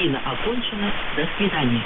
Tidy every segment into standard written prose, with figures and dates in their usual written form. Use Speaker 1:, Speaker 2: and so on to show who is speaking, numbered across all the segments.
Speaker 1: Кабина окончена. До свидания.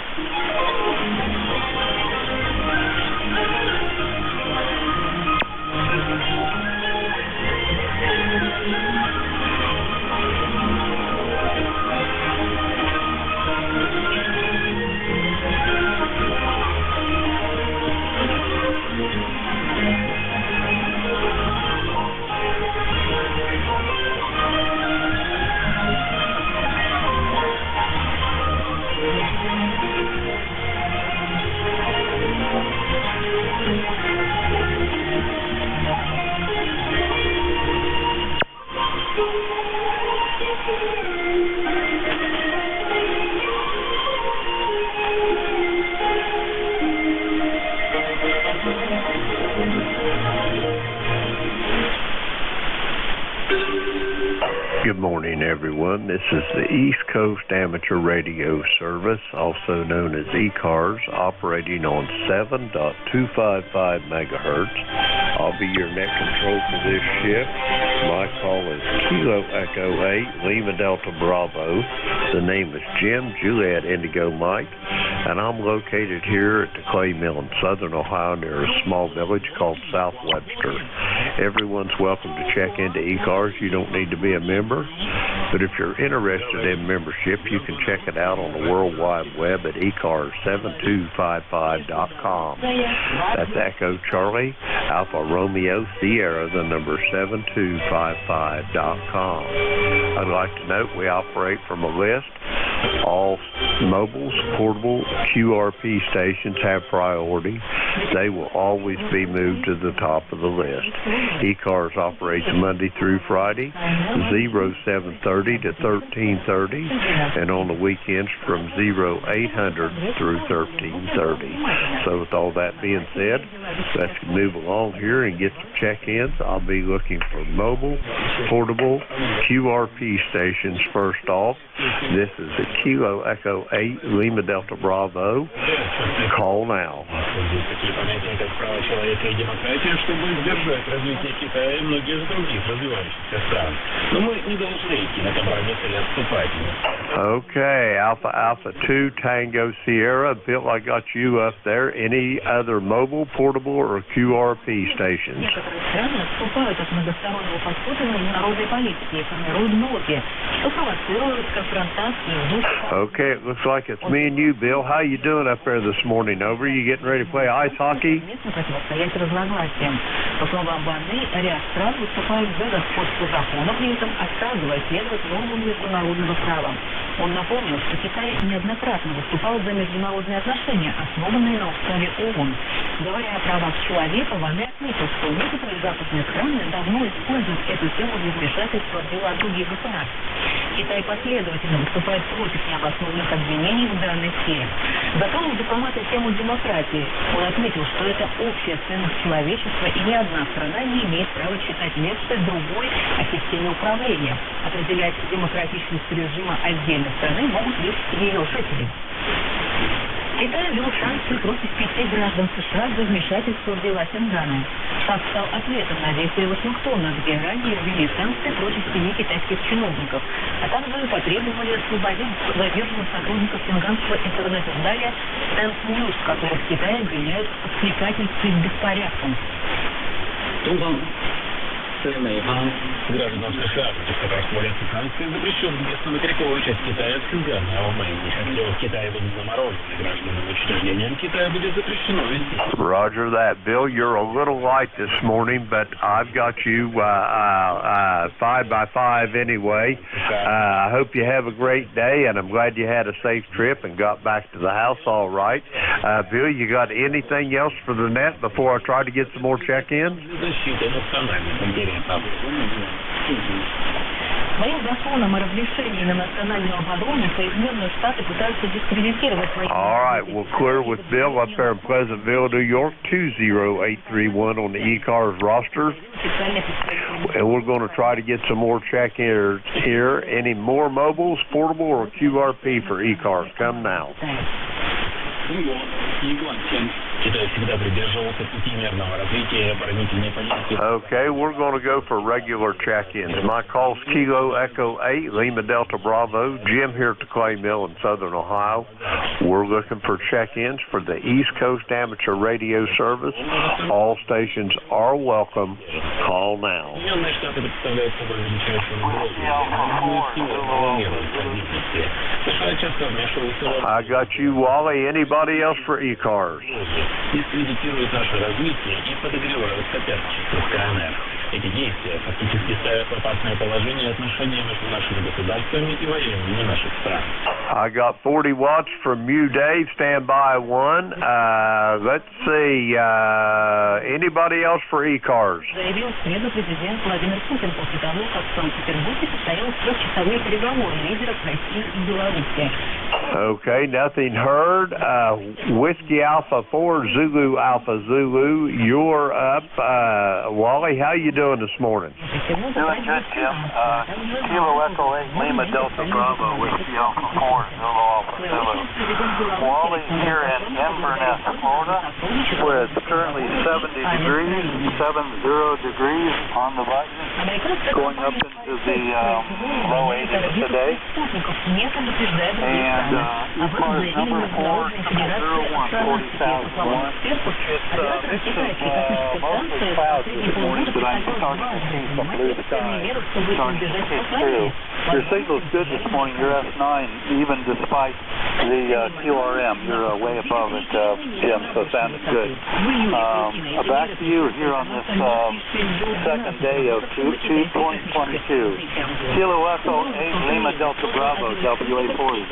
Speaker 2: Good morning, everyone. This is the East Coast Amateur Radio Service, also known as ECARS, operating on 7.255 megahertz. I'll be your net control for this shift. My call is Kilo Echo 8, Lima Delta Bravo. The name is Jim Juliet Indigo Mike, and I'm located here at the Clay Mill in southern Ohio near a small village called South Webster. Everyone's welcome to check into ECARS. You don't need to be a member, but if you're interested in membership, you can check it out on the World Wide Web at ECARS7255.com. That's Echo Charlie, Alpha Romeo Sierra, the number 7255.com. I'd like to note we operate from a list. All mobiles, portable, QRP stations have priority. They will always be moved to the top of the list. ECARS operates Monday through Friday, 0730 to 1330, and on the weekends from 0800 through 1330. So with all that being said, let's move along here and get some check-ins. I'll be looking for mobile, portable, QRP stations first off. This is the Kilo Echo 8 Lima Delta Bravo. Call now. Okay, Alpha 2 Tango Sierra. Bill, I got you up there. Any other mobile, portable, or QRP stations? Okay, it looks like it's me and you, Bill. How you doing up there this morning? Over? You getting ready to play ice hockey?
Speaker 1: По словам Баны, ряд стран выступает за господство закона, при этом отказывая следовать нормам международного права. Он напомнил, что Китай неоднократно выступал за международные отношения, основанные на уставе ООН. Говоря о правах человека, Баны отметил, что некоторые западные страны давно используют эту тему для вмешательства в дела других государств. Китай последовательно выступает против необоснованных обвинений в данной сфере. Затронул дипломаты тему демократии. Он отметил, что это общая ценность человечества, и ни одна страна не имеет права считать легче другой о системе управления. Определять демократичность режима отдельной страны могут лишь ее жители. Китай ввел санкции против 5 граждан США за вмешательство в дела Сингана. Шаг стал ответом на действия Вашингтона, где ранее ввели санкции против 7 китайских чиновников, а также потребовали освободить задержанных сотрудников синганского интернет-издания Stand News, которых Китай обвиняют в подстрекательстве к беспорядкам.
Speaker 3: 是美方гражданам США, против которых вводятся санкции, запрещен въезд на материковую часть Китая в Синьцзян, а в если в Китае будут заморожены гражданам учреждениям Китая будет запрещено вести.
Speaker 2: Roger that, Bill. You're a little light this morning, but I've got you 5 by 5 anyway. I hope you have a great day, and I'm glad you had a safe trip and got back to the house all right. Bill, you got anything else for the net before I try to get some more check-ins?
Speaker 1: Своим законом о разрешении на национальную оборону Соединенные Штаты пытаются дискредитировать свои...
Speaker 2: All right, we'll clear with Bill up there in Pleasantville, New York, 20831 on the ECARS roster. And we're going to try to get some more check-ins here. Any more mobiles, portable, or QRP for ECARS? Come now.
Speaker 3: Китай всегда придерживался пути мирного развития и оборонительной политики.
Speaker 2: Okay, we're going to go for regular check-ins. My call's Kilo Echo 8, Lima Delta Bravo. Jim here at the Clay Mill in Southern Ohio. We're looking for check-ins for the East Coast Amateur Radio Service. All stations are welcome. Call now.
Speaker 3: Соединенные Штаты представляют собой величайшую угрозу национальную силу планирования стабильности. США часто вмешиваются.
Speaker 2: I got you, Wally. Anybody else for ECARS?
Speaker 3: Дискредитируют наше развитие и подогревают соперничество в КНР. Эти действия фактически ставят в опасное положение отношения между нашими государствами и военными наших стран.
Speaker 2: I got 40 watts from you, Dave. Stand by one. Let's see. Anybody else for ECARS?
Speaker 1: Заявил в среду президент Владимир Путин после того, как в Санкт-Петербурге состоялись трехчасовые переговоры лидеров России и Беларуси.
Speaker 2: Okay, nothing heard. Whiskey Alpha 4, Zulu Alpha Zulu, you're up. Wally, how you doing this morning?
Speaker 4: Doing good, Jim. Kilo Echo 8, Lima Delta Bravo, Whiskey Alpha 4, Zulu Alpha Zulu. Wally here in Inverness, Florida, where it's currently 70 degrees, 70 degrees on the button, going up into the low 80s today. And ECARS number 401, 40,001. It's a mix of mostly clouds this morning, but I'm starting to see some blue skies starting to kick through. Your signal's good this morning. Your S9, even despite the QRM, you're way above it, Jim, so it sounded good. Back to you here on this second day of 2022. Kilo Echo 8, Lima Delta Bravo, WA4 is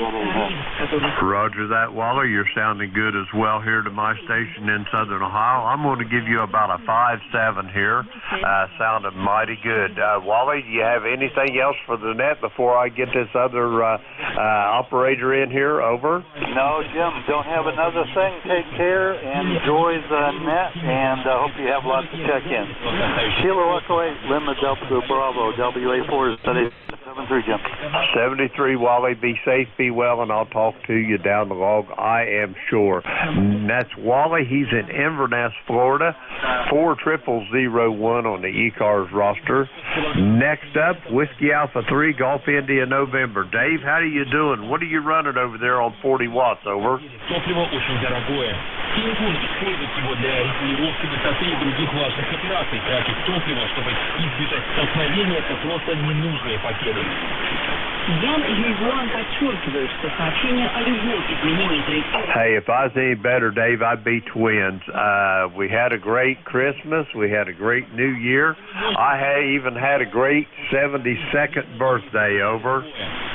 Speaker 2: Roger that, Wally. You're sounding good as well here to my station in Southern Ohio. I'm going to give you about a 5-7 here. Sounding mighty good. Wally, do you have anything else for the net before I get this other operator in here? Over.
Speaker 4: No, Jim, don't have another thing. Take care, enjoy the net, and hope you have lots of check-ins. Kilo Echo 8, Lima Delta Bravo, WA4 is 73, Jim.
Speaker 2: 73, Wally. Be safe, be well, and I'll talk to you down the log, I am sure. And that's Wally. He's in Inverness, Florida. 40001 on the ECARS roster. Next up, Whiskey Alpha 3, Gulf India, November. Dave, how are you doing? What are you running over there on 40 watts? Over.
Speaker 3: Топливо очень дорогое. И не будете использовать его для регулировки высоты и других важных операций. Тратить топливо, чтобы избежать столкновения, это просто ненужные потери.
Speaker 1: Ян Юйгуан подчеркивает, что сообщение о любом изменении траектории...
Speaker 2: Hey, if I was any better, Dave, I'd be twins. We had a great Christmas. We had a great New Year. I even had a great 72nd birthday. Over.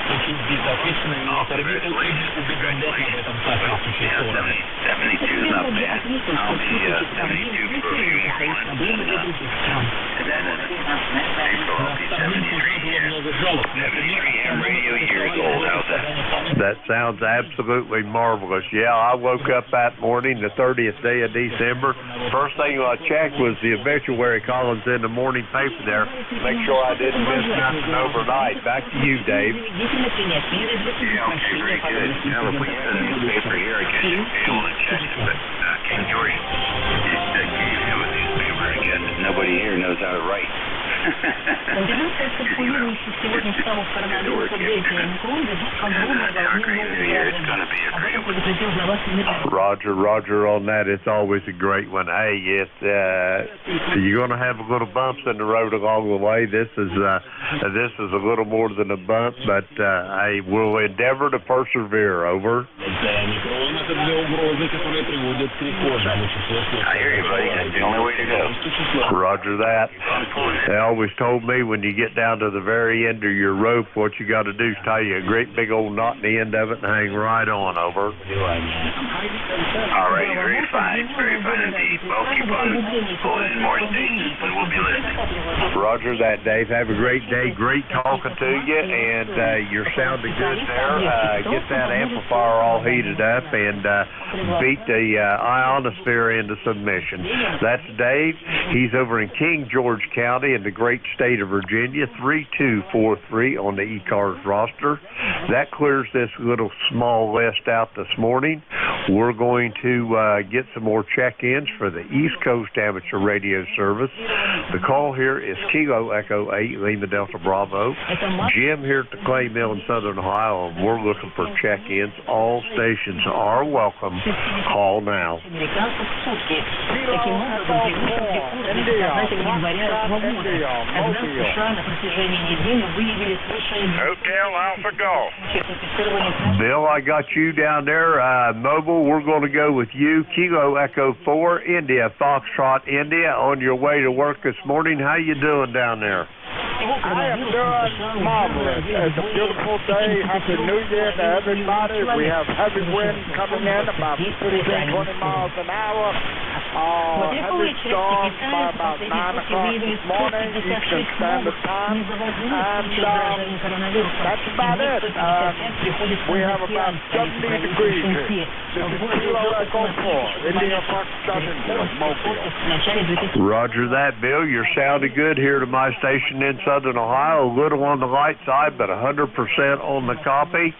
Speaker 3: Очень безответственно не оторвите уведомлять об этом соответствующей стороны.
Speaker 4: 72 is not bad. I'll be 72 for a few more months. And then in April, I'll be 73 years old. How's that?
Speaker 2: That sounds absolutely marvelous. Yeah, I woke up that morning, the 30th day of December. First thing I checked was the obituary columns in the morning paper there. Make sure I didn't miss nothing overnight. Back to you, Dave.
Speaker 4: Yeah, okay, very good. Now, if we had a newspaper here, I guess you'd be able to check it, but King George gave you a newspaper, I guess. Nobody here knows how to write.
Speaker 1: Комбинация циркулирующих сегодня штаммов коронавируса Дельта и Омикрон ведут к огромной волне.
Speaker 2: Roger on that. It's always a great one. Hey, you're going to have a little bumps in the road along the way. This is a little more than a bump, but hey, we'll endeavor to persevere. Over.
Speaker 4: I hear you, buddy. That's the only way to go.
Speaker 2: Roger that. They always told me when you get down to the very end of your rope, what you got to do is tie you a great big old knot in the end of it and hang right on. Over.
Speaker 4: All right, very fine indeed. Well, keep on pulling more stations, and we'll be listening.
Speaker 2: Roger that, Dave. Have a great day. Great talking to you, and you're sounding good there. Get that amplifier all heated up and beat the ionosphere into submission. That's Dave. He's over in King George County in the great state of Virginia, 3243 on the ECARS roster. That clears this little small list out this morning. We're going to get some more check-ins for the East Coast Amateur Radio Service. The call here is Kilo Echo 8 Lima Delta Bravo. Jim here at the Clay Mill in Southern Ohio, and we're looking for check-ins. All stations are welcome. Call now.
Speaker 5: Hotel Alpha Golf.
Speaker 2: Bill, I got you down there. Mobile, we're going to go with you. Kilo Echo 4, India, Foxtrot, India, on your way to work this morning. How you doing down there?
Speaker 5: I am doing marvelous. It's a beautiful day. Happy New Year to everybody. We have heavy wind coming in about 15-20 miles an hour. Heavy storms by about 9 o'clock this morning, Eastern Standard Time. And that's about it. We have about 70 degrees here. This is Kilo Echo 4, India, Foxtrot, India, Mobile.
Speaker 2: Roger that, Bill. You're sounding good here to my station in Southern Ohio. A little on the light side, but 100% on the copy.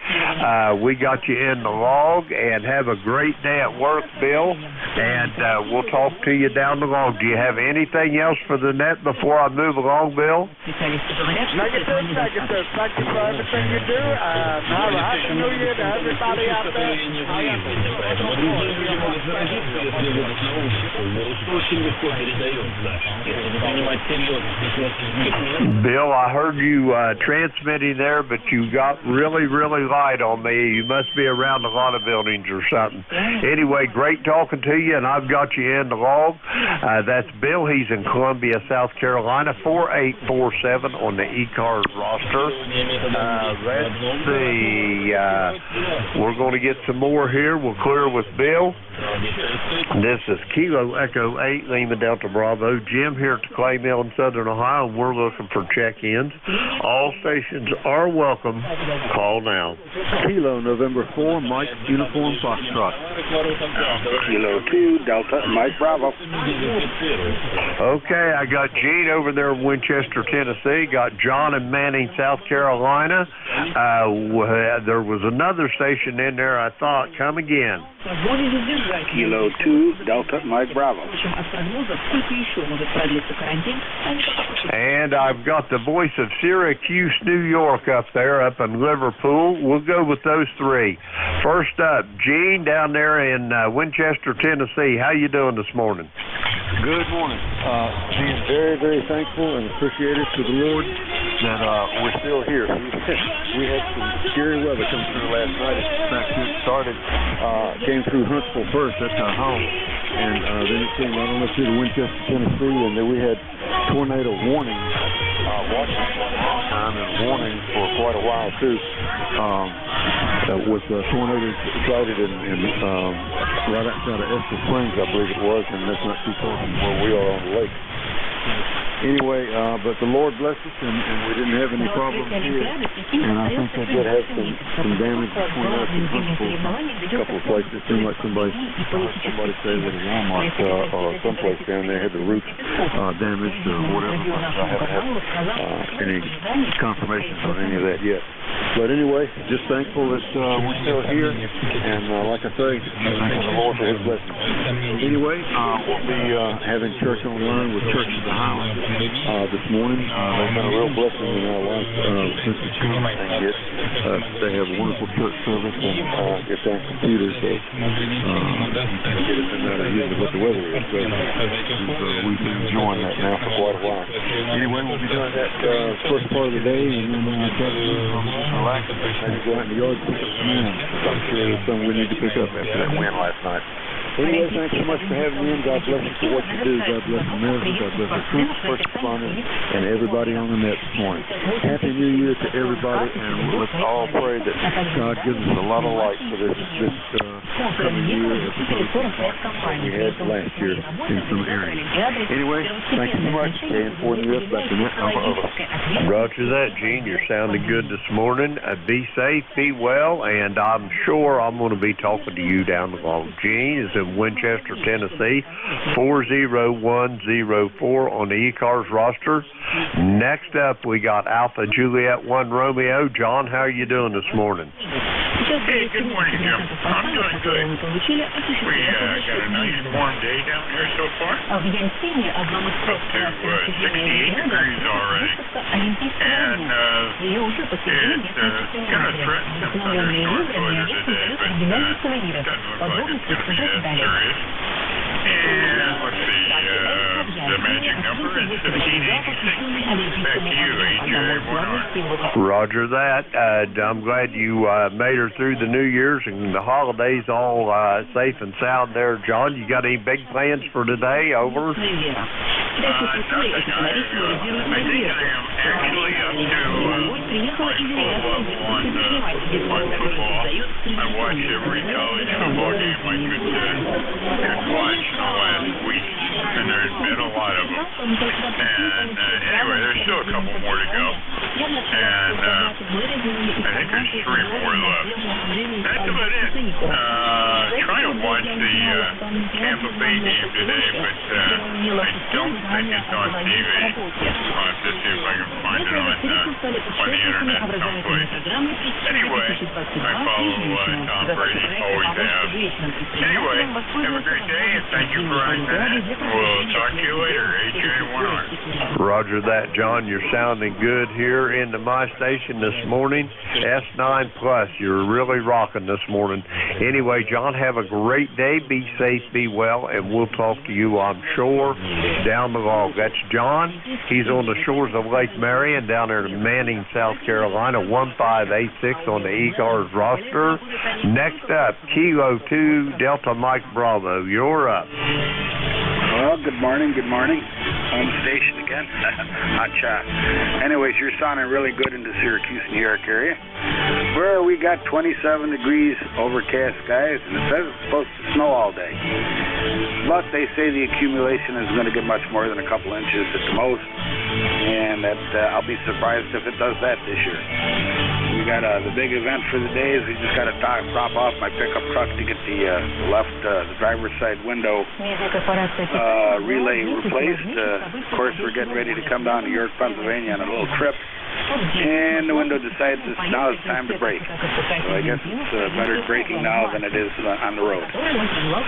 Speaker 2: We got you in the log, and have a great day at work, Bill. And we'll talk to you down the log. Do you have anything else for the net before I move along, Bill?
Speaker 5: Negative. Thank you for everything you do. And have a happy New Year to everybody out there.
Speaker 2: Bill, I heard you transmitting there, but you got really, really light on me. You must be around a lot of buildings or something. Anyway, great talking to you, and I've got you in the log. That's Bill. He's in Columbia, South Carolina, 4847 on the ECARS roster. Let's see. We're going to get some more here. We'll clear with Bill. This is Kilo Echo 8 Lima Delta Bravo. Jim here at the Clay Mill in Southern Ohio, and we're looking for check-ins. All stations are welcome. Call now.
Speaker 6: Kilo November 4, Mike Uniform Foxtrot.
Speaker 5: Kilo 2, Delta, Mike Bravo.
Speaker 2: Okay, I got Gene over there in Winchester, Tennessee. Got John in Manning, South Carolina. There was another station in there, I thought. Come again.
Speaker 5: Kilo 2, Delta, Mike Bravo.
Speaker 2: And I've got the voice of Syracuse, New York up there, up in Liverpool. We'll go with those three. First up, Gene down there in Winchester, Tennessee. How you doing this morning?
Speaker 6: Good morning. Being very, very thankful and appreciative to the Lord that we're still here. We had some scary weather come through last night. In fact, it started, came through Huntsville first. That's our home. And then it came right on up through to Winchester, Tennessee, and then we had tornado warnings, and warnings for quite a while too. With tornadoes sighted in right outside of Esther Springs, I believe it was, and that's not too far from where we are on the lake. Anyway, but the Lord blessed us, and we didn't have any problems here. And I think I did have some damage between us and Huntsville. A couple of places. It seemed like somebody say that a Walmart or someplace down there had the roots damaged or whatever. But I haven't had any confirmations on any of that yet. But anyway, just thankful that we're still here, and like I say, thanking the Lord for His blessing. Anyway, we'll be having church online with Church of the Highlands this morning. They've been a real blessing in our life since the church thing hit. They have a wonderful church service, and it's on computers, so get us in there to use what the weather is. So we've been enjoying that now for quite a while. Anyway, we'll be doing that first part of the day, and then relax, maybe go out in the yard and pick up some in. I'm sure there's something we need to pick up after that win last night. Anyway, thanks so much for having me in. God bless you for what you do. God bless America. God bless our troops, first responders, and everybody on the net this morning. Happy New Year to everybody, and let's all pray that God gives us a lot of light for this coming year as opposed to what we had last year in some areas. Anyway, thank you so much. And for the rest, back to net number over.
Speaker 2: Roger that, Gene. You're sounding good this morning. Be safe, be well, and I'm sure I'm going to be talking to you down the road. Gene is in Winchester, Tennessee, 40104 on the ECARS roster. Next up, we got Alpha Juliet 1 Romeo. John, how are you doing this morning?
Speaker 7: Hey, good morning, Jim. I'm doing good. We got a nice warm day down here so far. Up to 68 degrees already. And it's going to threaten some thunderstorms later today, but doesn't look like it's going to be that serious. And let's see, the magic number is 1586. Back to you, AJ.
Speaker 2: Roger that. I'm glad you made her through the New Year's and the holidays all safe and sound there, John. You got any big plans for today? Over.
Speaker 7: Nothing. I think I am actually up to my full level on football. I watched every college football game I could watch in the last week, and there's been a lot of them. And anyway, there's still a couple more to go. And I think there's 3 more left. That's about it. Trying to watch the Tampa Bay game today, but I don't think it's on TV. I'll have to see if I can find it on the internet someplace. Anyway, I follow Tom Brady, always have. Anyway, have a great day, and thank you for running that. We'll talk to you later, AJ1R.
Speaker 2: Roger that, John. You're sounding good here into my station this morning. S9 Plus, you're really rocking this morning. Anyway, John, have a great day. Be safe, be well, and we'll talk to you, I'm sure, down the road. That's John. He's on the shores of Lake Marion down there in Manning, South Carolina, 1586 on the ECARS roster. Next up, Kilo 2 Delta Mike Bravo. You're up.
Speaker 8: Well, good morning. Home station again. Hot shot. Anyways, you're sounding really good in the Syracuse, New York area, where we got 27 degrees, overcast skies, and it says it's supposed to snow all day. But they say the accumulation is going to get much more than a couple inches at the most, and that I'll be surprised if it does that this year. We got the big event for the day is we just got to drop off my pickup truck to get the the driver's side window relay replaced. Of course, we're getting ready to come down to York, Pennsylvania on a little trip, and the window decides now it's time to brake. So I guess it's better braking now than it is on the road.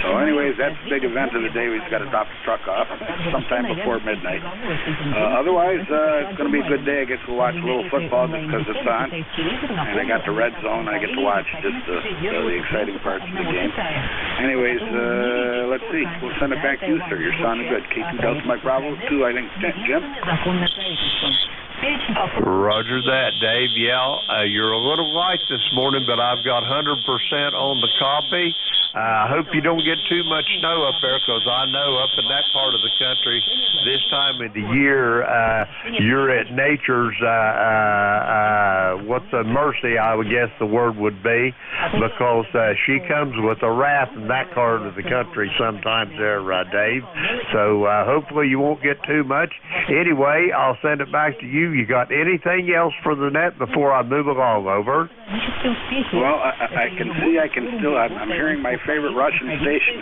Speaker 8: So anyways, that's the big event of the day. We just got to drop the truck off sometime before midnight. Otherwise, it's going to be a good day. I guess we'll watch a little football just because it's on. And I got the red zone. I get to watch just the exciting parts of the game. Anyways, let's see. We'll send it back to you, sir. You're sounding good. K2 Delta Mike Bravo 2, I think, Jim?
Speaker 2: Roger that, Dave. Yeah, you're a little light this morning, but I've got 100% on the copy. I hope you don't get too much snow up there, because I know up in that part of the country, this time of the year, you're at nature's, what's the mercy, I would guess the word would be, because she comes with a wrath in that part of the country sometimes there, Dave. So hopefully you won't get too much. Anyway, I'll send it back to you. You got anything else for the net before I move along? Over.
Speaker 8: Well, I can still, I'm hearing my favorite Russian station.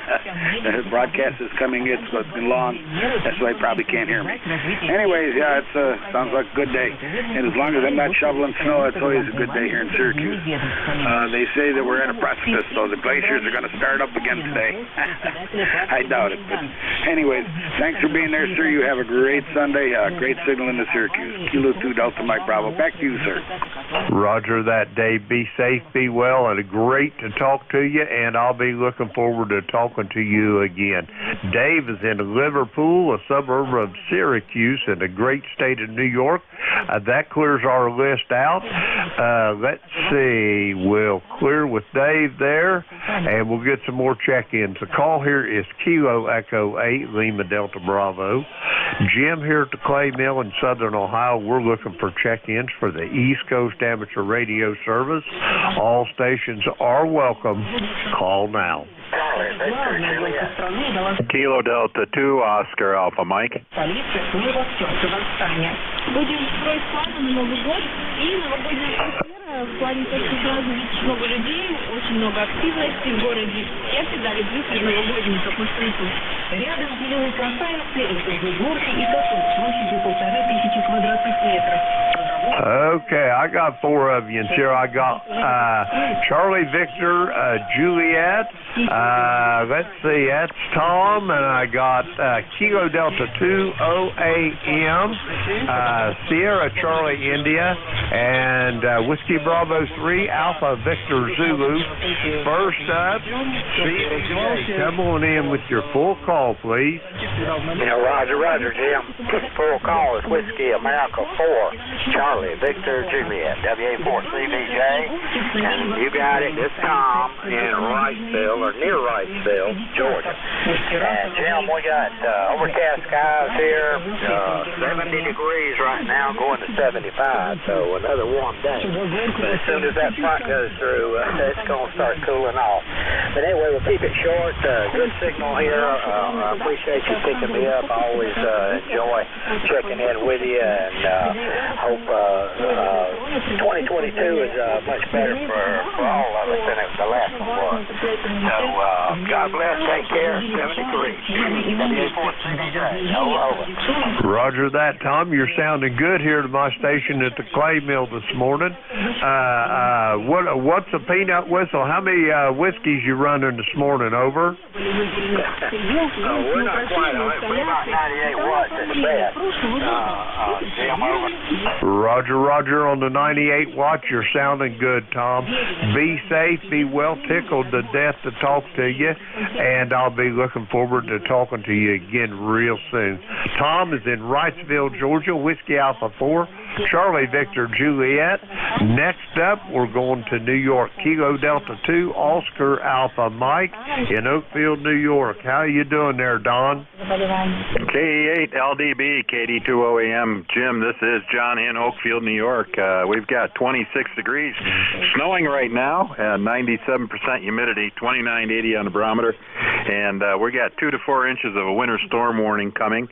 Speaker 8: The broadcast is coming in, so it's been long. That's why you probably can't hear me. Anyways, yeah, it sounds like a good day. And as long as I'm not shoveling snow, it's always a good day here in Syracuse. They say that we're at a precipice, so the glaciers are going to start up again today. I doubt it. But anyways, thanks for being there, sir. You have a great Sunday. Great signal into Syracuse. Kilo 2 Delta Mike Bravo. Back to you, sir.
Speaker 2: Roger that, Dave. Be safe, be well, and great to talk to you, and I'll be looking forward to talking to you again. Dave is in Liverpool, a suburb of Syracuse in the great state of New York. That clears our list out. Let's see. We'll clear with Dave there, and we'll get some more check-ins. The call here is Kilo Echo 8, Lima Delta Bravo. Jim here at the Clay Mill in Southern Ohio. We're looking for check-ins for the East Coast Amateur Radio Service. All stations are welcome. Call now.
Speaker 9: Kilo Delta 2, Oscar Alpha Mike.
Speaker 10: В плане таких сразу видишь много людей, очень много активности в городе. Я всегда люблю новогодников и встречу. Рядом зеленые конструкции, это горки и каток площадью 1500 квадратных метров.
Speaker 2: Okay, I got 4 of you, and here I got Charlie Victor Juliet. Let's see, that's Tom, and I got Kilo Delta 2 OAM, Sierra Charlie India, and Whiskey Bravo 3 Alpha Victor Zulu. First up, come on in with your full call, please.
Speaker 8: Yeah, Roger, Jim. Full call is Whiskey America 4, Charlie Victor Juliet, WA4CVJ, and you got it. It's Tom in Wrightsville, or near Wrightsville, Georgia. And Jim, we got overcast skies here, 70 degrees right now, going to 75, so another warm day. But as soon as that front goes through, it's going to start cooling off. But anyway, we'll keep it short. Good signal here. I appreciate you picking me up. I always enjoy checking in with you, and hope 2022 is much better for all of us than the last one was. So, God bless, take care, 73. WA4CVJ, over.
Speaker 2: Roger that, Tom. You're sounding good here at my station at the clay mill this morning. What's a peanut whistle? How many whiskeys you running this morning, over?
Speaker 8: We're not quite on it. We're about 98 watts at the best. Jim, over.
Speaker 2: Roger on the 98 watts. You're sounding good, Tom. Be safe, be well, tickled to death to talk to you, and I'll be looking forward to talking to you again real soon. Tom is in Wrightsville, Georgia, Whiskey Alpha 4, Charlie Victor Juliet. Next up, we're going to New York, Kilo Delta 2, Oscar Alpha Mike in Oakfield, New York. How you doing there, Don?
Speaker 9: KE8 LDB, KD2OAM. Jim, this is John in Oakfield, New York. We've got 26 degrees, snowing right now, 97% humidity, 2980 on the barometer, and we got 2 to 4 inches of a winter storm warning coming.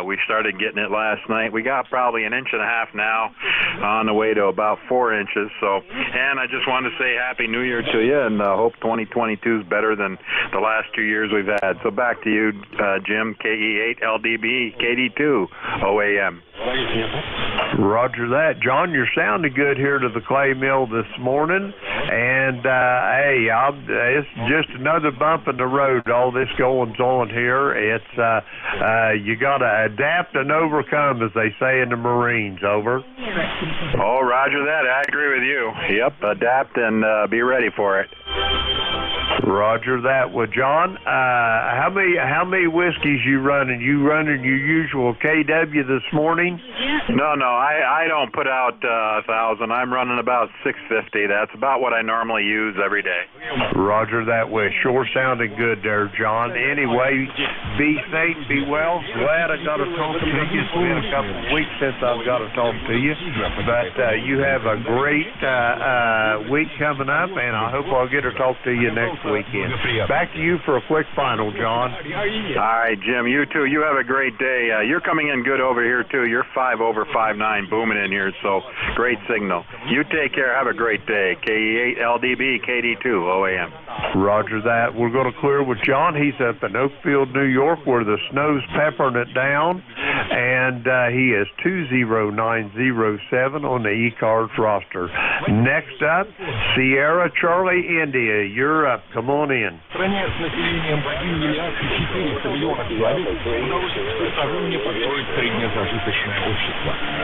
Speaker 9: We started getting it last night. We got probably an inch and a half now, on the way to about 4 inches. So, and I just wanted to say Happy New Year to you, and hope 2022 is better than the last 2 years we've had. So back to you, Jim, KE8 LDB, KD2 OAM.
Speaker 2: Roger that. John, you're sounding good here to the clay mill this morning, and hey, it's just another bump in the road, all this goings on here. It's you got to adapt and overcome, as they say in the Marines. Over.
Speaker 9: Oh, roger that. I agree with you. Yep, adapt and be ready for it.
Speaker 2: Roger that. Well, John, how many whiskeys you running? You running your usual KW this morning?
Speaker 9: No, I don't put out 1,000. I'm running about 650. That's about what I normally use every day.
Speaker 2: Roger that. Well, sure sounding good there, John. Anyway, be safe, be well. Glad I got to talk to you. It's been a couple of weeks since I've got to talk to you, but you have a great week coming up, and I hope I'll get to talk to you next weekend. Back to you for a quick final, John.
Speaker 9: All right, Jim, you too. You have a great day. You're coming in good over here, too. You're 5 over 5.9 booming in here, so great signal. You take care. Have a great day. KE8 LDB, KD2 OAM.
Speaker 2: Roger that. We're going to clear with John. He's up in Oakfield, New York, where the snow's peppering it down, and he is 20907 on the ECARS roster. Next up, Sierra Charlie India. You're up. Come on in.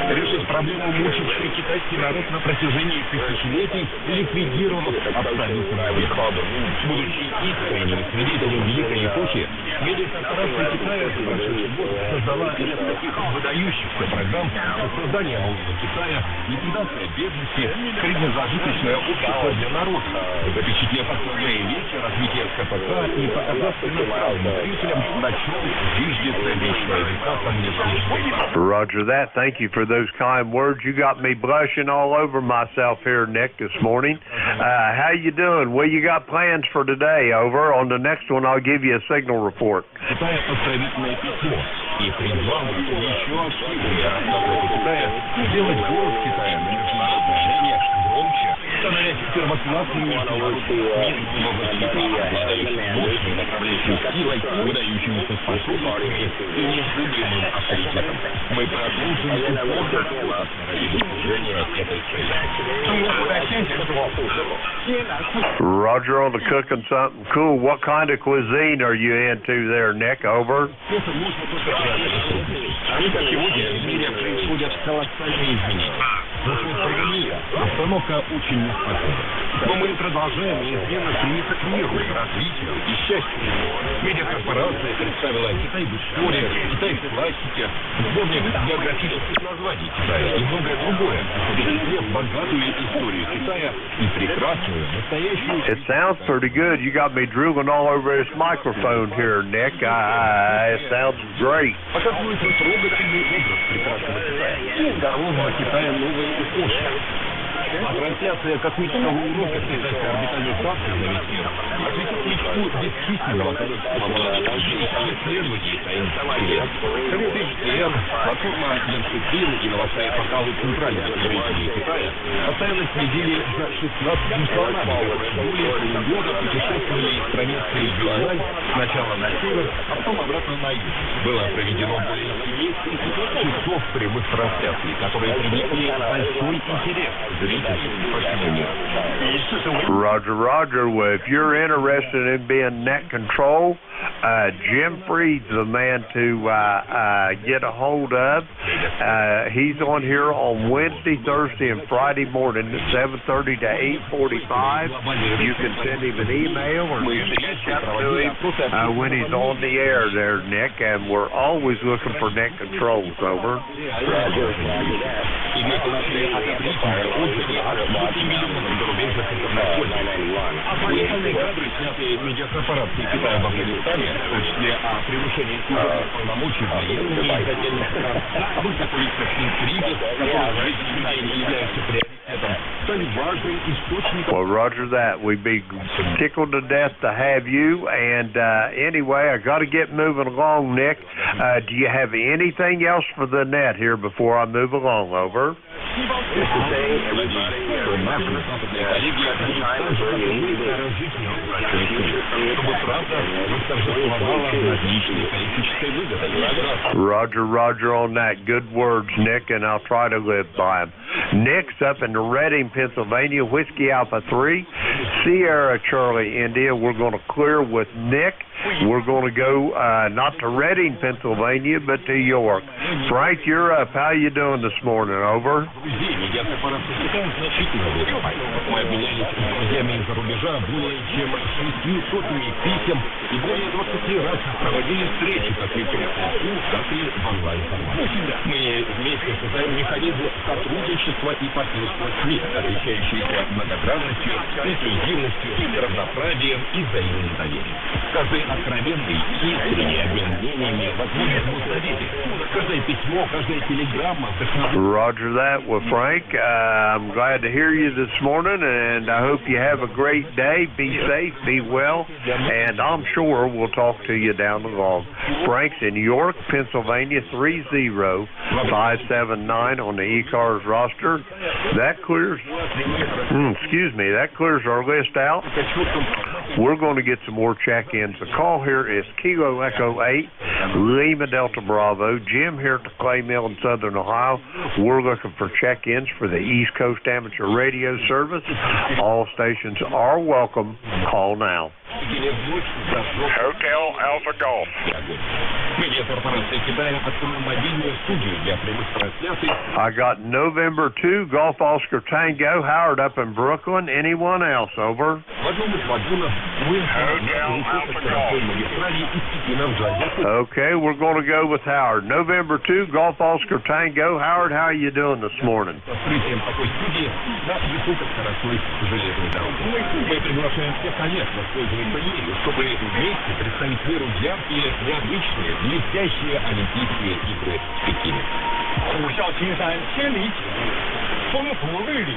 Speaker 11: Решить проблему, мучившей китайский народ на протяжении тысячелетий, ликвидировав абсолютно всех. Будучи искренним свидетелем великой эпохи, медиакорпорация Китая за прошедший год создала ряд таких выдающихся программ, как создание нового Китая, ликвидация бедности, среднезажиточное общество для народа, запечатлев основные вещи развития КПК и показав иностранным зрителям, на чем зиждется вечная века коммунистической.
Speaker 2: Roger that. Thank you for those kind words. You got me blushing all over myself here, Nick, this morning. How you doing? What you got plans for today? Over. On the next one, I'll give you a signal report.
Speaker 11: Читая поздравительное письмо и призвала еще активнее рассказывать о Китае, сделать голос Китая на международной арене громче, становясь первоклассным международным СМИ нового типа, обладающим мощной направляющей силой, выдающимися способностями и незыблемым авторитетом. Мы продолжим упорно трудиться ради достижения этой цели.
Speaker 2: Roger on the cooking something cool. What kind of cuisine are you into there, Nick? Over.
Speaker 11: Сегодня в мире происходят колоссальные изменения. Обстановка очень неспокойна. Но мы продолжаем неизменно стремиться к миру, развитию и счастью. Медиакорпорация представила Китай в истории, Китай в классике, сборник географических названий Китая и многое другое, перечислив богатую историю Китая и прекрасную, настоящую...
Speaker 2: It sounds pretty good. You got me drooling all over this microphone here, Nick. It sounds great.
Speaker 11: Показывается трогательный образ прекрасного Китая и здорового Китая новой эпохи. Трансляция космического урока китайской орбитальной станции на весь мир осветит мечту бесчисленного количества молодых людей и исследований таинств Вселенной. Советы ЕКАРС, платформа NJ2US и новостные порталы центрального телевидения Китая постоянно следили за 16 слонами, которые более полугода путешествовали из страны региональ сначала на север, а потом обратно на юг. Было проведено более 70 часов прямых трансляций, которые привлекли большой интерес зрителей по всему миру.
Speaker 2: Roger, Roger. Well, if you're interested in being net control, Jim Freed's the man to get a hold of. He's on here on Wednesday, Thursday, and Friday morning at 7:30 to 8:45. You can send him an email or catch up to him when he's on the air there, Nick, and we're always looking for net controls, over.
Speaker 11: Медиакорпорации Китая в Афганистане, в том числе о превышении служебных полномочий военными и отдельных стран, об политических интригах, которые в жизни людей не являются приоритетом, стали важным источником...
Speaker 2: Well, Roger that. We'd be tickled to death to have you. And anyway, I got to get moving along, Nick. Do you have anything else for the net here before I move along, over? Roger, Roger on that. Good words, Nick, and I'll try to live by them. Nick's up in Reading, Pennsylvania, Whiskey Alpha 3, Sierra Charlie, India. We're going to clear with Nick. We're going to go not to Reading, Pennsylvania, but to York. Frank, you're up. How you doing this morning, over?
Speaker 11: Мы обменялись с друзьями из-за рубежа более чем 600 писем и более 20 раз проводили встречи как и прямых устов, так и в онлайн-формате. Мы вместе создаем механизм сотрудничества и партнерства СМИ, отличающиеся многогранностью, инклюзивностью, равноправием и взаимным доверием. Каждый откровенный, искренний обмен мнениями возможен в доверии. Каждое письмо, каждая телеграмма...
Speaker 2: Roger that. Well, Frank, I'm glad to hear you this morning, and I hope you have a great day. Be safe, be well, and I'm sure we'll talk to you down the line. Frank's in York, Pennsylvania, 30579 on the ECARS roster. That clears, that clears our list out. We're going to get some more check-ins. The call here is Kilo Echo 8, Lima Delta Bravo. Jim here at the Clay Mill in Southern Ohio. We're looking for check-ins for the East Coast Amateur Radio Service. All stations are welcome. Call now.
Speaker 7: Hotel Alpha Golf.
Speaker 2: I got November 2, Golf Oscar Tango, Howard up in Brooklyn. Anyone else, over? Okay, we're going to go with Howard. November 2, Golf Oscar Tango. Howard, how are you doing this morning?
Speaker 11: Чтобы вместе представить миру яркие, необычные, блестящие Олимпийские игры в Пекине.
Speaker 5: 虎啸青山千里景，
Speaker 11: Плыли,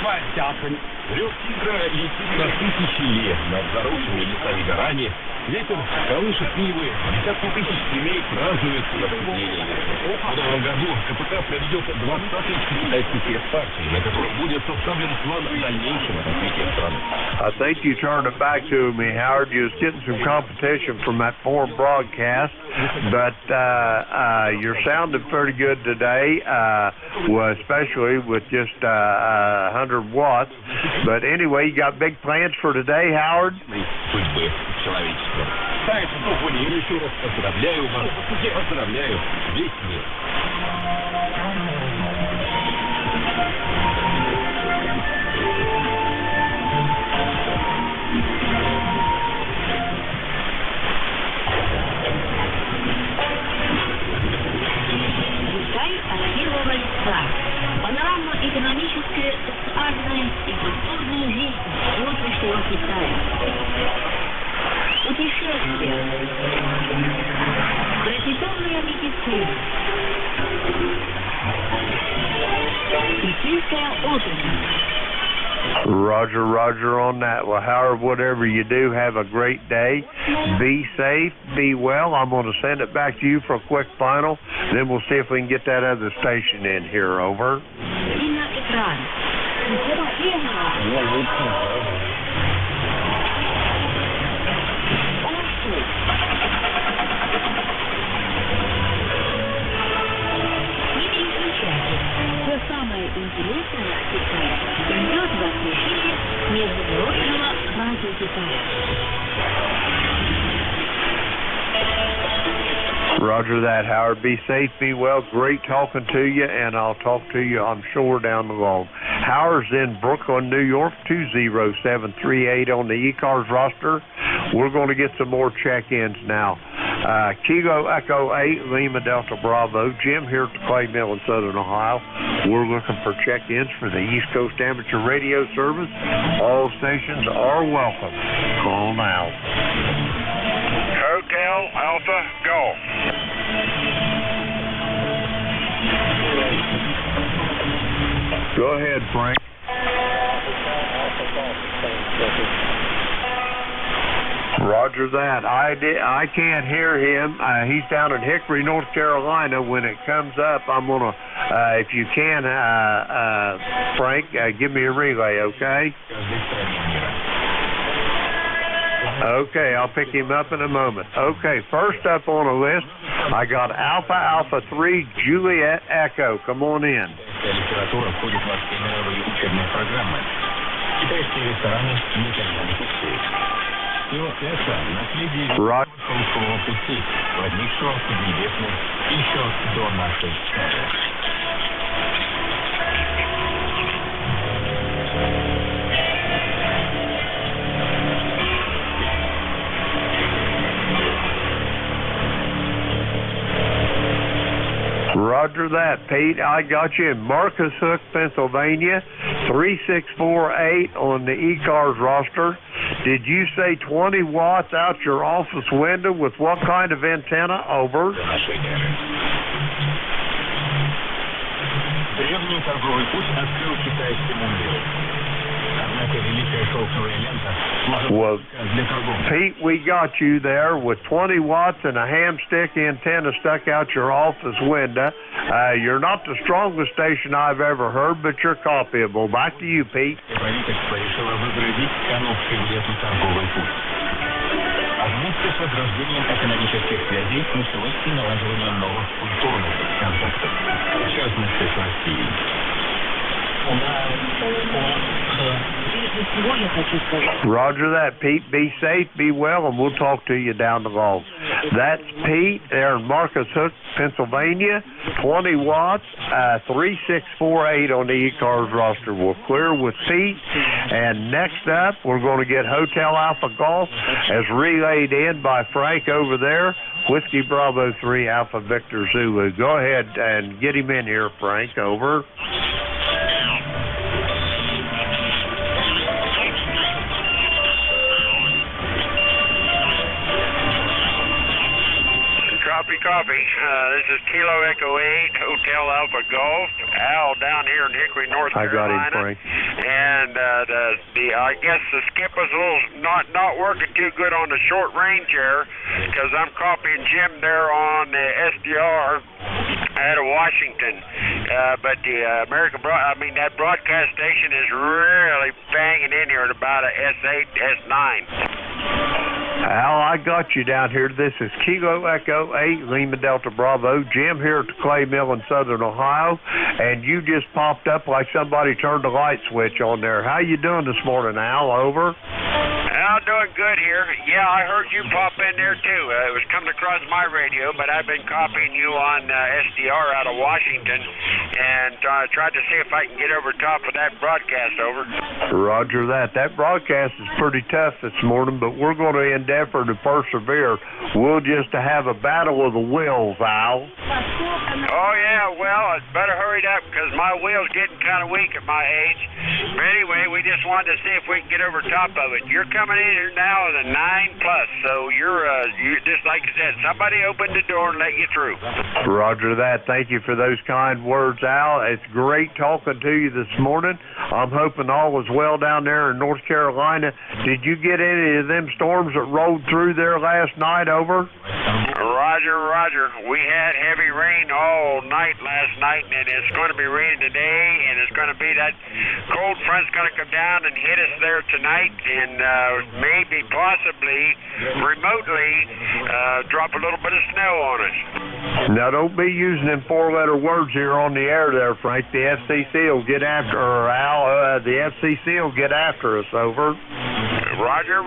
Speaker 11: подтяпали. Рев тигра летит на тысячи лет над заросшими лесами горами. Ветер колышет ивы, десятки тысяч семей празднуют наступление. В новом году КПК проведет 20-й китайский съезд партии, на котором будет составлен план дальнейшего развития страны.
Speaker 2: I think you turned it back to me, Howard. You was getting some competition from that foreign broadcast, but you're sounding pretty good today, especially with just 100 watts. But anyway, you got big plans for today, Howard?
Speaker 11: Судьбы человечества. Так, я еще раз поздравляю вас, я поздравляю весь мир.
Speaker 10: Первого лица. Панорама экономическая, социальная и культурная жизнь отраслевого Китая. Путешествия. Просветленная медицина. Медицинская отрасль.
Speaker 2: Roger, roger on that. Well, Howard, whatever you do, have a great day. Be safe, be well. I'm going to send it back to you for a quick final. Then we'll see if we can get that other station in here. Over.
Speaker 10: Все самое интересное о Китае идет в эфире Международного радио Китая.
Speaker 2: Roger that, Howard. Be safe, be well. Great talking to you, and I'll talk to you, I'm sure, down the road. Howard's in Brooklyn, New York, 20738 on the ECARS roster. We're going to get some more check-ins now. Kilo Echo 8, Lima Delta Bravo. Jim here at the Clay Mill in Southern Ohio. We're looking for check-ins for the East Coast Amateur Radio Service. All stations are welcome. Call now.
Speaker 7: Hotel Alpha Golf.
Speaker 2: Go ahead, Frank. Roger that. I can't hear him. He's down in Hickory, North Carolina. When it comes up, I'm going to, if you can, Frank, give me a relay, okay? Okay, I'll pick him up in a moment. Okay, first up on the list, I got Alpha Alpha 3 Juliet Echo. Come on in.
Speaker 11: Литература входит во все мировые учебные программы. Китайские рестораны никогда не пустеют. Все это наследие шелкового пути, возникшего в Поднебесной еще до нашей эры.
Speaker 2: Roger that, Pete. I got you in Marcus Hook, Pennsylvania, 3648 on the ECARS roster. Did you say 20 watts out your office window with what kind of antenna? Over.
Speaker 11: Древний торговый путь открыл китайскому миру. Однако великая шелковая лента
Speaker 2: Well, Pete, we got you there with 20 watts and a ham stick antenna stuck out your office window. You're not the strongest station I've ever heard, but you're copyable. Back to you, Pete.
Speaker 11: Правительство решило возродить канувший в лету торговый путь. А вместе с возрождением экономических связей началось и налаживание новых культурных контактов, в частности с Россией.
Speaker 2: Roger that, Pete. Be safe, be well, and we'll talk to you down the road. That's Pete there in Marcus Hook, Pennsylvania. 20 watts, 3648 on the ECARS roster. We're clear with Pete. And next up, we're going to get Hotel Alpha Golf as relayed in by Frank over there. Whiskey Bravo 3 Alpha Victor Zulu. Go ahead and get him in here, Frank. Over.
Speaker 7: Copy.
Speaker 12: copy. This is Kilo Echo 8, Hotel Alpha Golf. Al down here in Hickory, North
Speaker 2: I got
Speaker 12: Carolina.
Speaker 2: him, Frank.
Speaker 12: And I guess the skip was a little not working too good on the short range here, because I'm copying Jim there on the SDR out of Washington. But the that broadcast station is really banging in here at about a S8, S9.
Speaker 2: Al, I got you down here. This is Kilo Echo 8, Lima Delta Bravo. Jim here at the Clay Mill in Southern Ohio, and you just popped up like somebody turned the light switch on there. How you doing this morning, Al? Over.
Speaker 12: Al, doing good here. Yeah, I heard you pop in there too. It was coming across my radio, but I've been copying you on SDR out of Washington, and tried to see if I can get over top of that broadcast. Over.
Speaker 2: Roger that. That broadcast is pretty tough this morning, but we're going to endeavor to persevere. We'll just have a battle of the wills, Al.
Speaker 12: Oh, yeah, well, I'd better hurry it up because my wheel's getting kind of weak at my age. But anyway, we just wanted to see if we can get over top of it. You're coming in here now with a 9+, so you're just like you said, somebody opened the door and let you through.
Speaker 2: Roger that. Thank you for those kind words, Al. It's great talking to you this morning. I'm hoping all is well down there in North Carolina. Did you get any of them storms that rolled through there last night? Over.
Speaker 12: Roger. We had heavy rain all night last night, and it's going to be raining today, and it's going to be that cold front's going to come down and hit us there tonight, and maybe, possibly, remotely, drop a little bit of snow on us.
Speaker 2: Now, don't be using them four-letter words here on the air there, Frank. The FCC will get after, or Al, the FCC will get after us. Over.
Speaker 12: Roger.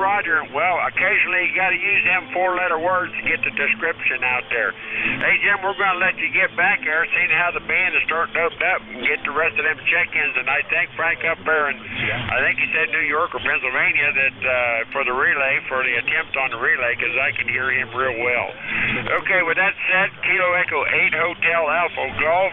Speaker 12: Well, occasionally you got to use them four-letter words to get the description out there. Hey, Jim, we're going to let you get back there, seeing how the band is starting to open up, and get the rest of them check-ins. And I thank Frank up there, and I think he said New York or Pennsylvania, that for the relay, for the attempt on the relay, because I can hear him real well. Okay, with that said, Kilo Echo 8 Hotel Alpha Golf,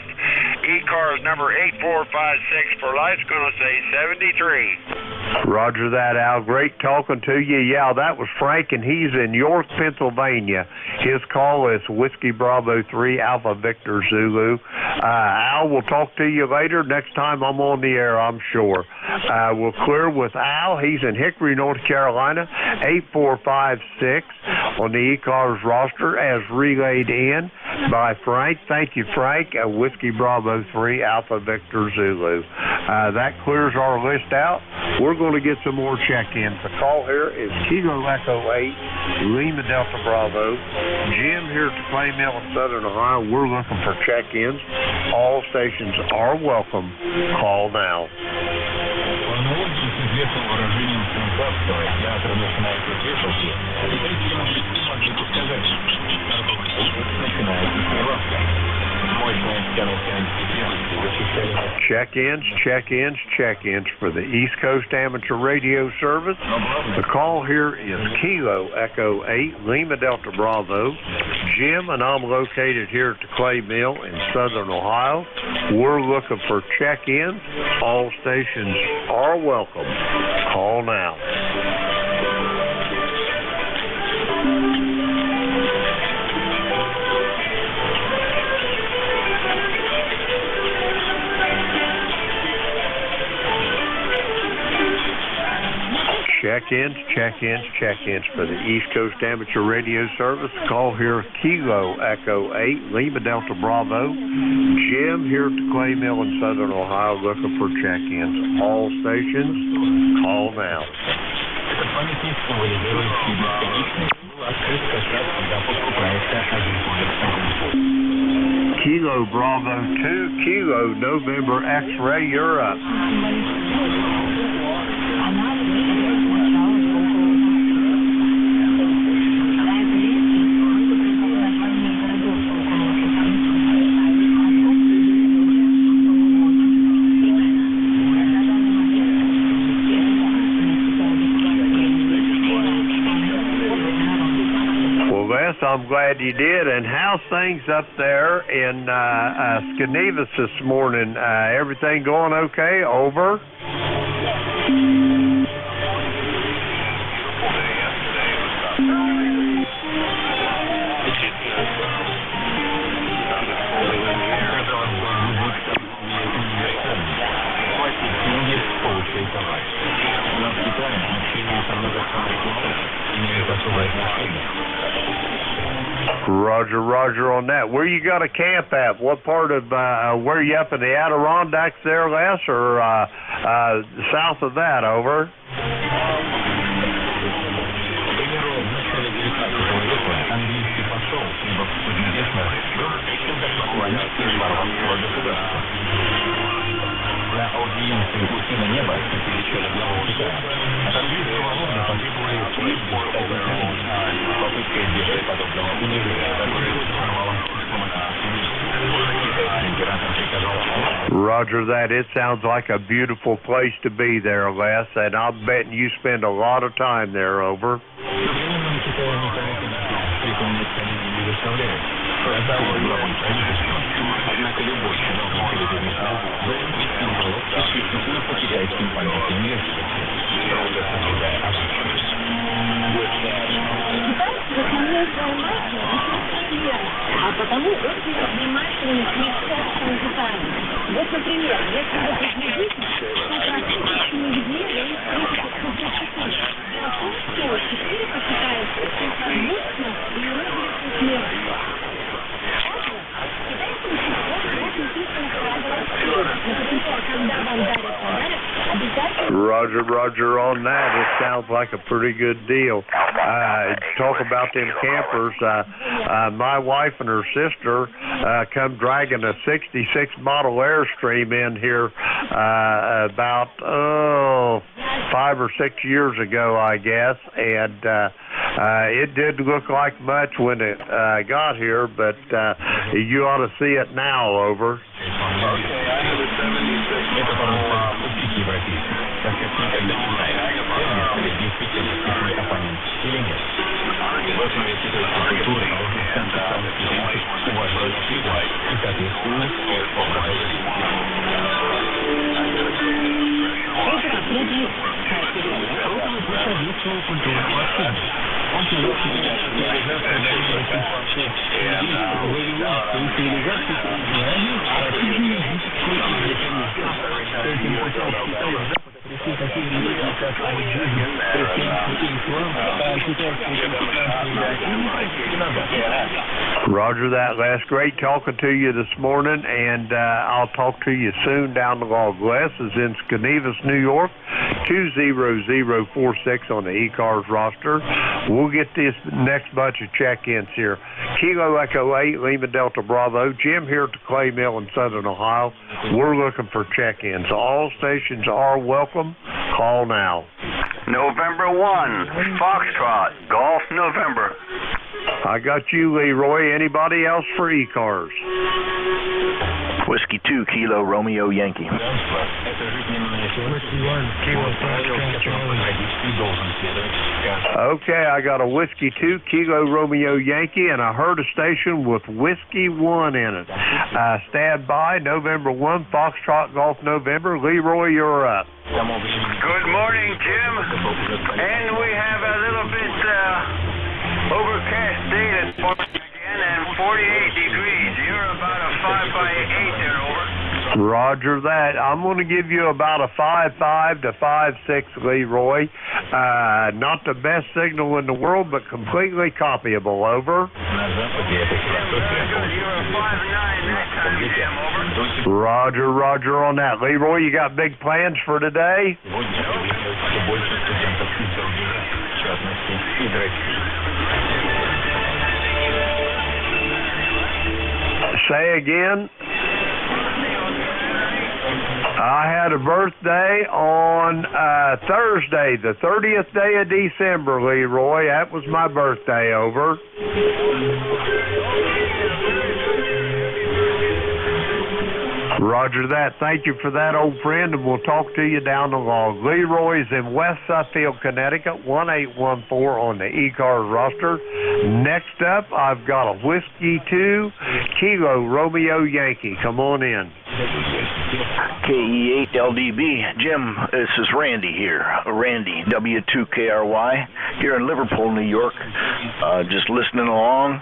Speaker 12: ECARS number 8456 for life's going to say 73.
Speaker 2: Roger that, Al. Great talking to you. Yeah, that was Frank, and he's in York, Pennsylvania. His call is Whiskey Bravo 3 Alpha Victor Zulu. Al, we'll talk to you later. Next time I'm on the air, I'm sure. We'll clear with Al. He's in Hickory, North Carolina, 8456 on the ECARS roster as relayed in by Frank. Thank you, Frank. Whiskey Bravo 3 Alpha Victor Zulu. That clears our list out. We're going to get some more check-ins. The call here is Kilo Echo 8, Lima Delta Bravo. Jim here at the Clay Mill in Southern Ohio. We're looking for check-ins. All stations are welcome. Call now. Check-ins for the East Coast Amateur Radio Service. The call here is Kilo Echo 8, Lima Delta Bravo. Jim and I'm located here at the Clay Mill in Southern Ohio. We're looking for check-ins. All stations are welcome. Call now. Check-ins for the East Coast Amateur Radio Service. Call here Kilo Echo 8, Lima Delta Bravo. Jim here at the Clay Mill in Southern Ohio looking for check-ins. All stations, call now. Kilo Bravo 2, Kilo November X-Ray, you're up. I'm glad you did. And how's things up there in Skenevis this morning? Everything going okay? Over? Roger, roger on that. Where you got to camp at? What part of, where you up in the Adirondacks there, Les, or south of that, over?
Speaker 11: Для аудиенции «Пустыня неба» пересечет главу Китая. От английского лорда потребовали прежде стать национальным. Попытка избежать подобного унижения, которое сформовало дипломатический миссию. Китайский император приказал...
Speaker 2: Roger that. It sounds like a beautiful place to be there, Les, and I'll bet you spend a lot of time there, over.
Speaker 11: Современном Китае никогда прикольные страны не доставляют. Разговор главой правительства. Однако любой чиновник или бизнесмен должен вести диалог исключительно по китайским понятиям вежливости, строго соблюдая обычаи.
Speaker 10: Китайцы в основном своей а потому очень внимательны к мексиканским деталям. Вот, например, если вы приглядитесь, то практически нигде я не встретите супер-часы. Дело в том, что 4 по-китайски «мутно» и «иероглифы смерти».
Speaker 2: Roger, roger on that. It sounds like a pretty good deal. Talk about them campers. My wife and her sister come dragging a 66 model Airstream in here about 5 or 6 years ago, I guess, and it didn't look like much when it got here, but you ought to see it now, over.
Speaker 11: Okay, I have a 76 европейский. Так как никогда не знаешь, это действительно такой оппонент или нет. В основе китайской культуры должен концентрироваться принцип уважения к людям и, соответственно, образа жизни. Он придется цивилизация этим путем в Китае пришли такие религии, как буддизм, христианство и ислам, китайские конфессиональные и назад.
Speaker 2: Roger that, Les. Great talking to you this morning, and I'll talk to you soon down the log. Les is in Schenevus, New York, 20046 on the ECARS roster. We'll get this next bunch of check-ins here. Kilo Echo 8, Lima Delta Bravo. Jim here at the Clay Mill in Southern Ohio. We're looking for check-ins. All stations are welcome. Call now.
Speaker 13: November 1, Foxtrot, Golf November.
Speaker 2: I got you, Leroy. Anybody else for ECARS?
Speaker 13: Whiskey 2, Kilo Romeo Yankee.
Speaker 2: Okay, I got a Whiskey 2, Kilo Romeo Yankee, and I heard a station with Whiskey 1 in it. Stand by, November 1, Foxtrot, Golf November. Leroy, you're up.
Speaker 13: Good morning, Jim. And we have a little bit overcast day this morning again, and 48 degrees. You're about a 5 by 8 there, over.
Speaker 2: Roger that. I'm going to give you about a 5.5 to 5.6, Leroy. Not the best signal in the world, but completely copyable, over. Roger, roger on that. Leroy, you got big plans for today? Say again. I had a birthday on Thursday, the 30th day of December, Leroy. That was my birthday, over. Roger that. Thank you for that, old friend, and we'll talk to you down the log. Leroy's in West Suffield, Connecticut, 1814 on the ECARS roster. Next up, I've got a Whiskey 2, Kilo Romeo Yankee. Come on in.
Speaker 13: KE8LDB. Jim, this is Randy here. Randy, W2KRY, here in Liverpool, New York. Just listening along.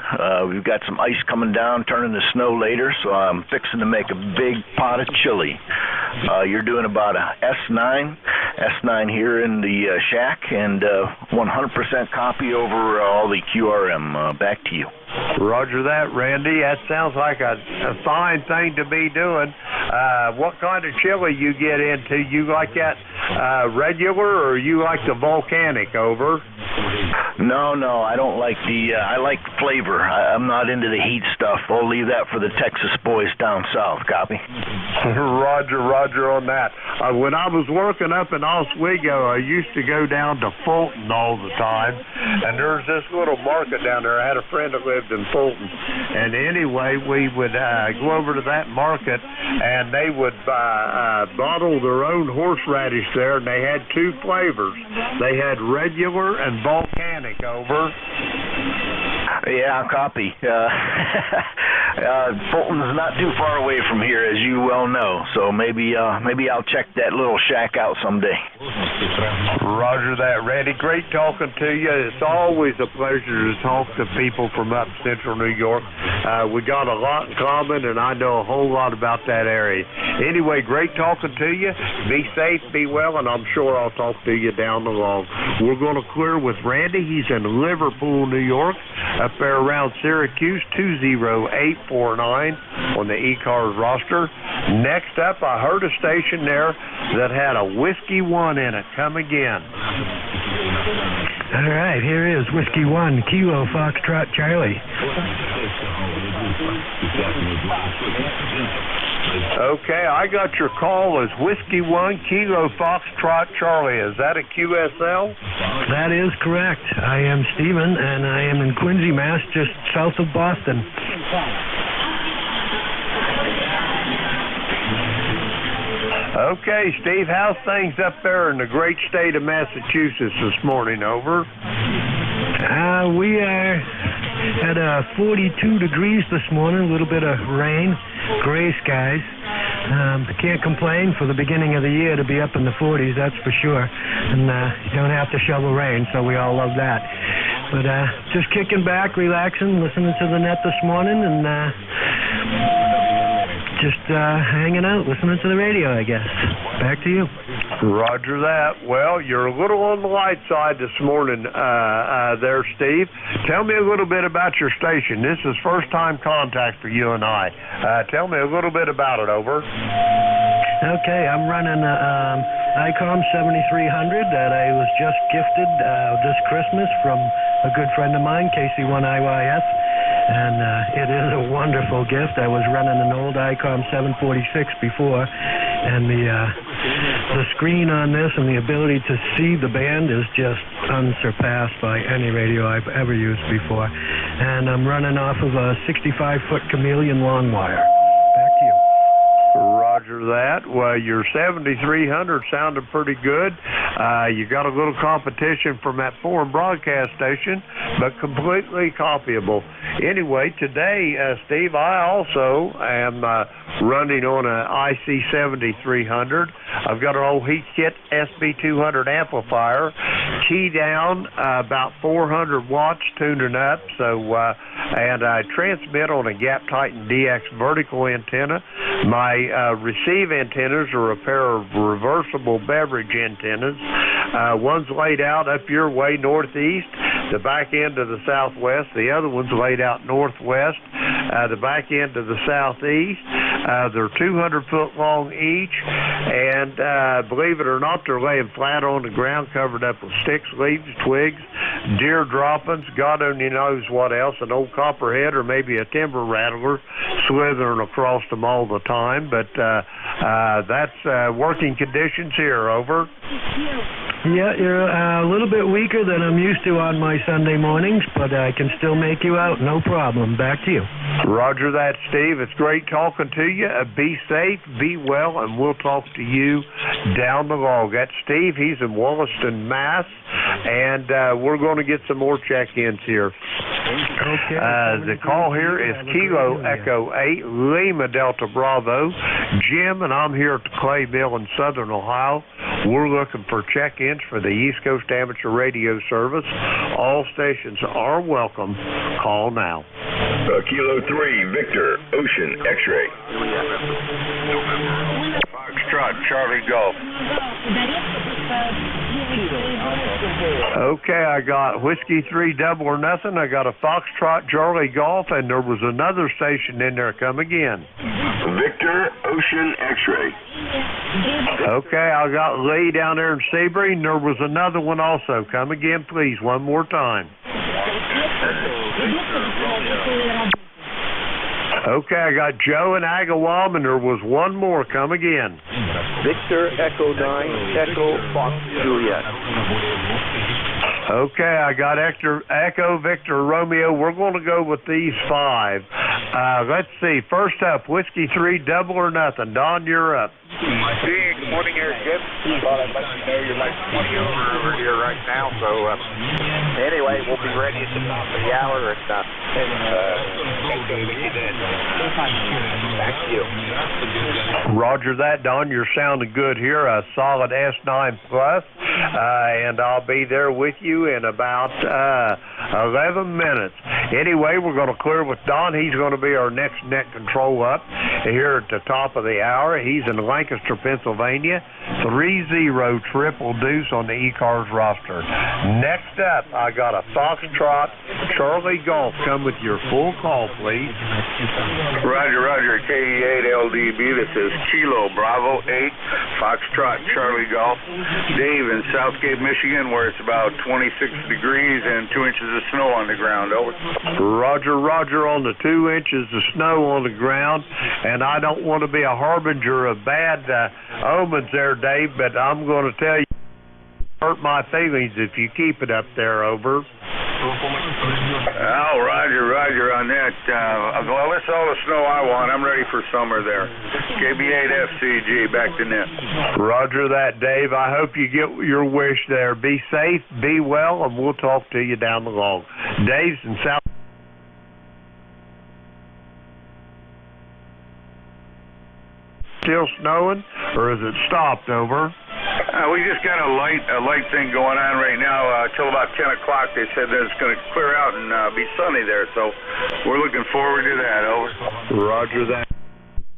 Speaker 13: We've got some ice coming down, turning to snow later, so I'm fixing to make a big pot of chili. You're doing about a S9 here in the shack, and 100% copy over all the QRM. Back to you.
Speaker 2: Roger that, Randy. That sounds like a fine thing to be doing. What kind of chili you get into? You like that regular, or you like the volcanic? Over.
Speaker 13: No, I don't like I like flavor. I'm not into the heat stuff. I'll leave that for the Texas boys down south, copy?
Speaker 2: Roger on that. When I was working up in Oswego, I used to go down to Fulton all the time, and there's this little market down there. I had a friend that lived in Fulton, and anyway, we would go over to that market, and they would bottle their own horseradish there, and they had two flavors. They had regular and volcanic. Over.
Speaker 13: Yeah, copy. Fulton's not too far away from here, as you well know, so maybe I'll check that little shack out someday.
Speaker 2: Roger that, Randy. Great talking to you. It's always a pleasure to talk to people from up central New York. We got a lot in common, and I know a whole lot about that area. Anyway, great talking to you. Be safe, be well, and I'm sure I'll talk to you down the road. We're going to clear with Randy. He's in Liverpool, New York, up there around Syracuse, 20849 on the ECARS roster. Next up, I heard a station there that had a Whiskey 1 in it. Come again.
Speaker 14: All right, here is Whiskey 1, Kilo Foxtrot Charlie.
Speaker 2: Okay, I got your call as Whiskey 1, Kilo Foxtrot Charlie. Is that a QSL?
Speaker 14: That is correct. I am Stephen, and I am in Quincy, Mass., just south of Boston.
Speaker 2: Okay, Steve, how's things up there in the great state of Massachusetts this morning? Over.
Speaker 14: We are at 42 degrees this morning, a little bit of rain, gray skies. Can't complain for the beginning of the year to be up in the 40s, that's for sure. And you don't have to shovel rain, so we all love that. But just kicking back, relaxing, listening to the net this morning, and just hanging out, listening to the radio, I guess. Back to you.
Speaker 2: Roger that. Well, you're a little on the light side this morning there, Steve. Tell me a little bit about your station. This is first-time contact for you and I. Tell me a little bit about it. Over.
Speaker 14: Okay, I'm running ICOM 7300 that I was just gifted this Christmas from a good friend of mine, KC1IYS. And it is a wonderful gift. I was running an old ICOM 746 before, and the screen on this and the ability to see the band is just unsurpassed by any radio I've ever used before. And I'm running off of a 65-foot chameleon long wire. Back to you.
Speaker 2: Roger that. Well, your 7300 sounded pretty good. You got a little competition from that foreign broadcast station, but completely copyable. Anyway, today, Steve, I also am running on an IC 7300. I've got an old heat kit SB200 amplifier, key down, about 400 watts, tuning up. So, and I transmit on a Gap Titan DX vertical antenna. My receive antennas are a pair of reversible beverage antennas. One's laid out up your way northeast, the back end of the southwest. The other one's laid out northwest, the back end of the southeast. They're 200-foot long each, and believe it or not, they're laying flat on the ground, covered up with sticks, leaves, twigs, deer droppings, God only knows what else, an old copperhead or maybe a timber rattler slithering across them all the time. But that's working conditions here. Over.
Speaker 14: Yeah, you're a little bit weaker than I'm used to on my Sunday mornings, but I can still make you out, no problem. Back to you.
Speaker 2: Roger that, Steve. It's great talking to you. Be safe, be well, and we'll talk to you down the log. That's Steve. He's in Wollaston, Mass., and we're going to get some more check-ins here.
Speaker 14: Okay.
Speaker 2: The call here is Kilo Echo 8, Lima Delta Bravo. Jim, and I'm here at the Clay Mill in Southern Ohio. We're looking for check-ins for the East Coast Amateur Radio Service. All stations are welcome. Call now.
Speaker 11: Kilo 3, Victor, Ocean, X-ray.
Speaker 8: Foxtrot, Charlie Golf.
Speaker 2: Okay, I got Whiskey 3 Double or Nothing. I got a Foxtrot, Charlie Golf, and there was another station in there. Come again.
Speaker 15: Victor Ocean X-Ray.
Speaker 2: Okay, I got Lee down there in Sebring. There was another one also. Come again, please, one more time. Okay, I got Joe in Agawam, and there was one more. Come again.
Speaker 16: Victor Echo 9, Echo Fox Juliet.
Speaker 2: Okay, I got Echo Victor Romeo. We're going to go with these 5. Let's see. First up, Whiskey 3 Double or Nothing. Don, you're up.
Speaker 5: Hey, good morning, here, Jim. Thought I'd let you know you're like 20 over here right now. So anyway, we'll be ready at the top of the hour, and back to you.
Speaker 2: Roger that, Don. You're sounding good here. A solid S9 plus, and I'll be there with you in about 11 minutes. Anyway, we're going to clear with Don. He's going to be our next net control up here at the top of the hour. He's in Lancaster, Pennsylvania. 3-0 triple deuce on the ECARS roster. Next up, I got a Foxtrot Charlie Golf. Come with your full call, please.
Speaker 8: Roger, KE8 LDB. This is Kilo Bravo 8, Foxtrot Charlie Golf. Dave in Southgate, Michigan, where it's about 26 degrees and 2 inches of snow on the ground. Over.
Speaker 2: Roger on the 2 inches of snow on the ground, and I don't want to be a harbinger of bad omens there, Dave, but I'm going to tell you, hurt my feelings if you keep it up there. Over.
Speaker 8: Oh, Roger on that. Well, that's all the snow I want. I'm ready for summer there. KB8FCG, back to net.
Speaker 2: Roger that, Dave. I hope you get your wish there. Be safe, be well, and we'll talk to you down the log. Dave's in South. Still snowing, or is it stopped? Over.
Speaker 8: We just got a light thing going on right now. Till about 10 o'clock, they said that it's going to clear out and be sunny there. So we're looking forward to that. Over.
Speaker 2: Roger that.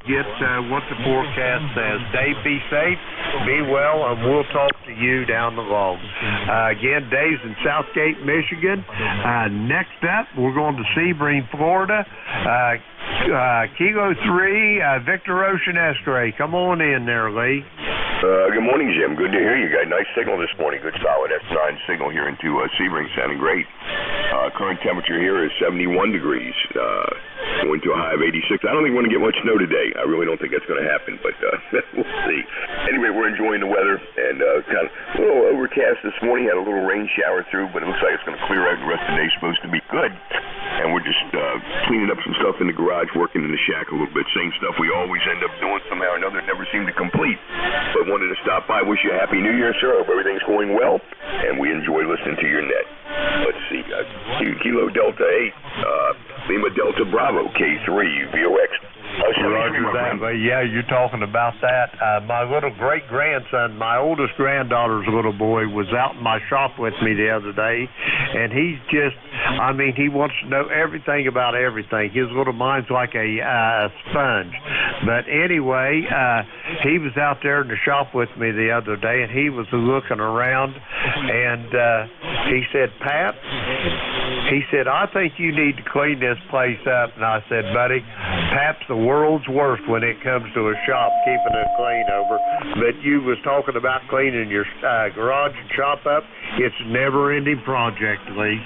Speaker 2: Get what the forecast says. Dave, be safe, be well, and we'll talk to you down the log. Again, Dave's in Southgate, Michigan. Next up, we're going to Sebring, Florida. Kilo 3, Victor Ocean X-Ray. Come on in there, Lee.
Speaker 15: Good morning, Jim. Good to hear you. Got a nice signal this morning. Good solid S9 signal here into Sebring. Sounding great. Current temperature here is 71 degrees. Going to a high of 86. I don't think we're going to get much snow today. I really don't think that's going to happen, but we'll see. Anyway, we're enjoying the weather, and kind of a little overcast this morning. Had a little rain shower through, but it looks like it's going to clear out. The rest of the day is supposed to be good. And we're just cleaning up some stuff in the garage, working in the shack a little bit. Same stuff we always end up doing somehow or another. It never seemed to complete. But wanted to stop by. Wish you a Happy New Year, sir. Hope everything's going well, and we enjoy listening to your net. Let's see. Kilo Delta 8, Lima Delta Bravo, K3, VOX.
Speaker 2: Roger that. But yeah, you're talking about that. My little great-grandson, my oldest granddaughter's little boy, was out in my shop with me the other day, and he's just, he wants to know everything about everything. His little mind's like a sponge. But anyway, he was out there in the shop with me the other day, and he was looking around, and he said, Pap, he said, I think you need to clean this place up. And I said, buddy, Pap's the world's worst when it comes to a shop keeping it clean. Over. But you was talking about cleaning your garage and shop up. It's a never-ending project, Lee.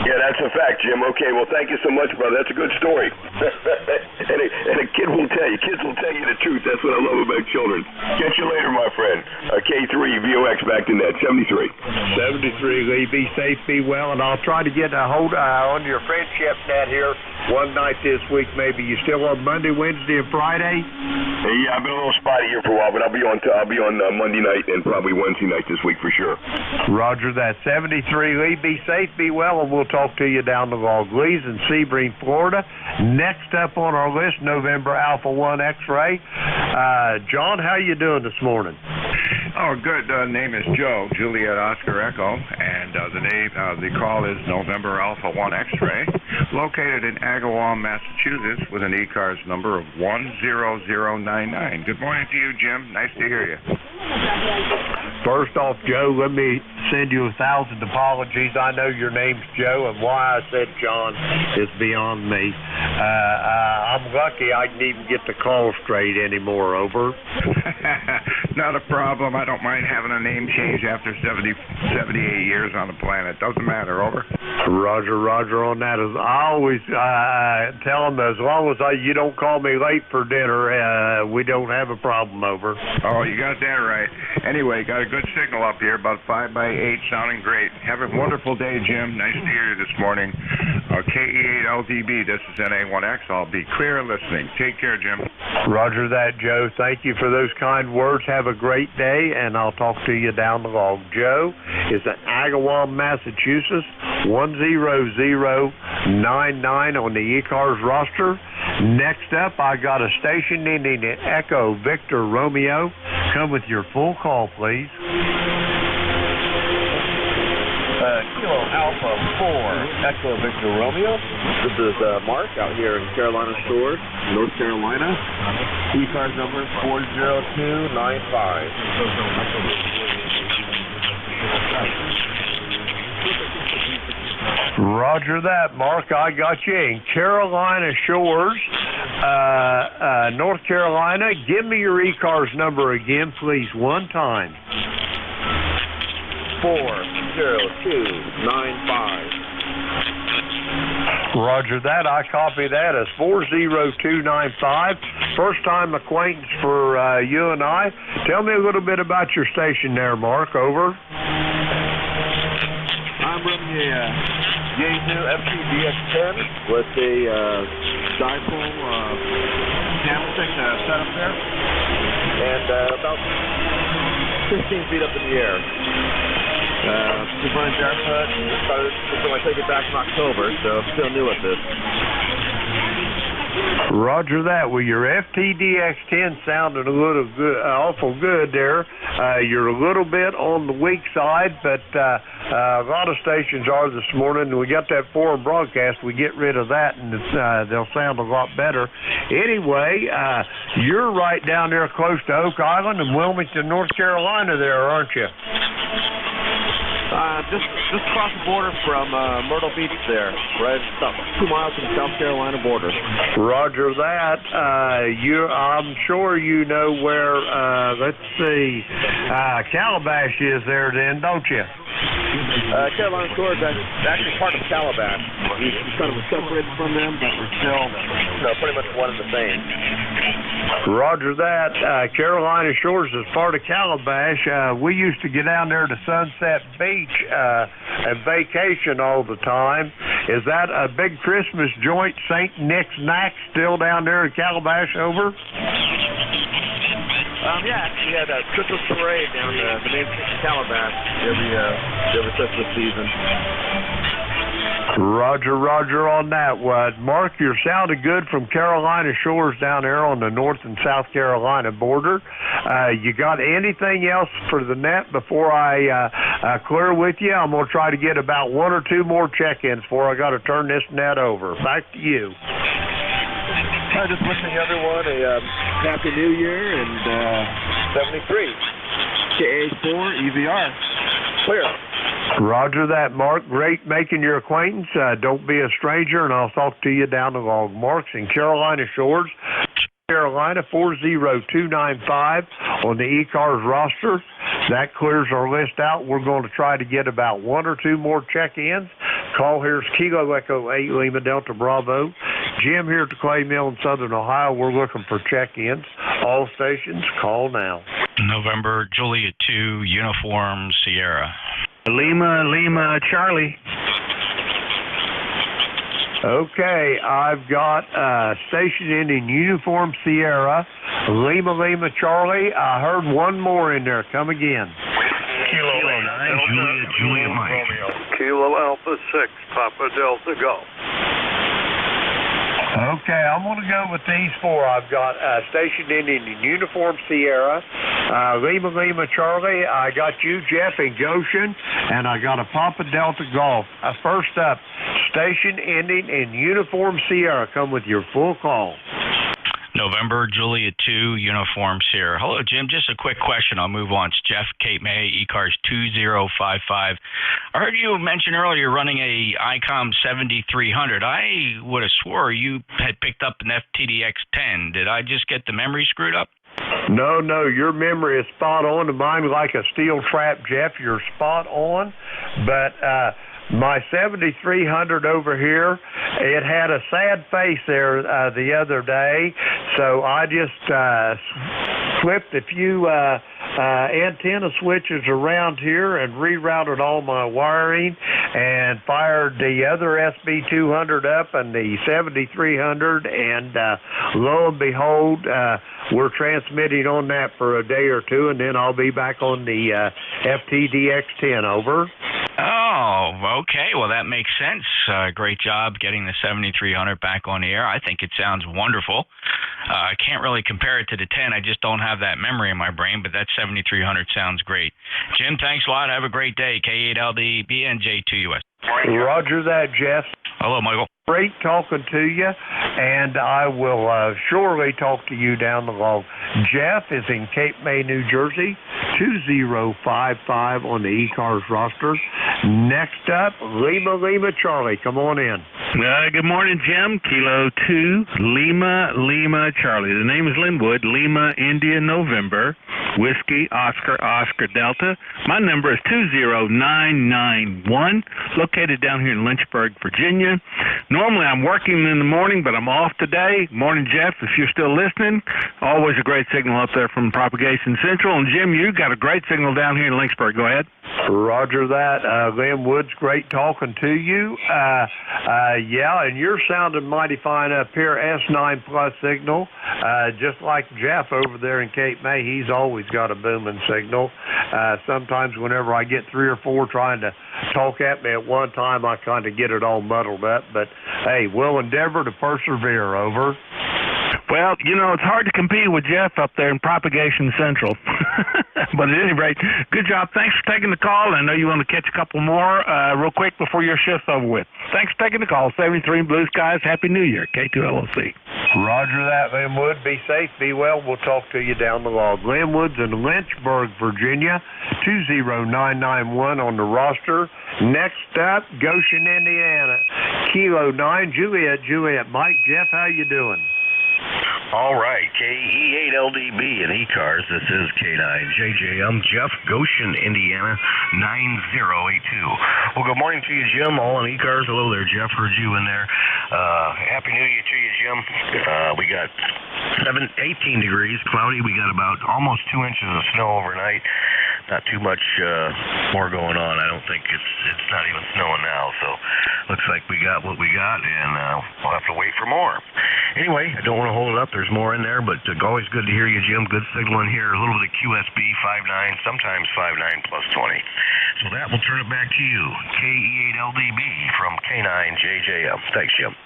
Speaker 15: Yeah, that's a fact, Jim. Okay, well, thank you so much, brother. That's a good story. and a kid will tell you. Kids will tell you the truth. That's what I love about children. Catch you later, my friend. K3, VOX, back to net, 73.
Speaker 2: 73, Lee. Be safe, be well, and I'll try to get a hold on your friendship net here one night this week, maybe. You still on Monday, Wednesday, and Friday?
Speaker 15: Yeah, I've been a little spotty here for a while, but I'll be on Monday night and probably Wednesday night this week for sure.
Speaker 2: Roger that. 73, Lee. Be safe, be well, and we'll talk to you down the log. Lee's in Sebring, Florida. Next up on our list, November Alpha 1 X-Ray. John, how you doing this morning?
Speaker 17: Oh, good. Name is Joe, Juliet Oscar Echo, and the call is November Alpha 1 X-Ray. located in Agawam, Massachusetts, with an ECARS number of 10099. Good morning to you, Jim. Nice to hear you.
Speaker 2: First off, Joe, let me send you 1,000 apologies. I know your name's Joe, and why I said John is beyond me. I'm lucky I didn't even get the call straight anymore. Over.
Speaker 17: Not a problem. I don't mind having a name change after 78 years on the planet. Doesn't matter. Over.
Speaker 2: Roger on that. I always tell them, as long as you don't call me late for dinner, we don't have a problem. Over.
Speaker 17: Oh, you got that right. Anyway, got a good signal up here, about 5x8, sounding great. Have a wonderful day, Jim. Nice to hear you this morning. KE8LDB, this is NA1X. I'll be clear listening. Take care, Jim.
Speaker 2: Roger that, Joe. Thank you for those kind words. Have a great day, and I'll talk to you down the log. Joe is in Agawam, Massachusetts, 10099 on the ECARS roster. Next up, I got a station ending in Echo Victor Romeo. Come with your full call, please.
Speaker 18: Kilo Alpha 4, Echo Victor Romeo. This is Mark out here in Carolina Shores, North Carolina. ECARS number 40295.
Speaker 2: Roger that, Mark. I got you in Carolina Shores, North Carolina. Give me your ECARS number again, please, one time.
Speaker 18: 40295.
Speaker 2: Roger that. I copy that as 40295. First time acquaintance for you and I. Tell me a little bit about your station there, Mark. Over.
Speaker 18: I'm running a NJ2US with a dipole candlestick setup there, and about 15 feet up in the air. Just running barefoot. Started until I take it back in October, so I'm still new at this.
Speaker 2: Roger that. Well, your FTDX10 sounded a little good, awful good there. You're a little bit on the weak side, but a lot of stations are this morning. We got that foreign broadcast. We get rid of that, and they'll sound a lot better. Anyway, you're right down there close to Oak Island and Wilmington, North Carolina there, aren't you?
Speaker 18: Just across the border from Myrtle Beach there, right about 2 miles from the South Carolina border.
Speaker 2: Roger that. I'm sure you know where, let's see, Calabash is there then, don't you?
Speaker 18: Carolina Shores is actually part of Calabash. He's kind of separated from them, but we're still pretty much one and the same.
Speaker 2: Roger that. Carolina Shores is part of Calabash. We used to get down there to Sunset Beach and vacation all the time. Is that a big Christmas joint, St. Nick's Knack, still down there in Calabash? Over?
Speaker 18: Yeah, we had a Christmas parade down the main street of Calabash every Christmas season.
Speaker 2: Roger on that. Mark, you're sounding good from Carolina Shores down there on the North and South Carolina border. You got anything else for the net before I clear with you? I'm going to try to get about 1 or 2 more check-ins before I got to turn this net over. Back to you.
Speaker 18: I'm just wishing everyone a Happy New Year and 73. KA4 EVR. Clear.
Speaker 2: Roger that, Mark. Great making your acquaintance. Don't be a stranger, and I'll talk to you down the log. Mark's in Carolina Shores, Carolina, 40295 on the ECARS roster. That clears our list out. We're going to try to get about 1 or 2 more check-ins. Call here's Kilo Echo 8 Lima Delta Bravo. Jim here at the Clay Mill in Southern Ohio. We're looking for check-ins. All stations, call now.
Speaker 19: November, Juliet 2, Uniform Sierra.
Speaker 20: Lima, Charlie.
Speaker 2: Okay, I've got station ending Uniform Sierra, Lima, Charlie. I heard one more in there. Come again.
Speaker 20: Kilo 9, Juliet Mike.
Speaker 21: Romeo. Kilo Alpha 6, Papa Delta Golf.
Speaker 2: Okay, I'm going to go with these four. I've got Station Indian in Uniform Sierra, Lima Lima Charlie, I got you, Jeff, in Goshen, and I got a Papa Delta Golf. First up, Station Indian in Uniform Sierra. Come with your full call.
Speaker 20: November, Juliet 2, Uniform Sierra. Hello, Jim. Just a quick question. I'll move on. It's Jeff, Cape May, ECARS 2055. I heard you mention earlier you're running a ICOM 7300. I would have swore you had picked up an FTDX 10. Did I just get the memory screwed up?
Speaker 2: No, your memory is spot on. To mine like a steel trap, Jeff. You're spot on. But my 7300 over here, it had a sad face there the other day, so I just flipped a few antenna switches around here and rerouted all my wiring and fired the other SB200 up and the 7300, and lo and behold, we're transmitting on that for a day or two, and then I'll be back on the FTDX10. Over.
Speaker 20: Oh, okay. Well, that makes sense. Great job getting the 7300 back on the air. I think it sounds wonderful. I can't really compare it to the 10. I just don't have that memory in my brain, but that 7300 sounds great. Jim, thanks a lot. Have a great day. K8LD, NJ2US.
Speaker 2: Roger that, Jeff.
Speaker 20: Hello, Michael.
Speaker 2: Great talking to you, and I will surely talk to you down the road. Jeff is in Cape May, New Jersey, 2055 on the ECARS roster. Next up, Lima Lima Charlie. Come on in.
Speaker 21: Good morning, Jim. Kilo 2, Lima Charlie. The name is Linwood, Lima India November, Whiskey Oscar Delta. My number is 20991, located down here in Lynchburg, Virginia. Normally I'm working in the morning, but I'm off today. Morning, Jeff, if you're still listening. Always a great signal up there from Propagation Central. And Jim, you got a great signal down here in Lynchburg. Go ahead.
Speaker 2: Roger that. Lynn Woods, great talking to you. Yeah, and you're sounding mighty fine up here. S9 Plus signal. Just like Jeff over there in Cape May, he's always got a booming signal. Sometimes whenever I get 3 or 4 trying to talk at me at one time, I kind of get it all muddled up. But, hey, we'll endeavor to persevere. Over.
Speaker 21: Well, you know, it's hard to compete with Jeff up there in Propagation Central. But at any rate, good job. Thanks for taking the call. I know you want to catch a couple more real quick before your shift's over with. Thanks for taking the call. 73 Blue Skies. Happy New Year. K2LOC.
Speaker 2: Roger that, Linwood. Be safe, be well. We'll talk to you down the road. Linwood's in Lynchburg, Virginia, 20991 on the roster. Next up, Goshen, Indiana, Kilo 9, Juliet, Mike, Jeff, how you doing?
Speaker 22: All right, KE8LDB and ECARS. This is K9JJ. I'm Jeff, Goshen, Indiana, 9082. Well, good morning to you, Jim. All on ECARS. Hello there, Jeff. Heard you in there. Happy New Year to you, Jim. We got 18 degrees, cloudy. We got about almost 2 inches of snow overnight. Not too much more going on. I don't think it's not even snowing now. So looks like we got what we got, and we'll have to wait for more. Anyway, I don't want to hold it up. There's more in there, but always good to hear you, Jim. Good signal in here. A little bit of QSB 59, sometimes 59 plus 20. So that will turn it back to you. KE8LDB from K9JJM. Thanks, Jim.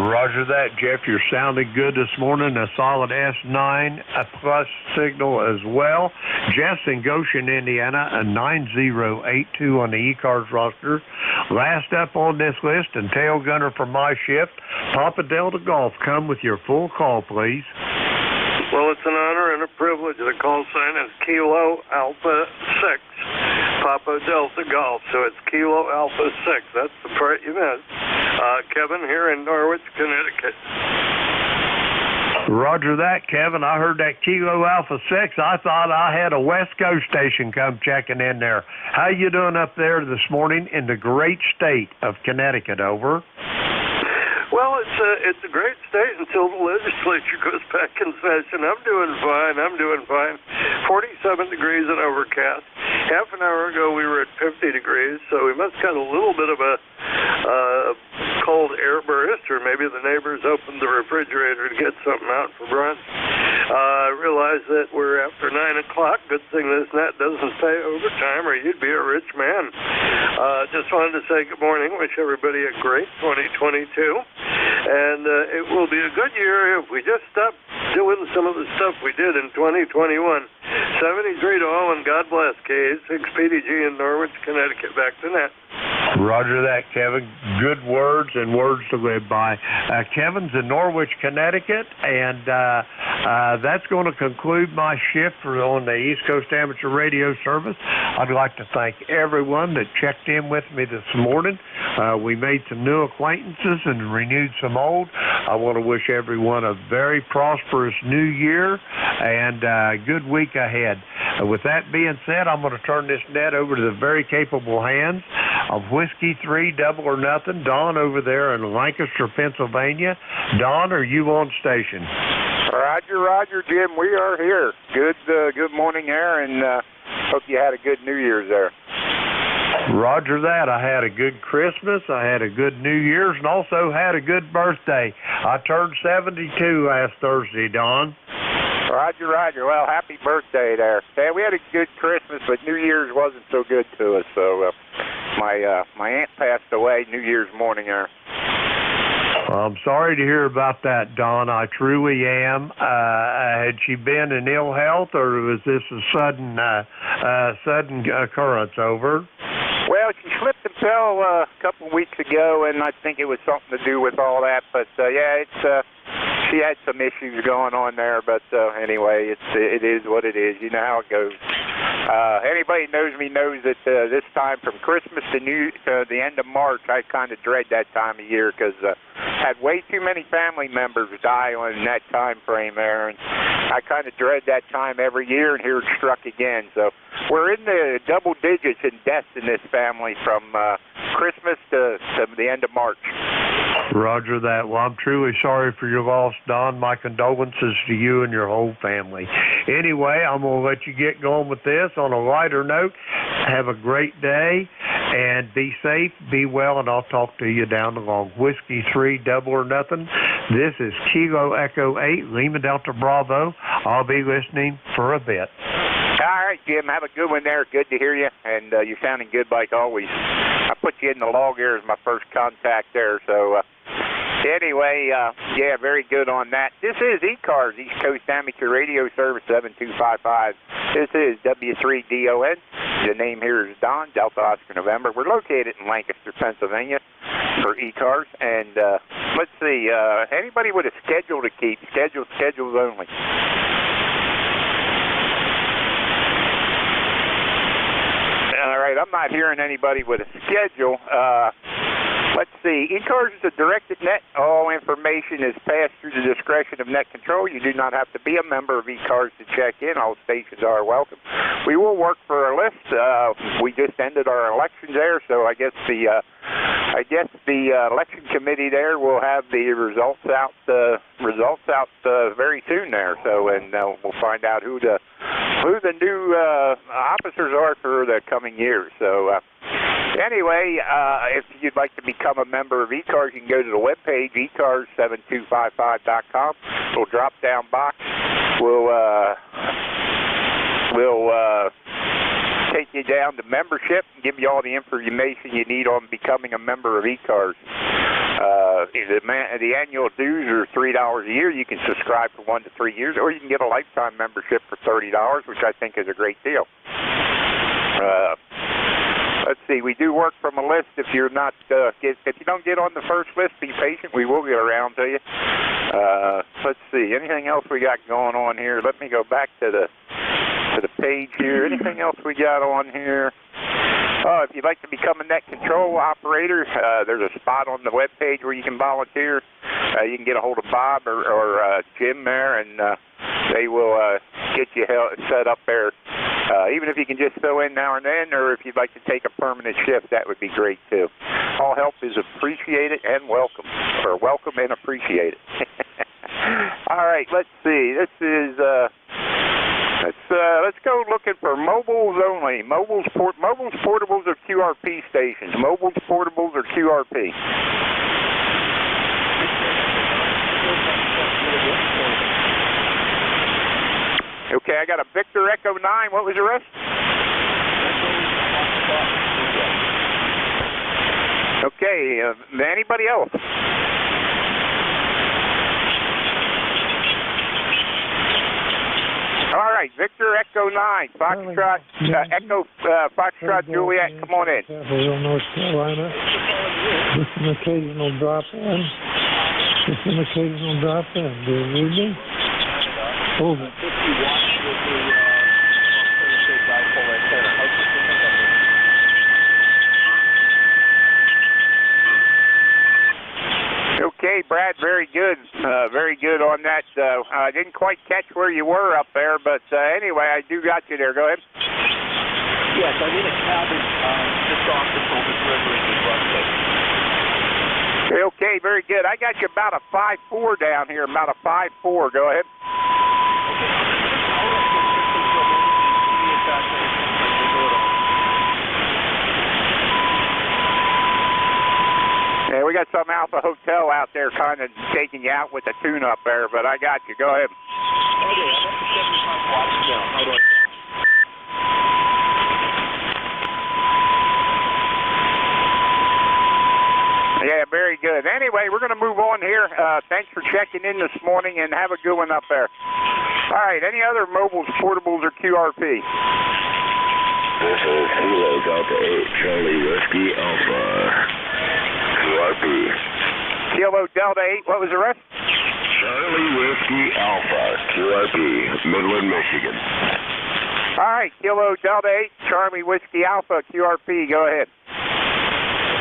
Speaker 2: Roger that, Jeff. You're sounding good this morning. A solid S9 plus signal as well. Jeff's in Goshen, Indiana, a 9082 on the ECARS roster. Last up on this list, and tail gunner for my shift, Papa Delta Golf. Come with your full call, please.
Speaker 23: Well, it's an honor and a privilege. The call sign is Kilo Alpha 6, Papa Delta Golf. So it's Kilo Alpha 6. That's the part you missed. Kevin here in Norwich, Connecticut.
Speaker 2: Roger that, Kevin. I heard that Kilo Alpha 6. I thought I had a West Coast station come checking in there. How you doing up there this morning in the great state of Connecticut? Over.
Speaker 23: Well, it's a great state until the legislature goes back in session. I'm doing fine. 47 degrees and overcast. Half an hour ago we were at 50 degrees, so we must have got a little bit of a cold air burst, or maybe the neighbors opened the refrigerator to get something out for brunch. I realize that we're after 9 o'clock. Good thing this net doesn't pay overtime, or you'd be a rich man. Just wanted to say good morning. Wish everybody a great 2022. And it will be a good year if we just stop doing some of the stuff we did in 2021. 73 to all, and God bless. K6PDG in Norwich, Connecticut. Back to net.
Speaker 2: Roger that, Kevin. Good words and words to live by. Kevin's in Norwich, Connecticut, and that's going to conclude my shift on the East Coast Amateur Radio Service. I'd like to thank everyone that checked in with me this morning. We made some new acquaintances and renewed some old. I want to wish everyone a very prosperous new year and a good week ahead. With that being said, I'm going to turn this net over to the very capable hands of Whiskey 3 Double or Nothing, Don over there in Lancaster, Pennsylvania. Don, are you on station?
Speaker 5: Roger, Jim. We are here. Good morning there, and hope you had a good New Year's there.
Speaker 2: Roger that. I had a good Christmas, I had a good New Year's, and also had a good birthday. I turned 72 last Thursday, Don.
Speaker 5: Roger. Well, happy birthday there. Yeah, we had a good Christmas, but New Year's wasn't so good to us. So my aunt passed away New Year's morning there.
Speaker 2: I'm sorry to hear about that, Don. I truly am. Had she been in ill health, or was this a sudden occurance? Over.
Speaker 5: Well, she slipped and fell a couple of weeks ago, and I think it was something to do with all that. But yeah, she had some issues going on there. But anyway, it is what it is. You know how it goes. Anybody knows me knows that this time from Christmas to the end of March, I kind of dread that time of year because had way too many family members die on that time frame there, and I kind of dread that time every year, and here it struck again. So we're in the double digits in deaths in this family from Christmas to the end of March.
Speaker 2: Roger that. Well, I'm truly sorry for your loss, Don. My condolences to you and your whole family. Anyway, I'm going to let you get going with this. On a lighter note, have a great day, and be safe, be well, and I'll talk to you down the line. Whiskey 3 Double or Nothing. This is Kilo Echo 8, Lima Delta Bravo. I'll be listening for a bit.
Speaker 5: All right, Jim, have a good one there. Good to hear you, and you're sounding good like always. I put you in the log here as my first contact there, so anyway, yeah, very good on that. This is ECARS, East Coast Amateur Radio Service 7255. This is W3DON. The name here is Don, Delta Oscar November. We're located in Lancaster, Pennsylvania for ECARS, and let's see, anybody with a schedule to keep, schedules only. All right, I'm not hearing anybody with a schedule. Let's see. ECARS is a directed net. All information is passed through the discretion of net control. You do not have to be a member of ECARS to check in. All stations are welcome. We will work for a list. We just ended our elections there, so I guess the election committee there will have the results out very soon there. So, and we'll find out who the new officers are for the coming year. So. Anyway, if you'd like to become a member of ECARS, you can go to the webpage, ECARS7255.com. Little drop-down box will take you down to membership and give you all the information you need on becoming a member of ECARS. The annual dues are $3 a year. You can subscribe for 1 to 3 years, or you can get a lifetime membership for $30, which I think is a great deal. Let's see. We do work from a list. If you're not, if you don't get on the first list, be patient. We will get around to you. Let's see. Anything else we got going on here? Let me go back to the page here. Anything else we got on here? If you'd like to become a net control operator, there's a spot on the webpage where you can volunteer. You can get a hold of Bob or Jim there, and they will get you set up there. Even if you can just fill in now and then, or if you'd like to take a permanent shift, that would be great too. All help is appreciated and welcome, or welcome and appreciated. All right, let's see. This is let's go looking for mobiles only. Mobiles, portables, or QRP stations. Mobiles, portables, or QRP. Okay, I got a Victor Echo 9. What was the rest? Okay, anybody else?
Speaker 12: Victor Echo 9, Foxtrot, Echo Foxtrot Juliet, come on in.
Speaker 1: Chapel, North Carolina. Just an occasional drop in. Just an occasional drop in. Do you need me? Over.
Speaker 12: Okay, Brad, very good. Very good on that. I didn't quite catch where you were up there, but anyway, I do got you there. Go ahead.
Speaker 16: Yes, I'm in a cabin just off the Silver River in New Brunswick.
Speaker 12: Okay, very good. I got you about a 5.4 down here, about a 5.4. Go ahead. Yeah, we got some Alpha Hotel out there kind of taking you out with the tune-up there, but I got you. Go ahead.
Speaker 16: Okay, I'm up to 75 watts now. How do I sound?
Speaker 12: Yeah, very good. Anyway, we're going to move on here. Thanks for checking in this morning, and have a good one up there. All right, any other mobiles, portables, or QRP?
Speaker 15: This is Kilo Delta 8 Charlie Whiskey Alpha QRP.
Speaker 12: Kilo Delta 8, what was the rest?
Speaker 15: Charlie Whiskey Alpha QRP, Midland, Michigan.
Speaker 12: All right, Kilo Delta 8 Charlie Whiskey Alpha QRP, go ahead.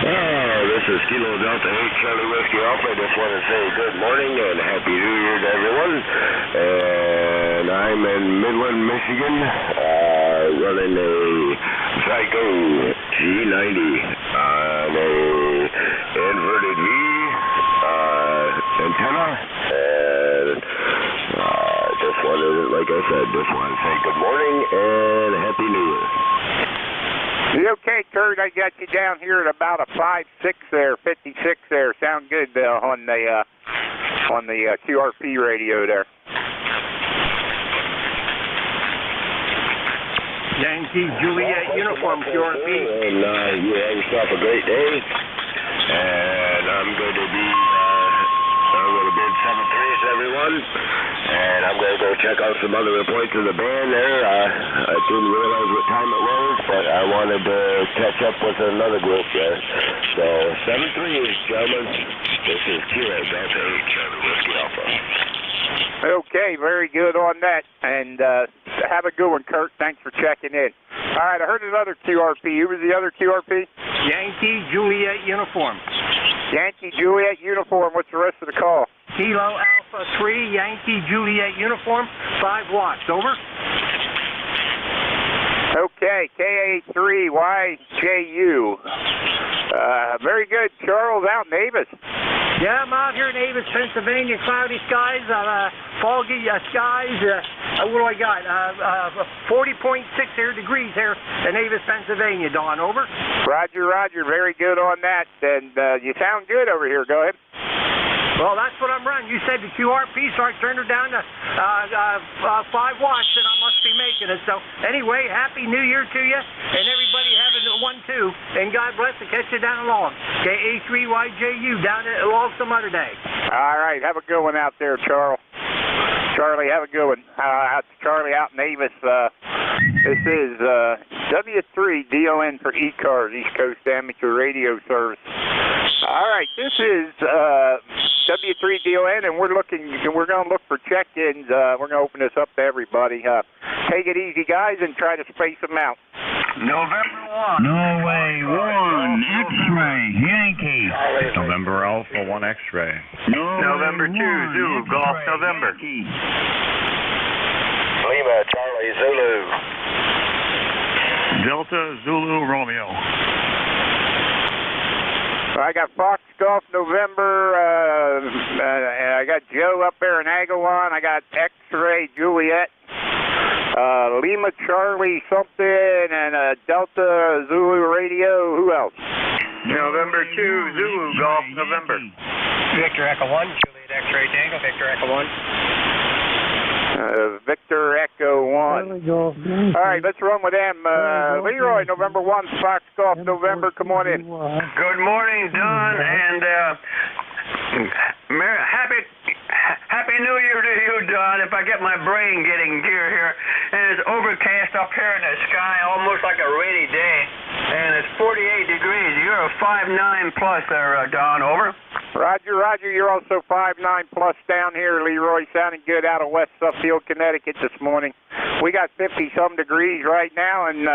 Speaker 15: This is Kilo Delta 8 Charlie Whiskey Alpha. I just want to say good morning and Happy New Year to everyone. And I'm in Midland, Michigan, running a Psycho G90 on a inverted V antenna. And just wanted, like I said, just want to say good morning and Happy New Year.
Speaker 12: Okay, Kurt, I got you down here at about a 5.6 there, 56 there. Sound good on the QRP radio there.
Speaker 16: Yankee Juliet uniform QRP.
Speaker 15: And you have yourself a great day. And I'm going to bid 7.3s, everyone. And I'm going to go check out some other points of the band there. I didn't realize what time it was, but I wanted to catch up with another group there. So 7.3, gentlemen. This is Kilo Delta 8 Charlie Whiskey Alpha.
Speaker 12: Okay, very good on that. And have a good one, Kurt. Thanks for checking in. All right, I heard another QRP. Who was the other QRP?
Speaker 16: Yankee Juliet uniform.
Speaker 12: Yankee Juliet uniform. What's the rest of the call?
Speaker 16: Kilo Alpha 3 Yankee Juliet uniform, 5 watts. Over.
Speaker 12: Okay, KA3YJU. Very good. Charles out in Avis.
Speaker 3: Yeah, I'm out here in Avis, Pennsylvania. Cloudy skies, foggy skies. What do I got? 40.6 degrees here in Avis, Pennsylvania. Don, over.
Speaker 12: Roger, roger. Very good on that. And you sound good over here. Go ahead.
Speaker 3: Well, that's what I'm running. You said the QRP, so I turned her down to 5 watts, and I must be making it. So, anyway, Happy New Year to you, and everybody having one, too. And God bless and catch you down along. KA3YJU down at along some other day.
Speaker 12: All right. Have a good one out there, Charlie. Have a good one. Charlie out in Avis. This is W3DON for ECARS, East Coast Amateur Radio Service. All right, this is W3DON, and we're going to look for check-ins. We're going to open this up to everybody. Take it easy, guys, and try to space them out.
Speaker 4: November 1. Norway 1, X-ray, Yankee.
Speaker 17: November Alpha 1 X-ray.
Speaker 4: November 2, Zulu, Golf, November.
Speaker 15: Lima, Charlie, Zulu.
Speaker 17: Delta, Zulu, Romeo.
Speaker 12: I got Fox Golf November, and I got Joe up there in Agawam. I got X-Ray Juliet, Lima Charlie something, and Delta Zulu Radio. Who else?
Speaker 4: November 2, Zulu, Golf, November.
Speaker 24: Victor Echo 1, Juliet X-Ray Tango, Victor Echo 1.
Speaker 12: Victor Echo 1. All right, let's run with them. Leroy, November 1, Fox Golf November. Come on in.
Speaker 4: Good morning, Don, and Happy New Year to you,
Speaker 6: Don, if I get my brain getting clear here. And it's overcast up here in the sky, almost like a rainy day. And it's 48 degrees. You're a 5'9 plus there, Don. Over.
Speaker 5: Roger, Roger. You're also 5'9 plus down here, Leroy. Sounding good out of West Suffield, Connecticut this morning. We got 50-some degrees right now and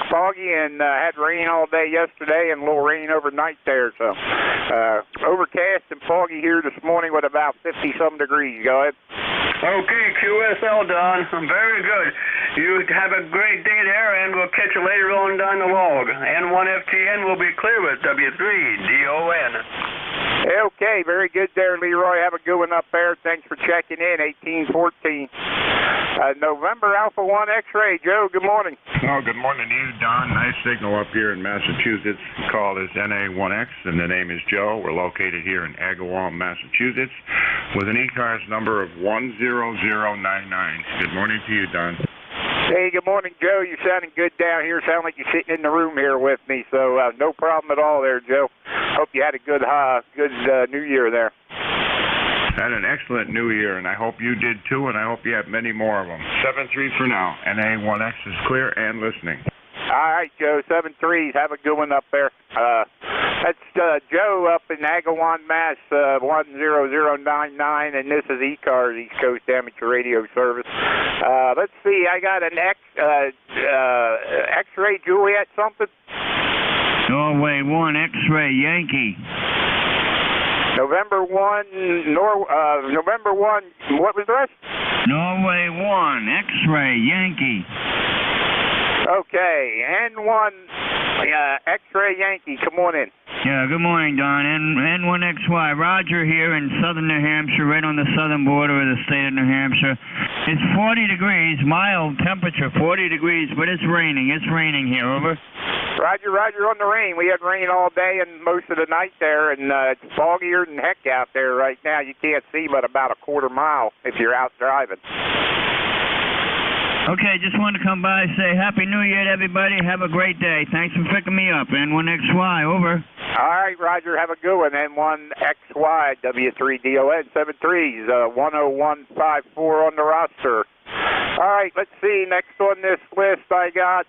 Speaker 5: foggy, and had rain all day yesterday and a little rain overnight there. So overcast and foggy here this morning with about 50-some degrees. Go ahead.
Speaker 6: Okay, QSL, Don. Very good. You have a great day there, and we'll catch you later on down the log. N1FTN will be clear with W3DON.
Speaker 5: Okay, very good there, Leroy. Have a good one up there. Thanks for checking in, 1814. November Alpha 1 X-Ray. Joe, good morning.
Speaker 17: Oh, good morning to you, Don. Nice signal up here in Massachusetts. Call is NA1X, and the name is Joe. We're located here in Agawam, Massachusetts, with an ECARS number of 10099. Good morning to you, Don.
Speaker 5: Hey, good morning, Joe. You're sounding good down here. Sound like you're sitting in the room here with me, so no problem at all there, Joe. Hope you had a good New Year there.
Speaker 17: Had an excellent New Year, and I hope you did too, and I hope you have many more of them. 7-3 for now. NA1X is clear and listening.
Speaker 5: All right, Joe. 7-3s. Have a good one up there. That's Joe up in Agawam, Mass. 10099, and this is ECARS, East Coast Amateur Radio Service. Let's see. I got an X-Ray Juliet something.
Speaker 7: Norway 1 X-Ray Yankee.
Speaker 5: November 1, November 1, what was the rest?
Speaker 7: Norway 1 X-Ray Yankee.
Speaker 5: Okay, N1 X-Ray Yankee, come on in.
Speaker 7: Yeah, good morning, Don. N1XY, Roger here in southern New Hampshire, right on the southern border of the state of New Hampshire. It's 40 degrees, mild temperature, 40 degrees, but it's raining. It's raining here, over.
Speaker 5: Roger, Roger on the rain. We had rain all day and most of the night there, and it's foggier than heck out there right now. You can't see but about a quarter mile if you're out driving.
Speaker 7: Okay, just wanted to come by and say Happy New Year to everybody. Have a great day. Thanks for picking me up. N1XY, over.
Speaker 5: All right, Roger. Have a good one. N1XY, W3DON, 7-3s, 10154 on the roster. All right, let's see. Next on this list, I got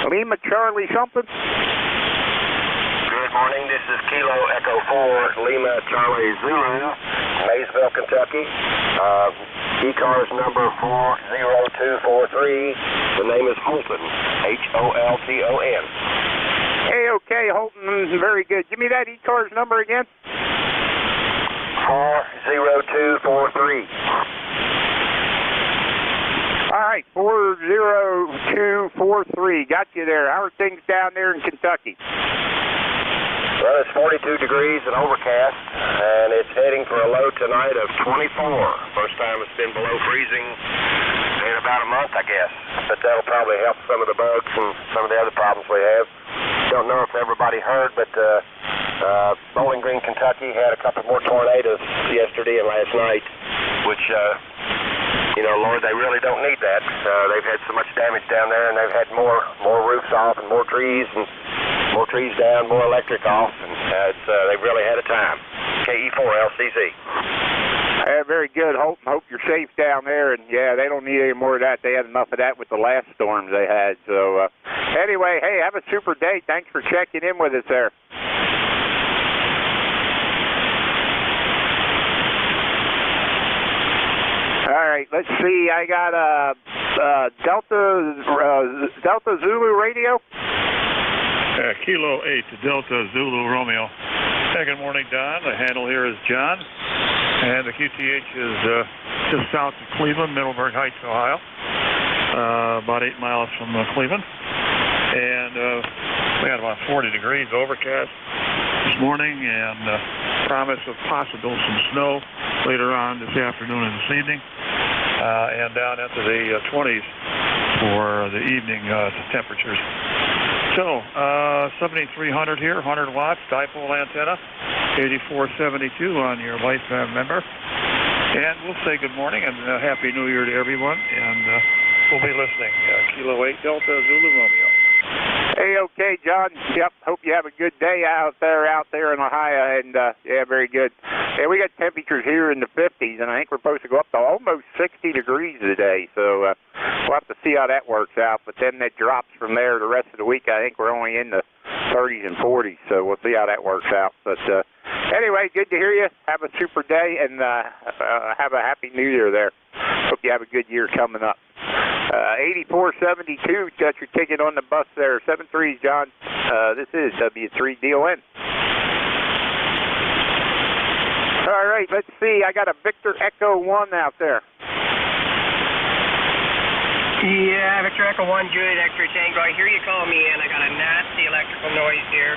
Speaker 5: Lima Charlie something.
Speaker 9: Good morning. This is Kilo Echo 4 Lima Charlie Zulu, Maysville, Kentucky. ECARS number 40243. The name is Holton, Holton.
Speaker 5: Hey, okay, Holton, very good. Give me that ECARS number again.
Speaker 9: 40243.
Speaker 5: All right, 40243. Got you there. How are things down there in Kentucky?
Speaker 9: Well, it's 42 degrees and overcast, and it's heading for a low tonight of 24. First time it's been below freezing in about a month, I guess. But that'll probably help some of the bugs and some of the other problems we have. Don't know if everybody heard, but Bowling Green, Kentucky had a couple more tornadoes yesterday and last night, which, Lord, they really don't need that. They've had so much damage down there, and they've had more roofs off and more trees down, more electric off, and they've really had a time. KE4LCZ.
Speaker 5: Very good, Holton. Hope you're safe down there, and yeah, they don't need any more of that. They had enough of that with the last storms they had. So anyway, hey, have a super day. Thanks for checking in with us there. All right, let's see. I got Delta Zulu radio.
Speaker 10: Kilo 8 Delta Zulu Romeo. Good morning, Don. The handle here is John, and the QTH is just south of Cleveland, Middleburg Heights, Ohio, about 8 miles from Cleveland. And we had about 40 degrees overcast this morning, and promise of possible some snow later on this afternoon and this evening, and down into the 20s for the evening temperatures. So, 7300 here, 100 watts, dipole antenna, 8472 on your lifetime member. And we'll say good morning and Happy New Year to everyone, and we'll be listening. Kilo 8 Delta Zulu Romeo.
Speaker 5: Hey, okay, John. Yep. Hope you have a good day out there in Ohio. And yeah, very good. Yeah, we got temperatures here in the 50s, and I think we're supposed to go up to almost 60 degrees today. So we'll have to see how that works out. But then it drops from there the rest of the week. I think we're only in the 30s and 40s. So we'll see how that works out. But anyway, good to hear you. Have a super day, and have a happy New Year there. Hope you have a good year coming up. 8472, got your ticket on the bus there. 73, John. This is W3DON. All right, let's see. I got a Victor Echo 1 out there.
Speaker 24: Yeah, Victor Echo 1, Juliet X-Ray Tango. I hear you calling me in. I got a nasty electrical noise here.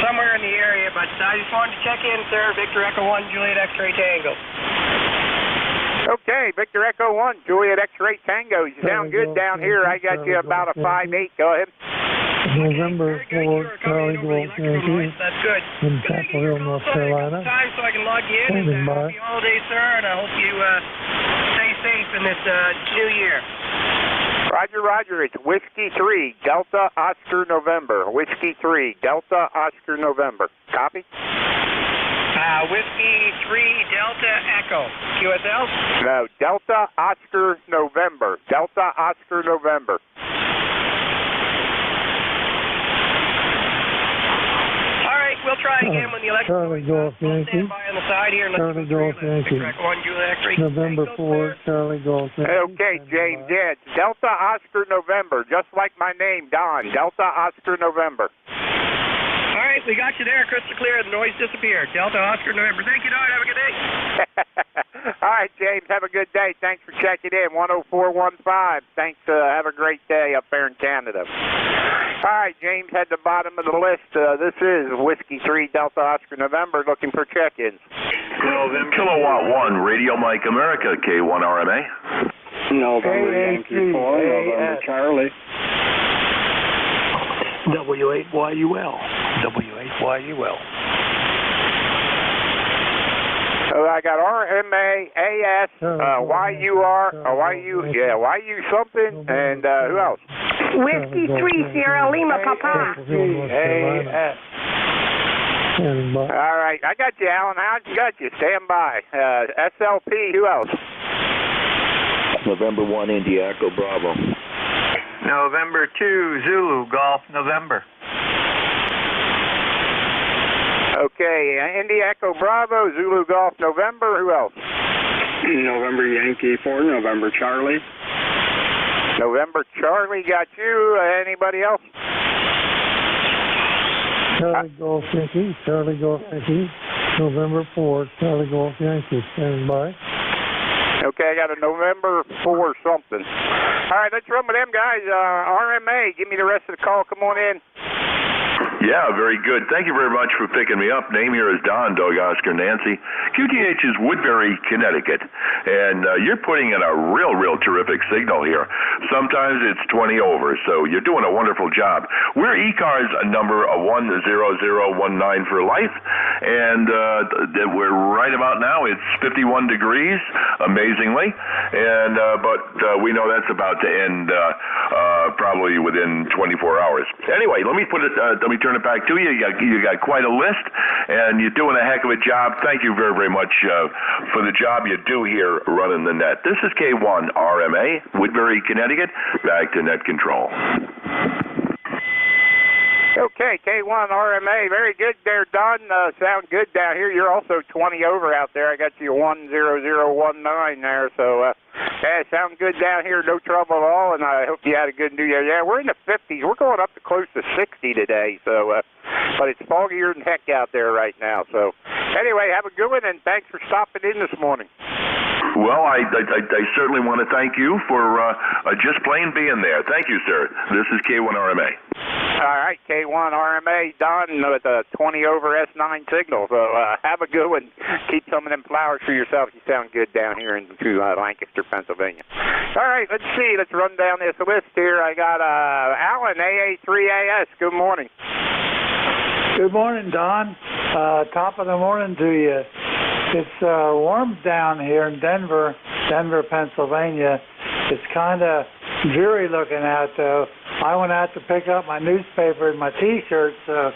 Speaker 24: Somewhere in the area, but I just wanted to check in, sir. Victor Echo 1, Juliet X-Ray Tango.
Speaker 5: Okay, Victor Echo 1, Juliet X-Ray Tango. You sound good down here. I got you about a 5'8". Go ahead.
Speaker 1: November 4, Charlie Golf Yankee.
Speaker 24: That's good.
Speaker 1: In Chapel Hill, North Carolina.
Speaker 24: Time so I can log you in.
Speaker 1: Standing by.
Speaker 24: Happy holidays, sir, and I hope you stay safe in this new year.
Speaker 5: Roger, Roger. It's Whiskey 3, Delta Oscar November. Whiskey 3, Delta Oscar November. Copy?
Speaker 24: Whiskey 3, Delta Echo. QSL?
Speaker 5: No, Delta Oscar November. Delta Oscar November.
Speaker 24: All right, we'll try again when the electrical
Speaker 1: Charlie Golf Yankee.
Speaker 24: stand by on the side here. And
Speaker 1: Charlie Golf Yankee. November 4, Charlie Golf Yankee.
Speaker 5: Okay, James. Yeah, it's Delta Oscar November, just like my name, Don. Delta Oscar November.
Speaker 24: All right, we got you there, crystal clear. The noise disappeared. Delta Oscar November. Thank you, Don. Have a good day.
Speaker 5: All right, James. Have a good day. Thanks for checking in. 10415. Thanks. Have a great day up there in Canada. All right, James, at the bottom of the list. This is Whiskey 3 Delta Oscar November looking for check-ins.
Speaker 15: Kilowatt 1, Radio Mike America, K1RMA.
Speaker 8: November Yankee 4, November Charlie. W8YUL. W8YUL.
Speaker 5: I got RMA, AS, YUR, YU something, and who else?
Speaker 11: Whiskey 3, Sierra Lima, Papa.
Speaker 5: AS. All right, I got you, Alan. I got you. Stand by. SLP, who else?
Speaker 13: November 1, India Echo Bravo.
Speaker 3: November 2, Zulu Golf, November.
Speaker 5: Okay, India Echo Bravo, Zulu Golf, November. Who else?
Speaker 8: November Yankee 4, November Charlie.
Speaker 5: November Charlie, got you. Anybody else?
Speaker 1: Charlie Golf Yankee, Charlie Golf Yankee. November 4, Charlie Golf Yankee. Standing by.
Speaker 5: Okay, I got a November 4 something. All right, let's run with them guys. RMA, give me the rest of the call. Come on in.
Speaker 15: Yeah, very good. Thank you very much for picking me up. Name here is Don, Dog Oscar Nancy. QTH is Woodbury, Connecticut. And you're putting in a real terrific signal here. Sometimes it's 20 over, so you're doing a wonderful job. We're ECARS number 10019 for life. And we're right about now. It's 51 degrees, amazingly. And but we know that's about to end probably within 24 hours. Anyway, let me turn it back to you. You got quite a list, and you're doing a heck of a job. Thank you very much for the job you do here running the net. This is K1 RMA, Woodbury, Connecticut. Back to net control.
Speaker 5: Okay, K1 RMA, very good there, Don. Sound good down here. You're also 20 over out there. I got you 10019 there, so yeah, sound good down here. No trouble at all, and I hope you had a good New Year. Yeah, we're in the 50s. We're going up to close to 60 today, so but it's foggier than heck out there right now. So anyway, have a good one, and thanks for stopping in this morning.
Speaker 15: Well, I certainly want to thank you for just plain being there. Thank you, sir. This is K1 RMA.
Speaker 5: All right, K1 RMA, Don with a 20 over S9 signal. So have a good one. Keep some of them flowers for yourself. You sound good down here in Lancaster, Pennsylvania. All right, let's see. Let's run down this list here. I got Alan, AA3AS. Good morning.
Speaker 14: Good morning, Don. Top of the morning to you. It's warm down here in Denver, Pennsylvania. It's kind of dreary looking out, though. I went out to pick up my newspaper and my T-shirt, so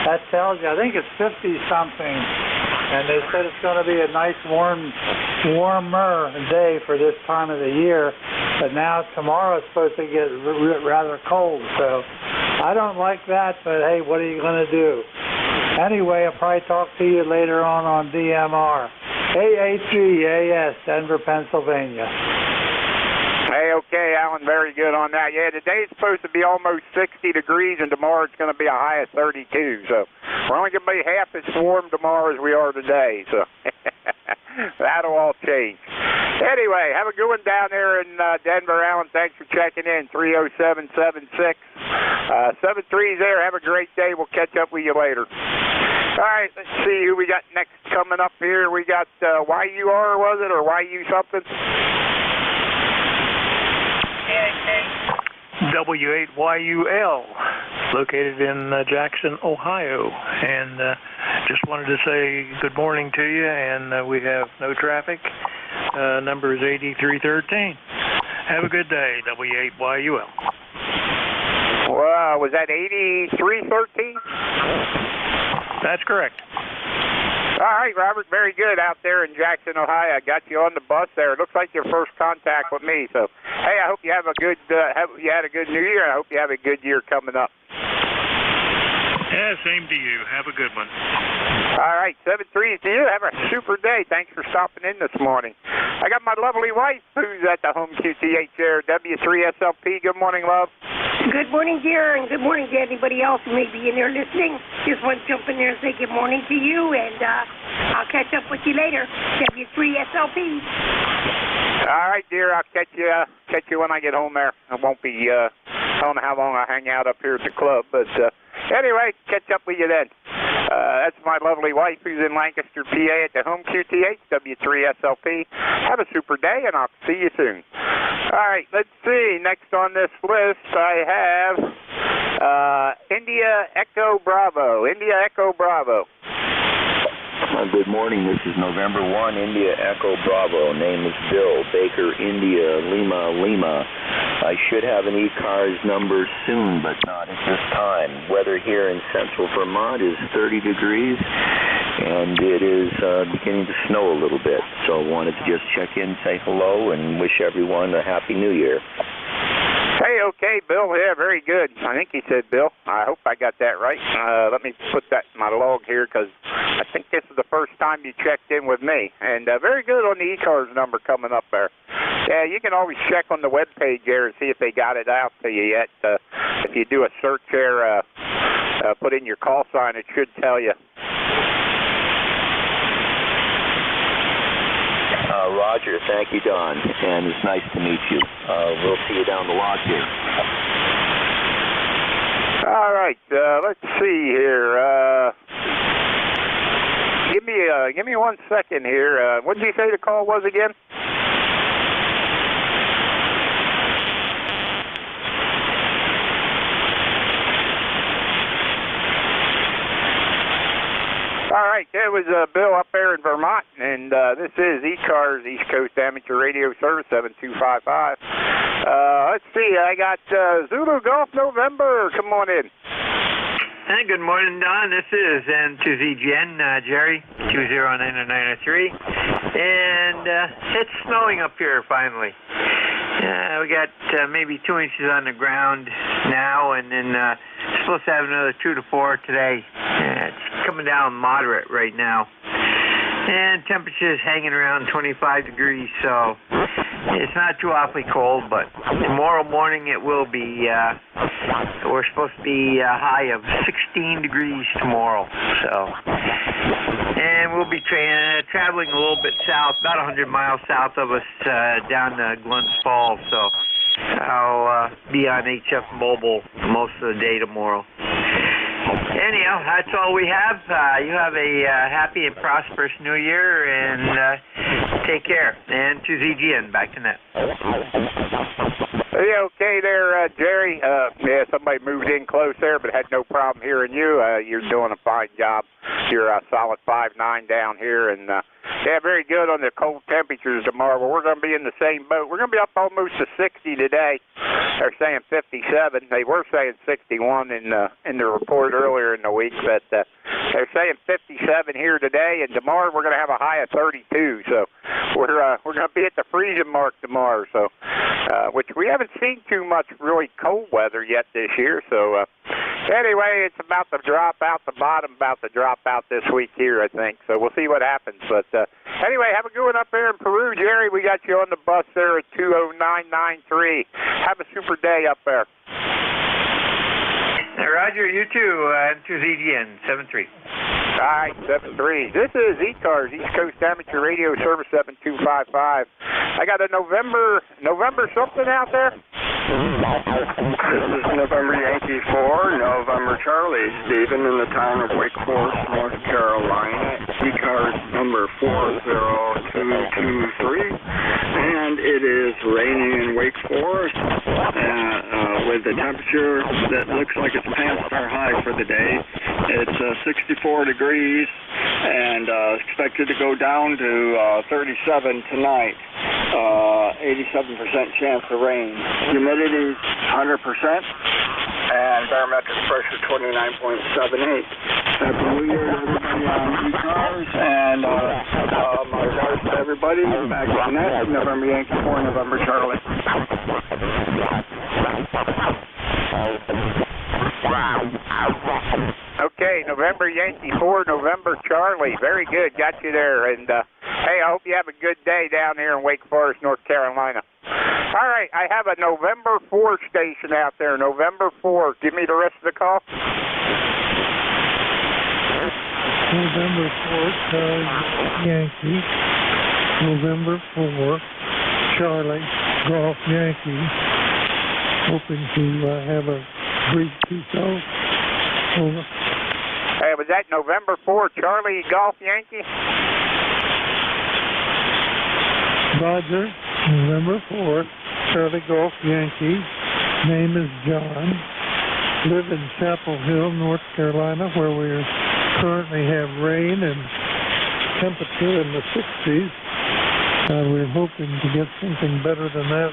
Speaker 14: that tells you, I think it's 50-something, and they said it's going to be a nice warmer day for this time of the year, but now tomorrow it's supposed to get rather cold, so I don't like that, but hey, what are you going to do? Anyway, I'll probably talk to you later on DMR. AA3AS, Denver, Pennsylvania.
Speaker 5: Hey, okay, Alan, very good on that. Yeah, today's supposed to be almost 60 degrees, and tomorrow it's going to be a high of 32, so we're only going to be half as warm tomorrow as we are today, so that'll all change. Anyway, have a good one down there in Denver, Alan. Thanks for checking in, 30776. 73's there. Have a great day. We'll catch up with you later. All right, let's see who we got next coming up here. We got YUR, was it, or YU something?
Speaker 13: W8YUL, located in Jackson, Ohio. And just wanted to say good morning to you, and we have no traffic. Number is 8313. Have a good day, W8YUL.
Speaker 5: Was that 8313?
Speaker 13: That's correct.
Speaker 5: All right, Robert, very good out there in Jackson, Ohio. I got you on the bus there. It looks like your first contact with me. So, hey, I hope you have a good, you had a good New Year. I hope you have a good year coming up.
Speaker 13: Yeah, same to you. Have a good one.
Speaker 5: All right, 7-3 to you. Have a super day. Thanks for stopping in this morning. I got my lovely wife who's at the home QTH there, W3SLP. Good morning, love.
Speaker 11: Good morning, dear, and good morning to anybody else who may be in there listening. Just want to jump in there and say good morning to you, and I'll catch up with you later. W3SLP.
Speaker 5: All right, dear. I'll catch you when I get home there. I won't be, I don't know how long I hang out up here at the club, but anyway, catch up with you then. That's my lovely wife who's in Lancaster, PA at the home QTH, W3SLP. Have a super day, and I'll see you soon. All right, let's see. Next on this list, I have India Echo Bravo. India Echo Bravo.
Speaker 18: Good morning. This is November 1, India Echo Bravo. Name is Bill Baker, India Lima. I should have an ECARS number soon, but not at this time. Weather here in central Vermont is 30 degrees, and it is beginning to snow a little bit. So I wanted to just check in, say hello, and wish everyone a Happy New Year.
Speaker 5: Hey, okay, Bill. Yeah, very good. I think he said Bill. I hope I got that right. Let me put that in my log here because I think this is the first time you checked in with me. And very good on the ECARS number coming up there. Yeah, you can always check on the web page there and see if they got it out to you yet. If you do a search there, put in your call sign, it should tell you.
Speaker 18: Roger, thank you, Don, and it's nice to meet you. We'll see you down the log here.
Speaker 5: All right, let's see here. Give me 1 second here. What did you say the call was again? All right, that was Bill up there in Vermont, and this is ECARS, East Coast Amateur Radio Service, 7255. Let's see, I got Zulu Golf November. Come on in.
Speaker 19: Hey, good morning, Don. This is N2ZGN, Jerry, 2090903. And it's snowing up here finally. We got maybe 2 inches on the ground now, and then supposed to have another 2 to 4 today. It's coming down moderate right now. And temperature's hanging around 25 degrees, so it's not too awfully cold, but tomorrow morning it will be, we're supposed to be a high of 16 degrees tomorrow, so. And we'll be traveling a little bit south, about 100 miles south of us, down to Glens Falls, so I'll be on HF Mobile most of the day tomorrow. Anyhow, that's all we have. You have a happy and prosperous New Year, and take care. And to ZGN, back to net.
Speaker 5: Yeah, okay there, Jerry. Yeah, somebody moved in close there, but had no problem hearing you. You're doing a fine job. You're a solid 5'9" down here, and yeah, very good on the cold temperatures tomorrow. Well, we're going to be in the same boat. We're going to be up almost to 60 today. They're saying 57. They were saying 61 in the report earlier in the week, but they're saying 57 here today, and tomorrow we're going to have a high of 32. So we're going to be at the freezing mark tomorrow. So which we haven't seen too much really cold weather yet this year. So anyway, it's about to drop out the bottom, about to drop out this week here, I think. So we'll see what happens. But anyway, have a good one up there in Peru, Jerry. We got you on the bus there at 20993. Have a super day up there.
Speaker 19: Roger, you too. N2ZGN 73.
Speaker 5: All right, 73. This is ECARS, East Coast Amateur Radio Service 7255. I got a November something out there.
Speaker 8: This is November Yankee 4, November Charlie, Stephen, in the town of Wake Forest, North Carolina. ECARS number 40223, and it is raining in Wake Forest with a temperature that looks like it's past our high for the day. It's 64 degrees and expected to go down to 37 tonight. 87% chance of rain. Humidity 100%, and barometric pressure 29.78. Happy New Year to everybody on ECARS, and my regards to everybody back on that. November Yankee 4, November Charlie.
Speaker 5: Okay, November Yankee 4, November Charlie. Very good. Got you there. And, hey, I hope you have a good day down here in Wake Forest, North Carolina. All right, I have a November 4 station out there. November 4. Give me the rest of the call.
Speaker 1: November 4, Yankee. November 4, Charlie, Golf Yankee. Hoping to have a brief peace-out. Over.
Speaker 5: Hey, was that November 4, Charlie, Golf Yankee?
Speaker 1: Roger, November 4, Charlie, Golf Yankee. Name is John. Live in Chapel Hill, North Carolina, where we currently have rain and temperature in the 60s. We're hoping to get something better than that,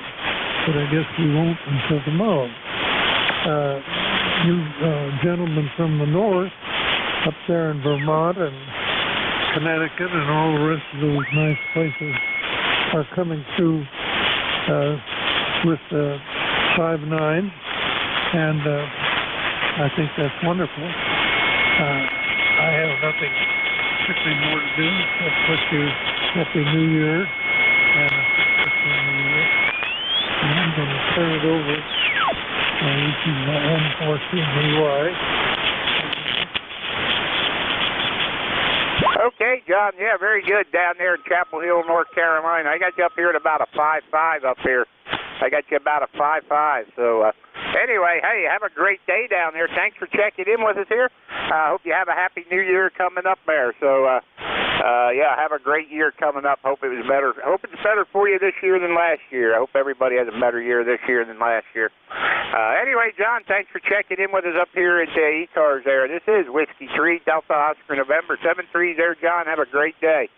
Speaker 1: but I guess we won't until tomorrow. You gentlemen from the north, up there in Vermont and Connecticut and all the rest of those nice places, are coming through with 5.9, and I think that's wonderful. I have nothing particularly more to do except wish you Happy New Year and a successful New Year. And I'm going to turn it over to N4CBY.
Speaker 5: Okay, John. Yeah, very good down there in Chapel Hill, North Carolina. I got you up here at about a 5.5 up here. I got you about a 5.5. So anyway, hey, have a great day down there. Thanks for checking in with us here. I hope you have a happy New Year coming up there. So yeah, have a great year coming up. Hope it was better. Hope it's better for you this year than last year. I hope everybody has a better year this year than last year. Anyway, John, thanks for checking in with us up here at ECARS there. This is Whiskey 3, Delta Oscar, November 7-3 there, John. Have a great day.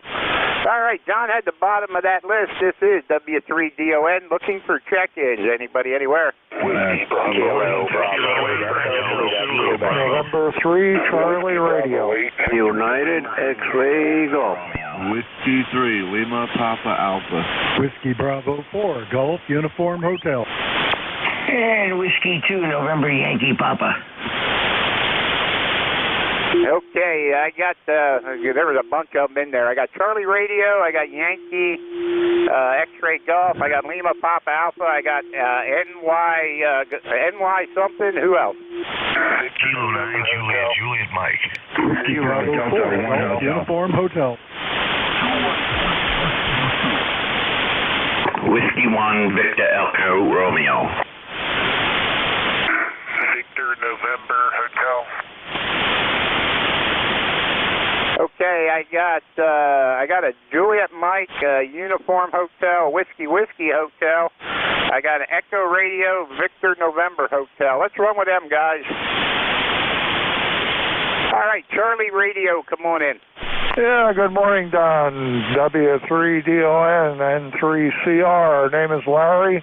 Speaker 5: All right, John had the bottom of that list. This is W3DON looking for check-ins. Anybody, anywhere?
Speaker 14: November 3, Charlie Radio.
Speaker 20: United X-Ray Golf.
Speaker 21: Whiskey 3, Lima Papa Alpha.
Speaker 22: Whiskey Bravo 4, Golf Uniform Hotel.
Speaker 23: And Whiskey 2, November Yankee Papa.
Speaker 5: Okay, I got, there was a bunch of them in there. I got Charlie Radio, I got Yankee, X-Ray Golf, I got Lima Papa Alpha, I got NY something. Who else?
Speaker 21: Kilo 9, Juliet Mike.
Speaker 22: Whiskey Bravo 4, Golf Uniform Hotel.
Speaker 23: Whiskey 1, Victor Elko Romeo.
Speaker 21: Victor November Hotel.
Speaker 5: Okay, I got a Juliet Mike Uniform Hotel, Whiskey Hotel, I got an Echo Radio Victor November Hotel. Let's run with them, guys. All right, Charlie Radio, come on in.
Speaker 1: Yeah, good morning, Don. W3DON N3CR. Name is Larry.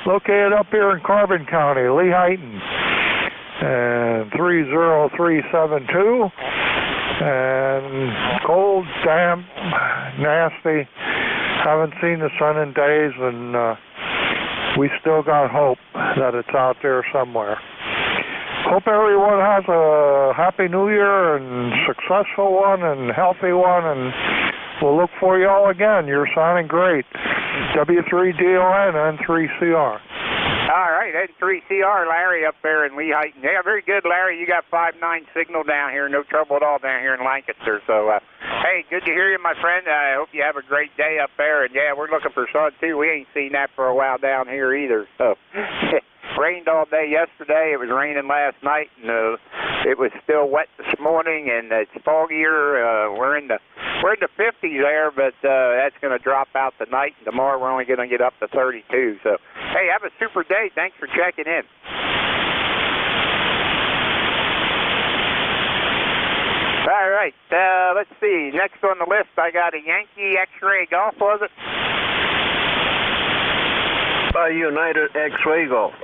Speaker 1: Located up here in Carbon County, Lehighton. And 30372. And cold, damp, nasty. Haven't seen the sun in days, and we still got hope that it's out there somewhere. Hope everyone has a happy new year and successful one and healthy one, and we'll look for you all again. You're sounding great. W3DON N3CR.
Speaker 5: All right, N3CR, Larry up there in Lehighton. Yeah, very good, Larry. You got 5.9 signal down here. No trouble at all down here in Lancaster. So, hey, good to hear you, my friend. I hope you have a great day up there. And, yeah, we're looking for sun, too. We ain't seen that for a while down here either. So, rained all day yesterday. It was raining last night, and it was still wet this morning, and it's foggier. We're in the 50s there, but that's going to drop out tonight, and tomorrow we're only going to get up to 32. So, hey, have a super day. Thanks for checking in. All right, let's see. Next on the list, I got a Yankee X-Ray Golf, was it?
Speaker 20: United X-Ray Golf.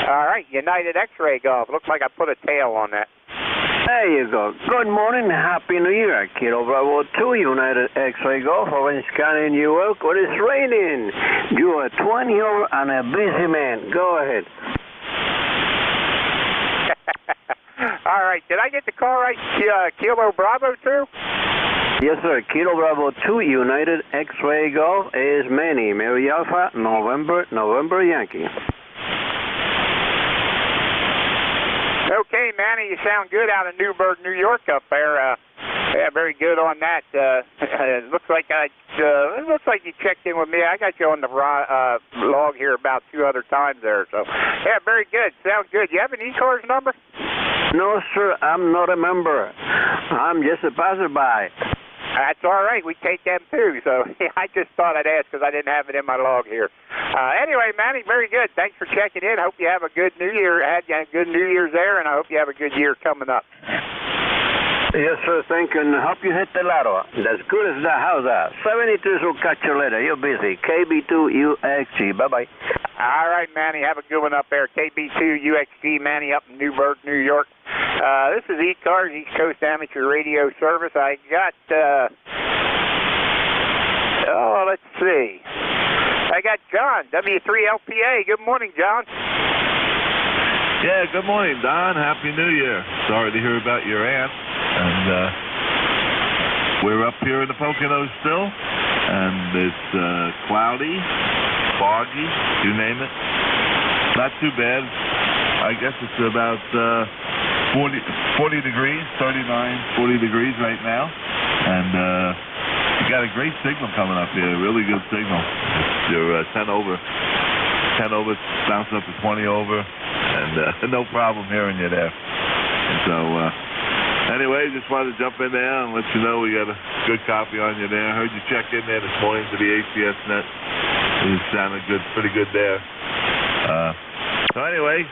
Speaker 5: All right, United X-Ray Golf. Looks like I put a tail on that.
Speaker 20: There you go. Good morning, Happy New Year. Kilo Bravo 2, United X-Ray Golf, Orange County, New York. Well, it's raining. You are 20 over and a busy man. Go ahead.
Speaker 5: All right, did I get the call right? Kilo Bravo 2?
Speaker 20: Yes, sir. Kilo Bravo 2, United X-Ray Golf is Manny, Mary Alpha, November Yankee.
Speaker 5: Okay, Manny, you sound good out of Newburgh, New York up there. Yeah, very good on that. It looks like you checked in with me. I got you on the log here about 2 other times there. So, yeah, very good. Sounds good. You have an ECARS number?
Speaker 20: No, sir. I'm not a member. I'm just a passerby.
Speaker 5: That's all right. We take them, too. So I just thought I'd ask because I didn't have it in my log here. Anyway, Manny, very good. Thanks for checking in. Hope you have a good New Year. Had a good New Year's there, and I hope you have a good year coming up.
Speaker 20: Yes, sir. Thank you, and hope you hit the lotto. As good as the house are. 72 will catch you later. You're busy. KB2UXG. Bye-bye.
Speaker 5: All right, Manny. Have a good one up there. KB2UXG, Manny up in Newburgh, New York. This is ECARS, East Coast Amateur Radio Service. I got, let's see. I got John, W3LPA. Good morning, John.
Speaker 21: Yeah, good morning, Don. Happy New Year. Sorry to hear about your aunt. And we're up here in the Poconos still, and it's cloudy, foggy, you name it. Not too bad. I guess it's about 40 degrees, 39, 40 degrees right now. And you got a great signal coming up here, really good signal. You're 10 over, bouncing up to 20 over, and no problem hearing you there. And so, anyway, just wanted to jump in there and let you know we got a good copy on you there. I heard you check in there this morning to the ACS net. It sounded good, pretty good there. So anyway,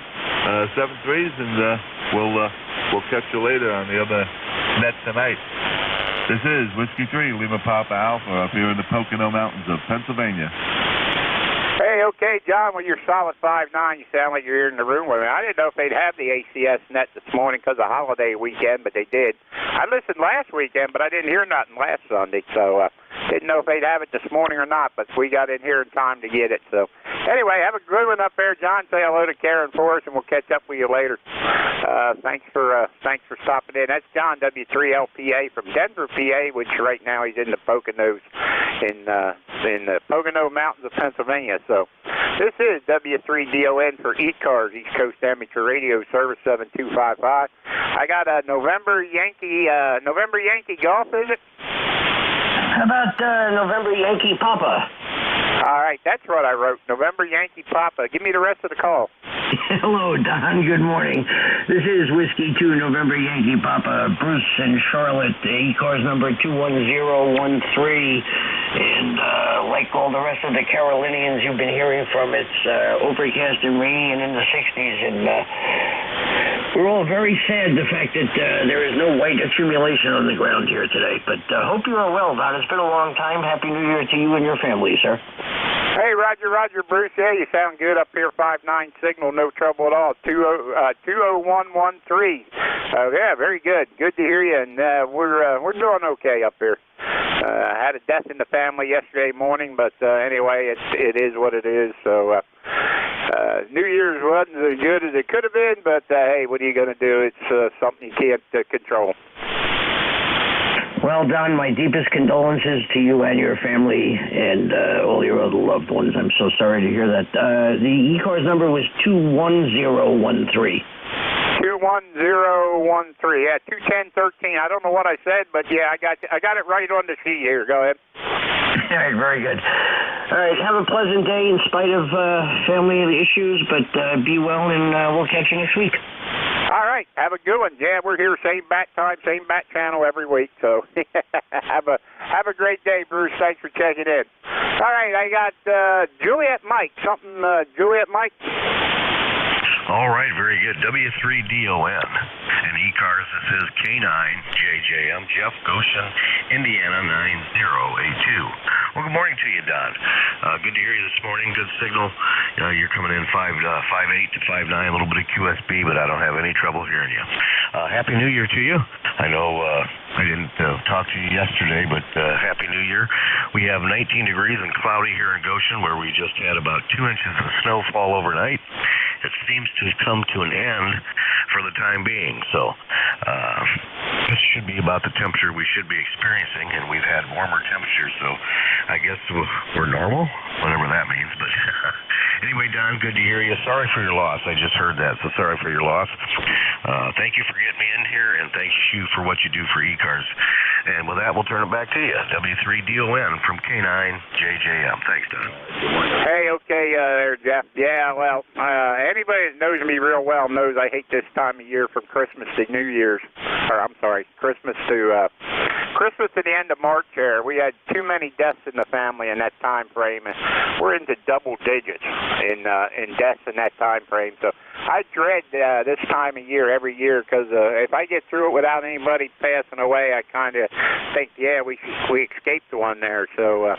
Speaker 21: 7-3s, and we'll catch you later on the other net tonight. This is Whiskey 3, Lima Papa Alpha, up here in the Pocono Mountains of Pennsylvania.
Speaker 5: Hey, okay, John, well, you're solid 5'9". You sound like you're here in the room with me. I didn't know if they'd have the ACS net this morning because of holiday weekend, but they did. I listened last weekend, but I didn't hear nothing last Sunday, so didn't know if they'd have it this morning or not, but we got in here in time to get it. So anyway, have a good one up there, John. Say hello to Karen for us, and we'll catch up with you later. Thanks for stopping in. That's John, W3LPA from Denver, PA, which right now he's in the Poconos in the Pocono Mountains of Pennsylvania. So this is W3DON for ECARS, East Coast Amateur Radio Service 7255. I got a November Yankee Golf, is it?
Speaker 23: How about November Yankee Papa?
Speaker 5: All right, that's what I wrote. November Yankee Papa. Give me the rest of the call.
Speaker 23: Hello, Don. Good morning. This is Whiskey 2, November Yankee Papa, Bruce and Charlotte, ECARS number 21013. And like all the rest of the Carolinians you've been hearing from, it's overcast and rainy and in the 60s. And we're all very sad the fact that there is no white accumulation on the ground here today. But hope you are well, Don. It's been a long time. Happy New Year to you and your family, sir.
Speaker 5: Hey, Roger, Bruce. Yeah, you sound good up here. 5-9 signal, no trouble at all. 20113. Yeah, very good. Good to hear you. And we're doing okay up here. I had a death in the family yesterday morning, but anyway, it is what it is. So New Year's wasn't as good as it could have been, but hey, what are you going to do? It's something you can't control.
Speaker 23: Well, Don, my deepest condolences to you and your family and all your other loved ones. I'm so sorry to hear that. The ECARS number was 21013.
Speaker 5: 21013. Yeah, 21013. I don't know what I said, but yeah, I got it right on the sheet here. Go ahead.
Speaker 23: All right, very good. All right, have a pleasant day in spite of family issues, but be well, and we'll catch you next week.
Speaker 5: All right, have a good one. Yeah, we're here same bat time, same bat channel every week. So have a great day, Bruce. Thanks for checking in. All right, I got Juliet Mike. Juliet Mike.
Speaker 2: All right, very good. W3DON and ECARS. This is K9JJM, Jeff Goshen, Indiana 9082. Well, good morning to you, Don. Good to hear you this morning. Good signal. You're coming in 5.8 to 5.9, a little bit of QSB, but I don't have any trouble hearing you. Happy New Year to you. I know I didn't talk to you yesterday, but Happy New Year. We have 19 degrees and cloudy here in Goshen, where we just had about 2 inches of snowfall overnight. It seems to have come to an end for the time being. So this should be about the temperature we should be experiencing, and we've had warmer temperatures, so I guess we're normal, whatever that means. But anyway, Don, good to hear you. Sorry for your loss. I just heard that, so sorry for your loss. Thank you for getting me in here, and thank you for what you do for ECARS. And with that, we'll turn it back to you. W3DON from K9JJM. Thanks, Don.
Speaker 5: Hey, okay there, Jeff. Yeah, well, anybody that knows me real well knows I hate this time of year from Christmas to New Year's. Or, I'm sorry, Christmas to the end of March here. We had too many deaths in the family in that time frame, and we're into double digits in deaths in that time frame. So I dread this time of year every year, because if I get through it without anybody passing away, I kind of think, yeah, we escaped one there. So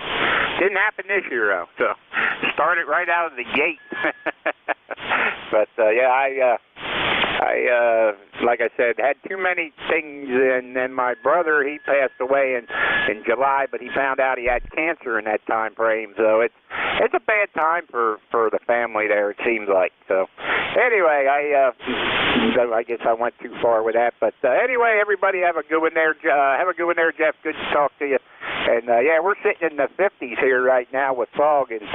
Speaker 5: didn't happen this year, though. So started right out of the gate. But yeah, I like I said, had too many things, and then my brother, he passed away in July, but he found out he had cancer in that time frame. So it's a bad time for the family there, it seems like. So anyway, I guess I went too far with that. But anyway, everybody have a good one there. Have a good one there, Jeff. Good to talk to you. And yeah, we're sitting in the 50s here right now with fog and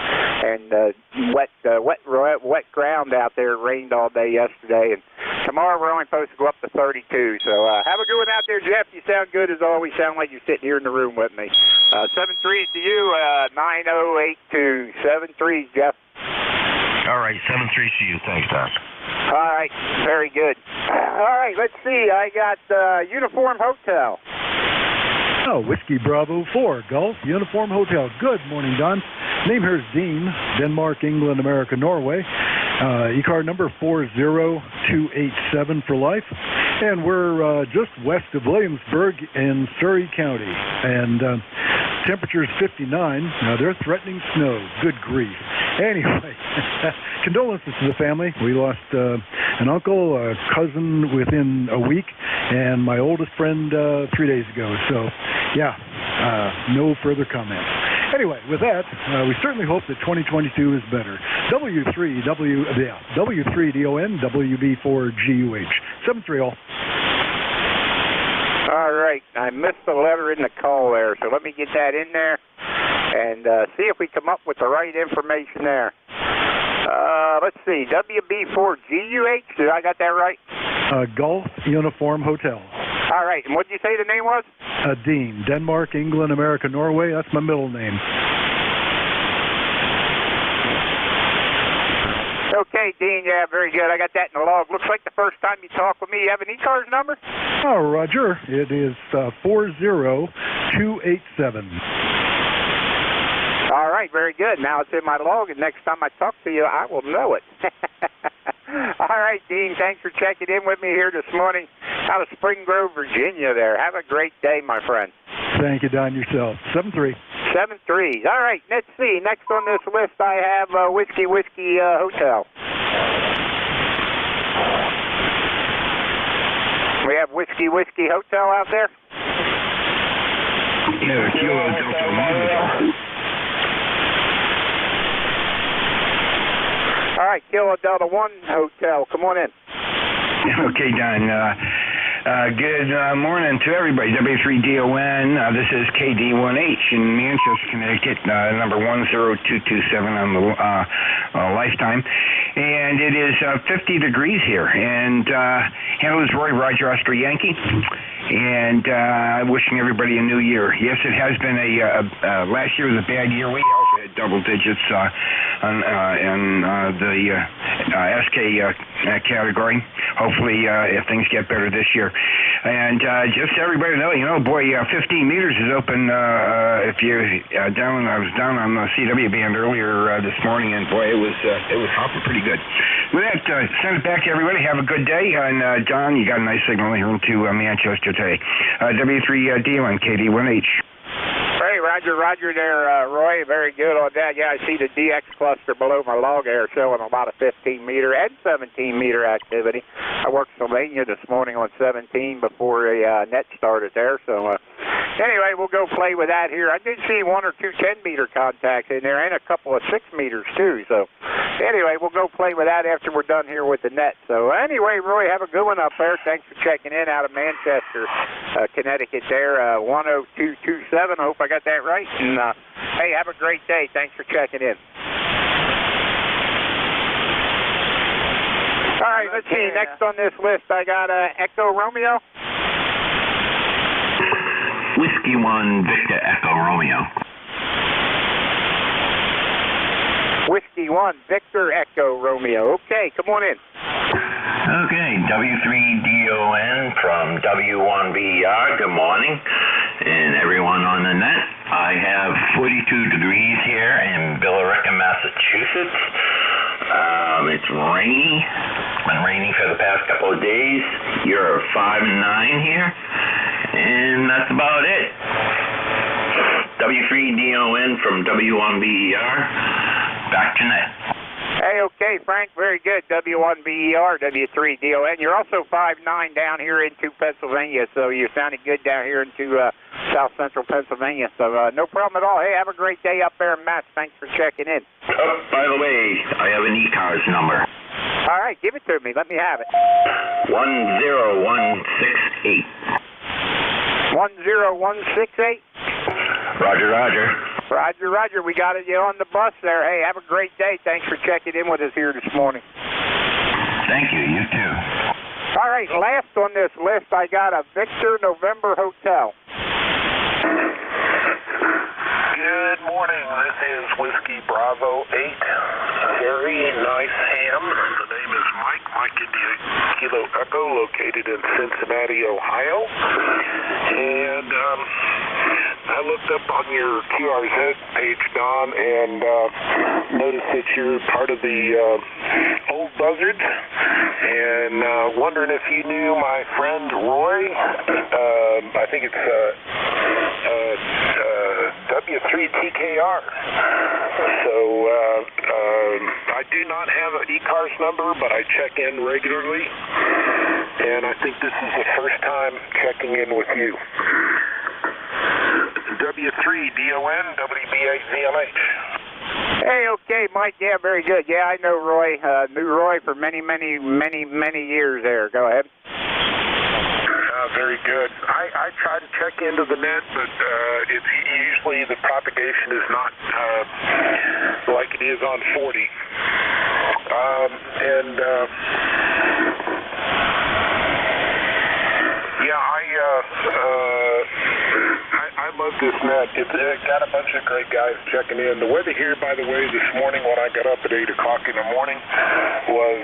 Speaker 5: wet ground out there. It rained all day yesterday, and tomorrow we're only supposed to go up to 32. So have a good one out there, Jeff. You sound good as always. Sound like you're sitting here in the room with me. 7-3 to you. 9082. 7-3, Jeff.
Speaker 2: All right, 7-3 to you. Thanks, Don.
Speaker 5: All right, very good. All right, let's see. I got Uniform Hotel.
Speaker 4: Oh, Whiskey Bravo 4, Golf Uniform Hotel. Good morning, Don. Name here is Dean, Denmark, England, America, Norway. ECAR number 40287 for life. And we're just west of Williamsburg in Surrey County. And temperature is 59. Now, they're threatening snow. Good grief. Anyway, condolences to the family. We lost an uncle, a cousin within a week, and my oldest friend 3 days ago. So, yeah, no further comments. Anyway, with that, we certainly hope that 2022 is better. W3DON, WB4GUH. 7-3 all.
Speaker 5: All right. I missed the letter in the call there, so let me get that in there and see if we come up with the right information there. Let's see. WB4GUH. Did I got that right?
Speaker 4: Golf Uniform Hotel.
Speaker 5: All right. And what did you say the name was?
Speaker 4: Dean, Denmark, England, America, Norway. That's my middle name.
Speaker 6: Okay, Dean, yeah, very good. I got that in the log. Looks like the first time you talk with me. You have an ECARS number?
Speaker 4: Oh, Roger. It is 40287.
Speaker 6: All right, very good. Now it's in my log, and next time I talk to you, I will know it. All right, Dean, thanks for checking in with me here this morning out of Spring Grove, Virginia there. Have a great day, my friend.
Speaker 4: Thank you, Don, yourself. 7-3.
Speaker 6: 7-3. All right, let's see. Next on this list, I have Whiskey Hotel. We have Whiskey Hotel out there?
Speaker 23: Yeah, Kilo Delta 1.
Speaker 6: All right, Kilo Delta 1 Hotel. Come on in.
Speaker 23: Okay, Don. Good morning to everybody. W3DON. This is KD1H in Manchester, Connecticut, number 10227 on the lifetime. And it is 50 degrees here. And handle is Roy, Roger, Oscar, Yankee. And wishing everybody a new year. Yes, it has been last year was a bad year. We also had double digits in the SK category. Hopefully, if things get better this year. And just so everybody know, 15 meters is open. If you're I was down on the CW band earlier this morning, and boy, it was hopping pretty good. With that, send it back to everybody. Have a good day. And Don, you got a nice signal here into Manchester today. W3DON KD1H.
Speaker 6: Hey, Roger there, Roy. Very good on that. Yeah, I see the DX cluster below my log there showing a lot of 15-meter and 17-meter activity. I worked Sylvania this morning on 17 before the net started there. So, anyway, we'll go play with that here. I did see 1 or 2 10-meter contacts in there and a couple of 6 meters, too. So, anyway, we'll go play with that after we're done here with the net. So, anyway, Roy, have a good one up there. Thanks for checking in out of Manchester, Connecticut there, 10227. I hope I got that right. And, hey, have a great day. Thanks for checking in. All right, let's see. Next on this list, I got Echo Romeo.
Speaker 23: Whiskey 1, Victor Echo Romeo.
Speaker 6: Whiskey 1, Victor Echo Romeo. Okay, come on in.
Speaker 12: Okay, W3DON from W1BER. Good morning, and everyone on the net. I have 42 degrees here in Billerica, Massachusetts. It's rainy. It's been raining for the past couple of days. You're 5 and 9 here, and that's about it. W3DON from W1BER. Back to net.
Speaker 6: Hey, okay, Frank, very good. W1BER, W3DON. You're also 5'9" down here into Pennsylvania, so you're sounding good down here into south central Pennsylvania. So no problem at all. Hey, have a great day up there in Mass. Thanks for checking in.
Speaker 12: Oh, by the way, I have an ECARS number.
Speaker 6: All right, give it to me. Let me have it.
Speaker 12: 10168.
Speaker 6: 10168?
Speaker 12: Roger.
Speaker 6: Roger. We got you on the bus there. Hey, have a great day. Thanks for checking in with us here this morning.
Speaker 12: Thank you. You too.
Speaker 6: All right, last on this list, I got a Victor November Hotel.
Speaker 16: Good morning. This is Whiskey Bravo 8. A very nice ham. The name is Mike India Kilo Echo, located in Cincinnati, Ohio. And I looked up on your QRZ page, Don, and noticed that you're part of the Old Buzzards. And wondering if you knew my friend Roy. I think it's W3TKR. So I do not have an ECARS number, but I check in regularly. And I think this is the first time checking in with you. W3DON, WBA-VLH.
Speaker 6: Hey, okay, Mike. Yeah, very good. Yeah, I know Roy. Knew Roy for many years there. Go ahead.
Speaker 16: Very good. I try to check into the net, but it's usually the propagation is not like it is on 40. I download this net. It's got a bunch of great guys checking in. The weather here, by the way, this morning when I got up at 8 o'clock in the morning was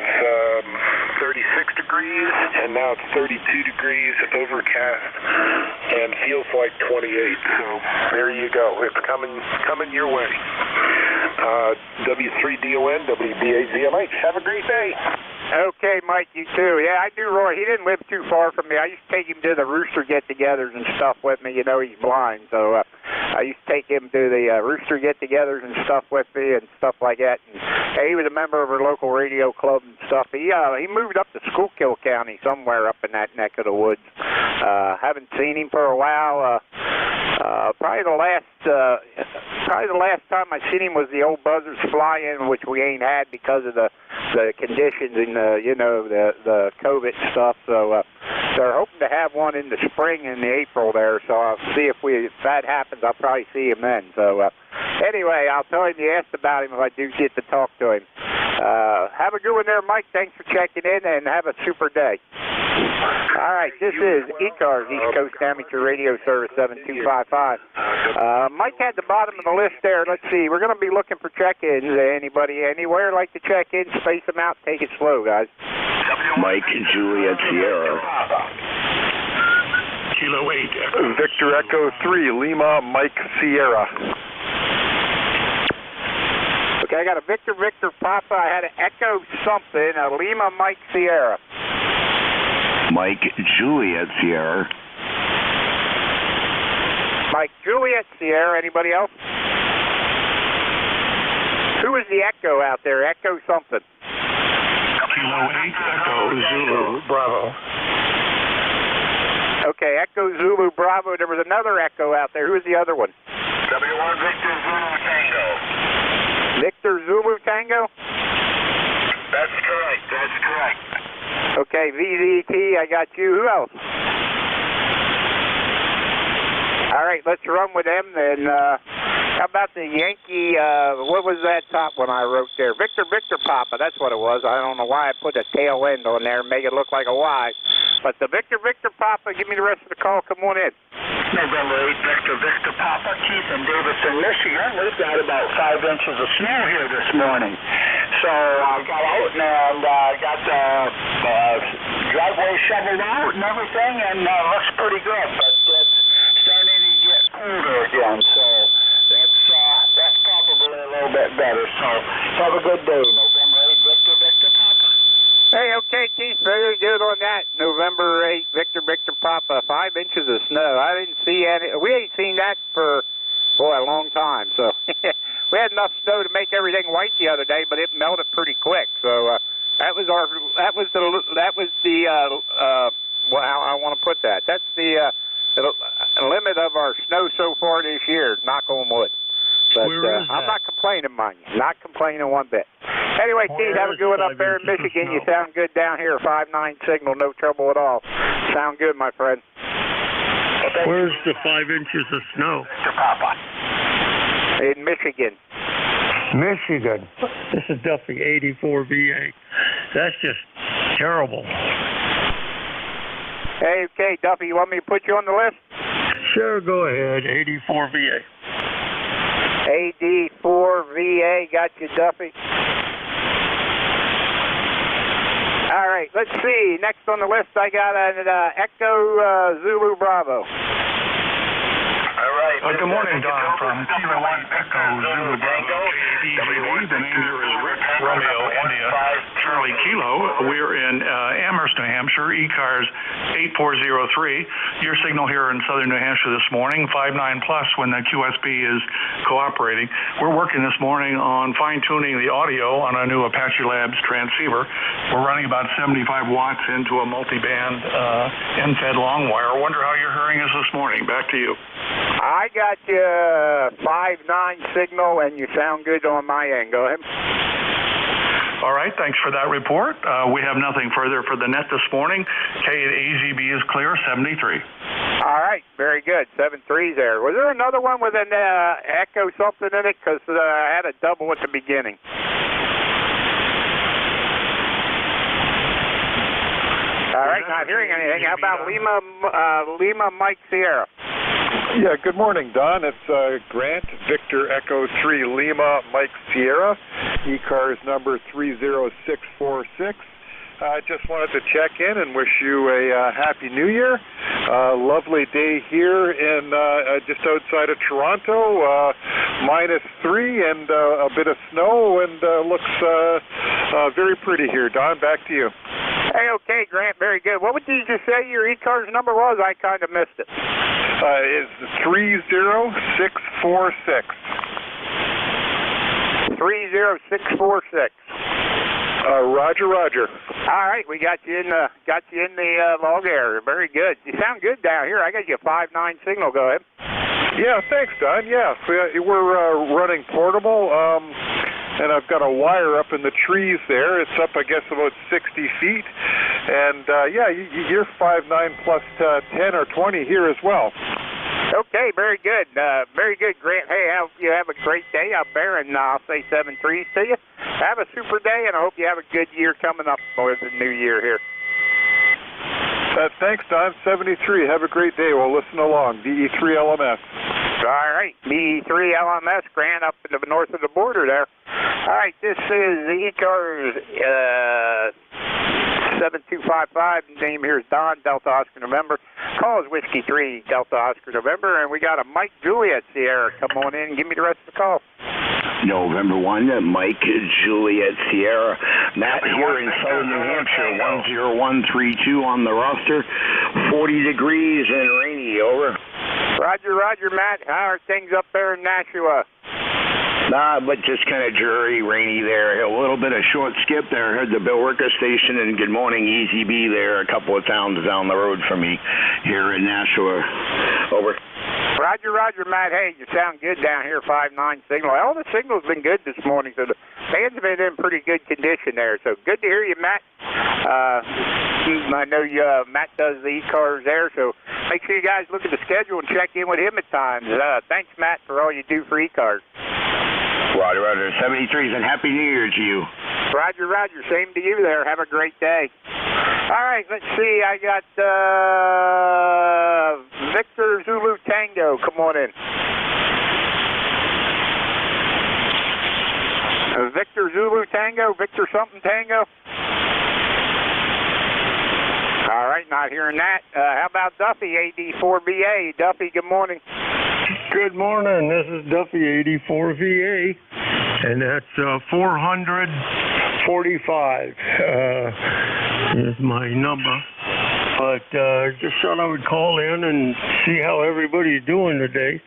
Speaker 16: 36 degrees, and now it's 32 degrees, overcast, and feels like 28. So there you go. It's coming your way. W3DON, WBAZMH. Have a great day.
Speaker 6: Okay, Mike, you too. Yeah, I knew Roy. He didn't live too far from me. I used to take him to the rooster get-togethers and stuff with me. You know, he's blind, so I used to take him to the rooster get-togethers and stuff with me and stuff like that. And he was a member of our local radio club and stuff. He moved up to Schuylkill County somewhere up in that neck of the woods. Haven't seen him for a while. Probably the last time I seen him was the old Buzzards fly-in, which we ain't had because of the conditions and the COVID stuff. So they're hoping to have one in the spring in the April there. So I'll see if that happens. I'll probably see him then. So anyway, I'll tell him you asked about him if I do get to talk to him. Have a good one there, Mike. Thanks for checking in, and have a super day. All right, this is ECARS, East Coast Amateur Radio Service 7255. Mike had the bottom of the list there. Let's see. We're going to be looking for check-ins. Anybody anywhere like to check in? Space them out. Take it slow, guys.
Speaker 15: Mike, Juliet, Sierra.
Speaker 16: Kilo 8. Victor Echo 3, Lima, Mike, Sierra.
Speaker 6: Okay, I got a Victor Papa. I had an Echo something, a Lima, Mike, Sierra.
Speaker 15: Mike, Juliet, Sierra.
Speaker 6: Mike, Juliet, Sierra. Anybody else? Who is the Echo out there? Echo something.
Speaker 16: Kilo 8, Echo Zulu, Bravo.
Speaker 6: Okay, Echo Zulu, Bravo. There was another Echo out there. Who is the other one?
Speaker 16: W1 Victor Zulu Tango.
Speaker 6: Victor Zulu Tango?
Speaker 16: That's correct. That's correct.
Speaker 6: Okay, VZT, I got you. Who else? All right, let's run with them then. How about the Yankee, what was that top one I wrote there? Victor Papa, that's what it was. I don't know why I put a tail end on there and make it look like a Y. But the Victor Papa, give me the rest of the call. Come on in.
Speaker 5: November 8, Victor Papa, Keith in Davidson, Michigan. We've got about 5 inches of snow here this morning. So I got out and got the driveway shoveled out and everything, and looks pretty good. But it's starting to get colder again, so that's probably a little bit better. So have a good day. November 8, Victor Papa.
Speaker 6: Hey, okay, Keith, very good on that. November 8, Victor Papa, 5 inches of snow. I didn't see any. We ain't seen that for, a long time. So we had enough snow to make everything white the other day, but it melted pretty quick. So that was the well, how I want to put that. That's the limit of our snow so far this year. Knock on wood. But I'm not complaining, mind you. Not complaining one bit. Anyway, Keith, have a good one up there in Michigan. You sound good down here. 5-9 signal, no trouble at all. Sound good, my friend.
Speaker 7: Where's the 5 inches of snow?
Speaker 6: In Michigan.
Speaker 7: Michigan. This is Duffy, 84 VA. That's just terrible.
Speaker 6: Hey, okay, Duffy, you want me to put you on the list?
Speaker 7: Sure, go ahead. 84 VA.
Speaker 6: AD4 VA, got you, Duffy. All right, let's see. Next on the list, I got an Echo Zulu Bravo.
Speaker 16: All right.
Speaker 9: Good morning, Don, from Kilo 8 Echo Zulu Bravo. The name here is Rick Romeo India Charlie Kilo. We're in Amherst, New Hampshire, ECARS 8403. Your signal here in southern New Hampshire this morning, 5.9 plus when the QSB is cooperating. We're working this morning on fine-tuning the audio on a new Apache Labs transceiver. We're running about 75 watts into a multi-band end-fed long wire. I wonder how you're hearing us this morning. Back to you.
Speaker 6: I got you 5.9 signal, and you sound good on my end. Go ahead.
Speaker 9: All right, thanks for that report. We have nothing further for the net this morning. KAZB is clear, 73.
Speaker 6: All right, very good. 7.3 there. Was there another one with an echo something in it? Because I had a double at the beginning. All right, not hearing anything. How about Lima Mike Sierra?
Speaker 3: Yeah, good morning, Don. It's Grant, Victor Echo 3 Lima, Mike Sierra, ECARS number 30646. I just wanted to check in and wish you a Happy New Year. Lovely day here in just outside of Toronto, -3 and a bit of snow, and looks very pretty here. Don, back to you.
Speaker 6: Hey, okay, Grant, very good. What did you just say your ECARS number was? I kind of missed it.
Speaker 3: It's 30646.
Speaker 6: 30646.
Speaker 3: Roger, Roger.
Speaker 6: All right, we got you in the log area. Very good. You sound good down here. I got you a 5.9 signal. Go ahead.
Speaker 3: Yeah, thanks, Don. Yeah, we're running portable, and I've got a wire up in the trees there. It's up, I guess, about 60 feet, and yeah, you're 5.9 plus 10 or 20 here as well.
Speaker 6: Okay, very good, Grant. Hey, you have a great day up there, and I'll say 7 trees to you. Have a super day, and I hope you have a good year coming up for the new year here.
Speaker 3: Thanks, Don. 73. Have a great day. We'll listen along. DE3 LMS.
Speaker 6: All right, DE3 LMS, Grant, up in the north of the border there. All right, this is the ECARS 7255. Name here is Don, Delta Oscar November. Call is Whiskey 3, Delta Oscar November, and we got a Mike Juliet Sierra. Come on in and give me the rest of the call.
Speaker 18: November 1, Mike Juliet Sierra. Matt here in southern New Hampshire, 10132 on the roster. 40 degrees and rainy, over.
Speaker 6: Roger, Roger, Matt. How are things up there in Nashua?
Speaker 18: Nah, but just kind of dreary, rainy there. A little bit of short skip there. Heard the Bill Worker station, and good morning, Easy B there, a couple of towns down the road from me here in Nashua. Over.
Speaker 6: Roger, Roger, Matt. Hey, you sound good down here, 5.9 signal. All the signal's been good this morning, so the bands have been in pretty good condition there. So good to hear you, Matt. I know Matt does the ECARS there, so make sure you guys look at the schedule and check in with him at times. Thanks, Matt, for all you do for ECARS.
Speaker 18: Roger, Roger. 73s, and Happy New Year to you.
Speaker 6: Roger, Roger. Same to you there. Have a great day. All right, let's see. I got Victor Zulu Tango. Come on in. Victor Zulu Tango. Victor something Tango. All right, not hearing that. How about Duffy, AD4VA? Duffy, good morning.
Speaker 7: Good morning. This is Duffy, AD4VA, and that's 445 is my number. But just thought I would call in and see how everybody's doing today.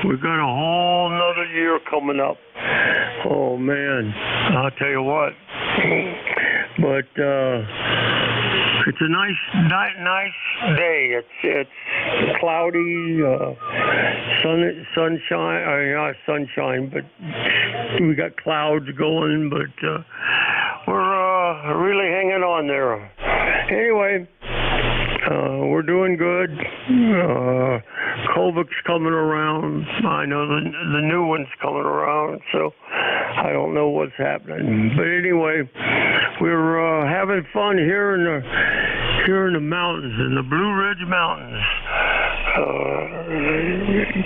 Speaker 7: We've got a whole nother year coming up. Oh, man. I'll tell you what. But it's a nice day. It's cloudy, sunshine. I mean, not sunshine, but we got clouds going. But we're really hanging on there. Anyway, we're doing good. Kovic's coming around. I know the new one's coming around, so I don't know what's happening. But anyway, we're having fun here in the mountains, in the Blue Ridge Mountains.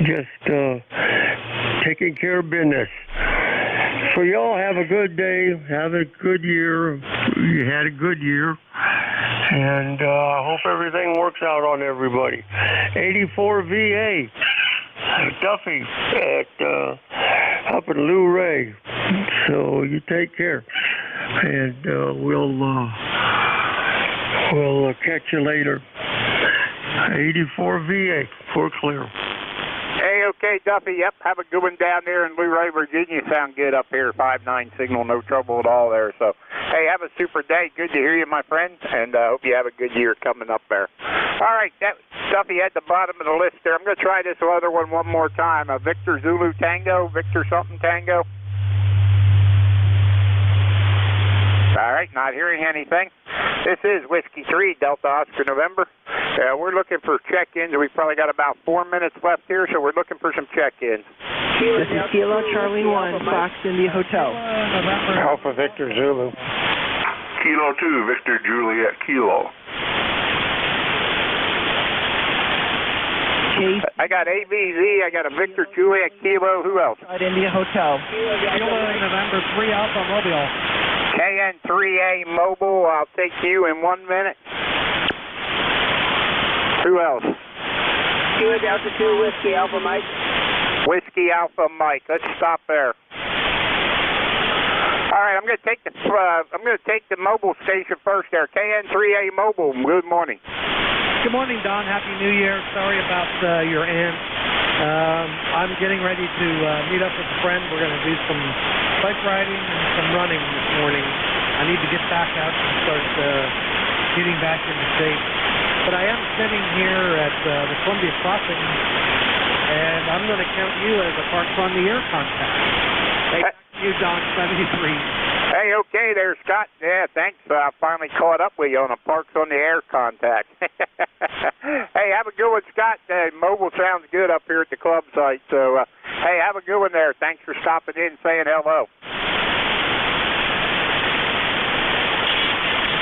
Speaker 7: Just taking care of business. So y'all have a good day. Have a good year. You had a good year. And I hope everything works out on everybody. 84VA, Duffy up in Lou Ray. So you take care, and we'll catch you later. 84VA, for clear.
Speaker 6: Hey, okay, Duffy. Yep, have a good one down there in Blue Ray, Virginia. Sound good up here, 5.9 signal, no trouble at all there. So, hey, have a super day. Good to hear you, my friend, and I hope you have a good year coming up there. All right, that Duffy at the bottom of the list there. I'm going to try this other one more time. Victor Zulu Tango, Victor something Tango. All right, not hearing anything. This is Whiskey 3, Delta Oscar November. We're looking for check-ins. We've probably got about 4 minutes left here, so we're looking for some check-ins.
Speaker 10: This is Kilo Charlie 1, Fox India Hotel.
Speaker 7: Alpha Victor Zulu.
Speaker 16: Kilo 2, Victor Juliet Kilo.
Speaker 10: Chase.
Speaker 6: I got AVZ. I got a Victor Juliet Kilo. Who else?
Speaker 10: At India Hotel.
Speaker 11: Kilo November 3 Alpha Mobile.
Speaker 6: KN3A Mobile. I'll take you in 1 minute. Who else?
Speaker 20: Kilo Delta 2 Whiskey Alpha Mike.
Speaker 6: Whiskey Alpha Mike. Let's stop there. All right, I'm going to take the mobile station first there. KN3A Mobile. Good morning.
Speaker 11: Good morning, Don. Happy New Year. Sorry about your aunt. I'm getting ready to meet up with a friend. We're going to do some bike riding and some running this morning. I need to get back out and start getting back into shape. But I am sitting here at the Columbia Crossing, and I'm going to count you as a Parks on the Air contact. Thank you, Don 73.
Speaker 6: Hey, okay there, Scott. Yeah, thanks. I finally caught up with you on a Parks on the Air contact. Hey, have a good one, Scott. Mobile sounds good up here at the club site. So, hey, have a good one there. Thanks for stopping in and saying hello.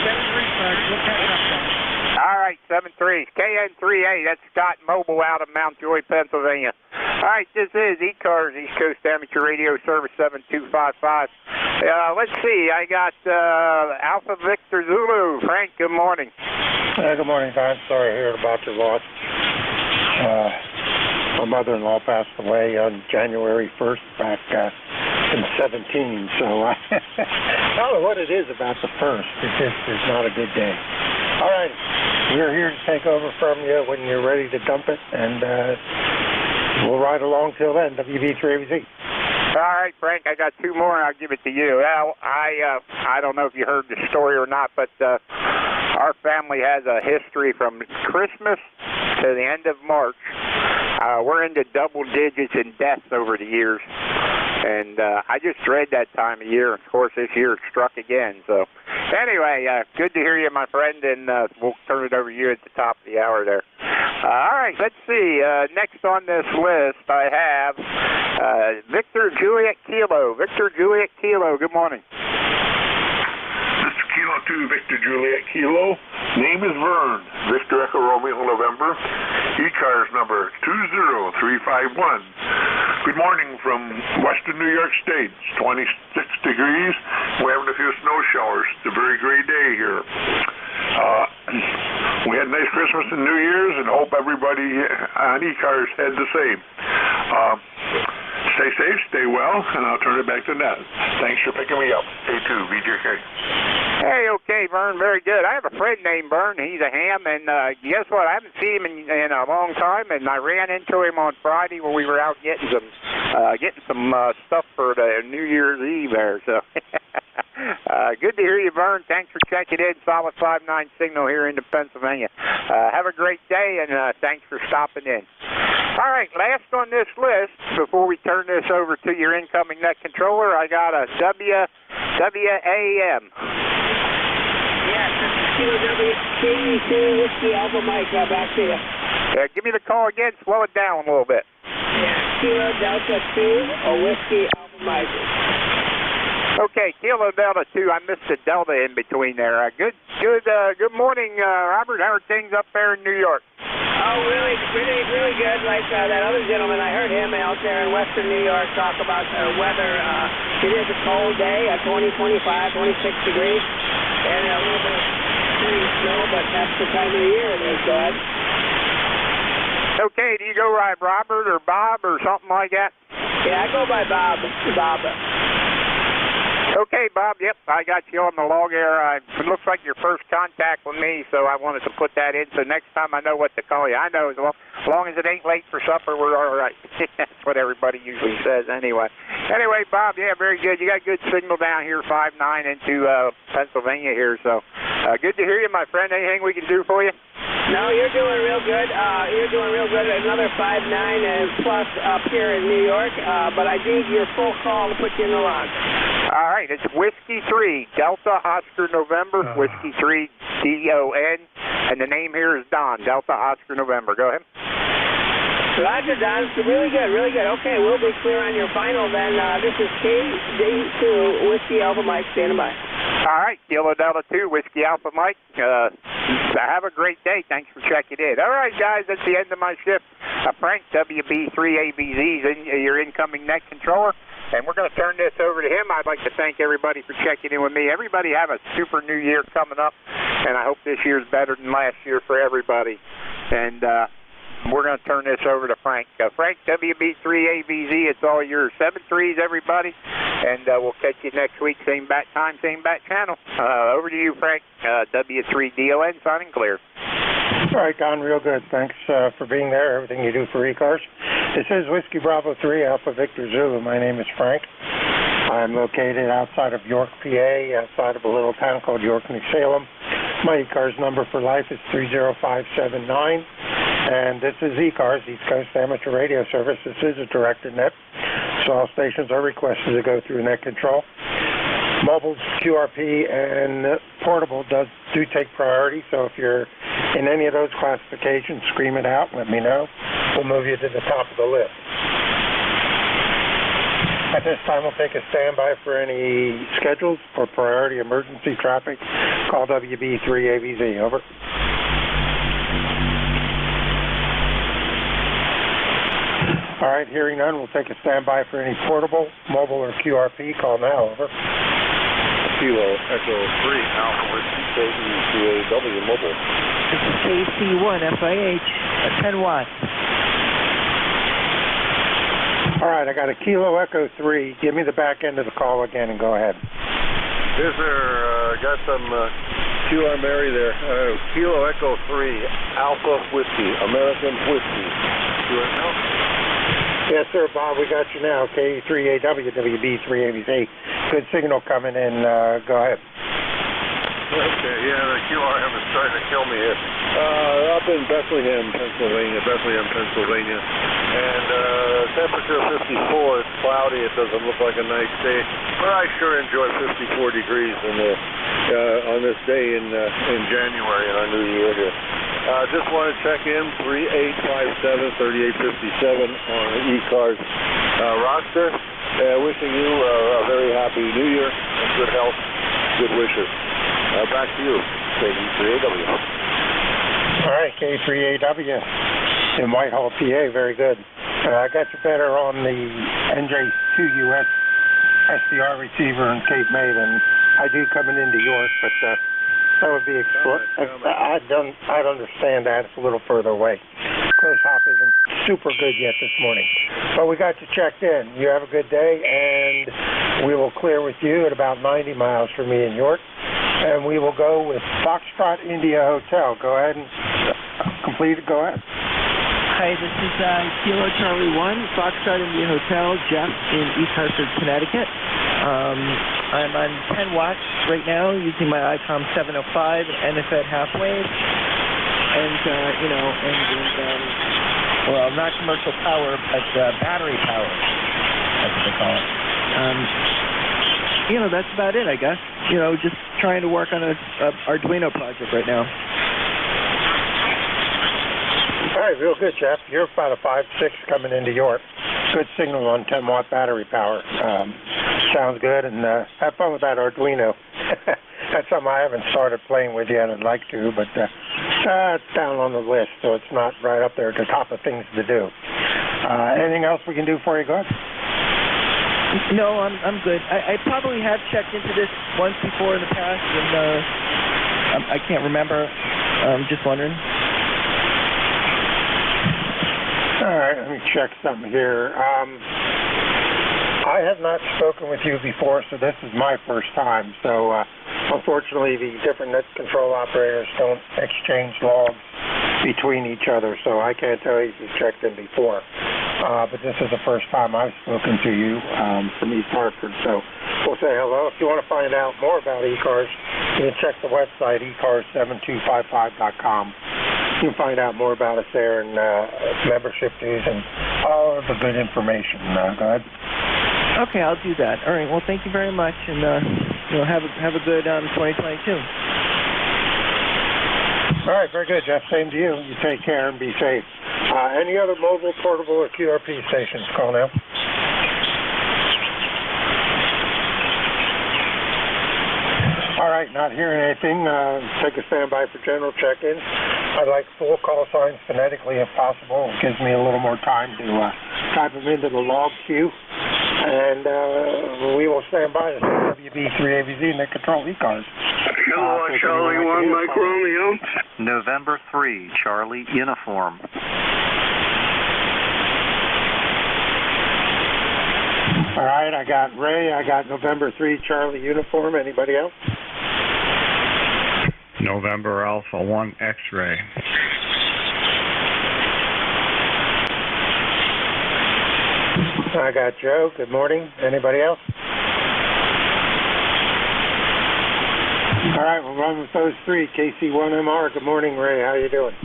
Speaker 11: 7-3, we'll catch up, Don.
Speaker 6: All right, 7-3. KN3A, that's Scott Mobile out of Mount Joy, Pennsylvania. All right, this is ECARS, East Coast Amateur Radio Service 7255. Let's see, I got Alpha Victor Zulu. Frank, good morning.
Speaker 13: Good morning, Don. Sorry to hear about your loss. My mother-in-law passed away on January 1st back in 17, so I don't know what it is about the 1st. It just is not a good day. All right, we're here to take over from you when you're ready to dump it, and we'll ride along till then, WV3AVZ.
Speaker 6: All right, Frank, I got two more, and I'll give it to you. Well, I don't know if you heard the story or not, but our family has a history from Christmas to the end of March. We're into double digits in deaths over the years, and I just dread that time of year. Of course, this year it struck again. So, anyway, good to hear you, my friend, and we'll turn it over to you at the top of the hour there. All right, let's see. Next on this list, I have Victor Juliet Kilo. Victor Juliet Kilo, good morning.
Speaker 16: This is Kilo 2, Victor Juliet Kilo. Name is Vern. Victor Echo Romeo November. ECARS number 20351. Good morning from western New York State. It's 26 degrees. We're having a few snow showers. It's a very great day here. We had a nice Christmas and New Year's, and hope everybody on ECARS had the same. Stay safe, stay well, and I'll turn it back to Ned. Thanks for picking me up. A2, VJK.
Speaker 6: Hey, okay, Vern, very good. I have a friend named Vern. He's a ham, and guess what? I haven't seen him in a long time, and I ran into him on Friday when we were out getting some stuff for the New Year's Eve there. So, good to hear you, Vern. Thanks for checking in. Solid 5-9 signal here into Pennsylvania. Have a great day, and thanks for stopping in. All right, last on this list, before we turn this over to your incoming net controller, I got a WAM.
Speaker 20: Yes, Kilo WKU2 Whiskey Alpha Mike, back to you.
Speaker 6: Give me the call again, slow it down a little bit.
Speaker 20: Yeah, Kilo Delta 2 or Whiskey Alpha Mike.
Speaker 6: Okay, Kilo Delta 2, I missed the Delta in between there. Good morning, Robert. How are things up there in New York?
Speaker 20: Oh, really good. Like that other gentleman, I heard him out there in western New York talk about the weather. It is a cold day, 20, 25, 26 degrees, and a little bit of snow, but that's the time of the year it is, bud.
Speaker 6: Okay, do you go by Robert or Bob or something like that?
Speaker 20: Yeah, I go by Bob.
Speaker 6: Okay, Bob, yep, I got you on the log air. It looks like your first contact with me, so I wanted to put that in, so next time I know what to call you. I know as long as it ain't late for supper, we're all right. That's what everybody usually says anyway. Anyway, Bob, yeah, very good. You got good signal down here, 5-9 into Pennsylvania here, so good to hear you, my friend. Anything we can do for you?
Speaker 20: No, you're doing real good. Another 5-9 and plus up here in New York, but I need your full call to put you in the log.
Speaker 6: All right, it's Whiskey 3, Delta Oscar November, Whiskey 3, DON, and the name here is Don, Delta Oscar November. Go ahead.
Speaker 20: Roger, Don. Really good. Okay, we'll be clear on your final then. This is KD2 Whiskey Alpha Mike, standing by.
Speaker 6: All right, Kilo Delta 2, Whiskey Alpha Mike. Have a great day. Thanks for checking in. All right, guys, that's the end of my shift. Frank, WB3ABZ, your incoming net controller, and we're going to turn this over to him. I'd like to thank everybody for checking in with me. Everybody have a super new year coming up, and I hope this year's better than last year for everybody. And we're going to turn this over to Frank. Frank, WB3ABZ, it's all yours. 7-3s, everybody, and we'll catch you next week. Same bat time, same bat channel. Over to you, Frank. W3DON, signing clear.
Speaker 13: All right, Don, real good. Thanks for being there, everything you do for ECARS. This is Whiskey Bravo 3, Alpha Victor Zulu. My name is Frank. I'm located outside of York, PA, outside of a little town called York, New Salem. My ECARS number for life is 30579. And this is ECARS, East Coast Amateur Radio Service. This is a directed net, so all stations are requested to go through net control. Mobile, QRP, and portable do take priority, so if you're in any of those classifications, scream it out, let me know. We'll move you to the top of the list. At this time, we'll take a standby for any schedules for priority emergency traffic. Call WB3ABZ, over. All right, hearing none, we'll take a standby for any portable, mobile, or QRP. Call now, over.
Speaker 8: Kilo Echo 3, Alpha Whiskey, KE3AW mobile.
Speaker 10: This is KC1 FIH at 10 watts.
Speaker 13: All right, I got a Kilo Echo 3. Give me the back end of the call again and go ahead.
Speaker 8: Yes, sir. Got some QR Mary there. Kilo Echo 3, Alpha Whiskey, American Whiskey. Do it now?
Speaker 13: Yes, sir, Bob, we got you now. KE3AW, WB3ABC. Good signal coming in. Go ahead.
Speaker 8: Okay, yeah, the QR is starting to kill me here. Up in Bethlehem, Pennsylvania, and temperature 54. It's cloudy. It doesn't look like a nice day, but I sure enjoy 54 degrees on this day in January in our new year here. Just want to check in 3857-3857 on the ECARS roster. Wishing you a very happy New Year and good health, good wishes. Back to you, KE3AW.
Speaker 13: All right, K3AW in Whitehall, PA. Very good. I got you better on the NJ2US SDR receiver in Cape May than I do coming into York, but that would be I'd understand that. It's a little further away. Close hop isn't super good yet this morning, but we got you checked in. You have a good day, and we will clear with you at about 90 miles from me in York. And we will go with Foxtrot India Hotel. Go ahead and complete it. Go ahead.
Speaker 10: Hi, this is Kilo Charlie 1, Foxtrot India Hotel, Jeff in East Hartford, Connecticut. I'm on 10 watts right now using my ICOM 705 and NFED half wave. And, well, not commercial power, but battery power. That's what they call it. That's about it, I guess. Just trying to work on a Arduino project right now.
Speaker 13: All right, real good, Jeff. You're about a 5.6 coming into York. Good signal on 10-watt battery power. Sounds good, and have fun with that Arduino. That's something I haven't started playing with yet. I'd like to, but it's down on the list, so it's not right up there at the top of things to do. Anything else we can do for you, go ahead?
Speaker 10: No, I'm good. I probably have checked into this once before in the past, and I can't remember. I'm just wondering.
Speaker 13: All right, let me check something here. I have not spoken with you before, so this is my first time. So, unfortunately, the different net control operators don't exchange logs between each other, so I can't tell you if you've checked in before. But this is the first time I've spoken to you from East Hartford, so we'll say hello. If you want to find out more about ECARS, you can check the website, ECARS7255.com. You can find out more about us there and membership dues and all of the good information. Go ahead.
Speaker 10: Okay, I'll do that. All right, well, thank you very much, and have a good 2022.
Speaker 13: All right, very good, Jeff. Same to you. You take care and be safe. Any other mobile, portable, or QRP stations? Call now. right, not hearing anything. Take a standby for general check-in. I'd like full call signs phonetically if possible. It gives me a little more time to type them into the log queue. And we will stand by. This is WB3ABZ, Nick Control ECARS.
Speaker 14: Charlie 1, Mike Romeo.
Speaker 17: November 3, Charlie Uniform.
Speaker 13: All right, I got Ray. I got November 3, Charlie Uniform. Anybody else?
Speaker 19: November Alpha 1 X-ray.
Speaker 13: I got Joe. Good morning. Anybody else? All right, we'll run with those three. KC1MR. Good morning, Ray. How you doing?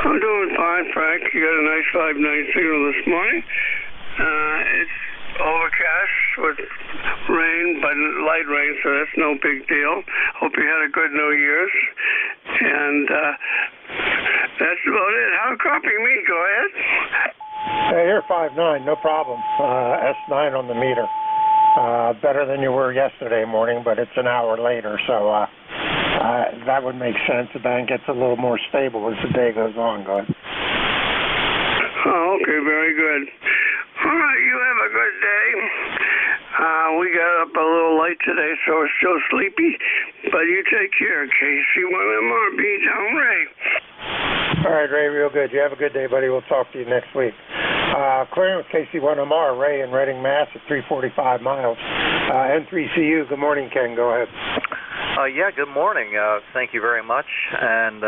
Speaker 14: I'm doing fine, Frank. You got a nice 5-9 signal this morning. It's overcast with rain, but light rain, so that's no big deal. Hope you had a good New Year's. And that's about it. How copying me? Go ahead.
Speaker 13: Hey, you're 5'9", no problem. S9 on the meter. Better than you were yesterday morning, but it's an hour later, so that would make sense. The band gets a little more stable as the day goes on. Go ahead.
Speaker 14: Oh, okay, very good. All right, you have a good day. We got up a little late today, so we're still sleepy, but you take care. KC1MRB, down Ray.
Speaker 13: All right, Ray, real good. You have a good day, buddy. We'll talk to you next week. Clearing with KC1MR, Ray in Reading, Mass. at 345 miles. N3CU, good morning, Ken. Go ahead.
Speaker 17: Yeah, good morning. Thank you very much. And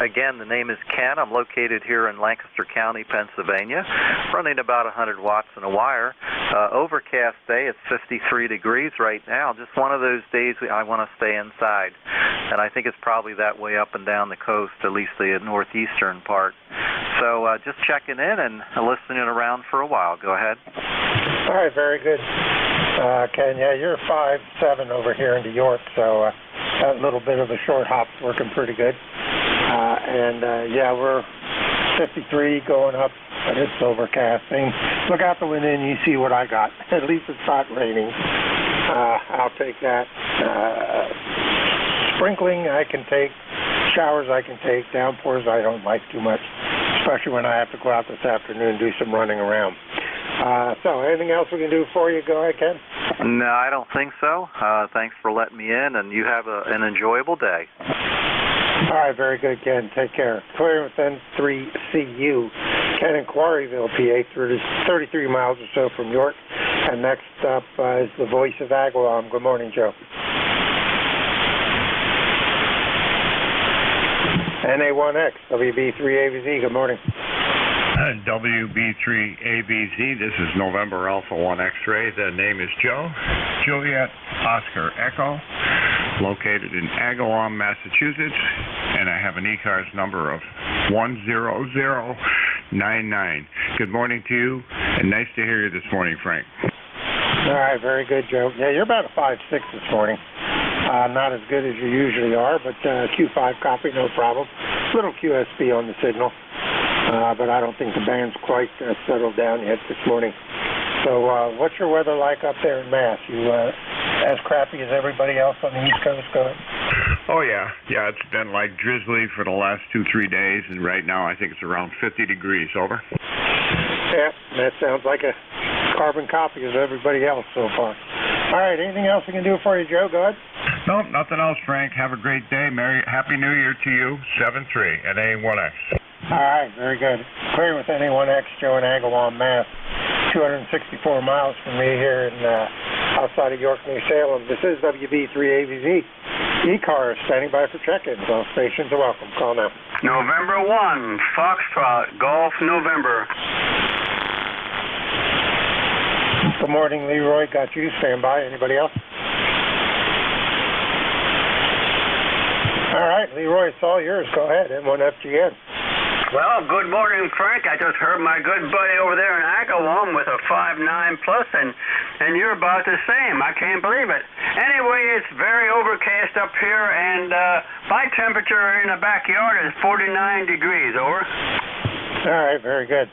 Speaker 17: again, the name is Ken. I'm located here in Lancaster County, Pennsylvania, running about 100 watts in a wire. Overcast day. It's 53 degrees right now. Just one of those days I want to stay inside. And I think it's probably that way up and down the coast, at least the northeastern part. So just checking in and listening around for a while. Go ahead.
Speaker 13: All right, very good. Ken, yeah, you're 5'7" over here into York, so that little bit of a short hop's working pretty good. Yeah, we're 53 going up, but it's overcasting. Look out the window and you see what I got. At least it's not raining. I'll take that. Sprinkling I can take. Showers I can take. Downpours I don't like too much, especially when I have to go out this afternoon and do some running around. So anything else we can do for you? Go ahead, Ken.
Speaker 17: No, I don't think so. Thanks for letting me in, and you have an enjoyable day.
Speaker 13: All right, very good, Ken. Take care. Clearing with N3CU. Ken in Quarryville, PA, 33 miles or so from York. And next up is the voice of Agawam. Good morning, Joe. NA1X, WB3ABZ. Good morning.
Speaker 21: WB3ABZ, this is November Alpha 1 X-ray. The name is Joe. Juliet Oscar Echo, located in Agawam, Massachusetts, and I have an ECARS number of 10099. Good morning to you, and nice to hear you this morning, Frank.
Speaker 13: All right, very good, Joe. Yeah, you're about a 5'6" this morning. Not as good as you usually are, but Q5 copy, no problem. Little QSB on the signal. But I don't think the band's quite settled down yet this morning. So what's your weather like up there in Mass? You as crappy as everybody else on the East Coast going?
Speaker 21: Oh, yeah. Yeah, it's been like drizzly for the last 2-3 days, and right now I think it's around 50 degrees. Over.
Speaker 13: Yeah, that sounds like a carbon copy of everybody else so far. All right, anything else we can do for you, Joe? Go ahead.
Speaker 21: Nope, nothing else, Frank. Have a great day. Happy New Year to you. 7-3 at NA1X.
Speaker 13: All right, very good. Clear with NA1X, Joe in Agawam, Mass. 264 miles from me here in outside of York, New Salem. This is WB3ABZ. ECARS standing by for check-ins. All stations are welcome. Call now.
Speaker 14: November 1, Foxtrot, Golf, November.
Speaker 13: Good morning, Leroy. Got you. Stand by. Anybody else? All right, Leroy, it's all yours. Go ahead. M1FGN.
Speaker 14: Well, good morning, Frank. I just heard my good buddy over there in Agawam with a 5.9 plus, and you're about the same. I can't believe it. Anyway, it's very overcast up here, and my temperature in the backyard is 49 degrees. Over.
Speaker 13: All right, very good.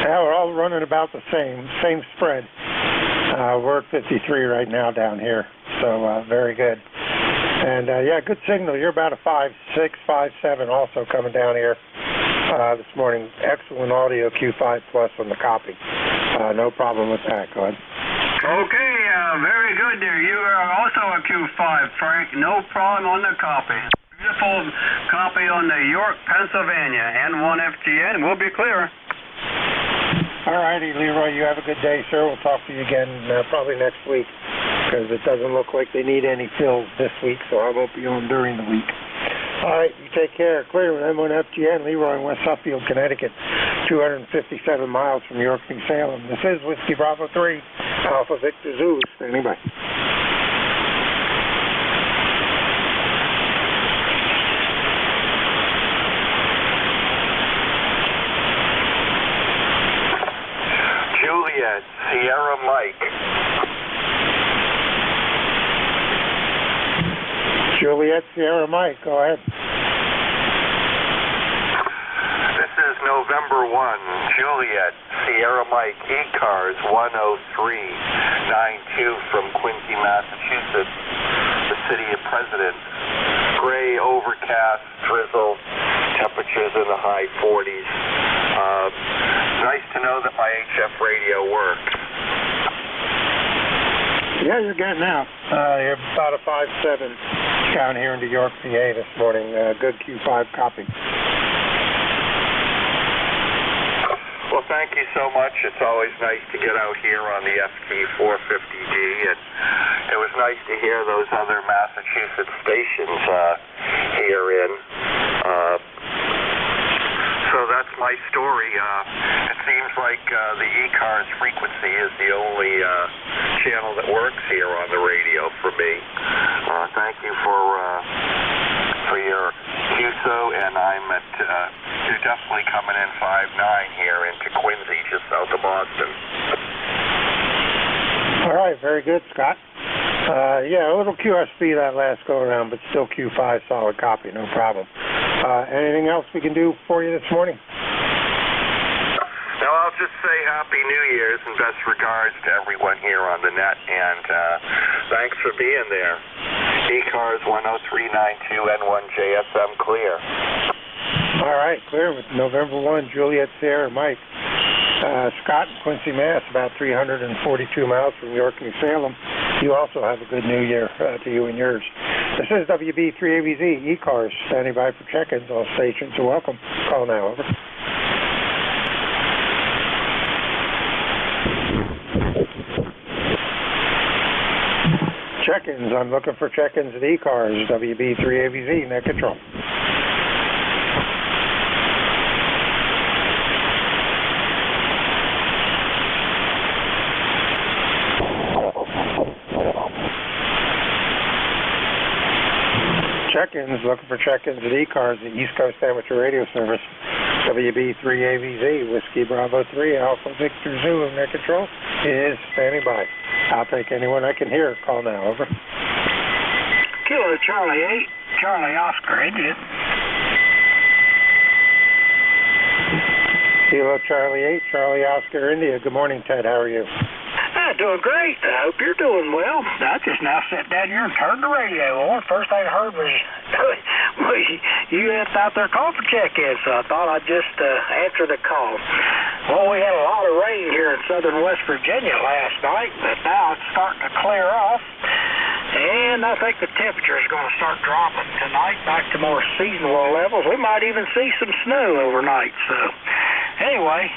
Speaker 13: Yeah, we're all running about the same spread. We're at 53 right now down here, so very good. And, yeah, good signal. You're about a 5.6, 5.7 also coming down here this morning. Excellent audio, Q5 Plus on the copy. No problem with that. Go ahead.
Speaker 23: Okay, very good there. You are also a Q5, Frank. No problem on the copy. Beautiful copy on the York, Pennsylvania, N1FGN. We'll be clear.
Speaker 13: All righty, Leroy, you have a good day, sir. We'll talk to you again probably next week because it doesn't look like they need any fills this week, so I won't be on during the week. All right, you take care. Clear with M1FGN, Leroy in West Suffield, Connecticut, 257 miles from York, New Salem. This is Whiskey Bravo 3, Alpha Victor Zulu. Standing by.
Speaker 16: Juliet, Sierra Mike.
Speaker 13: Juliet, Sierra Mike, go ahead.
Speaker 16: This is November 1, Juliet, Sierra Mike, ECARS 10392 from Quincy, Massachusetts, the city of President. Gray, overcast, drizzle, temperatures in the high 40s. Nice to know that my HF radio works.
Speaker 13: Yeah, you're getting out. You're about a 5.7 down here in New York, PA this morning. Good Q5 copy.
Speaker 16: Well, thank you so much. It's always nice to get out here on the FT450D, and it was nice to hear those other Massachusetts stations here in. So that's my story. It seems like the ECARS frequency is the only channel that works here on the radio for me. Thank you for your QSO, and I'm at you're definitely coming in 5.9 here into Quincy, just south of Boston.
Speaker 13: All right, very good, Scott. Yeah, a little QSB that last go around, but still Q5 solid copy, no problem. Anything else we can do for you this morning?
Speaker 16: No, I'll just say Happy New Year's and best regards to everyone here on the net, and thanks for being there. ECARS 10392 N1JSM clear.
Speaker 13: All right, clear with November 1, Juliet, Sierra, Mike. Scott in Quincy, Mass, about 342 miles from York, New Salem. You also have a good New Year to you and yours. This is WB3ABZ, ECARS, standing by for check-ins. All stations are welcome. Call now, over. Check-ins, I'm looking for check-ins at ECARS, WB3ABZ, net control. Check-ins, looking for check-ins at ECARS, the East Coast Amateur Radio Service, WB3AVZ, Whiskey Bravo 3, Alpha Victor Zulu, net control, is standing by. I'll take anyone I can hear. Call now, over.
Speaker 23: Kilo Charlie 8, Charlie Oscar, India.
Speaker 13: Kilo Charlie 8, Charlie Oscar, India. Good morning, Ted. How are you?
Speaker 23: Doing great. I hope you're doing well. I just now sat down here and turned the radio on. First thing I heard was you out there calling for check-in, so I thought I'd just answer the call. Well, we had a lot of rain here in southern West Virginia last night, but now it's starting to clear off. And I think the temperature is going to start dropping tonight back to more seasonal levels. We might even see some snow overnight. So anyway,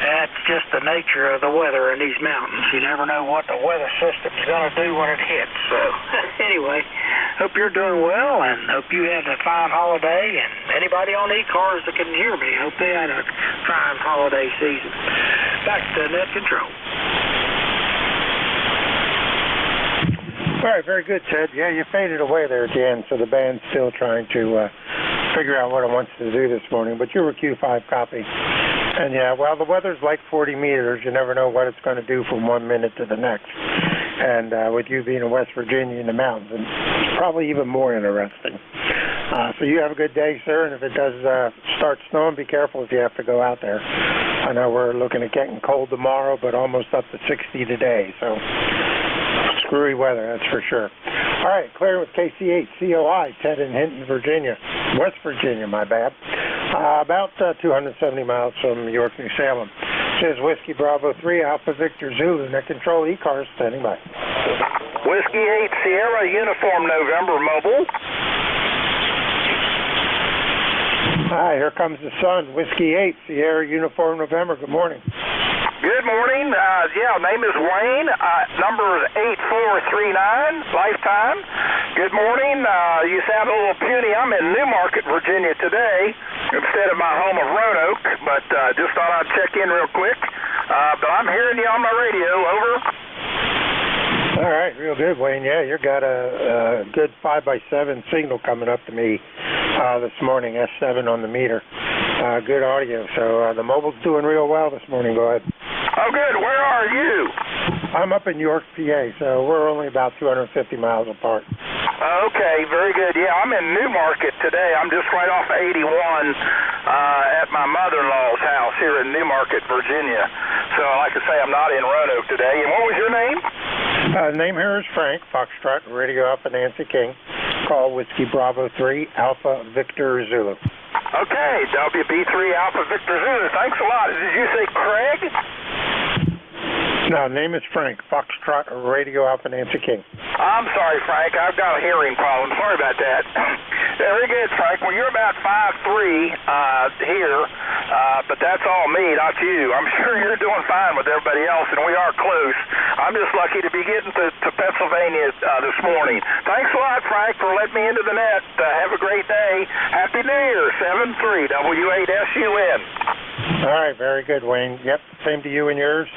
Speaker 23: that's just the nature of the weather in these mountains. You never know what the weather system's going to do when it hits. So anyway, hope you're doing well and hope you had a fine holiday. And anybody on ECARS that can hear me, hope they had a fine holiday season. Back to net control.
Speaker 13: All right, very good, Ted. Yeah, you faded away there at the end, so the band's still trying to figure out what it wants to do this morning, but you were Q5 copy. And yeah, well, the weather's like 40 meters. You never know what it's going to do from 1 minute to the next. And with you being in West Virginia in the mountains, it's probably even more interesting. So you have a good day, sir, and if it does start snowing, be careful if you have to go out there. I know we're looking at getting cold tomorrow, but almost up to 60 today, so screwy weather, that's for sure. All right, clear with KC8, COI, Ted in Hinton, Virginia. West Virginia, my bad. About 270 miles from York, New Salem. This is Whiskey Bravo 3, Alpha Victor Zulu, net control ECARS, standing by.
Speaker 1: Whiskey 8, Sierra, Uniform November, mobile.
Speaker 13: Hi, here comes the sun. Whiskey 8, Sierra, Uniform November, good morning.
Speaker 1: Good morning. Name is Wayne. Number is 8439, lifetime. Good morning. You sound a little puny. I'm in Newmarket, Virginia today instead of my home of Roanoke, but just thought I'd check in real quick. But I'm hearing you on my radio. Over.
Speaker 13: All right, real good, Wayne. Yeah, you got a good 5x7 signal coming up to me this morning, S7 on the meter. Good audio. So the mobile's doing real well this morning. Go ahead.
Speaker 1: Oh, good. Where are you?
Speaker 13: I'm up in York, PA, so we're only about 250 miles apart.
Speaker 1: Okay, very good. Yeah, I'm in Newmarket today. I'm just right off 81 at my mother-in-law's house here in Newmarket, Virginia. So, like I say, I'm not in Roanoke today. And what was your name?
Speaker 13: Name here is Frank, Foxtrot, Radio Alpha Nancy King. Call Whiskey Bravo 3, Alpha Victor Zulu.
Speaker 1: Okay, WB3 Alpha Victor Zulu. Thanks a lot. Did you say Craig?
Speaker 13: No, name is Frank, Foxtrot, Radio Alpha Nancy King.
Speaker 1: I'm sorry, Frank. I've got a hearing problem. Sorry about that. Very good, Frank. Well, you're about 5'3" here, but that's all me, not you. I'm sure you're doing fine with everybody else, and we are close. I'm just lucky to be getting to Pennsylvania this morning. Thanks a lot, Frank, for letting me into the net. Have a great day. Happy New Year, 7-3, W8SUN.
Speaker 13: All right, very good, Wayne. Yep, same to you and yours.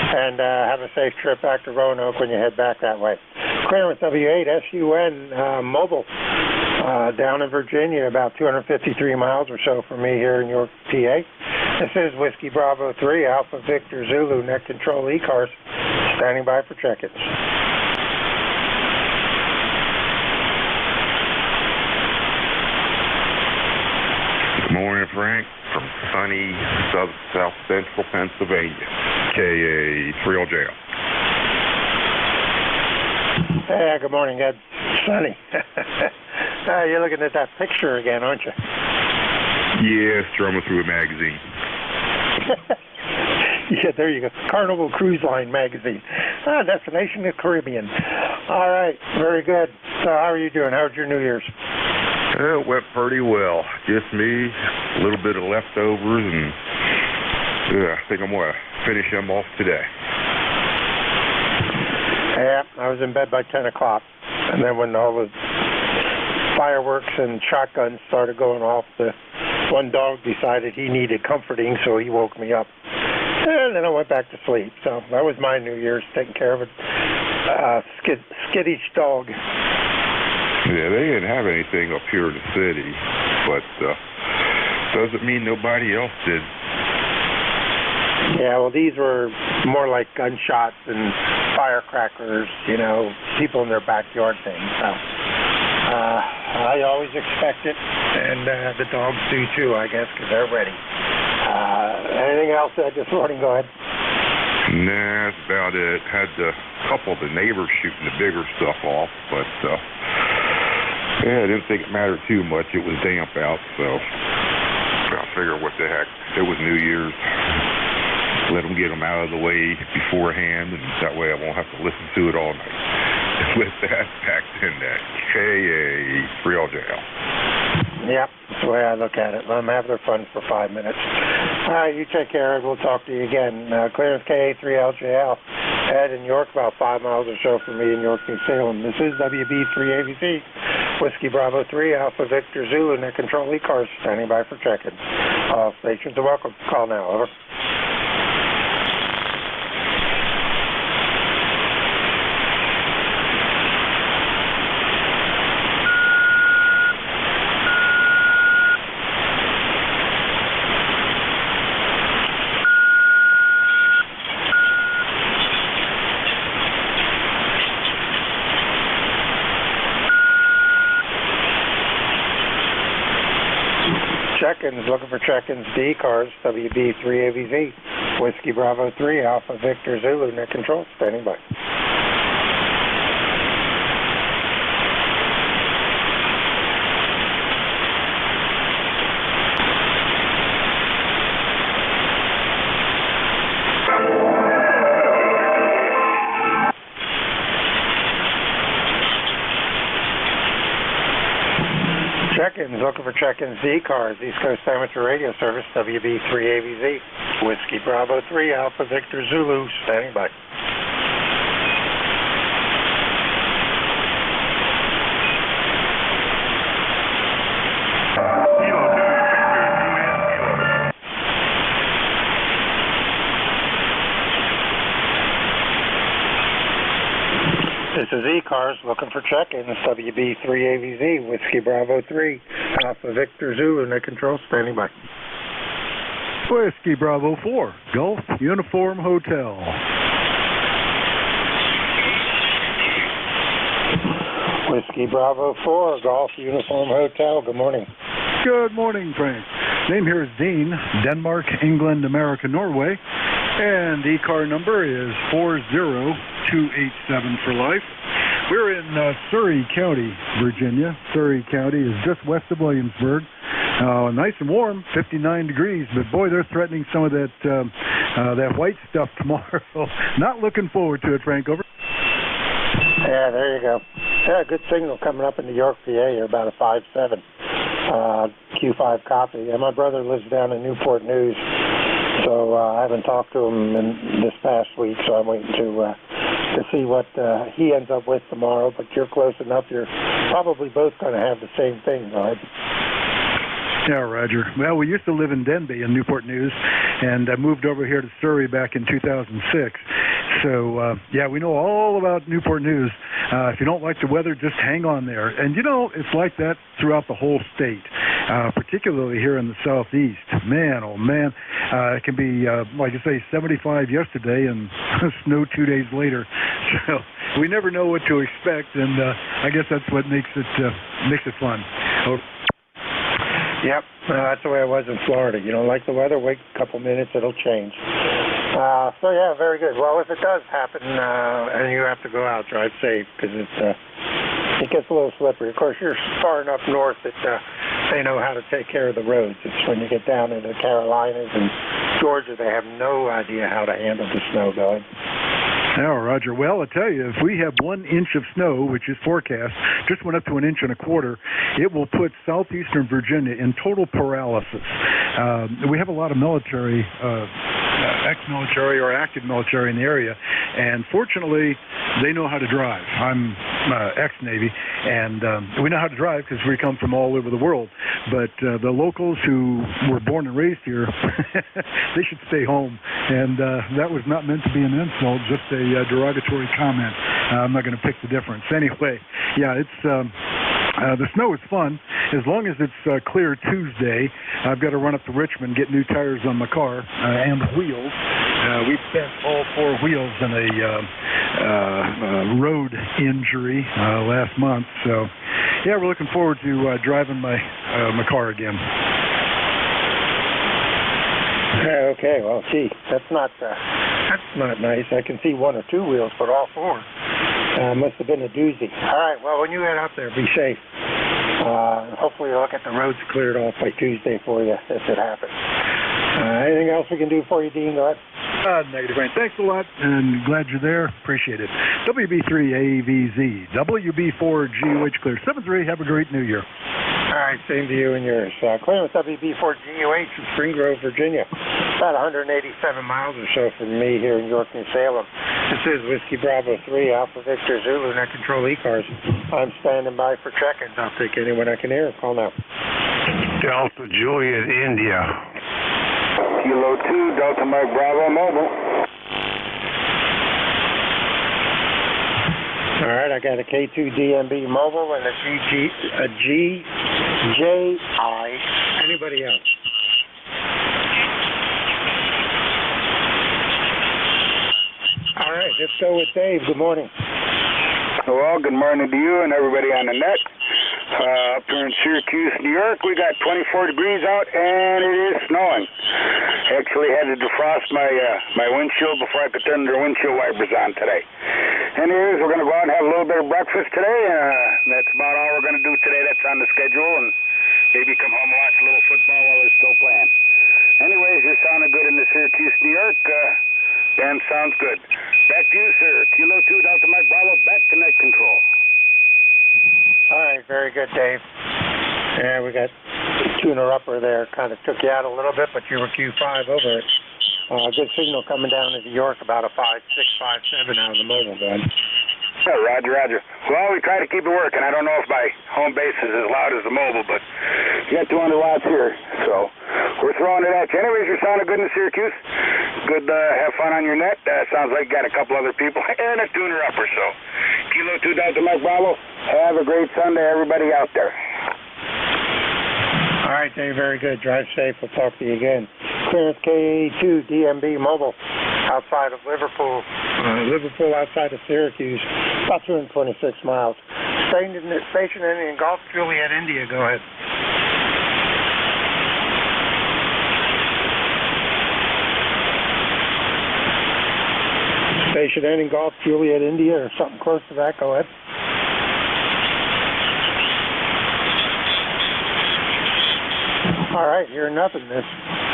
Speaker 13: And have a safe trip back to Roanoke when you head back that way. Clear with W8SUN mobile down in Virginia, about 253 miles or so from me here in York, PA. This is Whiskey Bravo 3, Alpha Victor Zulu, net control ECARS, standing by for check-ins.
Speaker 2: Good morning, Frank, from sunny south central Pennsylvania, KA 3LJL.
Speaker 13: Hey, good morning, Ed. Sunny. You're looking at that picture again, aren't you?
Speaker 2: Yeah, strumming through a magazine.
Speaker 13: Yeah, there you go. Carnival Cruise Line magazine. Destination the Caribbean. All right, very good. So how are you doing? How's your New Year's?
Speaker 2: It went pretty well. Just me, a little bit of leftovers, and I think I'm going to finish them off today.
Speaker 13: Yeah, I was in bed by 10 o'clock, and then when all the fireworks and shotguns started going off, the one dog decided he needed comforting, so he woke me up. And then I went back to sleep. So that was my New Year's, taking care of a skittish dog.
Speaker 2: Yeah, they didn't have anything up here in the city, but doesn't mean nobody else did.
Speaker 13: Yeah, well, these were more like gunshots and firecrackers, people in their backyard things. So I always expect it, and the dogs do too, I guess, because they're ready. Anything else this morning? Go ahead.
Speaker 2: Nah, that's about it. Had a couple of the neighbors shooting the bigger stuff off, but I didn't think it mattered too much. It was damp out, so I figured what the heck. It was New Year's. Let them get them out of the way beforehand, and that way I won't have to listen to it all night. With that, back in that KA 3LJL.
Speaker 13: Yep, that's the way I look at it. Let them have their fun for 5 minutes. All right, you take care, and we'll talk to you again. Clearance KA 3LJL. Ed in York, about 5 miles or so from me in York, New Salem. This is WB3ABC. Whiskey Bravo 3, Alpha Victor Zulu, net control ECARS, standing by for check-in. All stations are welcome. Call now, over. Check-ins, looking for check-ins, ECARS, WB3AVZ, Whiskey Bravo 3, Alpha Victor Zulu, net control, standing by. Check-ins, looking for check-ins, ECARS, East Coast Amateur Radio Service, WB3AVZ, Whiskey Bravo 3, Alpha Victor Zulu, standing by. This is ECARS, looking for check-ins, WB3AVZ, Whiskey Bravo 3, Alpha Victor Zulu, net control, standing by.
Speaker 4: Whiskey Bravo 4, Gulf Uniform Hotel.
Speaker 13: Whiskey Bravo 4, Golf Uniform Hotel, good morning.
Speaker 4: Good morning, Frank. Name here is Dean, Denmark, England, America, Norway, and ECAR number is 40287 for life. We're in Surrey County, Virginia. Surrey County is just west of Williamsburg. Nice and warm, 59 degrees, but boy, they're threatening some of that that white stuff tomorrow. Not looking forward to it, Frank. Over.
Speaker 13: Yeah, there you go. Yeah, good signal coming up in New York, PA. You're about a 5.7 Q5 copy. And my brother lives down in Newport News, so I haven't talked to him in this past week, so I'm waiting to see what he ends up with tomorrow. But you're close enough. You're probably both going to have the same thing, right?
Speaker 4: Yeah, Roger. Well, we used to live in Denby in Newport News, and I moved over here to Surrey back in 2006. So, yeah, we know all about Newport News. If you don't like the weather, just hang on there. And, you know, it's like that throughout the whole state, particularly here in the southeast. Man, oh, man, it can be, like I say, 75 yesterday and snow 2 days later. So we never know what to expect, and I guess that's what makes it fun.
Speaker 13: Yep, that's the way it was in Florida. You don't like the weather, wait a couple minutes, it'll change. So, yeah, very good. Well, if it does happen and you have to go out, drive safe, because it gets a little slippery. Of course, you're far enough north that they know how to take care of the roads. It's when you get down into the Carolinas and Georgia, they have no idea how to handle the snow going.
Speaker 4: Now, Roger, well, I tell you, if we have 1 inch of snow, which is forecast, just went up to 1.25 inches, it will put southeastern Virginia in total paralysis. We have a lot of military, ex-military or active military in the area, and fortunately, they know how to drive. I'm ex-Navy, and we know how to drive because we come from all over the world. But the locals who were born and raised here, they should stay home. And that was not meant to be an insult, just a derogatory comment. I'm not going to pick the difference. Anyway, yeah, it's the snow is fun as long as it's clear Tuesday. I've got to run up to Richmond, get new tires on my car and wheels. We bent all 4 wheels in a road injury last month. So, yeah, we're looking forward to driving my car again.
Speaker 13: Okay, well, gee, that's not nice. I can see 1 or 2 wheels, but all 4 must have been a doozy. All right, well, when you head out there, be safe. Hopefully you'll get the roads cleared off by Tuesday for you if it happens. Anything else we can do for you, Dean? Go ahead.
Speaker 4: Negative, Frank. Thanks a lot, and glad you're there. Appreciate it. WB3AVZ, WB4GUH clear. 7-3, have a great New Year.
Speaker 13: All right, same to you and yours. Clear with WB4GUH in Spring Grove, Virginia. About 187 miles or so from me here in York, New Salem. This is Whiskey Bravo 3, Alpha Victor Zulu, net control ECARS. I'm standing by for check-ins. I'll take anyone I can hear. Call now.
Speaker 12: Delta Juliet, India.
Speaker 22: Kilo 2, Delta Mike Bravo, mobile.
Speaker 13: All right, I got a K2DMB mobile and a GJI. Anybody else? All right, let's go with Dave. Good morning.
Speaker 22: Well, good morning to you and everybody on the net. Up here in Syracuse, New York, we got 24 degrees out, and it is snowing. Actually had to defrost my windshield before I could turn the windshield wipers on today. Anyways, we're going to go out and have a little bit of breakfast today. That's about all we're going to do today. That's on the schedule, and maybe come home and watch a little football while they're still playing. Anyways, you're sounding good in the Syracuse, New York. Dan, sounds good. Back to you, sir. Kilo 2, Delta Mike Bravo, back to net control.
Speaker 13: All right, very good, Dave. Yeah, we got tuner upper there. Kind of took you out a little bit, but you were Q5 over it. Good signal coming down into York, about a 5.6, 5.7 out of the mobile, bud.
Speaker 22: Yeah, roger. Well, we try to keep it working. I don't know if my home base is as loud as the mobile, but you got 200 watts here, so we're throwing it at you. Anyways, you're sounding good in Syracuse. Good to have fun on your net. Sounds like you got a couple other people and a tuner upper, so Kilo 2 Delta Mike Bravo, have a great Sunday, everybody out there.
Speaker 13: All right, Dave, very good. Drive safe. We'll talk to you again. Clearance KA2 DMB mobile outside of Liverpool. Liverpool outside of Syracuse, about 226 miles. Station in Golf Juliet, India. Go ahead. Station in Golf Juliet, India, or something close to that. Go ahead. All right, hearing nothing. This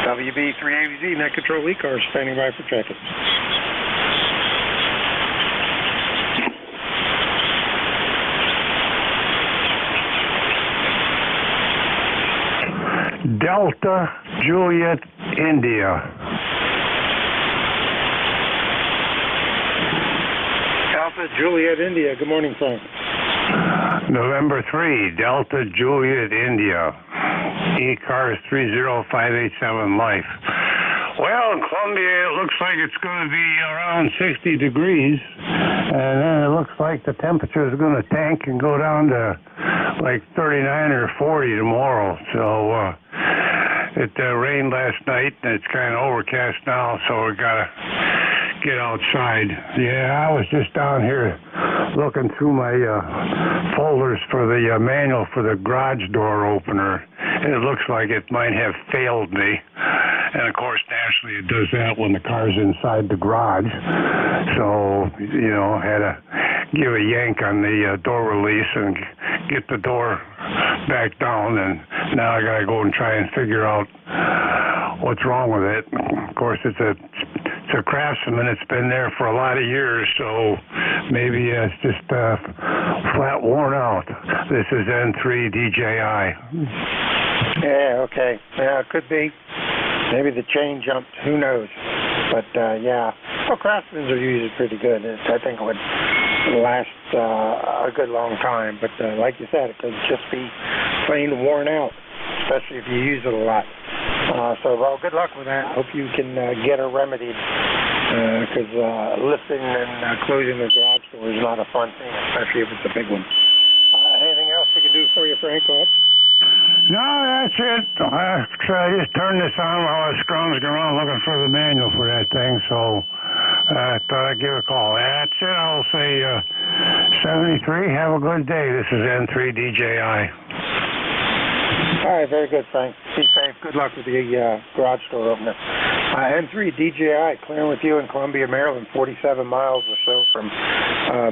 Speaker 13: WB3ABZ net control ECARS standing by for check-in.
Speaker 12: Delta Juliet India.
Speaker 13: Alpha Juliet India. Good morning, Frank.
Speaker 12: November 3, Delta Juliet India. ECARS 30587 Life. Well, in Columbia, it looks like it's going to be around 60 degrees, and then it looks like the temperature is going to tank and go down to like 39 or 40 tomorrow. So it rained last night, and it's kind of overcast now, so we got to get outside. Yeah, I was just down here looking through my folders for the manual for the garage door opener, and it looks like it might have failed me. And of course, naturally, it does that when the car's inside the garage. So, you know, had to give a yank on the door release and get the door back down. And now I got to go and try and figure out what's wrong with it. Of course, it's a Craftsman. It's been there for a lot of years, so maybe it's just flat worn out. This is N3 DJI.
Speaker 13: Yeah, okay. Yeah, it could be. Maybe the chain jumped. Who knows? But, yeah. Well, Craftsmans are usually pretty good. I think it would last a good long time. But like you said, it could just be plain worn out, especially if you use it a lot. Well, good luck with that. Hope you can get it remedied, because lifting and closing the garage door is not a fun thing, especially if it's a big one. Anything else we can do for you, Frank?
Speaker 12: No, that's it. I just turned this on while I was scrounging around looking for the manual for that thing, so I thought I'd give a call. That's it. I'll say 73. Have a good day. This is N3 DJI.
Speaker 13: All right, very good, Frank. Be safe. Good luck with the garage door opener. N3 DJI, clearing with you in Columbia, Maryland, 47 miles or so from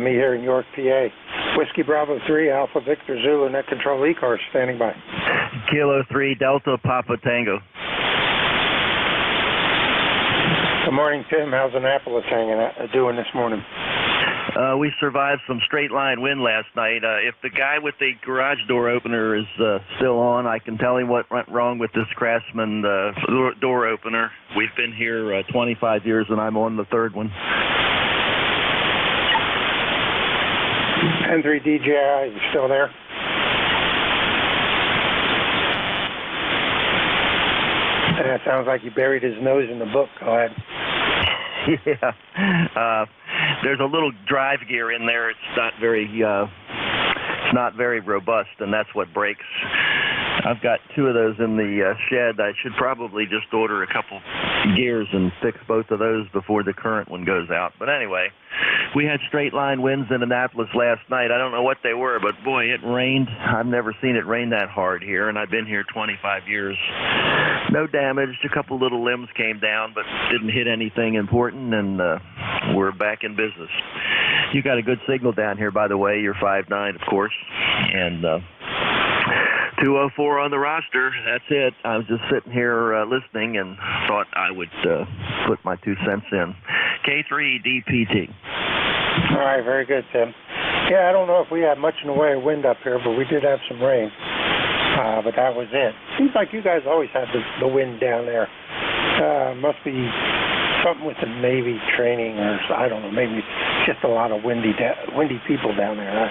Speaker 13: me here in York, PA. Whiskey Bravo 3, Alpha Victor Zulu, net control ECARS, standing by.
Speaker 5: Kilo 3, Delta Papa Tango.
Speaker 13: Good morning, Tim. How's Annapolis doing this morning?
Speaker 5: We survived some straight line wind last night. If the guy with the garage door opener is still on, I can tell him what went wrong with this Craftsman door opener. We've been here 25 years, and I'm on the third one.
Speaker 13: N3 DJI, you still there? It sounds like he buried his nose in the book. Go ahead.
Speaker 5: Yeah. There's a little drive gear in there. It's not very robust, and that's what breaks. I've got two of those in the shed. I should probably just order a couple gears and fix both of those before the current one goes out. But anyway, we had straight line winds in Annapolis last night. I don't know what they were, but boy, it rained. I've never seen it rain that hard here, and I've been here 25 years. No damage. A couple little limbs came down, but didn't hit anything important, and we're back in business. You got a good signal down here, by the way. You're 5'9", of course, and 204 on the roster. That's it. I was just sitting here listening and thought I would put my 2 cents in. K3 DPT.
Speaker 13: All right, very good, Tim. Yeah, I don't know if we had much in the way of wind up here, but we did have some rain. But that was it. Seems like you guys always have the wind down there. Must be something with the Navy training, or I don't know. Maybe it's just a lot of windy people down there.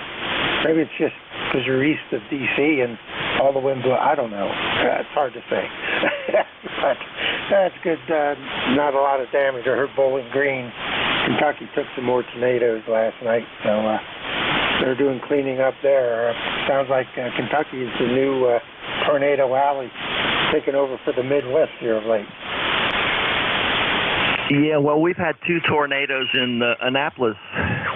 Speaker 13: Maybe it's just because you're east of D.C. and all the wind blows. I don't know. It's hard to say. But that's good. Not a lot of damage. I heard Bowling Green, Kentucky took some more tornadoes last night, so they're doing cleaning up there. Sounds like Kentucky is the new Tornado Alley, taking over for the Midwest here of late.
Speaker 5: Yeah, well, we've had 2 tornadoes in Annapolis,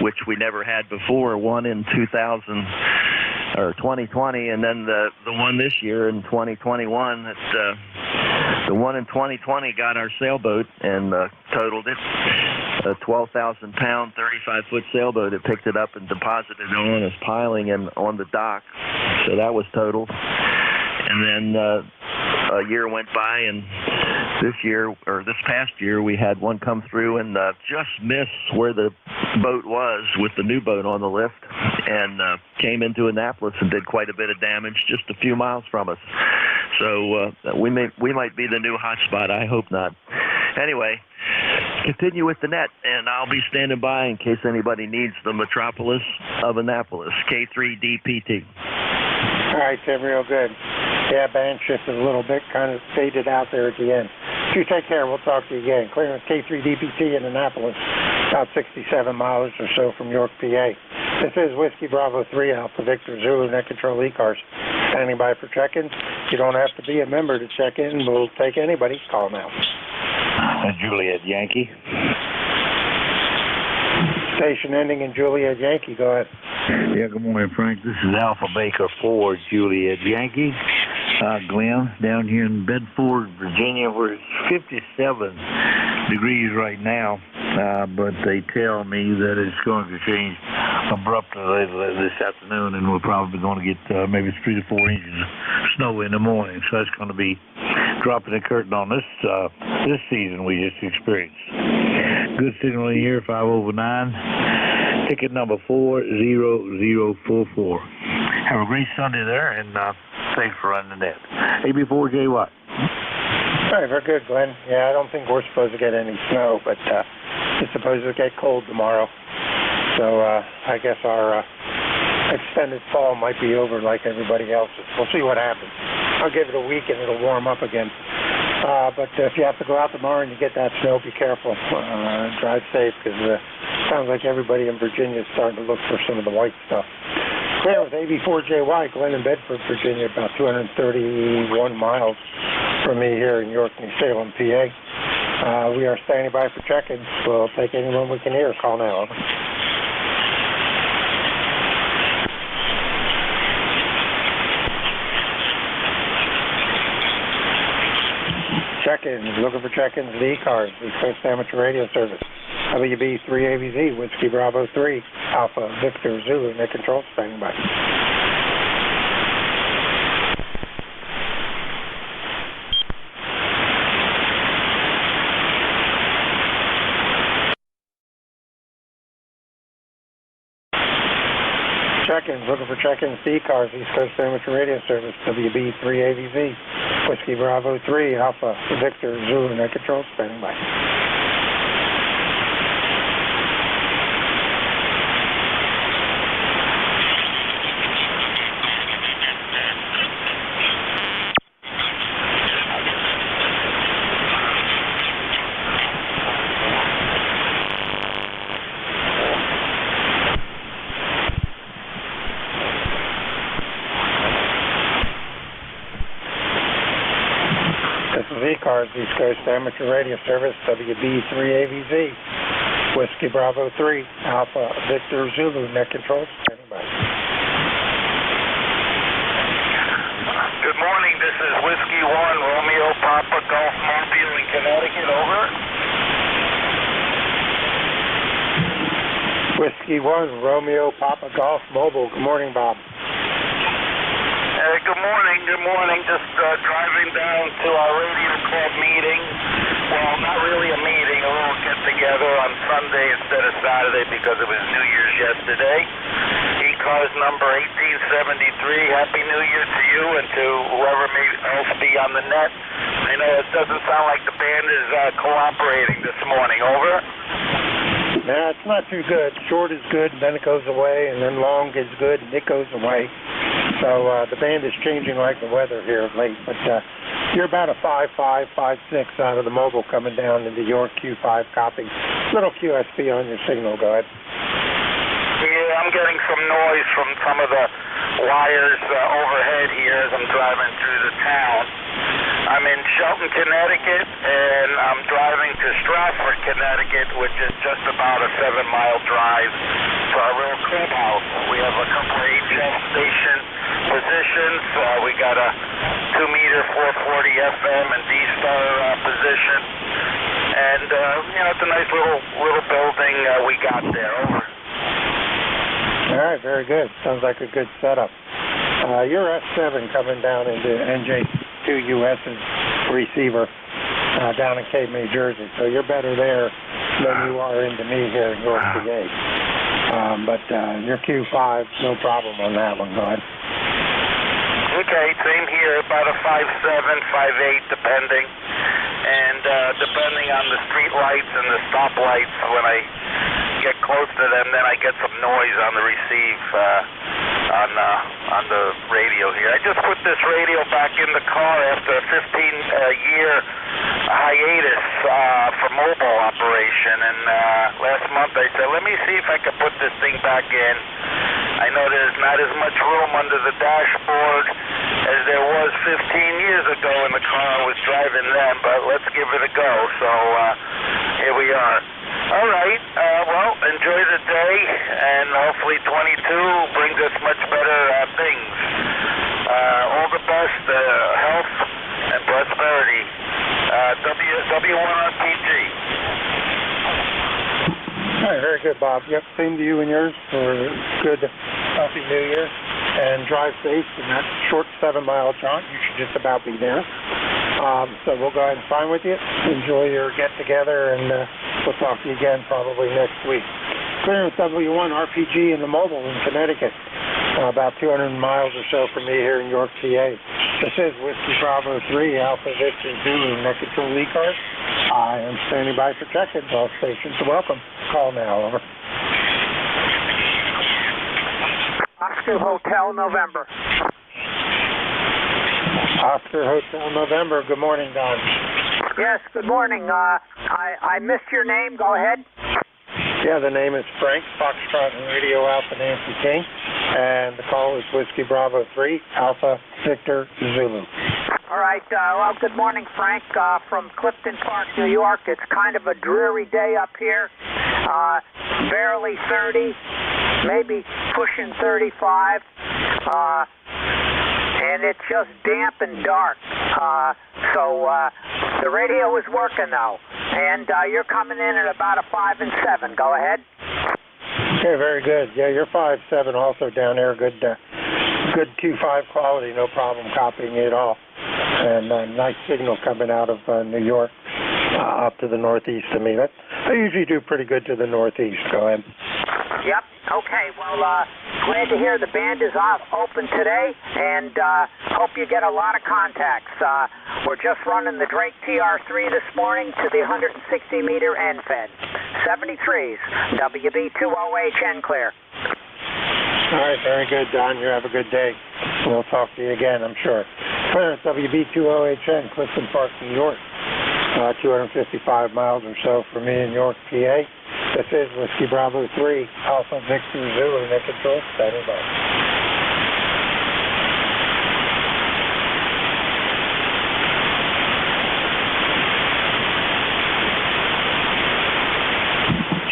Speaker 5: which we never had before. One in 2020, and then the one this year in 2021. The one in 2020 got our sailboat and totaled it. A 12,000-pound, 35-foot sailboat. It picked it up and deposited it on its piling and on the dock. So that was totaled. And then a year went by, and this past year, we had one come through and just miss where the boat was with the new boat on the lift, and came into Annapolis and did quite a bit of damage just a few miles from us. So we might be the new hot spot. I hope not. Anyway, continue with the net, and I'll be standing by in case anybody needs the metropolis of Annapolis, K3DPT.
Speaker 13: All right, Tim, real good. Yeah, band shifted a little bit, kind of faded out there at the end. You take care. We'll talk to you again. Clearance K3DPT in Annapolis, about 67 miles or so from York, PA. This is Whiskey Bravo 3 Alpha Victor Zulu, Net Control ECARS. Standing by for check-in. You don't have to be a member to check in. We'll take anybody. Call now.
Speaker 3: Juliet Yankee.
Speaker 13: Station ending in Juliet Yankee. Go ahead.
Speaker 3: Yeah, good morning, Frank. This is Alpha Baker 4 Juliet Yankee. Glenn, down here in Bedford, Virginia, where it's 57 degrees right now, but they tell me that it's going to change abruptly this afternoon, and we're probably going to get maybe 3 to 4 inches of snow in the morning. So that's going to be dropping the curtain on this season we just experienced. Good signal in here, 5/9. Ticket number 40044. Have a great Sunday there, and thanks for running the net. AB4J Watt.
Speaker 13: All right, very good, Glenn. Yeah, I don't think we're supposed to get any snow, but it's supposed to get cold tomorrow. So I guess our extended fall might be over like everybody else's. We'll see what happens. I'll give it a week and it'll warm up again. But if you have to go out tomorrow and you get that snow, be careful. Drive safe, because it sounds like everybody in Virginia is starting to look for some of the white stuff. Clear with AB4JY, Glenn in Bedford, Virginia, about 231 miles from me here in York, New Salem, PA. We are standing by for check-in. We'll take anyone we can hear. Call now. Over. Check-ins, looking for check-ins at ECARS, the Coast Amateur Radio Service. WB3AVZ, Whiskey Bravo 3, Alpha Victor Zulu, Net Control, standing by. Check-ins, looking for check-ins to ECARS, East Coast Amateur Radio Service, WB3AVZ, Whiskey Bravo 3, Alpha Victor Zulu, Net Control, standing by. ECARS, East Coast Amateur Radio Service, WB3AVZ, Whiskey Bravo 3, Alpha Victor Zulu, Net Control, standing by.
Speaker 1: Good morning, this is Whiskey 1, Romeo Papa Golf Mobile in Connecticut, over.
Speaker 13: Whiskey 1, Romeo Papa Golf Mobile. Good morning, Bob.
Speaker 1: Good morning.
Speaker 16: good morning. Just driving down to our radio club meeting. Well, not really a meeting, a little get-together on Sunday instead of Saturday because it was New Year's yesterday. ECARS number 1873. Happy New Year to you and to whoever may else be on the net. I know it doesn't sound like the band is cooperating this morning. Over?
Speaker 13: Nah, it's not too good. Short is good, and then it goes away, and then long is good, and it goes away. So the band is changing like the weather here of late. But you're about a 5.5, 5.6 out of the mobile coming down into your Q5 copy. Little QSP on your signal. Go ahead.
Speaker 16: Yeah, I'm getting some noise from some of the wires overhead here as I'm driving through the town. I'm in Shelton, Connecticut, and I'm driving to Stratford, Connecticut, which is just about a 7-mile drive to our little clubhouse. We have a couple of HF station positions. We got a 2-meter 440 FM and D-Star position. And, it's a nice little building we got there. Over.
Speaker 13: All right, very good. Sounds like a good setup. You're S7 coming down into NJ2US's receiver down in Cape May, Jersey. So you're better there than you are into me here in York, PA. But your Q5, no problem on that one. Go ahead.
Speaker 16: Okay, same here, about a 5.7, 5.8, depending. And depending on the street lights and the stoplights, when I get close to them, then I get some noise on the receive on the radio here. I just put this radio back in the car after a 15-year hiatus for mobile operation, and last month I said, let me see if I can put this thing back in. I know there's not as much room under the dashboard as there was 15 years ago in the car I was driving then, but let's give it a go. So here we are. All right, well, enjoy the day, and hopefully 22 brings us much better things. All the best, health and prosperity. W1RPG.
Speaker 13: All right, very good, Bob. Yep, same to you and yours for a good, healthy New Year. And drive safe in that short 7-mile jaunt. You should just about be there. So we'll go ahead and sign with you. Enjoy your get-together, and we'll talk to you again probably next week. Clearance W1 RPG in the mobile in Connecticut. About 200 miles or so from me here in York, PA. This is Whiskey Bravo 3, Alpha Victor Zulu, Net Control ECARS. I am standing by for check-ins. All stations are welcome. Call now, over.
Speaker 9: Oscar Hotel November.
Speaker 13: Oscar Hotel November. Good morning, Don.
Speaker 9: Yes, good morning. I missed your name. Go ahead.
Speaker 13: Yeah, the name is Frank, Foxtrot and Radio Alpha Nancy King. And the call is Whiskey Bravo 3, Alpha Victor Zulu.
Speaker 9: All right. Well, good morning, Frank, from Clifton Park, New York. It's kind of a dreary day up here. Barely 30, maybe pushing 35. And it's just damp and dark. So the radio is working, though. And you're coming in at about a 5 and 7. Go ahead.
Speaker 13: Okay, very good. Yeah, you're 5.7 also down there. Good Q5 quality, no problem copying it all. And nice signal coming out of New York up to the northeast of me. I usually do pretty good to the northeast. Go ahead.
Speaker 9: Yep. Okay. Well, glad to hear the band is open today, and hope you get a lot of contacts. We're just running the Drake TR3 this morning to the 160-meter end fed. 73s. WB2OHN clear.
Speaker 13: All right. Very good, Don. You have a good day. We'll talk to you again, I'm sure. Clearance WB2OHN, Clifton Park, New York. 255 miles or so from me in York, PA. This is Whiskey Bravo 3, Alpha Victor Zulu, Net Control, standing by.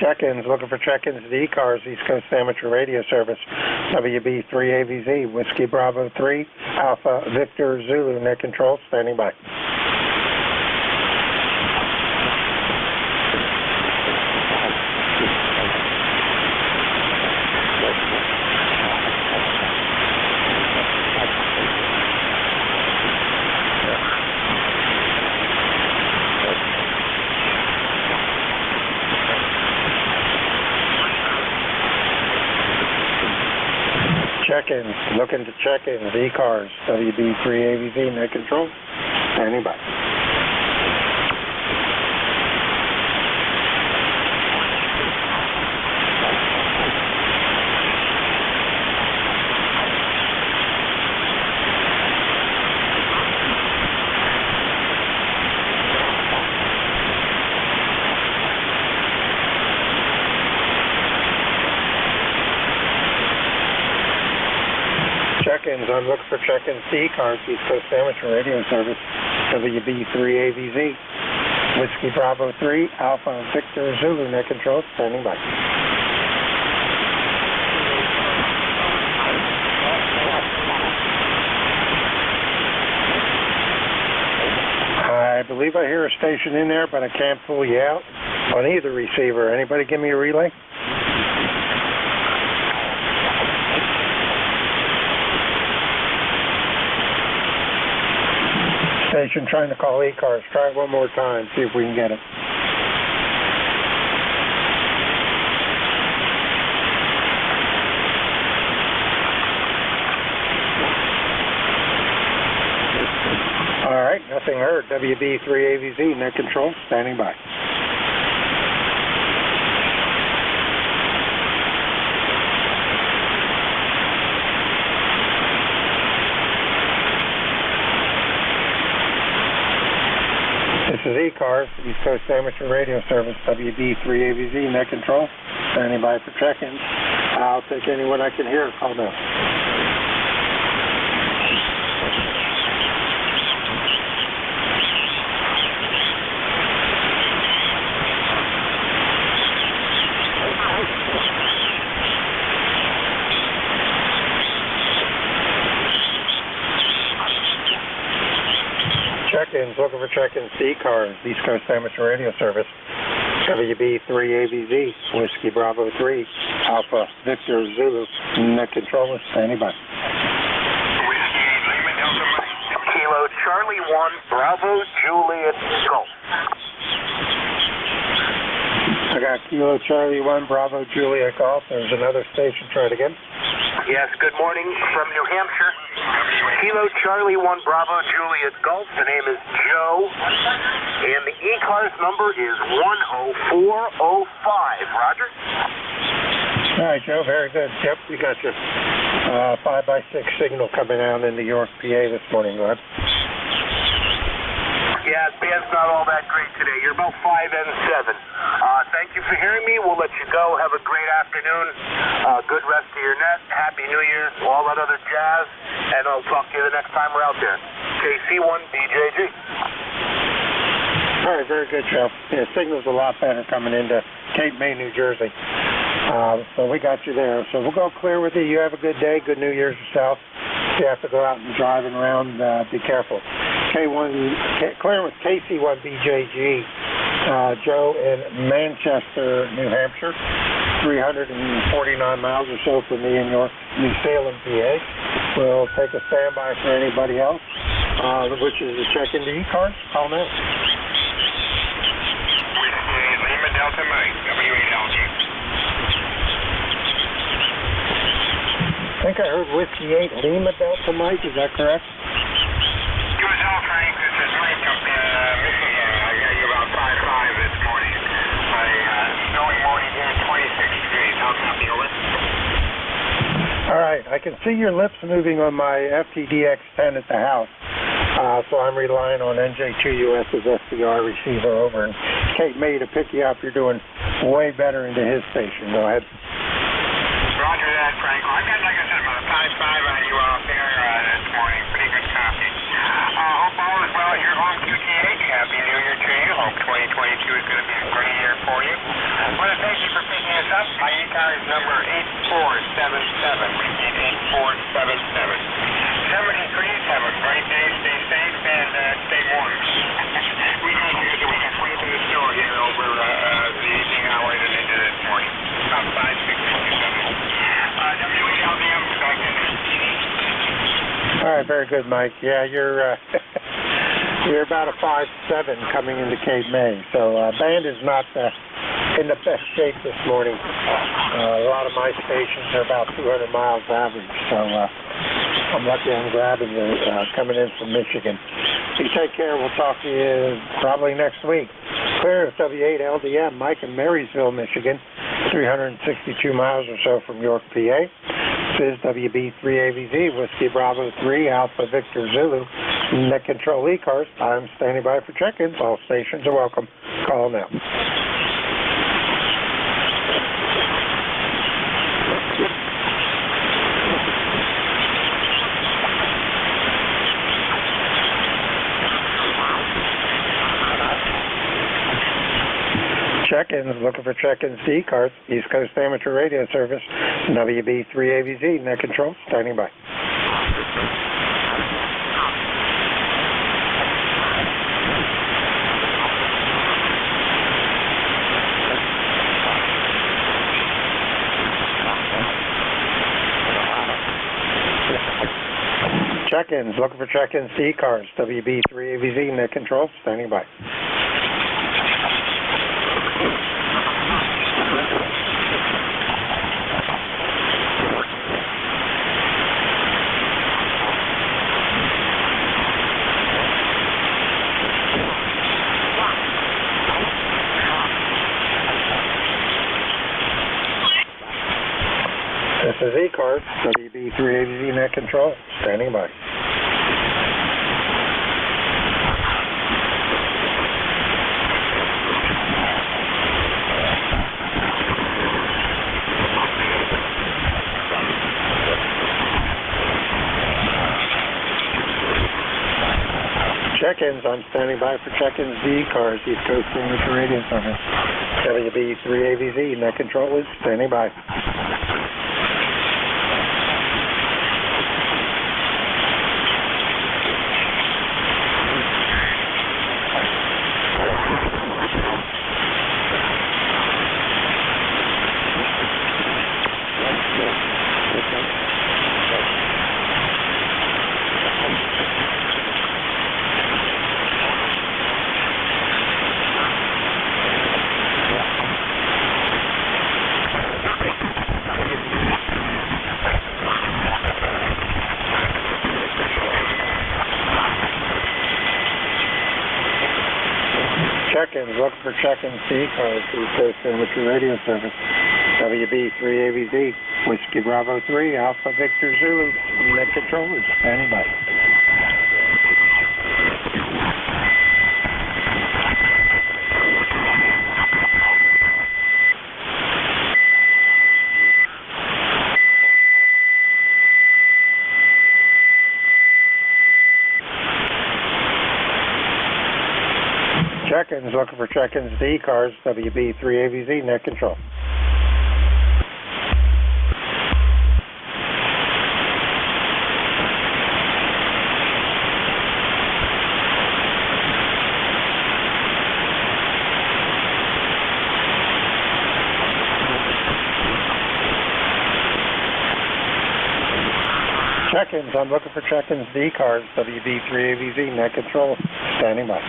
Speaker 13: Check-ins, looking for check-ins to the ECARS, East Coast Amateur Radio Service, WB3AVZ, Whiskey Bravo 3, Alpha Victor Zulu, Net Control, standing by. Looking to check in with ECARS, WB3AVZ, net control. Standing by. Check-ins, I'm looking for check-ins to ECARS, East Coast Amateur Radio Service, WB3AVZ, Whiskey Bravo 3, Alpha Victor Zulu, net control, standing by. I believe I hear a station in there, but I can't pull you out on either receiver. Anybody give me a relay? Station trying to call ECARS. Try it one more time, see if we can get it. All right, nothing heard. WB3AVZ, net control, standing by. This is ECARS, East Coast Amateur Radio Service, WB3AVZ, net control, standing by for check-ins. I'll take anyone I can hear. Call now. Check-ins, looking for check-ins to ECARS, East Coast Amateur Radio Service, WB3AVZ, Whiskey Bravo 3, Alpha Victor Zulu, net controller, standing by.
Speaker 1: Whiskey Lima Delta Mike, Kilo Charlie 1, Bravo Juliet Golf.
Speaker 13: I got Kilo Charlie 1, Bravo Juliet Golf. There's another station. Try it again.
Speaker 1: Yes, good morning from New Hampshire. Kilo Charlie 1 Bravo Juliet Golf. The name is Joe. And the ECARS number is 10405. Roger?
Speaker 13: All right, Joe, very good. Yep, we got you. 5x6 signal coming out into York, PA this morning. Go ahead.
Speaker 1: Yeah, band's not all that great today. You're about 5 and 7. Thank you for hearing me. We'll let you go. Have a great afternoon. Good rest of your net. Happy New Year's. All that other jazz. And I'll talk to you the next time we're out there. KC1BJG.
Speaker 13: All right, very good, Joe. Yeah, signal's a lot better coming into Cape May, New Jersey. So we got you there. So we'll go clear with you. You have a good day. Good New Year's yourself. If you have to go out and driving around, be careful. Clear with KC1BJG, Joe in Manchester, New Hampshire, 349 miles or so from me in York, New Salem, PA. We'll take a standby for anybody else, which is a check into ECARS. Call now.
Speaker 1: Whiskey Lima Delta Mike, WALG.
Speaker 13: I think I heard Whiskey 8 Lima Delta Mike. Is that correct?
Speaker 1: USL Frank, this is Mike up in Michigan. I got you about 5-5 this morning. Snowing morning here at 26 degrees. How copy, over?
Speaker 13: All right. I can see your lips moving on my FTDX10 at the house. So I'm relying on NJ2US's SDR receiver over in Cape May to pick you up. You're doing way better into his station. Go ahead.
Speaker 1: Roger that, Frank. I got, like I said, about a 5-5 on you out there this morning. Pretty good copy. Hope all is well at your home QTH. Happy New Year to you. Hope 2022 is going to be a great year for you. I want to thank you for picking us up. My ECARS number 8477. Repeat, 8477. 73s, have a great day. Stay safe and stay warm. We got you. We got friends in the store here over the evening hours and into this morning. About 5-6-7. WELDM, back in.
Speaker 13: All right, very good, Mike. Yeah, you're you're about a 5-7 coming into Cape May. So band is not in the best shape this morning. A lot of my stations are about 200 miles average. So I'm lucky I'm grabbing you coming in from Michigan. You take care. We'll talk to you probably next week. Clear of W8 LDM, Mike in Marysville, Michigan, 362 miles or so from York, PA. This is WB3AVZ, Whiskey Bravo 3, Alpha Victor Zulu, Net Control ECARS. I'm standing by for check-ins. All stations are welcome. Call now. Check-ins, looking for check-ins to ECARS, East Coast Amateur Radio Service, WB3AVZ, Net Control, standing by. Check-ins, looking for check-ins to ECARS, WB3AVZ, Net Control, standing by. This is ECARS, WB3AVZ Net Control, standing by. Check-ins, I'm standing by for check-ins to ECARS, East Coast Amateur Radio Service. WB3AVZ Net Control is standing by. Check-ins, looking for check-ins to ECARS, East Coast Amateur Radio Service, WB3AVZ, Whiskey Bravo 3, Alpha Victor Zulu, Net Control is standing by. Check-ins, looking for check-ins to ECARS, WB3AVZ, Net Control. Check-ins, I'm looking for check-ins to ECARS, WB3AVZ, Net Control, standing by.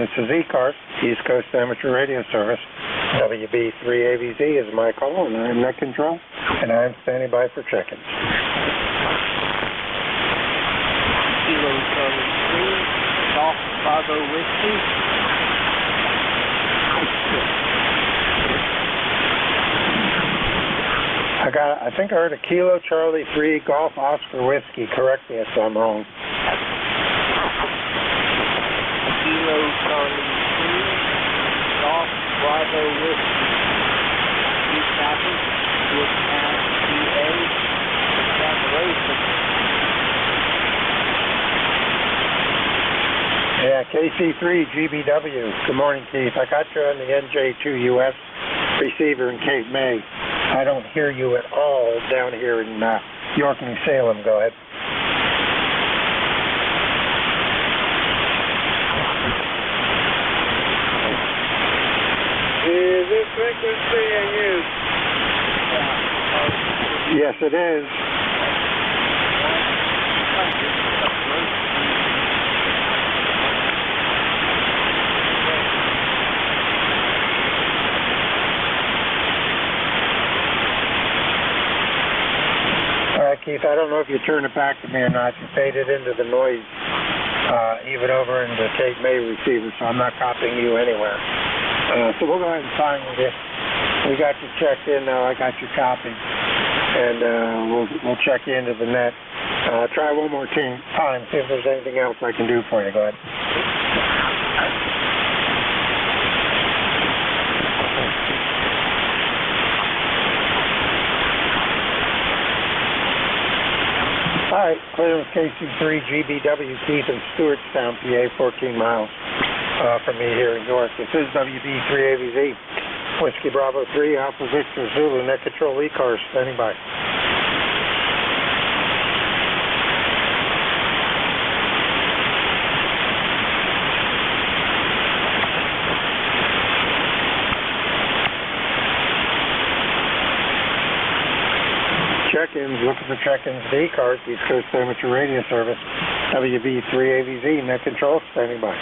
Speaker 13: This is ECARS, East Coast Amateur Radio Service. WB3AVZ is my call, and I'm Net Control, and I'm standing by for check-ins.
Speaker 10: Kilo Charlie 3, Golf Bravo Whiskey.
Speaker 13: I think I heard a Kilo Charlie 3 Golf Oscar Whiskey. Correct me if I'm wrong.
Speaker 10: Kilo Charlie 3, Golf Bravo Whiskey. You copy? With PA. Down the road.
Speaker 13: Yeah, KC3 GBW. Good morning, Keith. I got you on the NJ2US receiver in Cape May. I don't hear you at all down here in York, New Salem. Go ahead.
Speaker 8: frequency in use?
Speaker 13: Yes, it is. All right, Keith, I don't know if you turn it back to me or not. You faded into the noise, even over in the Cape May receiver, so I'm not copying you anywhere. So we'll go ahead and sign with you. We got you checked in now. I got you copied. And we'll check you into the net. Try one more time, see if there's anything else I can do for you. Go ahead. All right, clear with KC3 GBW Keith in Stewartstown, PA, 14 miles from me here in York. This is WB3AVZ, Whiskey Bravo 3, Alpha Victor Zulu, net control ECARS, standing by. Check-ins, looking for check-ins to ECARS, East Coast Amateur Radio Service, WB3AVZ, net control, standing by.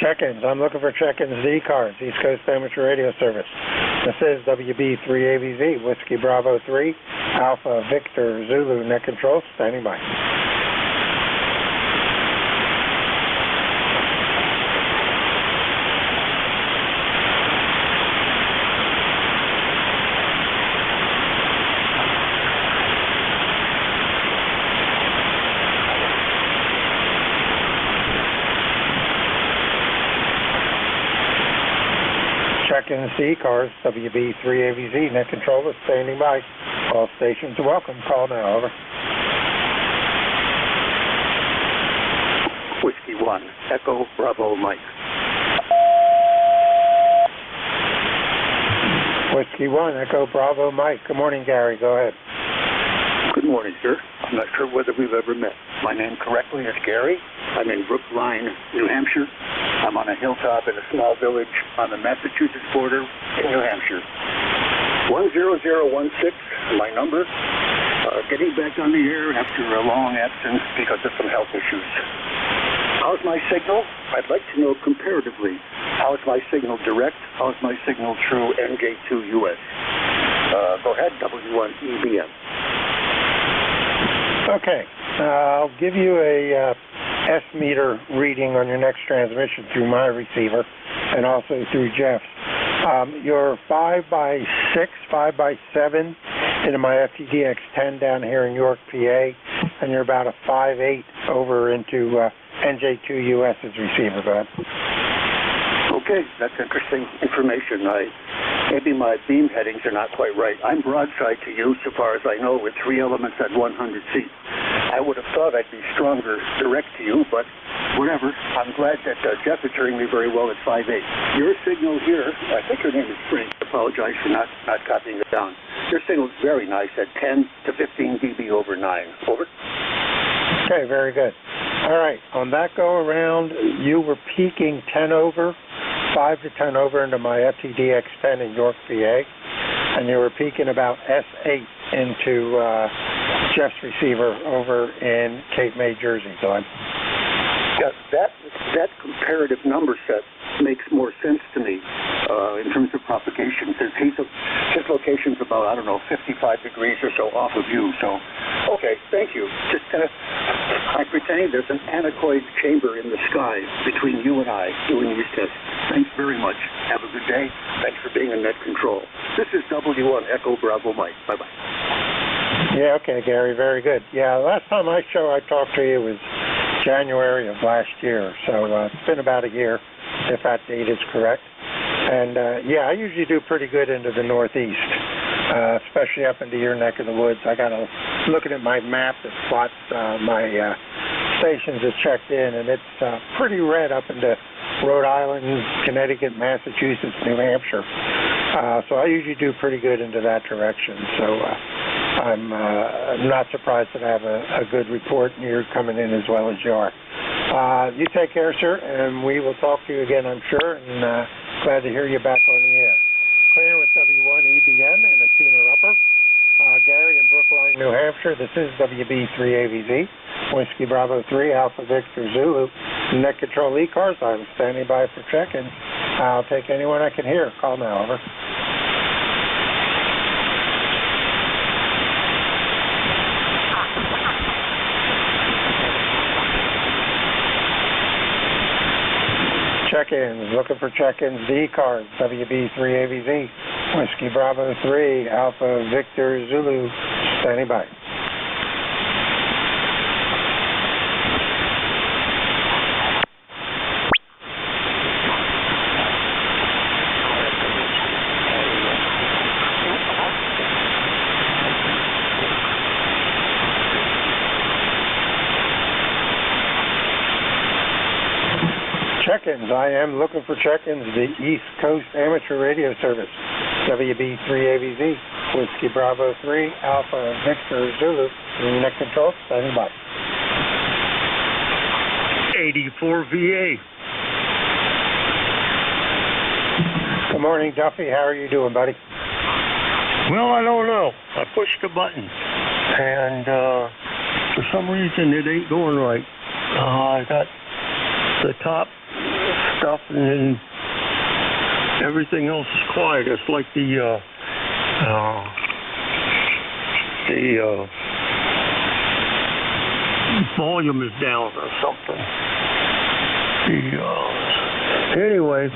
Speaker 13: Check-ins, I'm looking for check-ins to ECARS, East Coast Amateur Radio Service. This is WB3AVZ, Whiskey Bravo 3, Alpha Victor Zulu, net control, standing by. Check-in ECARS, WB3AVZ, net controller, standing by. All stations are welcome. Call now, over.
Speaker 7: Whiskey 1, Echo Bravo Mike.
Speaker 13: Whiskey 1, Echo Bravo Mike. Good morning, Gary. Go ahead.
Speaker 7: Good morning, sir. I'm not sure whether we've ever met. My name correctly is Gary. I'm in Brookline, New Hampshire. I'm on a hilltop in a small village on the Massachusetts border in New Hampshire. 10016, my number. Getting back on the air after a long absence because of some health issues. How's my signal? I'd like to know comparatively. How's my signal direct? How's my signal through NJ2US? Go ahead, W1EBM.
Speaker 13: Okay, I'll give you a S-meter reading on your next transmission through my receiver and also through Jeff's. You're 5x6, 5x7 into my FTDX10 down here in York, PA, and you're about a 5.8 over into NJ2US's receiver. Go ahead.
Speaker 7: Okay, that's interesting information. Maybe my beam headings are not quite right. I'm broadside to you, so far as I know, with 3 elements at 100 feet. I would have thought I'd be stronger direct to you, but whatever. I'm glad that Jeff is hearing me very well at 5.8. Your signal here, I think your name is Frank. I apologize for not copying it down. Your signal is very nice at 10 to 15 dB over 9. Over.
Speaker 13: Okay, very good. All right, on that go around, you were peaking 10 over, 5 to 10 over into my FTDX10 in York, PA, and you were peaking about S8 into Jeff's receiver over in Cape May, Jersey. Go ahead.
Speaker 7: Yeah, that comparative number set makes more sense to me in terms of propagation, since his location's about, 55 degrees or so off of you. So, okay, thank you. Just I pretend there's an anechoic chamber in the sky between you and I doing these tests. Thanks very much. Have a good day. Thanks for being in net control. This is W1 Echo Bravo Mike. Bye-bye.
Speaker 13: Yeah, okay, Gary, very good. Yeah, last time I talked to you was January of last year, so it's been about a year, if that date is correct. And, I usually do pretty good into the Northeast, especially up into your neck of the woods. I got looking at my map that plots my stations that checked in, and it's pretty red up into Rhode Island, Connecticut, Massachusetts, New Hampshire. So I usually do pretty good into that direction. So I'm not surprised that I have a good report, and you're coming in as well as you are. You take care, sir, and we will talk to you again, I'm sure, and glad to hear you back on the air. Clear with W1 EBN and a tuner upper. Gary in Brookline, New Hampshire. This is WB3AVZ, Whiskey Bravo 3, Alpha Victor Zulu. Net Control ECARS. I'm standing by for check-in. I'll take anyone I can hear. Call now, over. Check-ins, looking for check-ins, ECARS, WB3AVZ, Whiskey Bravo 3, Alpha Victor Zulu, standing by. Check-ins. I am looking for check-ins. The East Coast Amateur Radio Service, WB3AVZ, Whiskey Bravo 3, Alpha Victor Zulu, net control, standing by.
Speaker 11: 84 VA.
Speaker 13: Good morning, Duffy. How are you doing, buddy?
Speaker 11: Well, I don't know. I pushed the button, and for some reason it ain't going right. I got the top stuff, and then everything else is quiet. It's like the volume is down or something. Anyway,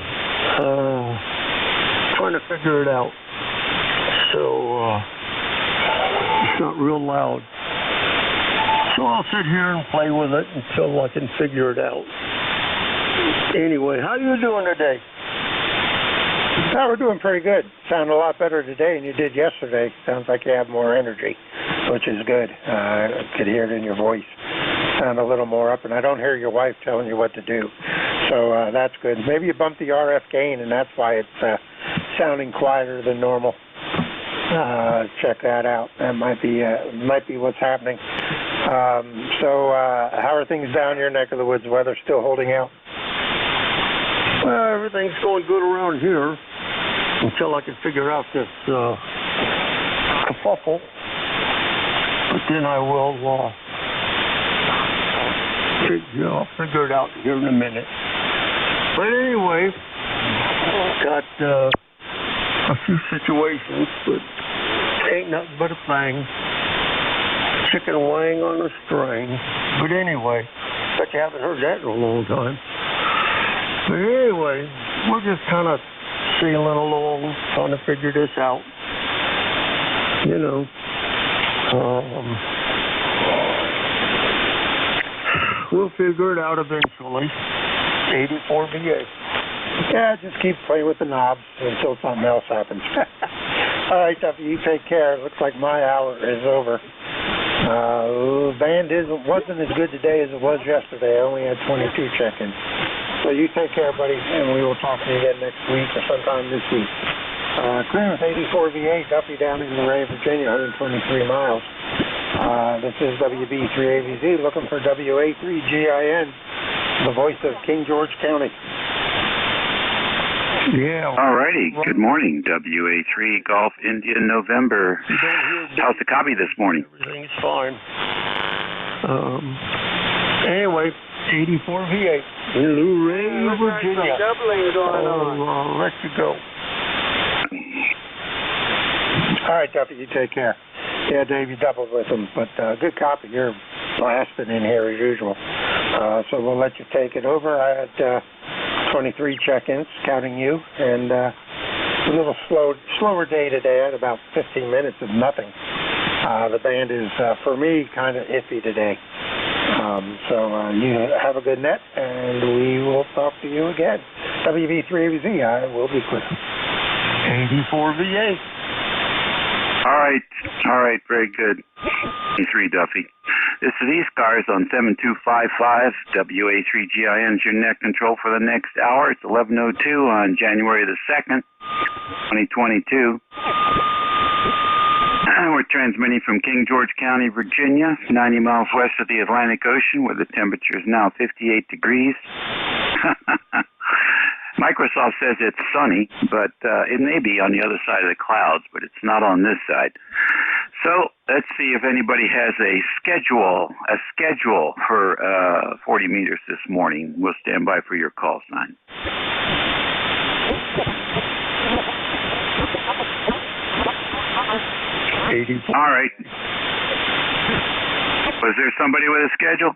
Speaker 11: trying to figure it out. So it's not real loud. So I'll sit here and play with it until I can figure it out. Anyway, how you doing today?
Speaker 13: Oh, we're doing pretty good. Sound a lot better today than you did yesterday. Sounds like you have more energy, which is good. I could hear it in your voice. Sound a little more up, and I don't hear your wife telling you what to do. So that's good. Maybe you bumped the RF gain, and that's why it's sounding quieter than normal. Check that out. That might be what's happening. So how are things down your neck of the woods? Weather still holding out?
Speaker 11: Well, everything's going good around here until I can figure out this kerfuffle. But then I will I'll figure it out here in a minute. But anyway, got a few situations, but ain't nothing but a thing. Chicken wing on a string. But anyway, bet you haven't heard that in a long time. But anyway, we're just kind of sailing along, trying to figure this out. You know, we'll figure it out eventually. 84 VA.
Speaker 13: Yeah, just keep playing with the knobs until something else happens. All right, Duffy, you take care. It looks like my hour is over. Band wasn't as good today as it was yesterday. I only had 22 check-ins. So you take care, buddy, and we will talk to you again next week or sometime this week. Clearance 84 VA, Duffy down in Luray, Virginia, 123 miles. This is WB3AVZ looking for WA3GIN, the voice of King George County.
Speaker 11: Yeah.
Speaker 15: All righty. Good morning, WA3 Golf India November. How's the copy this morning?
Speaker 11: Everything's fine. Anyway, 84 VA, Luray, Virginia.
Speaker 13: Doubling going on.
Speaker 11: I'll let you go.
Speaker 13: All right, Duffy, you take care. Yeah, Dave, you doubled with him, but good copy. You're blasting in here as usual. So we'll let you take it over. I had 23 check-ins, counting you, and a little slower day today. I had about 15 minutes of nothing. The band is, for me, kind of iffy today. So you have a good net, and we will talk to you again. WB3AVZ, I will be clear.
Speaker 11: 84 VA.
Speaker 15: All right, very good. 83 Duffy. This is ECARS on 7255 WA3GIN, your net control for the next hour. It's 11:02 on January the 2nd, 2022. We're transmitting from King George County, Virginia, 90 miles west of the Atlantic Ocean, where the temperature is now 58 degrees. Microsoft says it's sunny, but it may be on the other side of the clouds, but it's not on this side. So let's see if anybody has a schedule for 40 meters this morning. We'll stand by for your call sign. All right. Was there somebody with a schedule?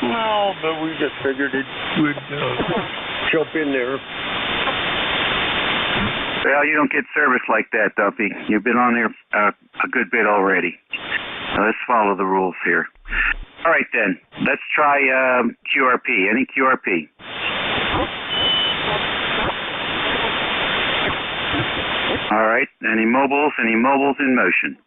Speaker 11: No, but we just figured it would jump in there.
Speaker 15: Well, you don't get service like that, Duffy. You've been on there a good bit already. Let's follow the rules here. All right, then. Let's try QRP. Any QRP? All right. Any mobiles in motion?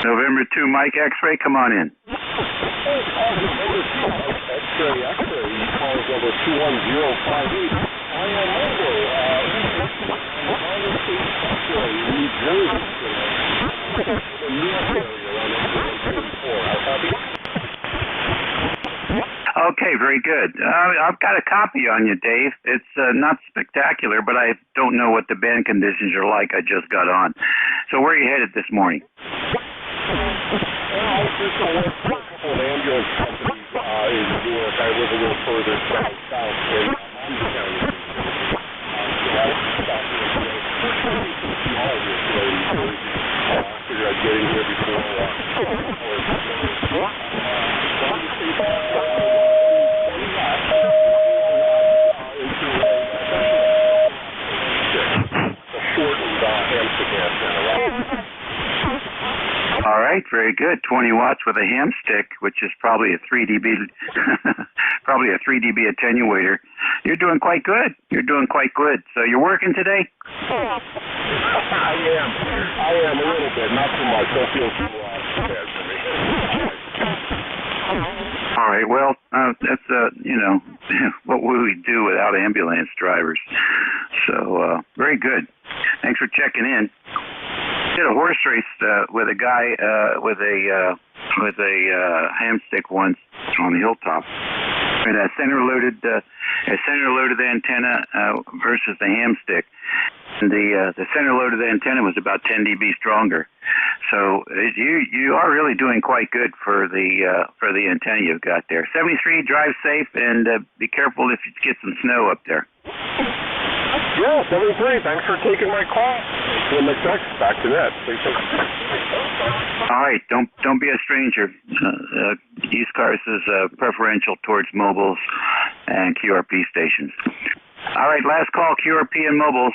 Speaker 15: November 2, Mike X-ray, come on in. Okay, very good. I've got a copy on you, Dave. It's not spectacular, but I don't know what the band conditions are like. I just got on. So where are you headed this morning?
Speaker 8: I live a little further south in figured I'd get in here before
Speaker 15: All right, very good. 20 watts with a ham stick, which is probably a 3 dB, probably a 3 dB attenuator. You're doing quite good. So you're working today?
Speaker 8: I am a little bit, not too much. Don't feel too bad for me.
Speaker 15: All right, well, that's, what would we do without ambulance drivers? So, very good. Thanks for checking in. Did a horse race with a guy with a ham stick once on the hilltop. And a center loaded antenna versus the ham stick. And the center loaded antenna was about 10 dB stronger. So you are really doing quite good for the antenna you've got there. 73, drive safe, and be careful if you get some snow up there.
Speaker 8: Yeah, 73. Thanks for taking my call. And the text back to that.
Speaker 15: All right, don't be a stranger. ECARS is preferential towards mobiles and QRP stations. All right, last call, QRP and mobiles.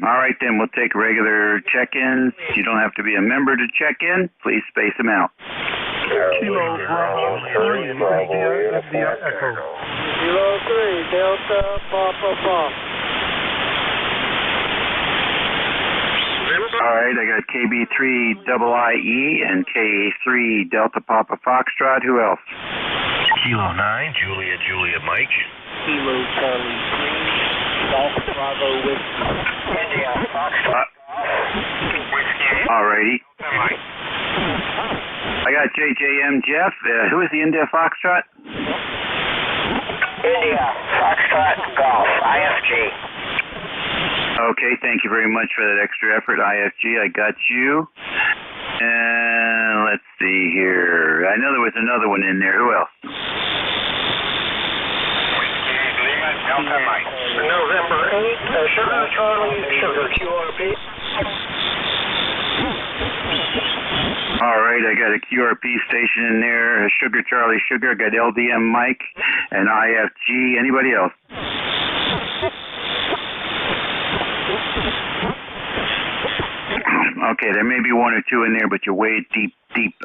Speaker 15: All right, then we'll take regular check-ins. You don't have to be a member to check in. Please space them out.
Speaker 11: Kilo Bravo 3, India Echo. Kilo 3, Delta Papa Pop.
Speaker 15: All right, I got KB3IE and K3 Delta Papa Foxtrot. Who else?
Speaker 6: Kilo 9, Julia Mike.
Speaker 11: Kilo Charlie 3, Golf Bravo Whiskey. India Foxtrot.
Speaker 15: All righty. I got JJM Jeff. Who is the India Foxtrot?
Speaker 9: India Foxtrot Golf, IFG.
Speaker 15: Okay, thank you very much for that extra effort, IFG. I got you. And let's see here. I know there was another one in there. Who else?
Speaker 9: Delta Mike. November 8, Sugar Charlie, Sugar QRP.
Speaker 15: All right, I got a QRP station in there, Sugar Charlie Sugar. I got LDM Mike and IFG. Anybody else? Okay, there may be one or two in there, but you're way deep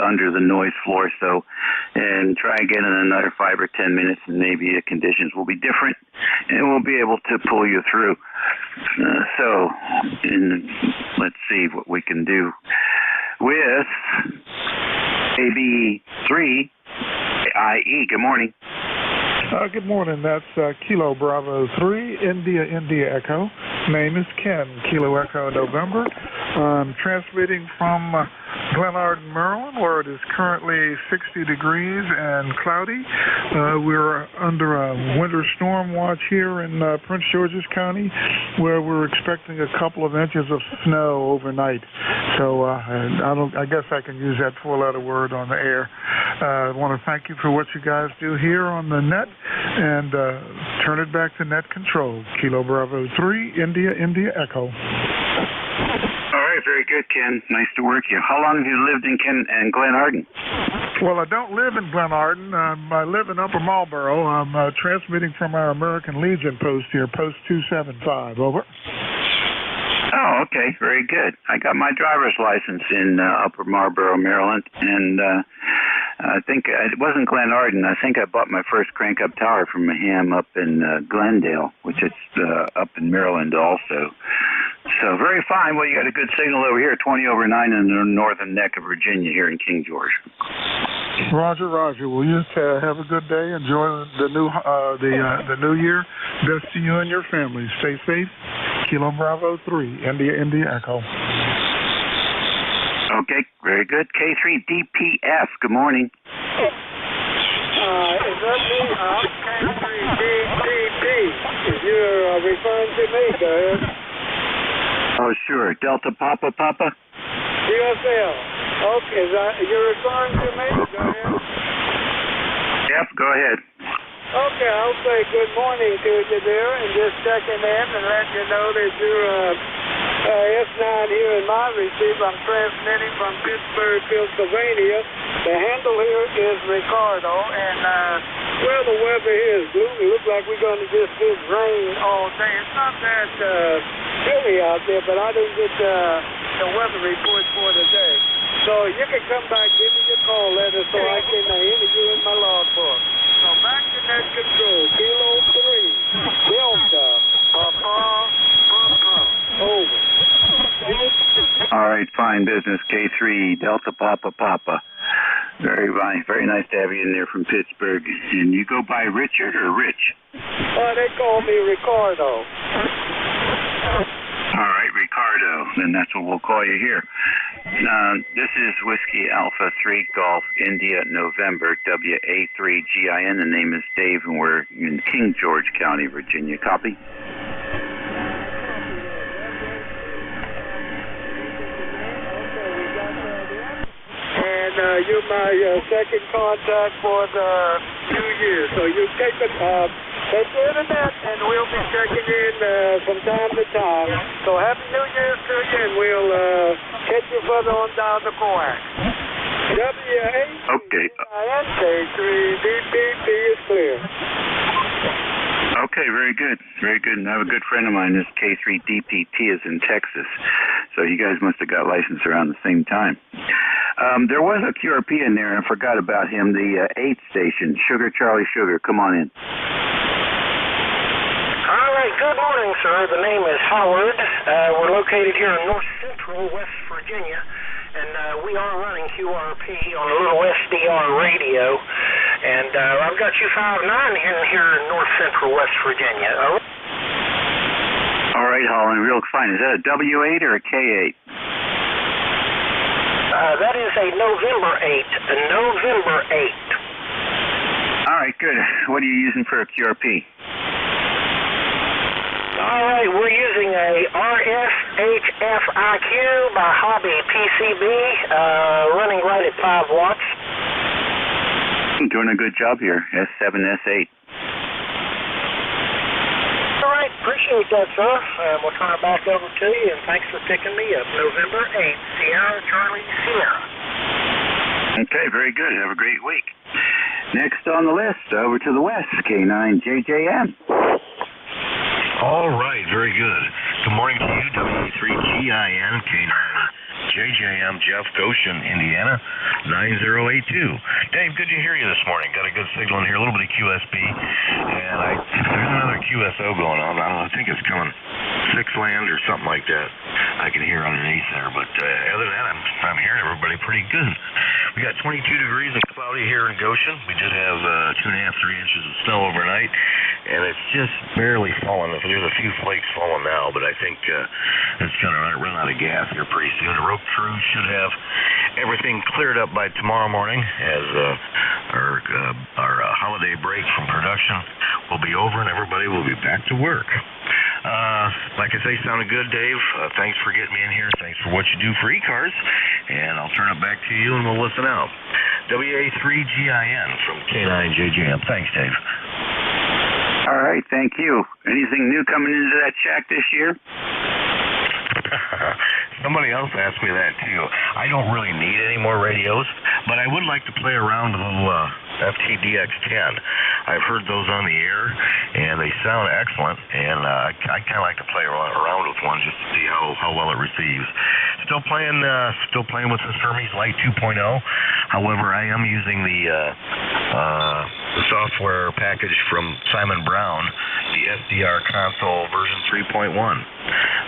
Speaker 15: under the noise floor, and try again in another 5 or 10 minutes, and maybe the conditions will be different, and we'll be able to pull you through. Let's see what we can do with AB3 IE. Good morning.
Speaker 18: Good morning. That's Kilo Bravo 3, India Echo. Name is Ken, Kilo Echo November. I'm transmitting from Glenarden, Maryland, where it is currently 60 degrees and cloudy. We're under a winter storm watch here in Prince George's County, where we're expecting a couple of inches of snow overnight. So I guess I can use that four-letter word on the air. I want to thank you for what you guys do here on the net, and turn it back to net control. Kilo Bravo 3, India Echo.
Speaker 15: All right, very good, Ken. Nice to work you. How long have you lived in Glenarden?
Speaker 18: Well, I don't live in Glenarden. I live in Upper Marlboro. I'm transmitting from our American Legion post here, post 275. Over.
Speaker 15: Oh, okay. Very good. I got my driver's license in Upper Marlboro, Maryland, and I think it wasn't Glenarden. I think I bought my first crank-up tower from a ham up in Glendale, which is up in Maryland also. So very fine. Well, you got a good signal over here, 20 over 9 in the northern neck of Virginia here in King George.
Speaker 18: Roger. Well, you have a good day. Enjoy the new year. Best to you and your family. Stay safe. Kilo Bravo 3, India Echo.
Speaker 15: Okay, very good. K3DPF, good morning.
Speaker 19: Is that me? I'm K3DPP. If you're referring to me, go ahead.
Speaker 15: Oh, sure. Delta Papa?
Speaker 19: DSL. Okay, you're referring to me? Go ahead.
Speaker 15: Yep, go ahead.
Speaker 19: Okay, I'll say good morning to you there, and just checking in and letting you know that you're S9 here in my receive. I'm transmitting from Pittsburgh, Pennsylvania. The handle here is Ricardo, and the weather here is gloomy. It looks like we're going to just get rain all day. It's not that chilly out there, but I didn't get the weather report for today. So you can come back, give me your call letter so I can enter you in my logbook. So back to net control, Kilo 3, Delta, Papa, over.
Speaker 15: All right, fine business, K3, Delta Papa. Very nice to have you in there from Pittsburgh. And you go by Richard or Rich?
Speaker 19: They call me Ricardo.
Speaker 15: All right, Ricardo. Then that's what we'll call you here. This is Whiskey Alpha 3 Golf India November WA3GIN. The name is Dave, and we're in King George County, Virginia. Copy?
Speaker 19: And you're my second contact for the New Year. So you take the internet, and we'll be checking in from time to time. So Happy New Year to you, and we'll catch you further on down the coax.
Speaker 15: Okay.
Speaker 19: K3DPP is clear.
Speaker 15: Okay, very good. And I have a good friend of mine, this K3DPT is in Texas. So you guys must have got licensed around the same time. There was a QRP in there, and I forgot about him, the 8th station, Sugar Charlie Sugar. Come on in.
Speaker 20: All right, good morning, sir. The name is Howard. We're located here in north central West Virginia, and we are running QRP on a little SDR radio. And I've got you 5-9 here in north central West Virginia.
Speaker 15: All right, Holland, real fine. Is that a W8 or a K8?
Speaker 20: That is a November 8. A November 8.
Speaker 15: All right, good. What are you using for a QRP?
Speaker 20: All right, we're using a RSHFIQ by Hobby PCB, running right at 5 watts.
Speaker 15: Doing a good job here, S7, S8.
Speaker 20: All right, appreciate that, sir. We'll turn it back over to you, and thanks for picking me up. November 8th, Sierra Charlie Sierra.
Speaker 15: Okay, very good. Have a great week. Next on the list, over to the west, K9JJM.
Speaker 6: All right, very good. Good morning to you, W3GIN, JJM, Jeff, Goshen, Indiana, 9082. Dave, good to hear you this morning. Got a good signal in here, a little bit of QSB, and there's another QSO going on. I think it's coming 6 land or something like that. I can hear underneath there, but other than that, I'm hearing everybody pretty good. We got 22 degrees and cloudy here in Goshen. We did have 2.5, 3 inches of snow overnight, and it's just barely falling. There's a few flakes falling now, but I think it's going to run out of gas here pretty soon. The rope crew should have everything cleared up by tomorrow morning, as our holiday break from production will be over and everybody will be back to work. Like I say, sounded good, Dave. Thanks for getting me in here. Thanks for what you do for ECARS. And I'll turn it back to you, and we'll listen out. WA3GIN from K9JJM. Thanks, Dave.
Speaker 15: All right, thank you. Anything new coming into that shack this year?
Speaker 6: Somebody else asked me that, too. I don't really need any more radios, but I would like to play around with a little FTDX10. I've heard those on the air, and they sound excellent, and I kind of like to play around with one just to see how well it receives. Still playing with the Hermes Lite 2.0. However, I am using the software package from Simon Brown, the SDR console version 3.1.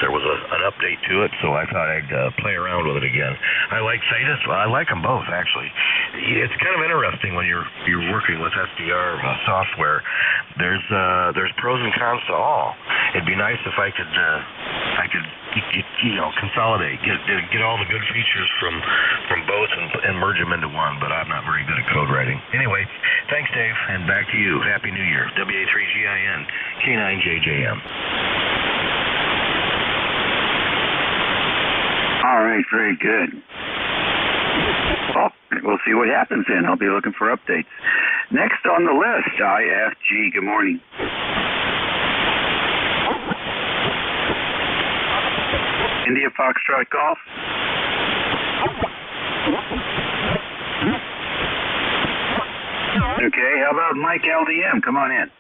Speaker 6: There was an update to it, so I thought I'd play around with it again. I like Zetas. I like them both, actually. It's kind of interesting when you're working with SDR software. There's pros and cons to all. It'd be nice if I could consolidate, get all the good features from both and merge them into one. But I'm not very good at code writing. Anyway, thanks, Dave, and back to you. Happy New Year. WA3GIN, K9JJM.
Speaker 15: All right, very good. Well, we'll see what happens then. I'll be looking for updates. Next on the list, IFG. Good morning. India Foxtrot Golf. Okay, how about Mike LDM? Come on in.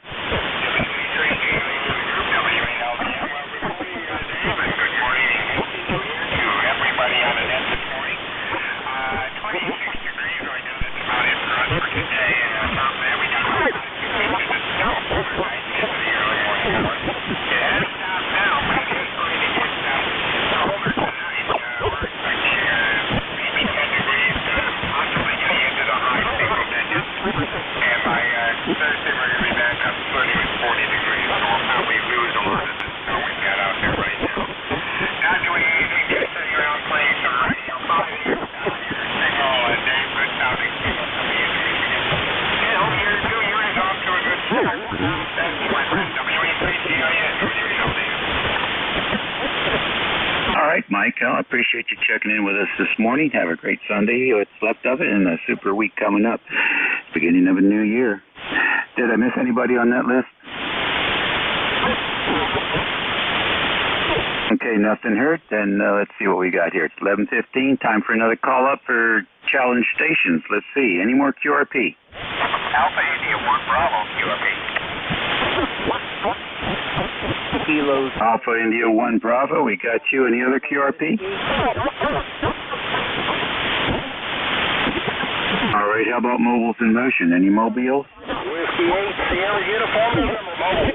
Speaker 15: Mike, I appreciate you checking in with us this morning. Have a great Sunday, what's left of it, and a super week coming up. Beginning of a new year. Did I miss anybody on that list? Okay, nothing heard. Then let's see what we got here. It's 11:15. Time for another call up for challenge stations. Let's see. Any more QRP?
Speaker 1: Alpha India 1 Bravo QRP.
Speaker 15: Kilos. Alpha India 1 Bravo. We got you. Any other QRP? All right. How about mobiles in motion? Any mobiles?
Speaker 1: Whiskey 8 Sierra Uniform Mobile.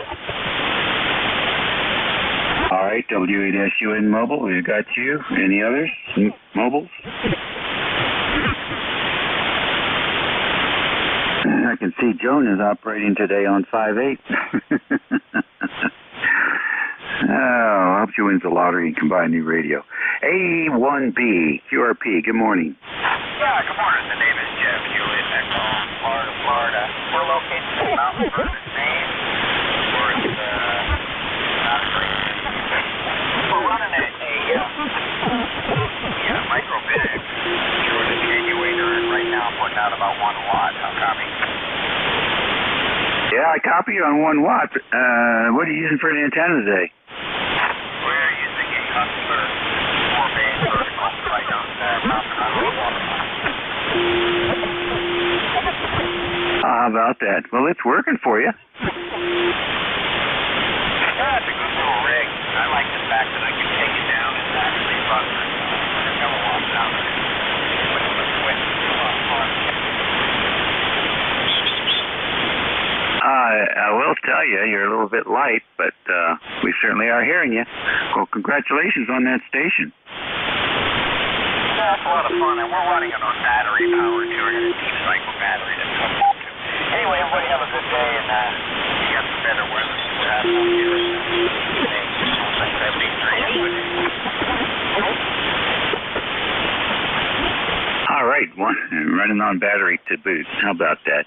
Speaker 15: All right, W8SUN Mobile, we got you. Any others? Mobiles? I can see Joan is operating today on 5.8. Oh, I hope she wins the lottery and can buy a new radio. A1B, QRP, good morning.
Speaker 1: Yeah, good morning. The name is Jeff Hewitt, Echo, Florida. We're located in Mountain Vernon, Maine. We're running a micro-bit through an attenuator, and right now I'm putting out about 1 watt. I'll copy.
Speaker 15: Yeah, I copy you on 1 watt. What are you using for an antenna today?
Speaker 1: We're using a Hustler 4-band vertical right on Mountain Vernon.
Speaker 15: How about that? Well, it's working for you.
Speaker 1: Yeah, it's a good little rig. I like the fact that I can take it down and actually bust it. Come along.
Speaker 15: I will tell you, you're a little bit light, but we certainly are hearing you. Well, congratulations on that station.
Speaker 9: That's a lot of fun, and we're running it on battery power, too. We're going to deep cycle battery. Anyway, everybody have a good day, and you got some better weather. We're having up here.
Speaker 15: All right, running on battery to boot. How about that?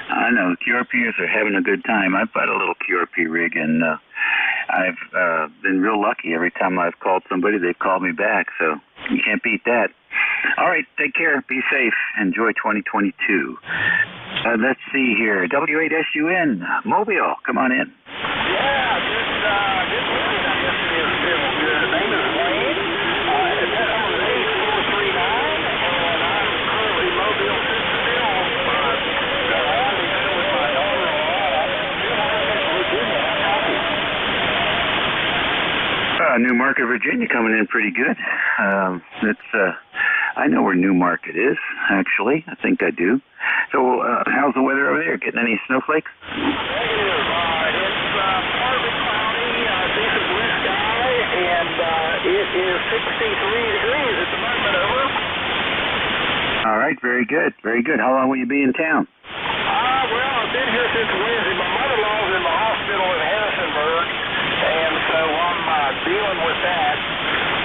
Speaker 15: I know QRPers are having a good time. I've got a little QRP rig, and I've been real lucky. Every time I've called somebody, they've called me back, so you can't beat that. All right, take care. Be safe. Enjoy 2022. Let's see here. W8SUN, Mobile. Come on in.
Speaker 9: Yeah, good morning. I guess it is still good. The name is Wayne. The number is 8439, and I'm currently Mobile still with my daughter
Speaker 15: New Market, Virginia, coming in pretty good. I know where New Market is, actually. I think I do. So, how's the weather over there? Getting any snowflakes?
Speaker 9: Negative. It's partly cloudy, decent blue sky, and it is 63 degrees at the moment. Over.
Speaker 15: All right, very good, very good. How long will you be in town?
Speaker 9: Well, I've been here since Wednesday. My mother-in-law's in the hospital in Harrisonburg, and so I'm dealing with that,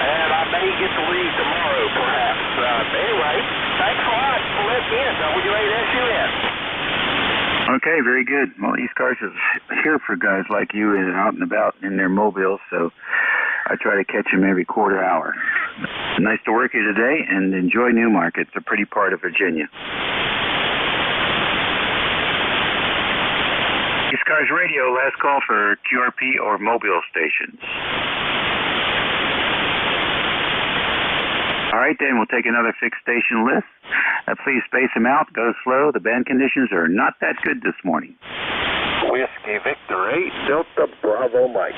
Speaker 9: and I may get to leave tomorrow, perhaps. Anyway, thanks a lot for letting in, W8SUN.
Speaker 15: Okay, very good. Well, ECARS is here for guys like you and out and about in their mobiles, so I try to catch them every quarter hour. Nice to work here today, and enjoy Newmarket. It's a pretty part of Virginia. ECARS Radio, last call for QRP or mobile stations. All right, then we'll take another fixed station list. Please space them out. Go slow. The band conditions are not that good this morning.
Speaker 16: Whiskey Victor 8, Delta Bravo Mike.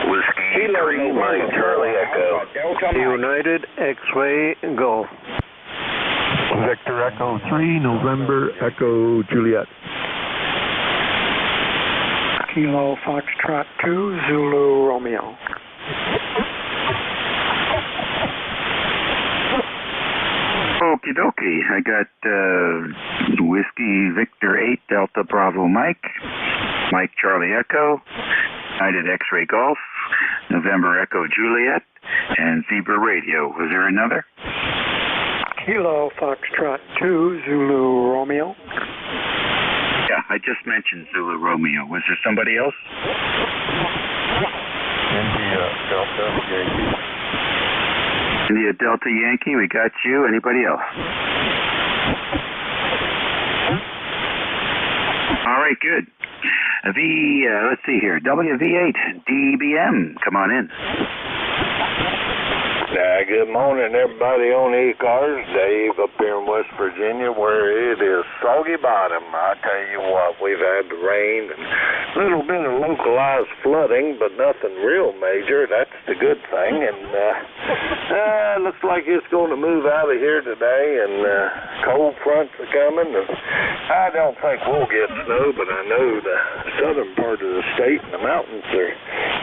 Speaker 16: Whiskey 3, Mike Charlie Echo.
Speaker 11: United X-Ray Golf.
Speaker 14: Victor Echo 3, November Echo Juliet.
Speaker 13: Kilo Foxtrot 2, Zulu Romeo.
Speaker 15: Okie dokie. I got Whiskey Victor 8, Delta Bravo Mike, Mike Charlie Echo, United X-Ray Golf, November Echo Juliet, and Zebra Radio. Was there another?
Speaker 13: Kilo Foxtrot 2, Zulu Romeo.
Speaker 15: Yeah, I just mentioned Zulu Romeo. Was there somebody else?
Speaker 8: India Delta Yankee.
Speaker 15: India Delta Yankee, we got you. Anybody else? All right, good. Let's see here. WV8 DBM, come on in.
Speaker 16: Good morning, everybody on ECARS. Dave up here in West Virginia, where it is soggy bottom. I tell you what, we've had the rain and a little bit of localized flooding, but nothing real major. That's the good thing. And looks like it's going to move out of here today, and cold fronts are coming. And I don't think we'll get snow, but I know the southern part of the state and the mountains are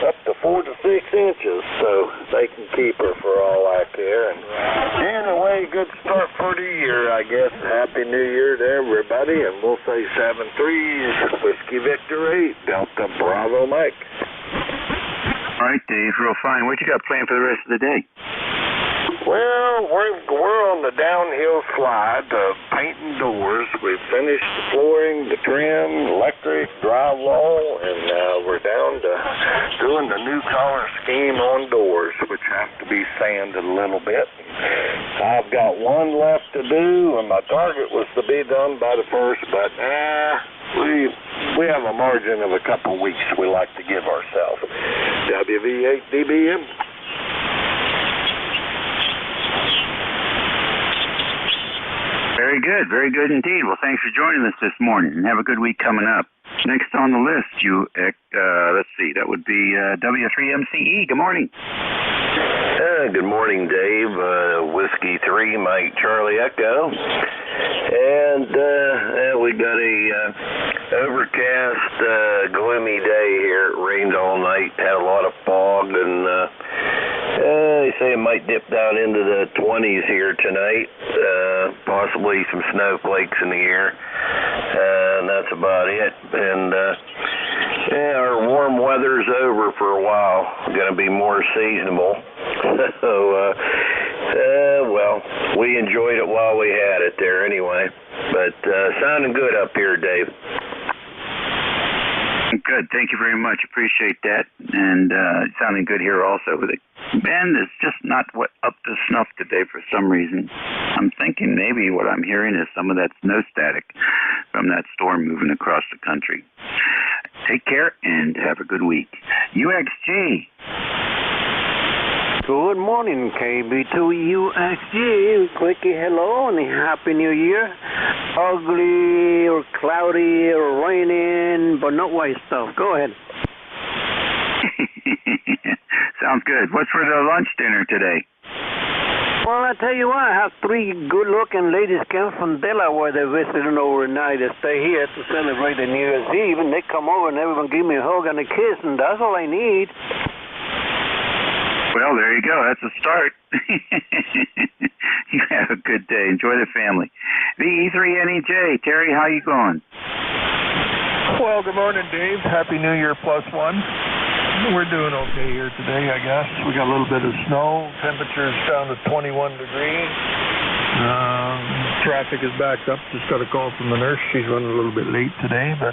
Speaker 16: up to 4 to 6 inches, so they can keep her for all I care. And anyway, good start for the year, I guess. Happy New Year to everybody, and we'll say 7-3, Whiskey Victor 8, Delta Bravo Mike.
Speaker 15: All right, Dave, real fine. What you got planned for the rest of the day?
Speaker 16: Well, we're on the downhill slide, painting doors. We've finished the flooring, the trim, electric, drywall, and we're down to doing the new color scheme on doors, which have to be sanded a little bit. I've got one left to do, and my target was to be done by the 1st, but we have a margin of a couple weeks we like to give ourselves. WV8DBM.
Speaker 15: Very good indeed. Well, thanks for joining us this morning, and have a good week coming up. Next on the list, let's see, that would be W3MCE. Good morning.
Speaker 6: Good morning, Dave. Whiskey 3, Mike Charlie Echo. And we got a overcast, gloomy day here. It rained all night, had a lot of fog, and they say it might dip down into the 20s here tonight. Possibly some snowflakes in the air. And that's about it. And our warm weather's over for a while. Going to be more seasonable. So, well, we enjoyed it while we had it there anyway. But sounding good up here, Dave.
Speaker 15: Good. Thank you very much. Appreciate that. And sounding good here also. The band is just not up to snuff today for some reason. I'm thinking maybe what I'm hearing is some of that snow static from that storm moving across the country. Take care and have a good week. UXG.
Speaker 17: Good morning, KB2UXG. Quickly hello and Happy New Year. Ugly or cloudy or raining, but not white stuff. Go ahead.
Speaker 15: Sounds good. What's for the lunch dinner today?
Speaker 17: Well, I tell you what, I have 3 good-looking ladies came from Delaware. They're visiting overnight. They stay here to celebrate the New Year's Eve, and they come over and everyone give me a hug and a kiss, and that's all I need.
Speaker 15: Well, there you go. That's a start. You have a good day. Enjoy the family. VE3NEJ, Terry, how you going?
Speaker 14: Well, good morning, Dave. Happy New Year +1. We're doing okay here today, I guess. We got a little bit of snow. Temperature's down to 21 degrees. Traffic is backed up. Just got a call from the nurse. She's running a little bit late today, but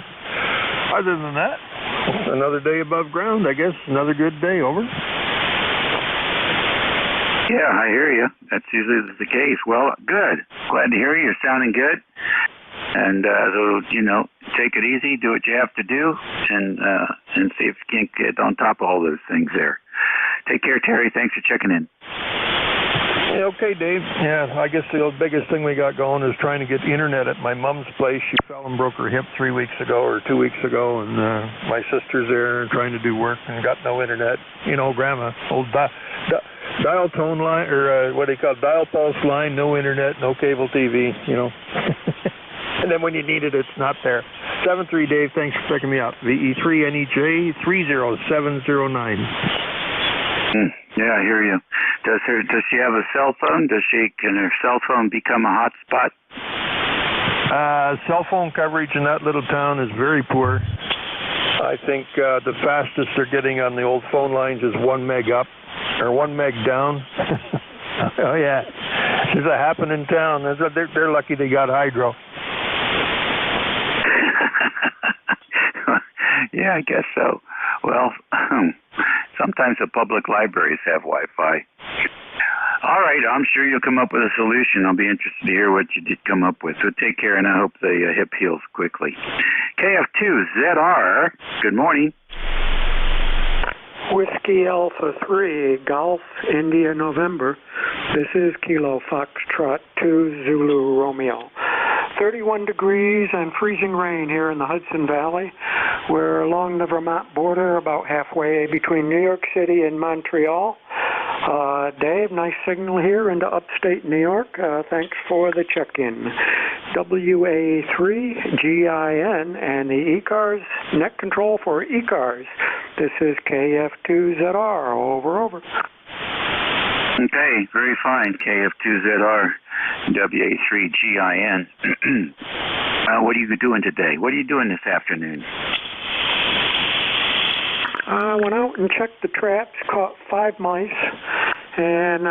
Speaker 14: other than that, another day above ground, I guess. Another good day. Over.
Speaker 15: Yeah, I hear you. That's usually the case. Well, good. Glad to hear you. You're sounding good. And so, take it easy, do what you have to do, and see if you can't get on top of all those things there. Take care, Terry. Thanks for checking in.
Speaker 14: Yeah, okay, Dave. Yeah, I guess the biggest thing we got going is trying to get internet at my mom's place. She fell and broke her hip 3 weeks ago or 2 weeks ago, and my sister's there trying to do work and got no internet. Grandma, old dial tone line, or what do you call it, dial pulse line, no internet, no cable TV, And then when you need it, it's not there. 73 Dave, thanks for checking me out. VE3NEJ 30709.
Speaker 15: Yeah, I hear you. Does she have a cell phone? Can her cell phone become a hotspot?
Speaker 14: Cell phone coverage in that little town is very poor. I think the fastest they're getting on the old phone lines is 1 meg up or 1 meg down. Oh yeah, there's a happen in town. They're lucky they got hydro.
Speaker 15: Yeah, I guess so. Well, sometimes the public libraries have Wi-Fi. All right, I'm sure you'll come up with a solution. I'll be interested to hear what you did come up with. So take care, and I hope the hip heals quickly. KF2ZR, good morning.
Speaker 21: Whiskey Alpha 3, Golf, India, November. This is Kilo Foxtrot 2, Zulu, Romeo. 31 degrees and freezing rain here in the Hudson Valley. We're along the Vermont border, about halfway between New York City and Montreal. Dave, nice signal here into upstate New York. Thanks for the check-in. WA3GIN and the ECARS, net control for ECARS. This is KF2ZR, over.
Speaker 15: Okay, very fine, KF2ZR, WA3GIN. What are you doing today? What are you doing this afternoon?
Speaker 21: I went out and checked the traps, caught 5 mice, and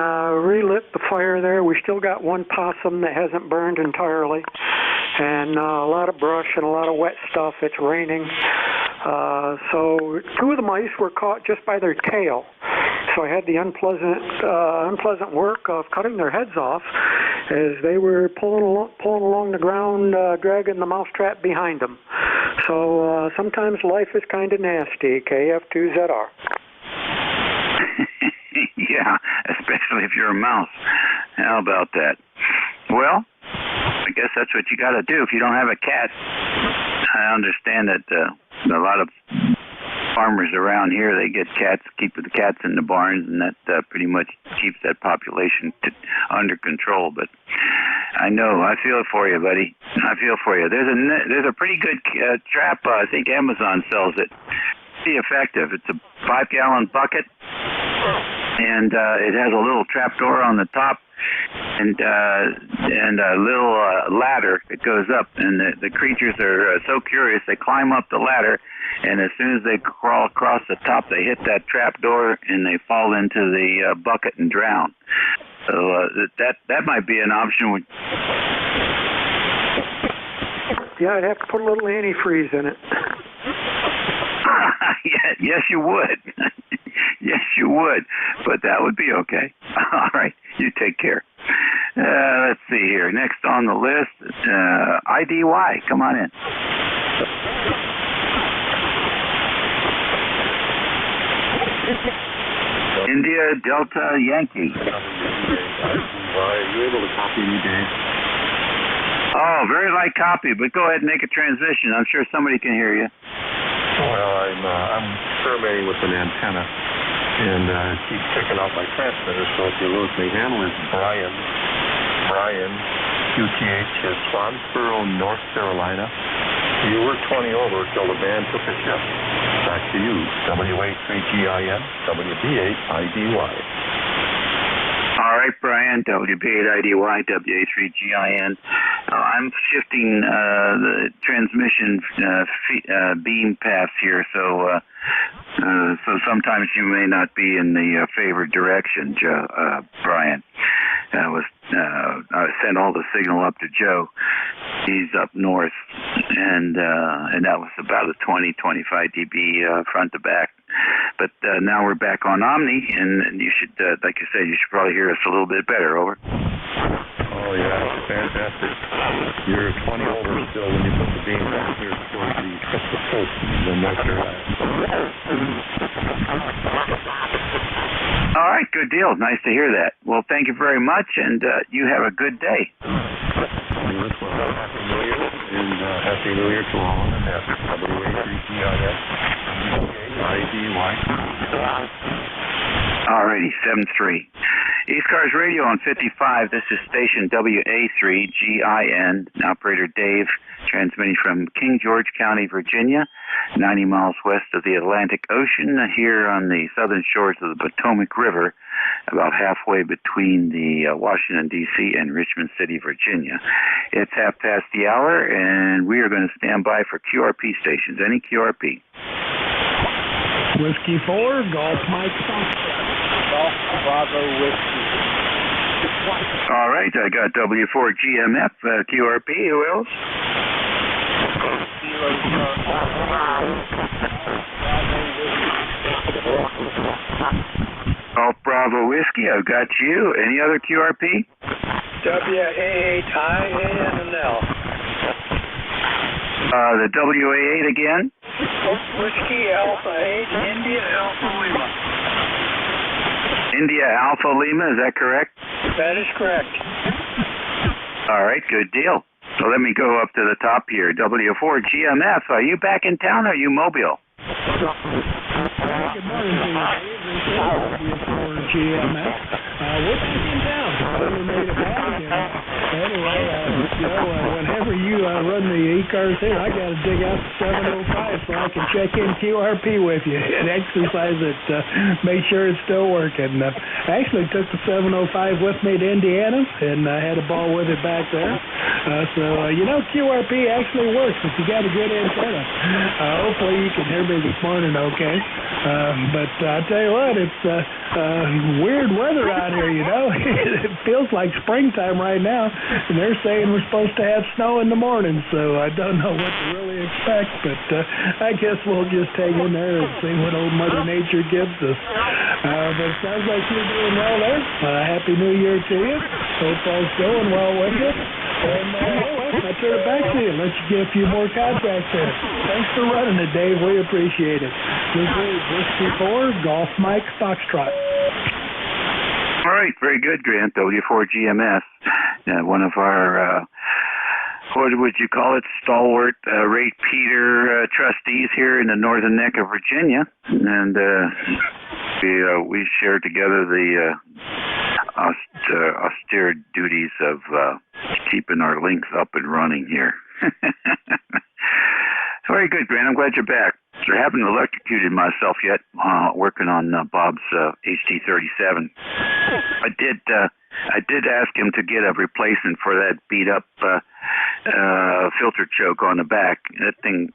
Speaker 21: relit the fire there. We still got 1 possum that hasn't burned entirely, and a lot of brush and a lot of wet stuff. It's raining. So 2 of the mice were caught just by their tail. So I had the unpleasant work of cutting their heads off as they were pulling along the ground, dragging the mousetrap behind them. So sometimes life is kind of nasty, KF2ZR.
Speaker 15: Yeah, especially if you're a mouse. How about that? Well, I guess that's what you got to do if you don't have a cat. I understand that a lot of farmers around here, they get cats, keep the cats in the barns, and that pretty much keeps that population under control. But I know, I feel for you, buddy. I feel for you. There's a pretty good trap. I think Amazon sells it. Pretty effective. It's a 5-gallon bucket, and it has a little trap door on the top, and a little ladder that goes up. And the creatures are so curious, they climb up the ladder, and as soon as they crawl across the top, they hit that trap door and they fall into the bucket and drown. So that might be an option.
Speaker 21: Yeah, I'd have to put a little antifreeze in it.
Speaker 15: Yes, you would. Yes, you would. But that would be okay. All right. You take care. Let's see here. Next on the list, IDY. Come on in. India Delta Yankee.
Speaker 2: Are you able to copy me, Dave?
Speaker 15: Oh, very light copy, but go ahead and make a transition. I'm sure somebody can hear you.
Speaker 2: Well, I'm surveying with an antenna, and it keeps picking up my transmitter, so if you lose me, handle is Brian, QTH is Swansboro, North Carolina. You were 20 over till the band took a shift. Back to you, WA3GIN, WB8IDY.
Speaker 15: All right, Brian, WB8IDY, WA3GIN. I'm shifting the transmission beam paths here, so sometimes you may not be in the favored direction, Brian. I sent all the signal up to Joe. He's up north, and that was about a 20-25 dB front to back. But now we're back on Omni, and you should, like you said, you should probably hear us a little bit better. Over.
Speaker 2: Oh, yeah, fantastic. You're 20 over still when you put the beam down here towards the coast of North Carolina.
Speaker 15: All right, good deal. Nice to hear that. Well, thank you very much, and you have a good day.
Speaker 2: You as well. Happy New Year, and Happy New Year to all on the net. WA3GIN,
Speaker 15: All righty, 7-3. ECARS Radio on 55. This is station WA3GIN. Operator Dave, transmitting from King George County, Virginia, 90 miles west of the Atlantic Ocean, here on the southern shores of the Potomac River, about halfway between the Washington, D.C. and Richmond City, Virginia. It's half past the hour, and we are going to stand by for QRP stations. Any QRP?
Speaker 4: Whiskey 4, Golf Mike Foxtrot. Golf Bravo Whiskey.
Speaker 15: All right, I got W4GMF, QRP. Who else? Golf Bravo Whiskey, I've got you. Any other QRP?
Speaker 21: WA8IANL.
Speaker 15: The WA8 again?
Speaker 21: Whiskey Alpha 8, India Alpha Lima.
Speaker 15: India Alpha Lima, is that correct?
Speaker 21: That is correct.
Speaker 15: All right, good deal. So let me go up to the top here. W4GMF, are you back in town or are you mobile?
Speaker 4: Good morning to you, Dave. W4GMF. We're back in town. We made it back. Anyway, whenever you run the ECARS here, I got to dig out the 705 so I can check in QRP with you and exercise it, make sure it's still working. I actually took the 705 with me to Indiana, and I had a ball with it back there. QRP actually works if you got a good antenna. Hopefully you can hear me this morning okay. But I tell you what, it's weird weather out here, It feels like springtime right now, and they're saying we're supposed to have snow in the morning, so I don't know what to really expect, but I guess we'll just hang in there and see what old Mother Nature gives us. But it sounds like you're doing well there. Happy New Year to you. Hope all's going well with you. And I turn it back to you. Let you get a few more contacts there. Thanks for running it, Dave. We appreciate it. This is Whiskey 4, Golf Mike Foxtrot.
Speaker 15: All right, very good, Grant. W4GMS, one of our what would you call it, stalwart ratepayer trustees here in the northern neck of Virginia, and we share together the austere duties of keeping our links up and running here. Very good, Grant. I'm glad you're back. So I haven't electrocuted myself yet, working on Bob's HT37. I did ask him to get a replacement for that beat up filter choke on the back. That thing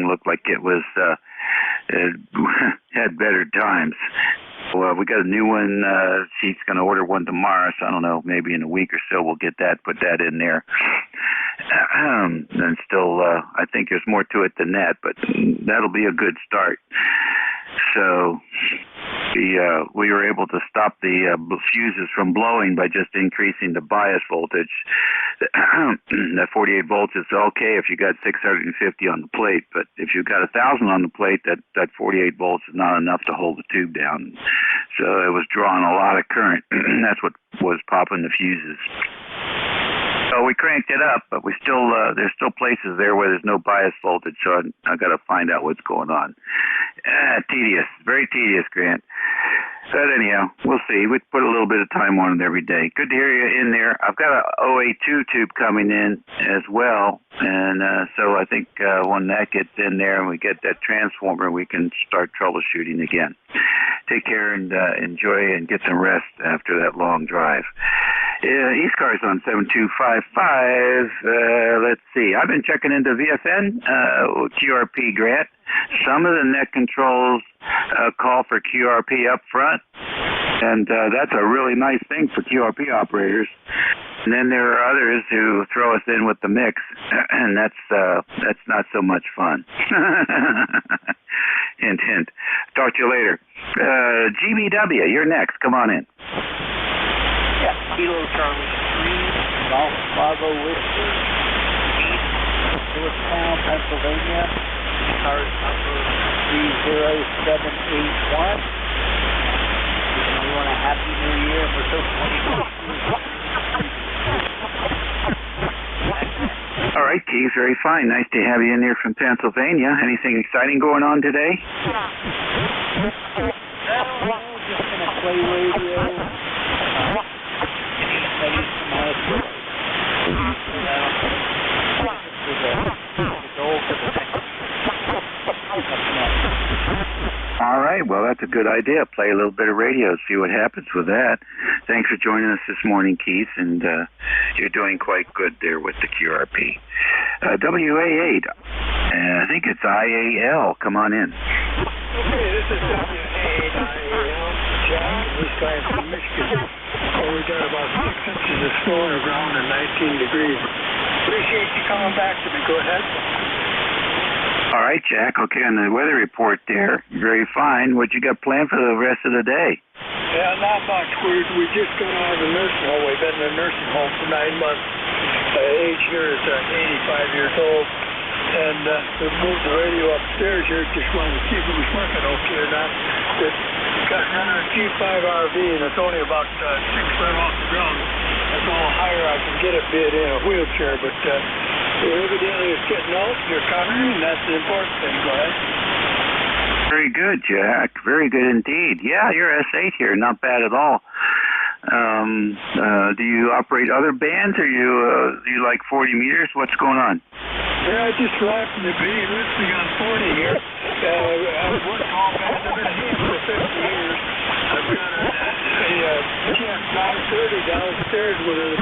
Speaker 15: looked like it was it had better times. Well, we got a new one. She's going to order one tomorrow, so I don't know, maybe in a week or so we'll get that, put that in there. And still, I think there's more to it than that, but that'll be a good start. So we were able to stop the fuses from blowing by just increasing the bias voltage. That 48 volts is okay if you got 650 on the plate, but if you got 1,000 on the plate, that 48 volts is not enough to hold the tube down. So it was drawing a lot of current. That's what was popping the fuses. So we cranked it up, but we still there's still places there where there's no bias voltage, so I got to find out what's going on. Tedious, very tedious, Grant. But anyhow, we'll see. We put a little bit of time on it every day. Good to hear you in there. I've got a OA2 tube coming in as well, and so I think when that gets in there and we get that transformer, we can start troubleshooting again. Take care and enjoy and get some rest after that long drive. ECARS on 7255. Let's see. I've been checking into VFN, QRP, Grant. Some of the net controls call for QRP up front, and that's a really nice thing for QRP operators. And then there are others who throw us in with the mix, and that's not so much fun. Hint, hint. Talk to you later. GBW, you're next. Come on in.
Speaker 12: Kilo Charlie 3, Golf Bravo Whiskey, East Lewistown, Pennsylvania, card number 30781. We want a Happy New Year and we're so 20.
Speaker 15: All right, Keith, very fine. Nice to have you in here from Pennsylvania. Anything exciting going on today?
Speaker 12: No, just going to play radio.
Speaker 15: All right, well, that's a good idea. Play a little bit of radio, see what happens with that. Thanks for joining us this morning, Keith, and you're doing quite good there with the QRP. WA8, I think it's IAL. Come on in.
Speaker 21: Okay, this is WA8 IAL, Jack, Wisconsin, Michigan. We got about 6 inches of snow on the ground and 19 degrees. Appreciate you coming back to me. Go ahead.
Speaker 15: All right, Jack. Okay, on the weather report there, very fine. What you got planned for the rest of the day?
Speaker 21: Yeah, not much. We just got out of the nursing home. We've been in the nursing home for 9 months. Age here is 85 years old. And we moved the radio upstairs here. Just wanted to see if it was working okay or not. Got running a G5 RV, and it's only about 6 feet off the ground. That's all higher I can get it, be it in a wheelchair. But evidently it's getting out. You're covering, and that's the important thing. Go ahead.
Speaker 15: Very good, Jack. Very good indeed. Yeah, you're S8 here. Not bad at all. Do you operate other bands, or do you like 40 meters? What's going on?
Speaker 21: Yeah, I just happened to be listening on 40 here. I've worked all bands. I've been a hand for 50 years. I've got a GM530 downstairs with a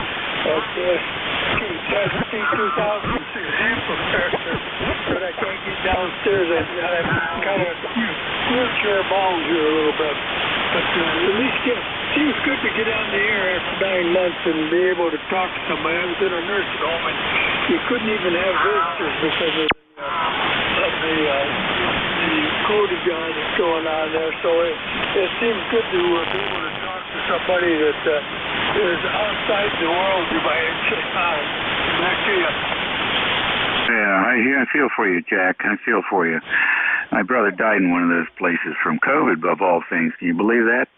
Speaker 21: T2006 amplifier, but I can't get downstairs. I'm kind of wheelchair bound here a little bit. But at least it seems good to get on the air after 9 months and be able to talk to somebody. I was in a nursing home and you couldn't even have visitors because of the coding that's going on there. So it seems good to be able to talk to somebody that is outside the world, you might say. Back to you.
Speaker 15: Yeah, I feel for you, Jack. I feel for you. My brother died in one of those places from COVID, above all things. Can you believe that?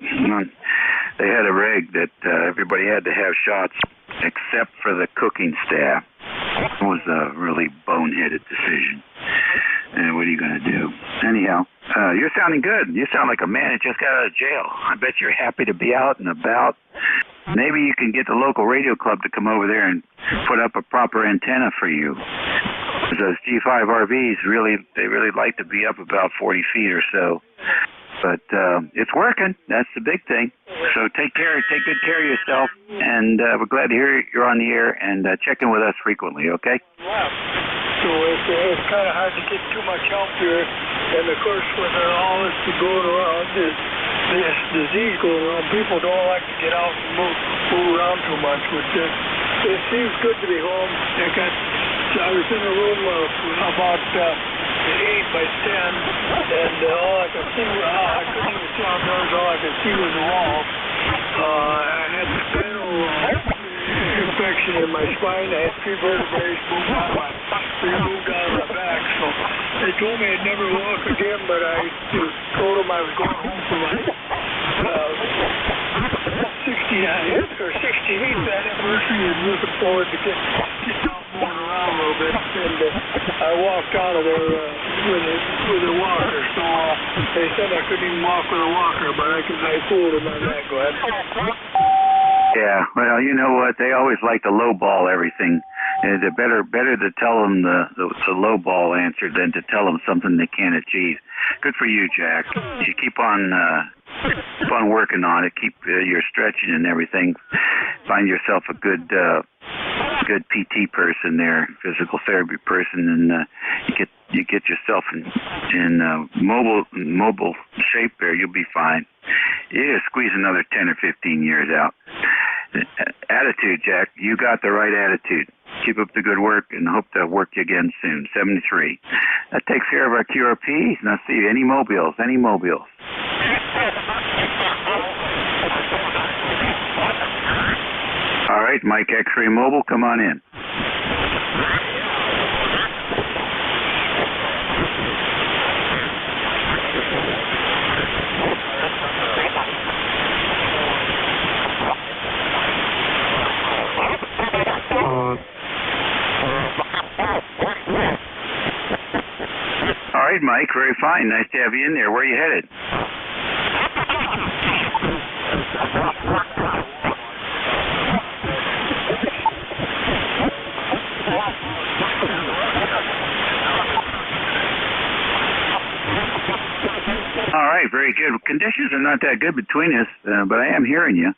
Speaker 15: They had a reg that everybody had to have shots except for the cooking staff. It was a really boneheaded decision. And what are you going to do? Anyhow, you're sounding good. You sound like a man that just got out of jail. I bet you're happy to be out and about. Maybe you can get the local radio club to come over there and put up a proper antenna for you. Those G5 RVs really like to be up about 40 feet or so. But it's working. That's the big thing. So take good care of yourself, and we're glad to hear you're on the air, and check in with us frequently, okay?
Speaker 11: So it's kind of hard to get too much help here, and of course with all this going around, this disease going around, people don't like to get out and move around too much, but it seems good to be home. I was in a room about 8 by 10, and all I could see, I couldn't even see outdoors, all I could see was the wall. I had spinal infection in my spine. I had 3 vertebrae moved out of my back, so they told me I'd never walk again, but I told them I was going home for my 69th or 68th anniversary, and looking forward to get out moving around a little bit, and I walked out of there with a walker, so they said I couldn't even walk with a walker, but I fooled them on that, go ahead.
Speaker 15: Yeah, well, you know what? They always like to lowball everything. And it's better to tell them the lowball answer than to tell them something they can't achieve. Good for you, Jack. You keep on working on it. Keep your stretching and everything. Find yourself a good PT person there, physical therapy person, and you get yourself in mobile shape there. You'll be fine. You gotta squeeze another 10 or 15 years out. Attitude, Jack. You got the right attitude. Keep up the good work, and hope to work you again soon. 73. That takes care of our QRP. Now see, any mobiles. All right, Mike X-Ray Mobile, come on in. All right, Mike, very fine. Nice to have you in there. Where are you headed? All right, very good. Conditions are not that good between us, but I am hearing you.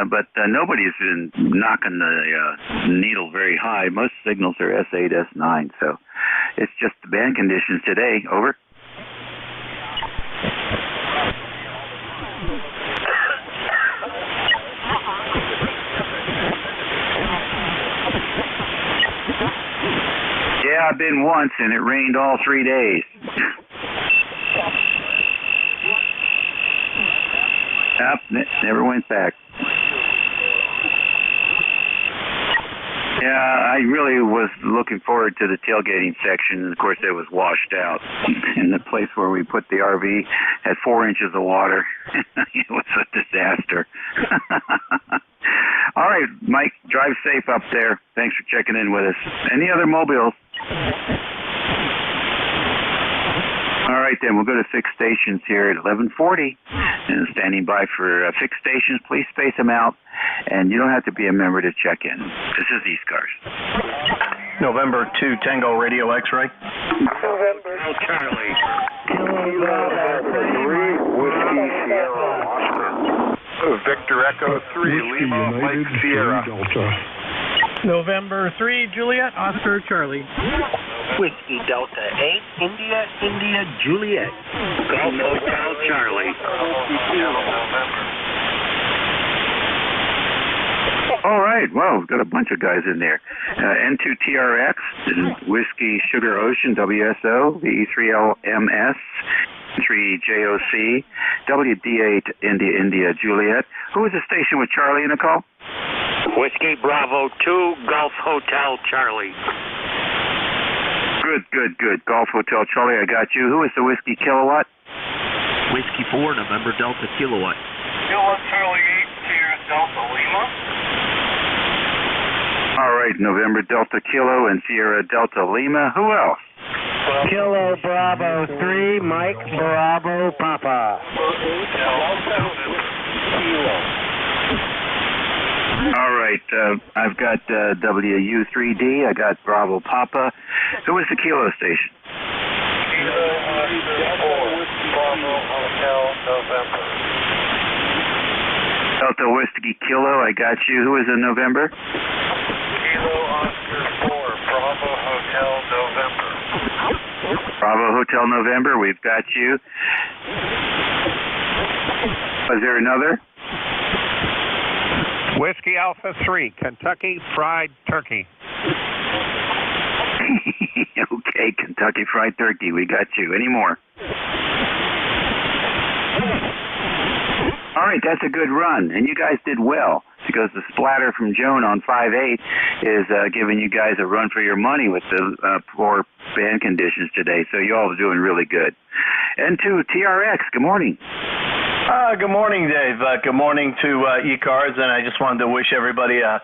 Speaker 15: But nobody's been knocking the needle very high. Most signals are S8, S9, so it's just the band conditions today. Over. Yeah, I've been once, and it rained all 3 days. Yep, never went back. Yeah, I really was looking forward to the tailgating section, and of course it was washed out. And the place where we put the RV had 4 inches of water. It was a disaster. All right, Mike, drive safe up there. Thanks for checking in with us. Any other mobiles? All right, then we'll go to fixed stations here at 11:40, and standing by for fixed stations. Please space them out, and you don't have to be a member to check in. This is ECARS.
Speaker 5: November 2 Tango Radio X-Ray.
Speaker 19: November
Speaker 16: Charlie. November 3 Whiskey Sierra Oscar. Victor Echo 3 Lima Mike Sierra.
Speaker 10: November 3 Juliet Oscar Charlie.
Speaker 12: Whiskey Delta 8, India, Juliet.
Speaker 15: Golf Hotel Charlie. All right, well, we've got a bunch of guys in there. N2TRX, Whiskey Sugar Ocean, WSO, VE3LMS, 3JOC, WD8 India, Juliet. Who was the station with Charlie in the call?
Speaker 12: Whiskey Bravo 2, Golf Hotel Charlie.
Speaker 15: Good. Golf Hotel Charlie, I got you. Who is the Whiskey Kilowatt?
Speaker 5: Whiskey 4, November Delta Kilowatt.
Speaker 16: Kilo Charlie 8, Sierra Delta Lima.
Speaker 15: All right, November Delta Kilo and Sierra Delta Lima. Who else?
Speaker 17: Kilo Bravo 3, Mike Bravo Papa.
Speaker 15: All right, I've got WU3D. I got Bravo Papa. Who was the Kilo station?
Speaker 8: Kilo Oscar 4, Bravo Hotel, November.
Speaker 15: Delta Whiskey Kilo, I got you. Who was in November?
Speaker 8: Kilo Oscar 4, Bravo Hotel, November.
Speaker 15: Bravo Hotel November, we've got you. Was there another?
Speaker 3: Whiskey Alpha 3, Kentucky Fried Turkey.
Speaker 15: Okay, Kentucky Fried Turkey, we got you. Any more? All right, that's a good run, and you guys did well, because the splatter from Joan on 5-8 is giving you guys a run for your money with the poor band conditions today, so you all are doing really good. N2 TRX, good morning.
Speaker 5: Good morning, Dave. Good morning to ECARS, and I just wanted to wish everybody a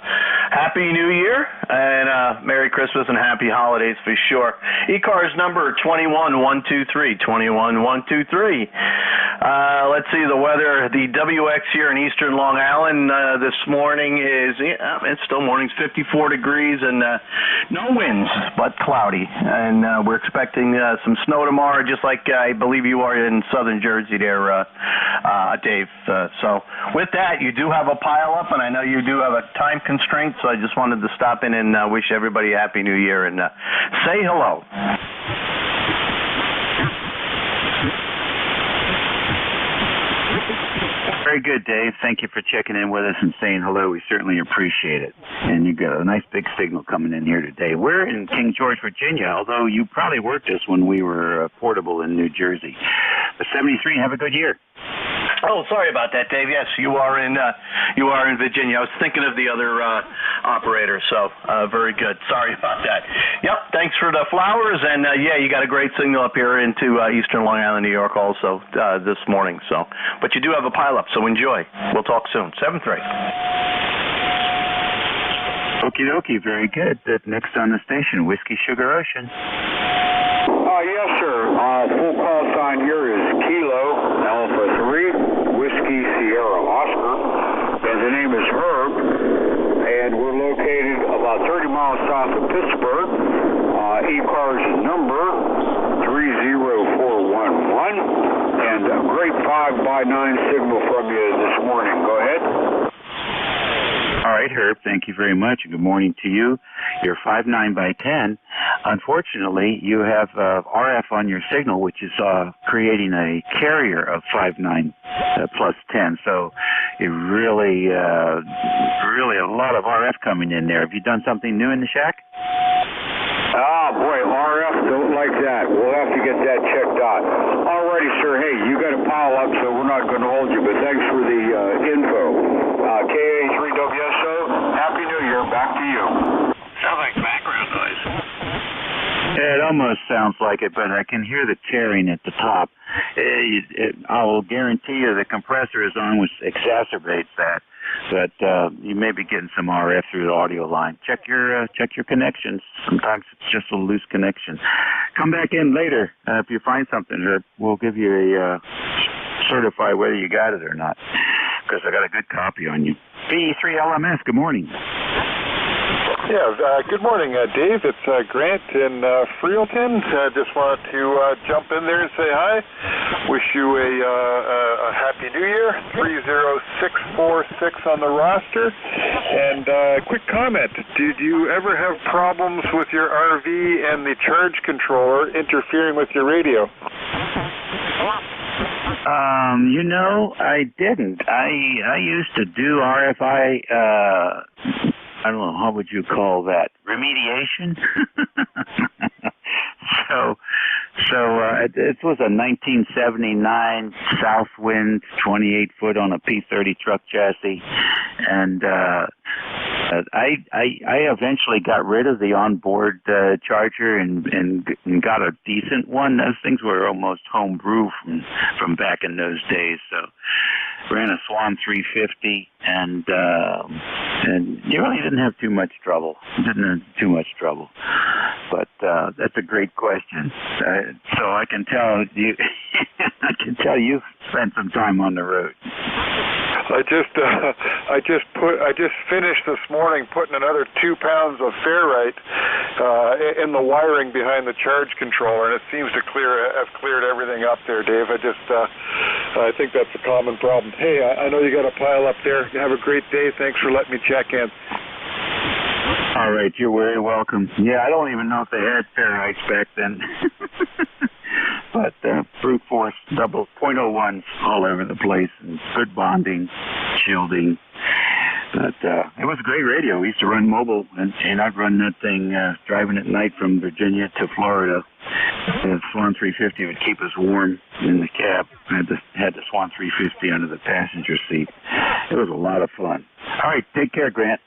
Speaker 5: Happy New Year and Merry Christmas and Happy Holidays for sure. ECARS number 21123, 21123. Let's see the weather. The WX here in eastern Long Island this morning is, it's still morning's 54 degrees and no winds, but cloudy. And we're expecting some snow tomorrow, just like I believe you are in southern Jersey there, Dave. So with that, you do have a pile up, and I know you do have a time constraint, so I just wanted to stop in and wish everybody a Happy New Year and say hello.
Speaker 15: Very good, Dave. Thank you for checking in with us and saying hello. We certainly appreciate it. And you got a nice big signal coming in here today. We're in King George, Virginia, although you probably worked us when we were portable in New Jersey. The 73, have a good year.
Speaker 5: Oh, sorry about that, Dave. Yes, you are in Virginia. I was thinking of the other operator, so very good. Sorry about that. Yep, thanks for the flowers, and yeah, you got a great signal up here into eastern Long Island, New York also this morning. So, but you do have a pileup, so enjoy. We'll talk soon. 7-3.
Speaker 15: Okie dokie, very good. Next on the station, Whiskey Sugar Ocean.
Speaker 22: Yes, sir. Full call sign here is Kilo Alpha 3, Whiskey Sierra Oscar, and the name is Herb, and we're located about 30 miles south of Pittsburgh. ECARS number 30411, and a great 5x9 signal from you this morning. Go ahead.
Speaker 15: All right, Herb, thank you very much. Good morning to you. You're 5/9x10. Unfortunately, you have RF on your signal, which is creating a carrier of 5/9 plus 10. So it really a lot of RF coming in there. Have you done something new in the shack?
Speaker 22: Ah, boy, RF don't like that. We'll have to get that checked out. Alrighty, sir. Hey, you got a pile up, so we're not going to hold you, but thanks for the info. KA3WSO, Happy New Year. Back to you.
Speaker 5: Sounds like background noise.
Speaker 15: Yeah, it almost sounds like it, but I can hear the tearing at the top. I will guarantee you the compressor is on, which exacerbates that. But you may be getting some RF through the audio line. Check your connections. Sometimes it's just a loose connection. Come back in later if you find something, or we'll give you a certify whether you got it or not, because I got a good copy on you. B3LMS, good morning.
Speaker 8: Yeah, good morning, Dave. It's Grant in Freelton. Just wanted to jump in there and say hi. Wish you a Happy New Year. 30646 on the roster. And quick comment. Did you ever have problems with your RV and the charge controller interfering with your radio?
Speaker 15: I didn't. I used to do RFI, I don't know, how would you call that? Remediation? It was a 1979 Southwind 28-foot on a P30 truck chassis, and I eventually got rid of the onboard charger and got a decent one. Those things were almost homebrew from back in those days. So ran a Swan 350, and you really didn't have too much trouble. But that's a great question. So I can tell you, I can tell you've spent some time on the road.
Speaker 8: I just finished this morning putting another 2 pounds of ferrite in the wiring behind the charge controller, and it seems to have cleared everything up there, Dave. I think that's a common problem. Hey, I know you got a pile up there. Have a great day. Thanks for letting me check in.
Speaker 15: All right, you're very welcome. Yeah, I don't even know if they had ferrites back then. But brute force double .01s all over the place, and good bonding, shielding. But it was a great radio. We used to run mobile, and I'd run that thing driving at night from Virginia to Florida. The Swan 350 would keep us warm in the cab. I had the Swan 350 under the passenger seat. It was a lot of fun. All right, take care, Grant.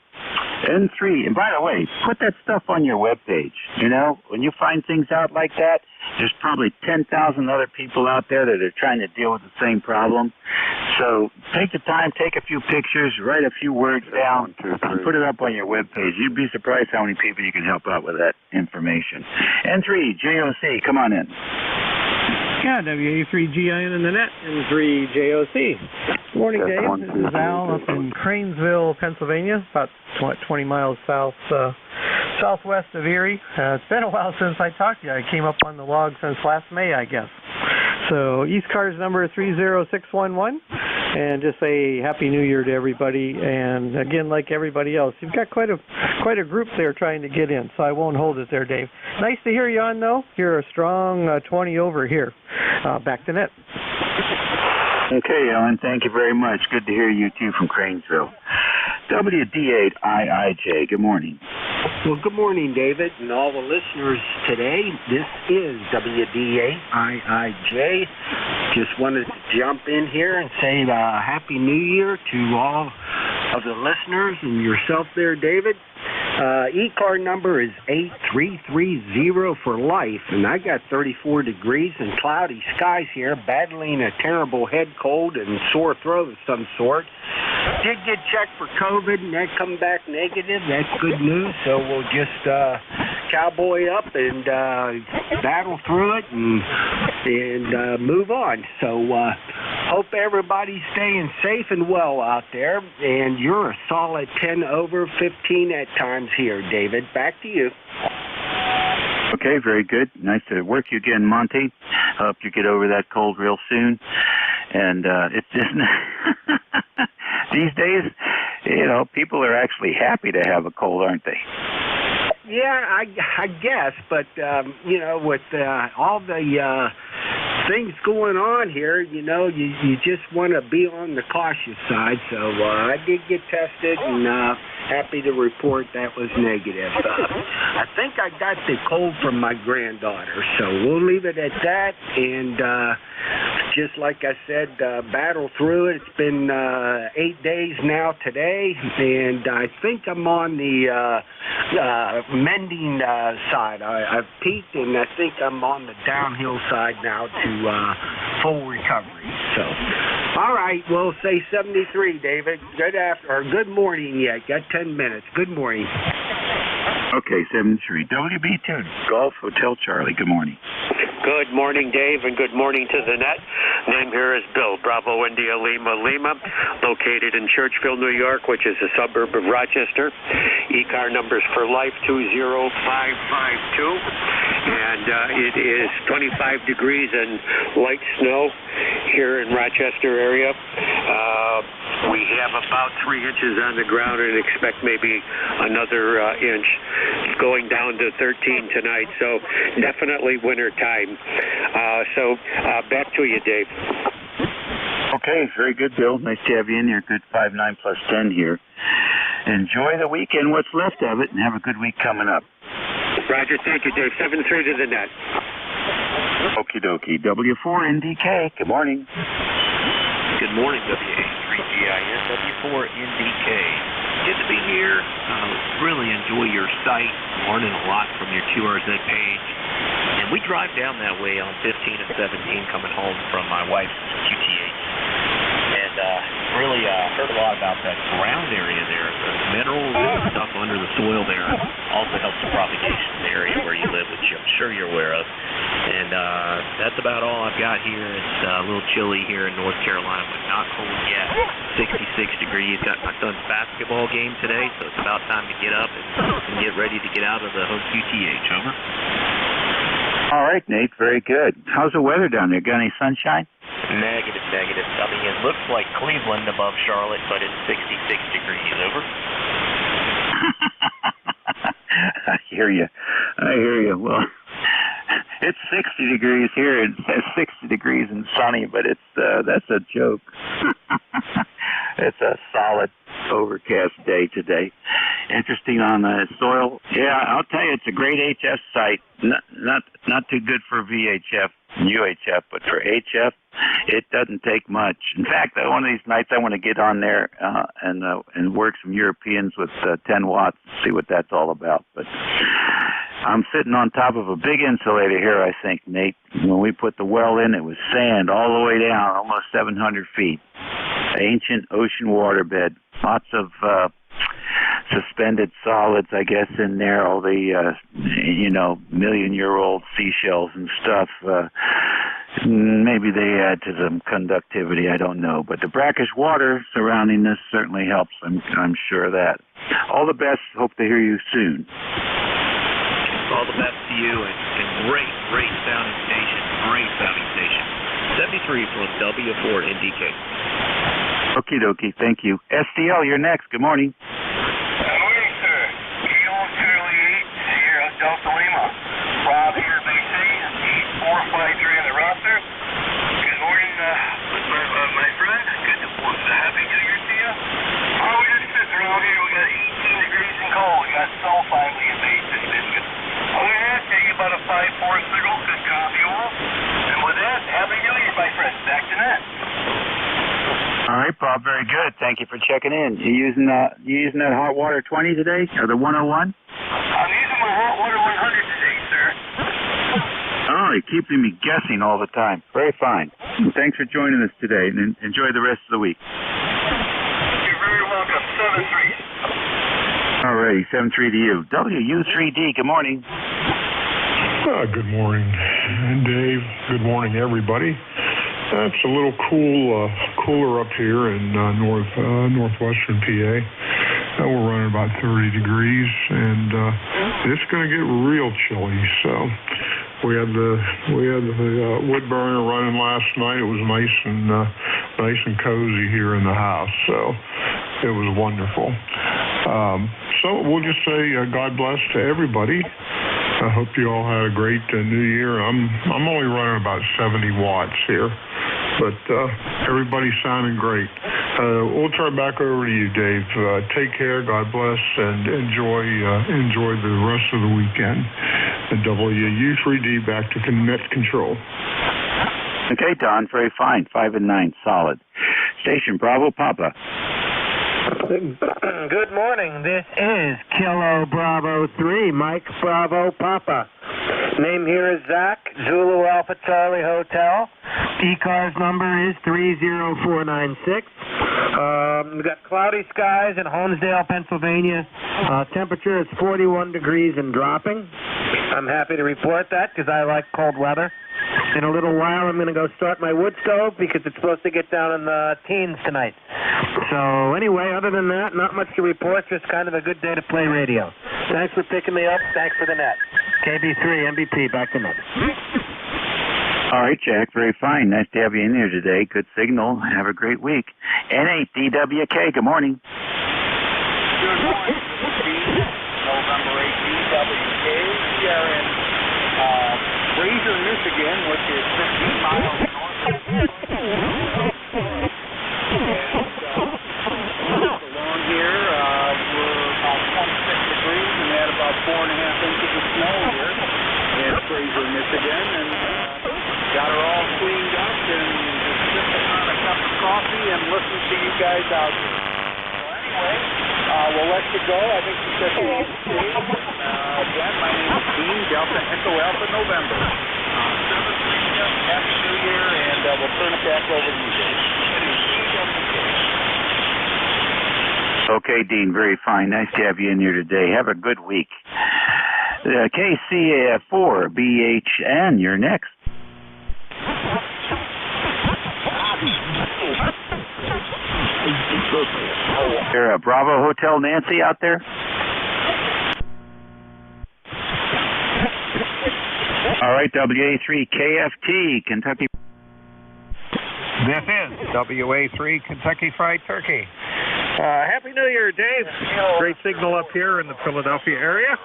Speaker 15: N3, and by the way, put that stuff on your webpage. You know, when you find things out like that, there's probably 10,000 other people out there that are trying to deal with the same problem. So take the time, take a few pictures, write a few words down, and put it up on your webpage. You'd be surprised how many people you can help out with that information. N3, JOC, come on in.
Speaker 7: Yeah, WA3GIN in the net, N3JOC. Morning, Dave. This is Al up in Cranesville, Pennsylvania, about 20 miles southwest of Erie. It's been a while since I talked to you. I came up on the log since last May, I guess. So ECARS number 30611, and just say Happy New Year to everybody. And again, like everybody else, you've got quite a group there trying to get in, so I won't hold it there, Dave. Nice to hear you on, though. You're a strong 20 over here. Back to net.
Speaker 15: Okay, Ellen, thank you very much. Good to hear you, too, from Cranesville. WD8IIJ, good morning.
Speaker 18: Well, good morning, David, and all the listeners today. This is WD8IIJ. Just wanted to jump in here and say Happy New Year to all of the listeners and yourself there, David. ECAR number is 8330 for life, and I got 34 degrees and cloudy skies here, battling a terrible head cold and sore throat of some sort. Did get checked for COVID, and that come back negative. That's good news, so we'll just cowboy up and battle through it and move on. So hope everybody's staying safe and well out there, and you're a solid 10 over 15 at times here, David. Back to you.
Speaker 15: Okay, very good. Nice to work you again, Monty. Hope you get over that cold real soon. And it's just these days, you know, people are actually happy to have a cold, aren't they?
Speaker 18: Yeah, I guess, but you know, with all the things going on here, you know, you just want to be on the cautious side. So I did get tested, and happy to report that was negative. I think I got the cold from my granddaughter, so we'll leave it at that. And just like I said, battle through it. It's been 8 days now today, and I think I'm on the mending side. I've peaked, and I think I'm on the downhill side now to full recovery. So, all right, we'll say 73, David. Good morning yet. Got 10 minutes. Good morning.
Speaker 15: Okay, 73. WB2 Golf Hotel Charlie. Good morning.
Speaker 23: Good morning, Dave, and good morning to the net. Name here is Bill, Bravo India Lima, located in Churchville, New York, which is a suburb of Rochester. ECAR numbers for life 20552, and it is 25 degrees and light snow here in Rochester area. We have about 3 inches on the ground and expect maybe another inch. It's going down to 13 tonight, so definitely winter time. So back to you, Dave.
Speaker 15: Okay, very good, Bill. Nice to have you in here. Good 5-9 plus 10 here. Enjoy the weekend, what's left of it, and have a good week coming up.
Speaker 23: Roger, thank you, Dave. 7-3 to the net.
Speaker 15: Okie dokie. W4NDK, good morning.
Speaker 24: Good morning, WA3GIN, W4NDK. Good to be here. Really enjoy your site. Learning a lot from your QRZ page. And we drive down that way on 15 and 17 coming home from my wife's QTH. And and really heard a lot about that ground area there. The minerals and stuff under the soil there also helps the propagation in the area where you live, which I'm sure you're aware of. And that's about all I've got here. It's a little chilly here in North Carolina, but not cold yet. 66 degrees. Got my son's basketball game today, so it's about time to get up and get ready to get out of the home QTH. Over.
Speaker 15: All right, Nate. Very good. How's the weather down there? Got any sunshine?
Speaker 24: Negative. I mean, it looks like Cleveland above Charlotte, but it's 66 degrees. Over.
Speaker 15: I hear you. Well, it's 60 degrees here. It says 60 degrees and sunny, but that's a joke. It's a solid overcast day today. Interesting on the soil. Yeah, I'll tell you, it's a great HS site. Not too good for VHF and UHF, but for HF, it doesn't take much. In fact, one of these nights I want to get on there and work some Europeans with 10 watts, see what that's all about. But I'm sitting on top of a big insulator here, I think, Nate. When we put the well in, it was sand all the way down, almost 700 feet. Ancient ocean waterbed. Lots of suspended solids, I guess, in there. All the, million-year-old seashells and stuff. Maybe they add to the conductivity. I don't know. But the brackish water surrounding this certainly helps. I'm sure of that. All the best. Hope to hear you soon.
Speaker 24: All the best to you, and great sounding station. Great sounding station. 73 from W4NDK.
Speaker 15: Okie dokie. Thank you. STL, you're next. Good morning.
Speaker 1: Good morning, sir. Kilo Charlie 8 here at Delta Lima. Rob here, BC. 8453 in the roster. Good morning, my friend. Good to happy New Year to you. Oh, we're just sitting around here. We got 18 degrees and cold. We got snow finally in Bay City Biscuit. Other than that, take you about a 5-4 signal. Good coffee oil. And with that, happy New Year, my friend. Back to that.
Speaker 15: All right, Bob. Very good. Thank you for checking in. You using that hot water 20 today, or the 101?
Speaker 1: I'm using my hot water 100 today, sir.
Speaker 15: Oh, you're keeping me guessing all the time. Very fine. Thanks for joining us today, and enjoy the rest of the week.
Speaker 1: You're very welcome. 7-3.
Speaker 15: All righty, 7-3 to you. WU3D. Good morning.
Speaker 9: Good morning, Dave. Good morning, everybody. It's a little cooler up here in northwestern PA. We're running about 30 degrees, and it's going to get real chilly. So we had the wood burner running last night. It was nice and cozy here in the house. So it was wonderful. So we'll just say God bless to everybody. I hope you all had a great New Year. I'm only running about 70 watts here, but everybody's sounding great. We'll turn back over to you, Dave. Take care, God bless, and enjoy the rest of the weekend. And WU3D back to net control.
Speaker 15: Okay, Don, very fine. 5 and 9, solid. Station Bravo Papa.
Speaker 13: Good morning. This is Kilo Bravo 3, Mike Bravo Papa. Name here is Zach, Zulu Alpha Charlie Hotel. ECARS number is 30496. We've got cloudy skies in Holmesdale, Pennsylvania. Temperature is 41 degrees and dropping. I'm happy to report that because I like cold weather. In a little while, I'm going to go start my wood stove because it's supposed to get down in the teens tonight. So anyway, other than that, not much to report, just kind of a good day to play radio. Thanks for picking me up. Thanks for the net. KB3, MVP, back to net.
Speaker 15: All right, Jack, very fine. Nice to have you in here today. Good signal. Have a great week. N8DWK, good morning.
Speaker 1: Good morning. November 8 DWK. We are in Fraser, Michigan, which is 15 miles north of along here, we're about 26 degrees and we had about 4.5 inches of snow here in Fraser, Michigan, and got her all cleaned up and just sipping on a cup of coffee and listening to you guys out here. So anyway, we'll let you go. I think you said you all again, my name is Dean, Delta Echo Alpha November. Happy New Year, and we'll turn it back over to you, Dave.
Speaker 15: Okay, Dean, very fine. Nice to have you in here today. Have a good week. KCAF4BHN, you're next. Is there a Bravo Hotel Nancy out there? All right, WA3KFT, Kentucky.
Speaker 3: This is WA3 Kentucky Fried Turkey. Happy New Year, Dave. Great signal up here in the Philadelphia area.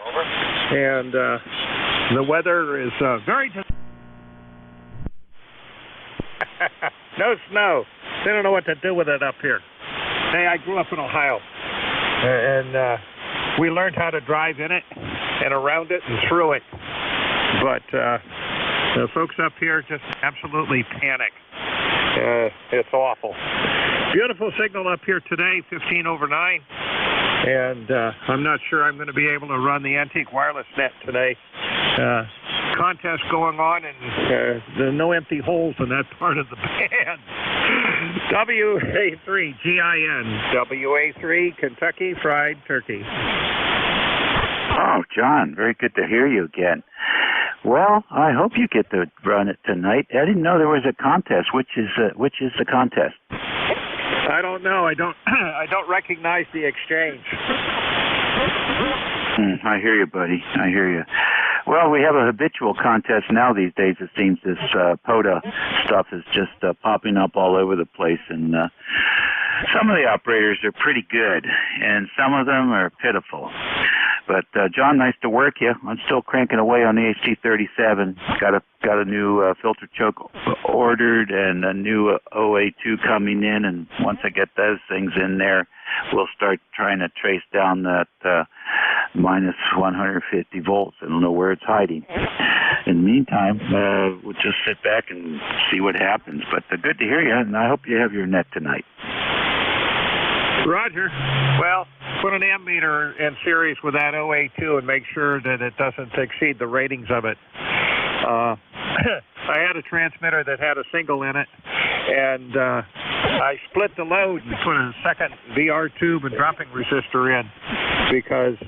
Speaker 3: And the weather is very... No snow. They don't know what to do with it up here. Hey, I grew up in Ohio. And we learned how to drive in it and around it and through it. But the folks up here just absolutely panic. It's awful. Beautiful signal up here today, 15 over 9. And I'm not sure I'm going to be able to run the Antique Wireless net today. Contest going on, and there are no empty holes in that part of the band. WA3GIN, WA3 Kentucky Fried Turkey.
Speaker 15: Oh, John, very good to hear you again. Well, I hope you get to run it tonight. I didn't know there was a contest. Which is the contest?
Speaker 3: I don't know. I don't recognize the exchange.
Speaker 15: I hear you, buddy. I hear you. Well, we have a habitual contest now these days. It seems this POTA stuff is just popping up all over the place, and some of the operators are pretty good, and some of them are pitiful. But John, nice to work you. I'm still cranking away on the HT37. Got a new filter choke ordered and a new OA2 coming in. And once I get those things in there, we'll start trying to trace down that minus 150 volts. I don't know where it's hiding. In the meantime, we'll just sit back and see what happens. But good to hear you, and I hope you have your net tonight.
Speaker 3: Roger. Well, put an ammeter in series with that OA2 and make sure that it doesn't exceed the ratings of it. I had a transmitter that had a single in it, and I split the load and put a second VR tube and dropping resistor in because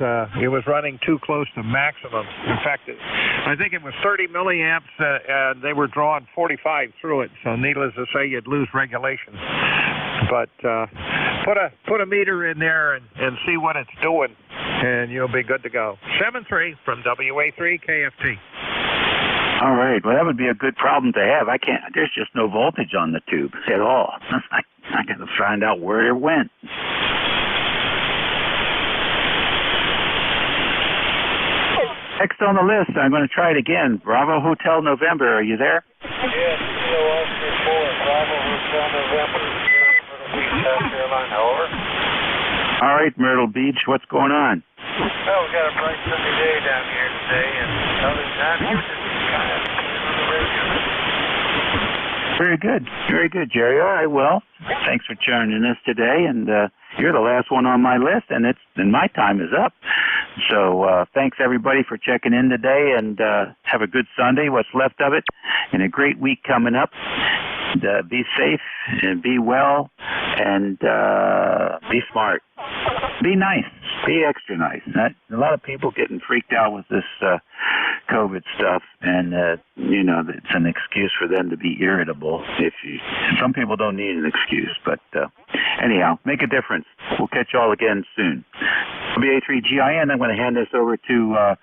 Speaker 3: it was running too close to maximum. In fact, I think it was 30 milliamps, and they were drawing 45 through it, so needless to say, you'd lose regulation. But put a meter in there and see what it's doing, and you'll be good to go. 7-3 from WA3KFT.
Speaker 15: All right. Well, that would be a good problem to have. There's just no voltage on the tube at all. I got to find out where it went. Next on the list, I'm going to try it again. Bravo Hotel November. Are you there?
Speaker 19: Yes, Kilo Oscar 4, Bravo Hotel November, Myrtle Beach, South Carolina. Over.
Speaker 15: All right, Myrtle Beach. What's going on?
Speaker 19: Well, we got a bright sunny day down here today, and other than that, we're just kind of on the radio.
Speaker 15: Very good. Very good, Jerry. All right, well, thanks for joining us today, and you're the last one on my list, and my time is up. So thanks, everybody, for checking in today, and have a good Sunday, what's left of it, and a great week coming up. Be safe, and be well, and be smart. Be nice. Be extra nice. A lot of people getting freaked out with this COVID stuff, and it's an excuse for them to be irritable. Some people don't need an excuse, but anyhow, make a difference. We'll catch you all again soon. WA3GIN. I'm going to hand this over to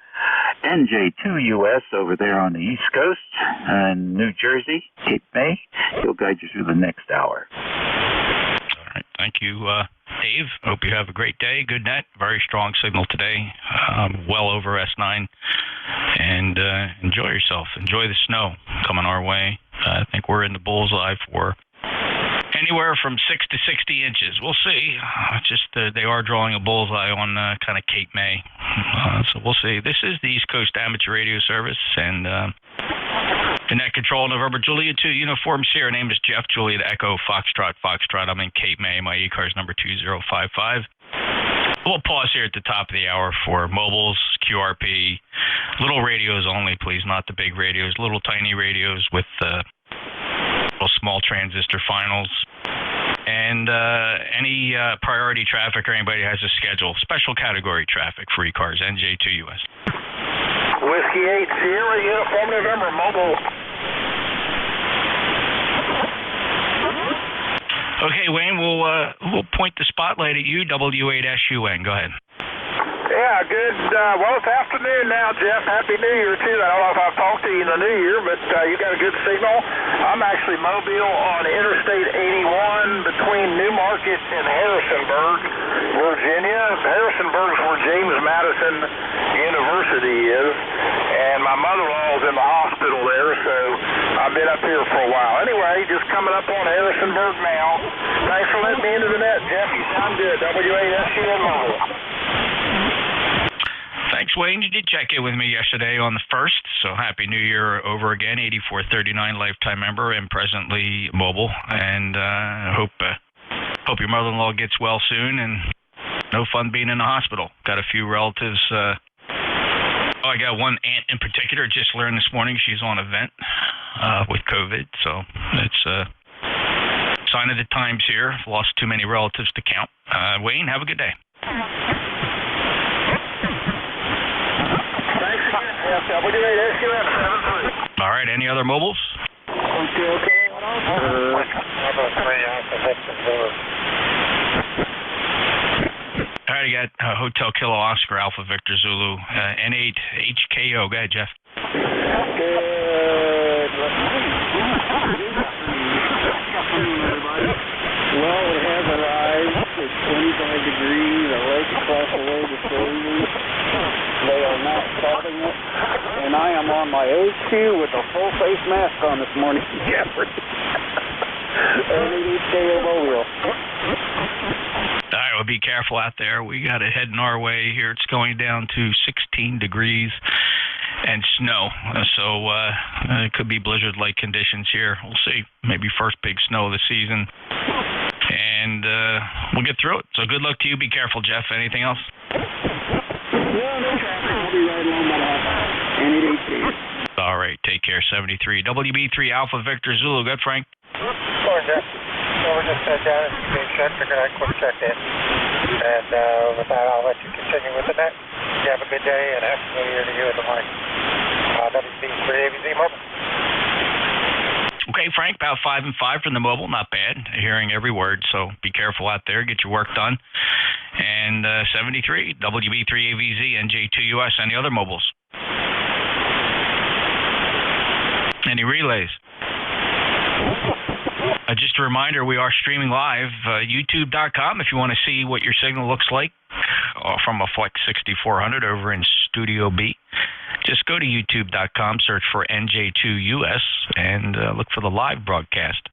Speaker 15: NJ2US over there on the East Coast and New Jersey, Cape May. He'll guide you through the next hour.
Speaker 2: All right. Thank you, Dave. Hope you have a great day. Good net. Very strong signal today. Well over S9. And enjoy yourself. Enjoy the snow coming our way. I think we're in the bullseye for anywhere from 6 to 60 inches. We'll see. They are drawing a bullseye on kind of Cape May. So we'll see. This is the East Coast Amateur Radio Service, and the net control November Juliet 2 Uniform Sierra. Name is Jeff Juliet Echo Foxtrot. I'm in Cape May. My ECARS number 2055. We'll pause here at the top of the hour for mobiles, QRP, little radios only, please, not the big radios. Little tiny radios with little small transistor finals. And and any priority traffic or anybody has a schedule, special category traffic for ECARS, NJ2US.
Speaker 16: Whiskey 8 Sierra, Uniform November, mobile.
Speaker 2: Okay, Wayne, we'll point the spotlight at you, W8SUN. Go ahead.
Speaker 16: Yeah, good. Well, it's afternoon now, Jeff. Happy New Year, too. I don't know if I've talked to you in the New Year, but you got a good signal. I'm actually mobile on Interstate 81 between Newmarket and Harrisonburg, Virginia. Harrisonburg's where James Madison University is, and my mother-in-law is in the hospital there, so I've been up here for a while. Anyway, just coming up on Harrisonburg now. Thanks for letting me into the net, Jeff. You sound good. W8SUN mobile.
Speaker 2: Thanks, Wayne. You did check in with me yesterday on the 1st, so Happy New Year over again. 8439 lifetime member and presently mobile, and hope your mother-in-law gets well soon, and no fun being in the hospital. Got a few relatives. I got one aunt in particular. Just learned this morning she's on a vent with COVID, so it's a sign of the times here. Lost too many relatives to count. Wayne, have a good day. All right, any other mobiles? All right, I got Hotel Kilo Oscar Alpha Victor Zulu, N8 HKO. Go ahead, Jeff.
Speaker 4: Well, it has arrived. It's 25 degrees. The lake across the road is frozen. They are not stopping it. And I am on my HQ with a full face mask on this morning, Jeffrey. HKO mobile.
Speaker 2: All right, well, be careful out there. We got it heading our way here. It's going down to 16 degrees and snow. So it could be blizzard-like conditions here. We'll see. Maybe first big snow of the season. And we'll get through it. So good luck to you. Be careful, Jeff. Anything else?
Speaker 4: No traffic. I'll be right along by
Speaker 2: All right, take care. 73. WB3 Alpha Victor Zulu. Good, Frank?
Speaker 6: Morning, Jeff. So we're just down at the big shed, figured I'd quick check in. And with that, I'll let you continue with the net. You have a good day, and Happy New Year to you and the wife. WB3 ABZ Mobile.
Speaker 2: Okay, Frank, about 5 and 5 from the mobile. Not bad. Hearing every word, so be careful out there. Get your work done. And 73, WB3 AVZ, NJ2US, any other mobiles? Any relays? Just a reminder, we are streaming live, youtube.com, if you want to see what your signal looks like from a Flex 6400 over in Studio B. Just go to youtube.com, search for NJ2US, and look for the live broadcast.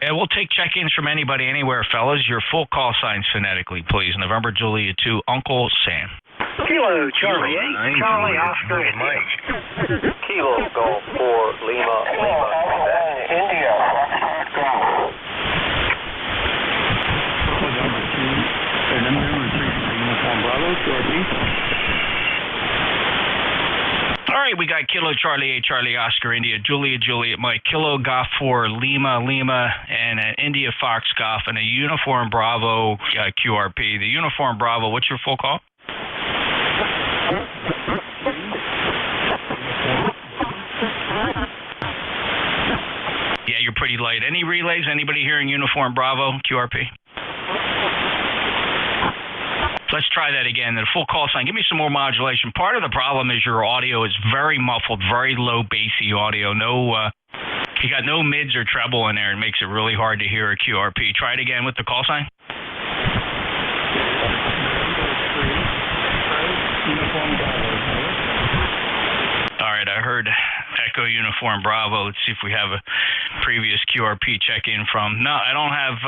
Speaker 2: And we'll take check-ins from anybody, anywhere, fellas. Your full call signs phonetically, please. November Julia 2, Uncle Sam.
Speaker 14: Kilo Charlie 8, Charlie Oscar India. Kilo Golf 4, Lima, India.
Speaker 2: All right, we got Kilo Charlie 8, Charlie Oscar India, Julia Juliet Mike, Kilo Golf 4, Lima, and an India Fox Golf, and a Uniform Bravo QRP. The Uniform Bravo, what's your full call? Yeah, you're pretty light. Any relays? Anybody hearing Uniform Bravo QRP? Let's try that again. The full call sign. Give me some more modulation. Part of the problem is your audio is very muffled, very low bassy audio. You got no mids or treble in there. It makes it really hard to hear a QRP. Try it again with the call sign. All right, I heard Echo Uniform Bravo. Let's see if we have a previous QRP check-in from. No, I don't have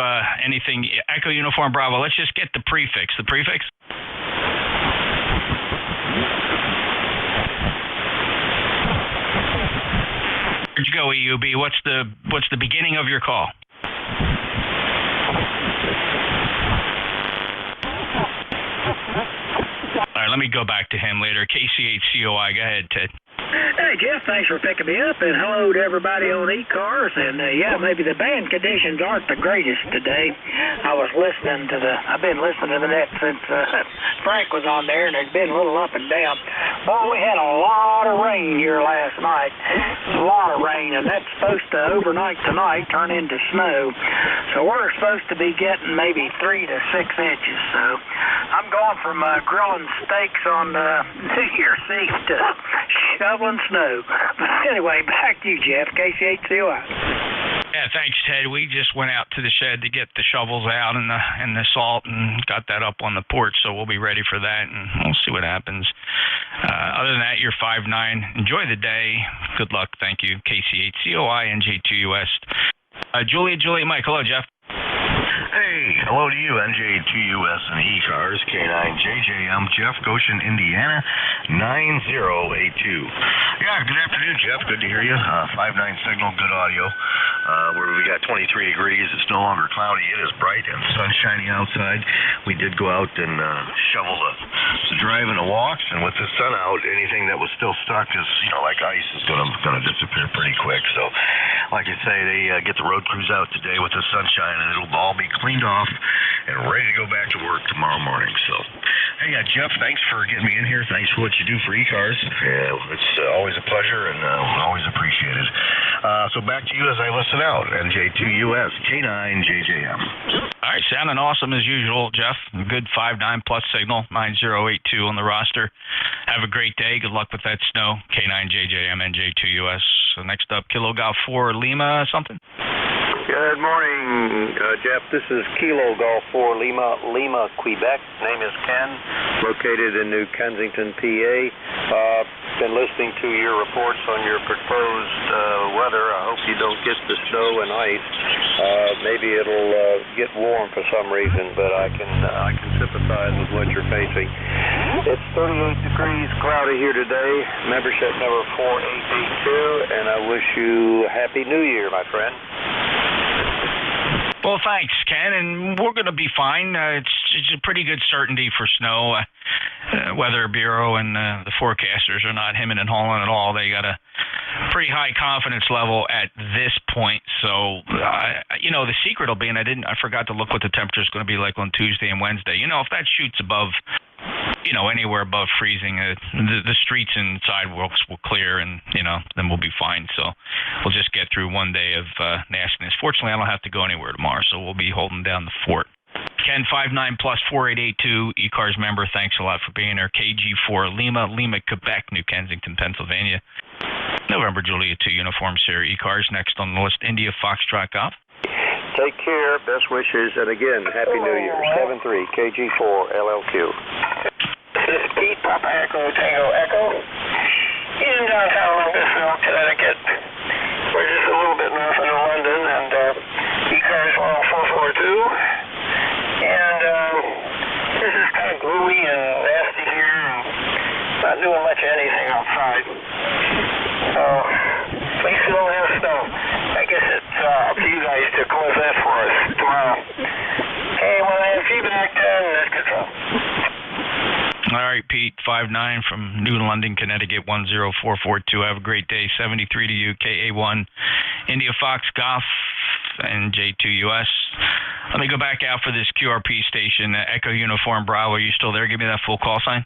Speaker 2: anything. Echo Uniform Bravo. Let's just get the prefix. The prefix? Where'd you go, EUB? What's the beginning of your call? All right, let me go back to him later. KC8COI. Go ahead, Ted.
Speaker 10: Hey, Jeff, thanks for picking me up, and hello to everybody on ECARS. And, yeah, maybe the band conditions aren't the greatest today. I've been listening to the net since Frank was on there, and it's been a little up and down. Boy, we had a lot of rain here last night. A lot of rain, and that's supposed to, overnight tonight, turn into snow. So we're supposed to be getting maybe 3 to 6 inches. So I'm going from grilling steaks on New Year's Eve to shoveling snow. But anyway, back to you, Jeff, KC8COI.
Speaker 2: Yeah, thanks, Ted. We just went out to the shed to get the shovels out and the salt and got that up on the porch, so we'll be ready for that, and we'll see what happens. Other than that, you're 5'9". Enjoy the day. Good luck. Thank you. KC8COI, NJ2US. Julia, Mike. Hello, Jeff.
Speaker 11: Hey, hello to you, NJ2US and ECARS, K9JJM, Jeff, Goshen, Indiana, 9082. Yeah, good afternoon, Jeff. Good to hear you. 5'9" signal, good audio. Where we got 23 degrees. It's no longer cloudy. It is bright and sun shining outside. We did go out and shovel the drive and the walks, and with the sun out, anything that was still stuck is, like ice is gonna disappear pretty quick. So, like I say, they get the road crews out today with the sunshine, and it'll all be cleaned off and ready to go back to work tomorrow morning. So, hey, Jeff, thanks for getting me in here. Thanks for what you do for ECARS. It's always a pleasure and always appreciated. So back to you as I listen out. NJ2US, K9JJM.
Speaker 2: All right, sounding awesome as usual, Jeff. Good 5'9" plus signal, 9082 on the roster. Have a great day. Good luck with that snow. K9JJM, NJ2US. So next up, Kilo Golf 4 Lima something.
Speaker 23: Good morning, Jeff. This is Kilo Golf 4 Lima, Quebec. Name is Ken, located in New Kensington, PA. Been listening to your reports on your proposed weather. I hope you don't get the snow and ice. Maybe it'll get warm for some reason, but I can sympathize with what you're facing. It's 38 degrees, cloudy here today. Membership number 4882, and I wish you a Happy New Year, my friend.
Speaker 2: Well, thanks, Ken, and we're going to be fine. It's a pretty good certainty for snow. Weather Bureau and the forecasters are not hemming and hawing at all. They got a pretty high confidence level at this point. So, the secret will be, and I forgot to look what the temperature is going to be like on Tuesday and Wednesday. If that shoots above, anywhere above freezing, the streets and sidewalks will clear, and, then we'll be fine. So we'll just get through one day of nastiness. Fortunately, I don't have to go anywhere tomorrow, so we'll be holding down the fort. Ken 59 plus 4882, ECARS member. Thanks a lot for being there. KG4 Lima, Quebec, New Kensington, Pennsylvania. November Juliet 2 Uniform Sierra ECARS. Next on the list, India Foxtrot Golf.
Speaker 23: Take care. Best wishes, and again, Happy New Year. 73 KG4 LLQ.
Speaker 1: This is Pete, Papa Echo, Tango Echo, in downtown Longville, Connecticut. We're just a little bit north of London, and ECARS 442. And this is kind of gloomy and nasty here, and not doing much of anything outside. So, at least we don't have snow. I guess it's up to you guys to close that for us tomorrow. Okay, when I have feedback, that's good stuff.
Speaker 2: All right, Pete, 59 from New London, Connecticut, 10442. Have a great day. 73 to you, KA1, India Fox Golf, NJ2US. Let me go back out for this QRP station, Echo Uniform Bravo. Are you still there? Give me that full call sign.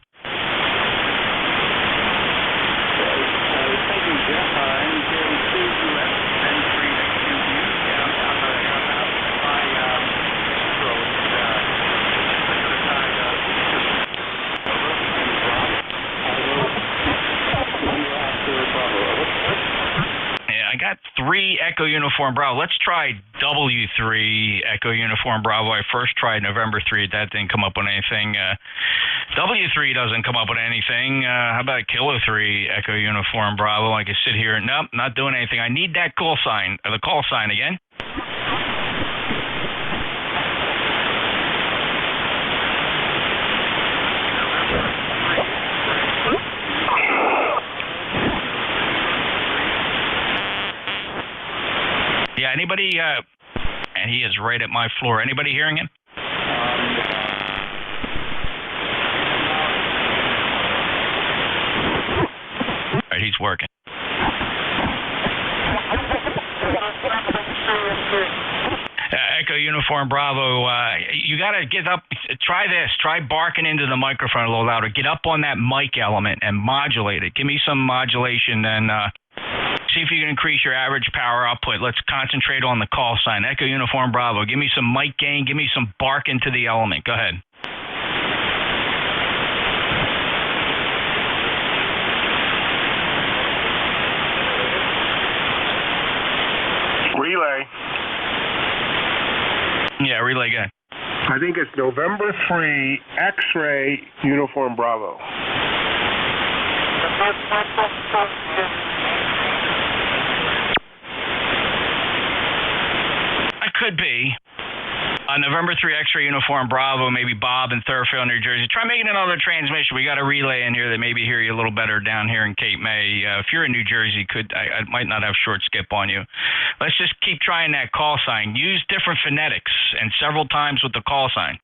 Speaker 2: I got 3 Echo Uniform Bravo. Let's try W3 Echo Uniform Bravo. I first tried November 3. That didn't come up with anything. W3 doesn't come up with anything. How about Kilo 3 Echo Uniform Bravo? I can sit here. Nope, not doing anything. I need that call sign. The call sign again. Yeah, anybody, and he is right at my floor. Anybody hearing him? All right, he's working. Echo Uniform Bravo, you got to get up. Try this. Try barking into the microphone a little louder. Get up on that mic element and modulate it. Give me some modulation and see if you can increase your average power output. Let's concentrate on the call sign. Echo Uniform Bravo, give me some mic gain. Give me some bark into the element. Go ahead.
Speaker 8: Relay.
Speaker 2: Yeah, relay guy.
Speaker 8: I think it's November 3, X-ray Uniform Bravo.
Speaker 2: I could be. November 3 X-ray Uniform Bravo, maybe Bob in Thoroughfare, New Jersey. Try making another transmission. We got a relay in here that maybe hear you a little better down here in Cape May. If you're in New Jersey, I might not have short skip on you. Let's just keep trying that call sign. Use different phonetics and several times with the call sign.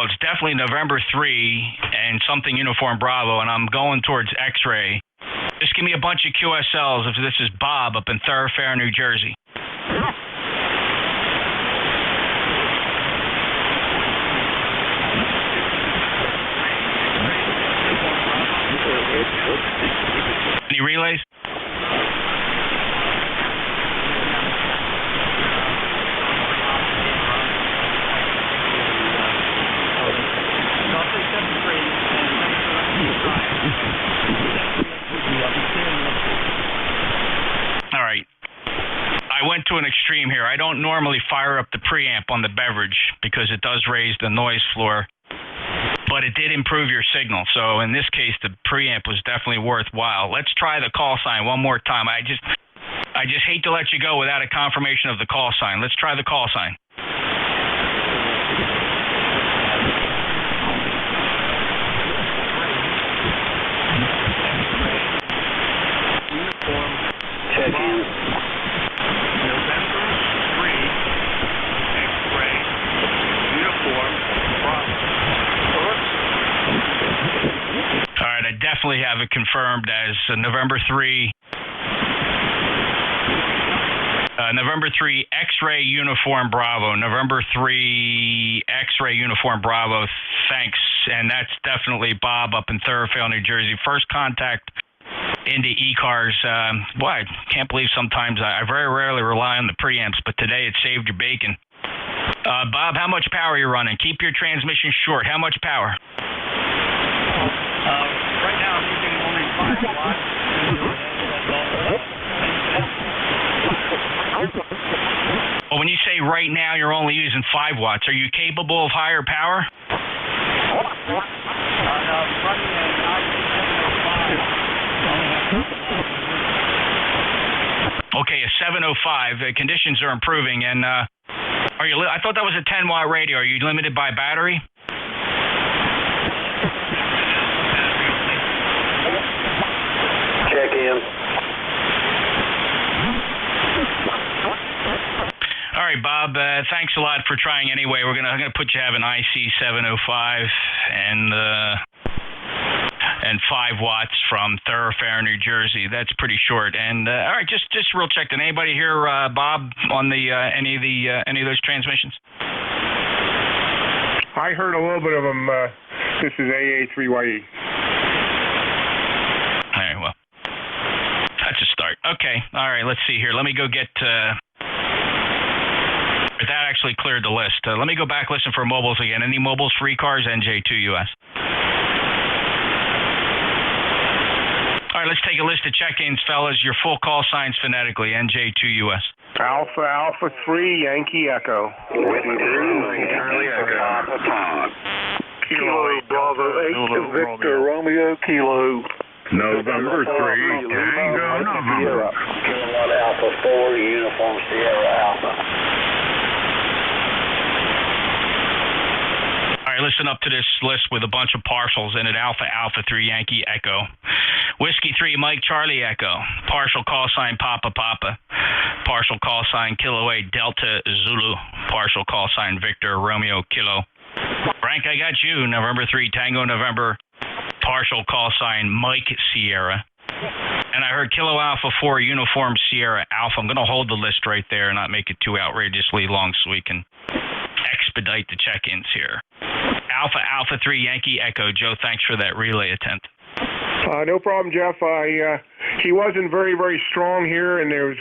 Speaker 2: It's definitely November 3 and something Uniform Bravo, and I'm going towards X-ray. Just give me a bunch of QSLs if this is Bob up in Thoroughfare, New Jersey. Any relays? All right. I went to an extreme here. I don't normally fire up the preamp on the beverage because it does raise the noise floor, but it did improve your signal. So in this case, the preamp was definitely worthwhile. Let's try the call sign one more time. I just hate to let you go without a confirmation of the call sign. Let's try the call sign.
Speaker 4: Checking.
Speaker 2: November 3, X-ray, Uniform Bravo. All right, I definitely have it confirmed as November 3. November 3 X-ray Uniform Bravo. November 3 X-ray Uniform Bravo. Thanks, and that's definitely Bob up in Thoroughfare, New Jersey. First contact into ECARS. Boy, I can't believe sometimes I very rarely rely on the preamps, but today it saved your bacon. Bob, how much power are you running? Keep your transmission short. How much power?
Speaker 7: Right now I'm using only 5 watts.
Speaker 2: Well, when you say right now you're only using 5 watts, are you capable of higher power? Okay, a 705. Conditions are improving, and are you? I thought that was a 10-watt radio. Are you limited by battery?
Speaker 4: Check in.
Speaker 2: All right, Bob. Thanks a lot for trying anyway. I'm gonna put you have an IC 705 and 5 watts from Thoroughfare, New Jersey. That's pretty short. And all right, just real check. Did anybody hear Bob on the any of those transmissions?
Speaker 8: I heard a little bit of them. This is AA3YE.
Speaker 2: All right, well, that's a start. Okay, all right, let's see here. Let me go get... that actually cleared the list. Let me go back, listen for mobiles again. Any mobiles for ECARS? NJ2US. All right, let's take a list of check-ins, fellas. Your full call signs phonetically. NJ2US.
Speaker 8: Alpha 3, Yankee Echo.
Speaker 4: Charlie Echo. Alpha Todd. Kilo Bravo 8, Victor Romeo Kilo.
Speaker 9: November 3, Tango November.
Speaker 4: Kilowatt Alpha 4, Uniform Sierra Alpha.
Speaker 2: listen up to this list with a bunch of partials in it. Alpha, Alpha 3, Yankee, Echo. Whiskey 3, Mike, Charlie, Echo. Partial call sign, Papa, Papa. Partial call sign, Kilo 8, Delta, Zulu. Partial call sign, Victor, Romeo, Kilo. Frank, I got you. November 3, Tango, November. Partial call sign, Mike, Sierra. And I heard Kilo Alpha 4, Uniform, Sierra, Alpha. I'm going to hold the list right there and not make it too outrageously long so we can expedite the check-ins here. Alpha, Alpha 3, Yankee, Echo. Joe, thanks for that relay attempt.
Speaker 9: No problem, Jeff. He wasn't very, very strong here, and there was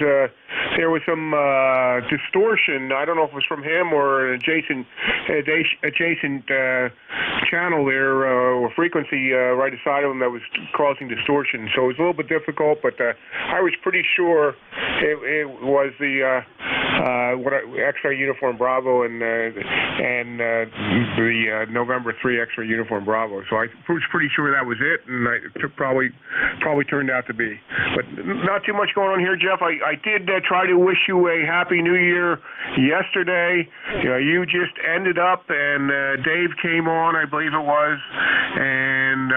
Speaker 9: some distortion. I don't know if it was from him or an adjacent channel there or frequency right beside of him that was causing distortion. So it was a little bit difficult, but I was pretty sure it was the X-ray Uniform Bravo and the November 3 X-ray Uniform Bravo. So I was pretty sure that was it, and it probably turned out to be. But not too much going on here, Jeff. I did try to wish you a Happy New Year yesterday. You just ended up, and Dave came on, I believe it was, and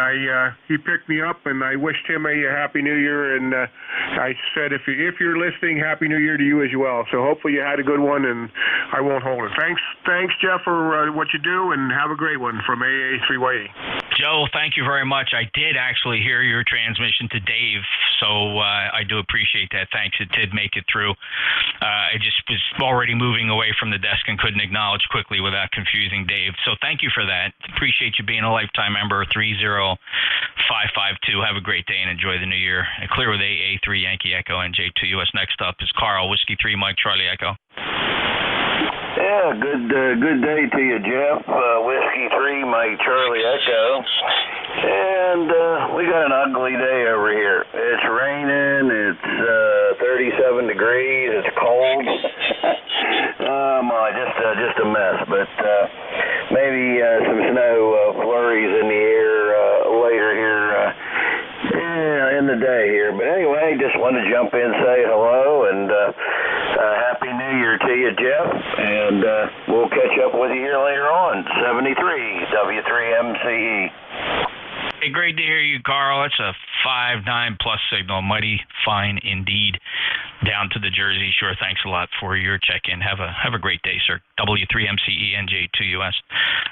Speaker 9: he picked me up, and I wished him a Happy New Year, and I said, if you're listening, Happy New Year to you as well. So hopefully you had a good one, and I won't hold it. Thanks, Jeff, for what you do, and have a great one from AA3YE.
Speaker 2: Joe, thank you very much. I did actually hear your transmission to Dave, so I do appreciate that. Thanks. It did make it through. I just was already moving away from the desk and couldn't acknowledge quickly without confusing Dave. So thank you for that. Appreciate you being a lifetime member. 30552. Have a great day and enjoy the new year. Clear with AA3 Yankee Echo NJ2US. Next up is Carl, Whiskey 3 Mike Charlie Echo.
Speaker 11: Yeah, good day to you, Jeff. Whiskey 3 Mike Charlie Echo. And we got an ugly day over here. It's raining. It's 37 degrees. It's cold. Just a mess. But maybe some snow flurries in the air later here in the day here. But anyway, just wanted to jump in and say hello and Happy New Year to you, Jeff. And we'll catch up with you here later on. 73 W3MCE.
Speaker 2: Hey, great to hear you, Carl. It's a 5.9 plus signal. Mighty fine indeed. Down to the Jersey Shore. Thanks a lot for your check-in. Have a great day, sir. W3MCE NJ2US.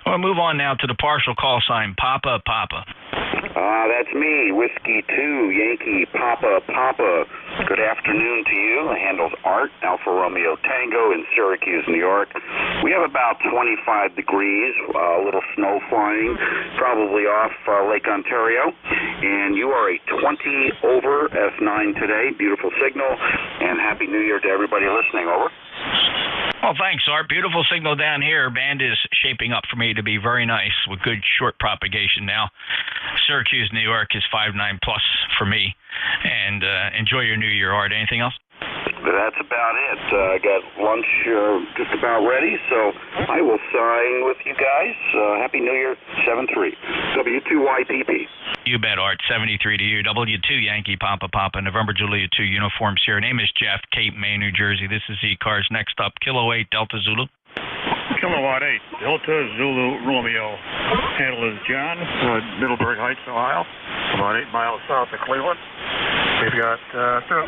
Speaker 2: We'll move on now to the partial call sign, Papa, Papa.
Speaker 22: That's me, Whiskey 2, Yankee, Papa, Papa. Good afternoon to you. The handle's Art, Alfa Romeo Tango in Syracuse, New York. We have about 25 degrees, a little snow flying, probably off Lake Ontario. And you are a 20 over S9 today. Beautiful signal. And Happy New Year to everybody listening. Over.
Speaker 2: Well, thanks, Art. Beautiful signal down here. Band is shaping up for me to be very nice with good short propagation now. Syracuse, New York is 5.9 plus for me. And enjoy your New Year, Art. Anything else?
Speaker 22: That's about it. I got lunch just about ready, so I will sign with you guys. Happy New Year, 7-3. W2YPP.
Speaker 2: You bet, Art. 73 to you. W2 Yankee Papa Papa. November Julia 2 Uniforms here. Name is Jeff, Cape May, New Jersey. This is ECARS. Next up, Kilo 8 Delta Zulu.
Speaker 12: Kilowatt 8 Delta Zulu Romeo. Handle is John, Middlebury Heights, Ohio, about 8 miles south of Cleveland. We've got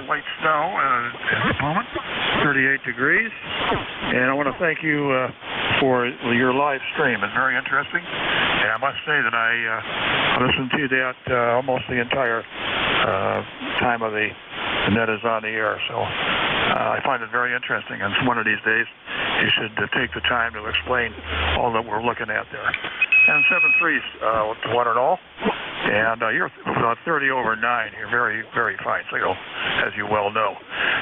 Speaker 12: light snow at the moment, 38 degrees. And I want to thank you for your live stream. It's very interesting. And I must say that I listened to that almost the entire time of the net is on the air. So I find it very interesting. And one of these days, you should take the time to explain all that we're looking at there. And 7-3 to one and all. And you're about 30 over 9. You're very, very fine signal, as you well know.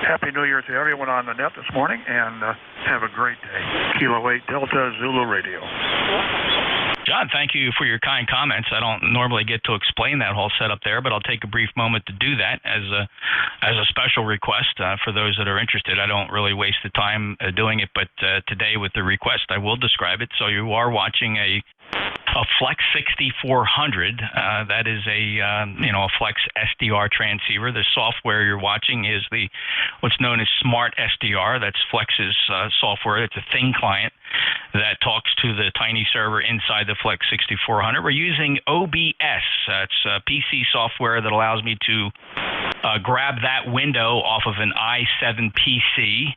Speaker 12: Happy New Year to everyone on the net this morning, and have a great day. Kilo 8 Delta Zulu Radio.
Speaker 2: John, thank you for your kind comments. I don't normally get to explain that whole setup there, but I'll take a brief moment to do that as a special request for those that are interested. I don't really waste the time doing it, but today with the request, I will describe it. So you are watching a Flex 6400. That is a Flex SDR transceiver. The software you're watching is what's known as Smart SDR. That's Flex's software. It's a thin client. that talks to the tiny server inside the Flex 6400. We're using OBS. That's PC software that allows me to grab that window off of an i7 PC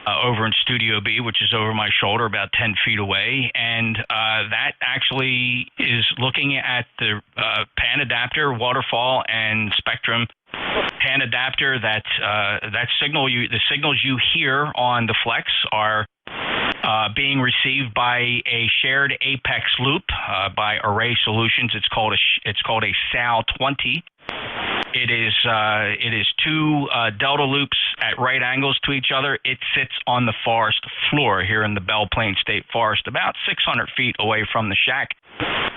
Speaker 2: over in Studio B, which is over my shoulder about 10 feet away. And that actually is looking at the pan adapter, waterfall, and spectrum pan adapter. That the signals you hear on the Flex are being received by a shared apex loop by Array Solutions. It's called a SAL-20. It is two delta loops at right angles to each other. It sits on the forest floor here in the Belle Plaine State Forest, about 600 feet away from the shack.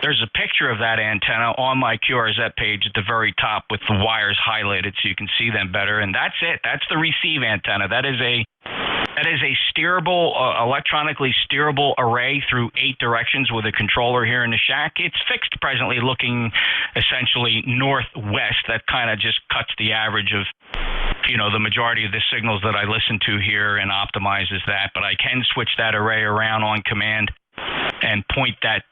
Speaker 2: There's a picture of that antenna on my QRZ page at the very top with the wires highlighted so you can see them better. And that's it. That's the receive antenna. That is a steerable, electronically steerable array through 8 directions with a controller here in the shack. It's fixed presently looking essentially northwest. That kind of just cuts the average of, the majority of the signals that I listen to here and optimizes that. But I can switch that array around on command and point that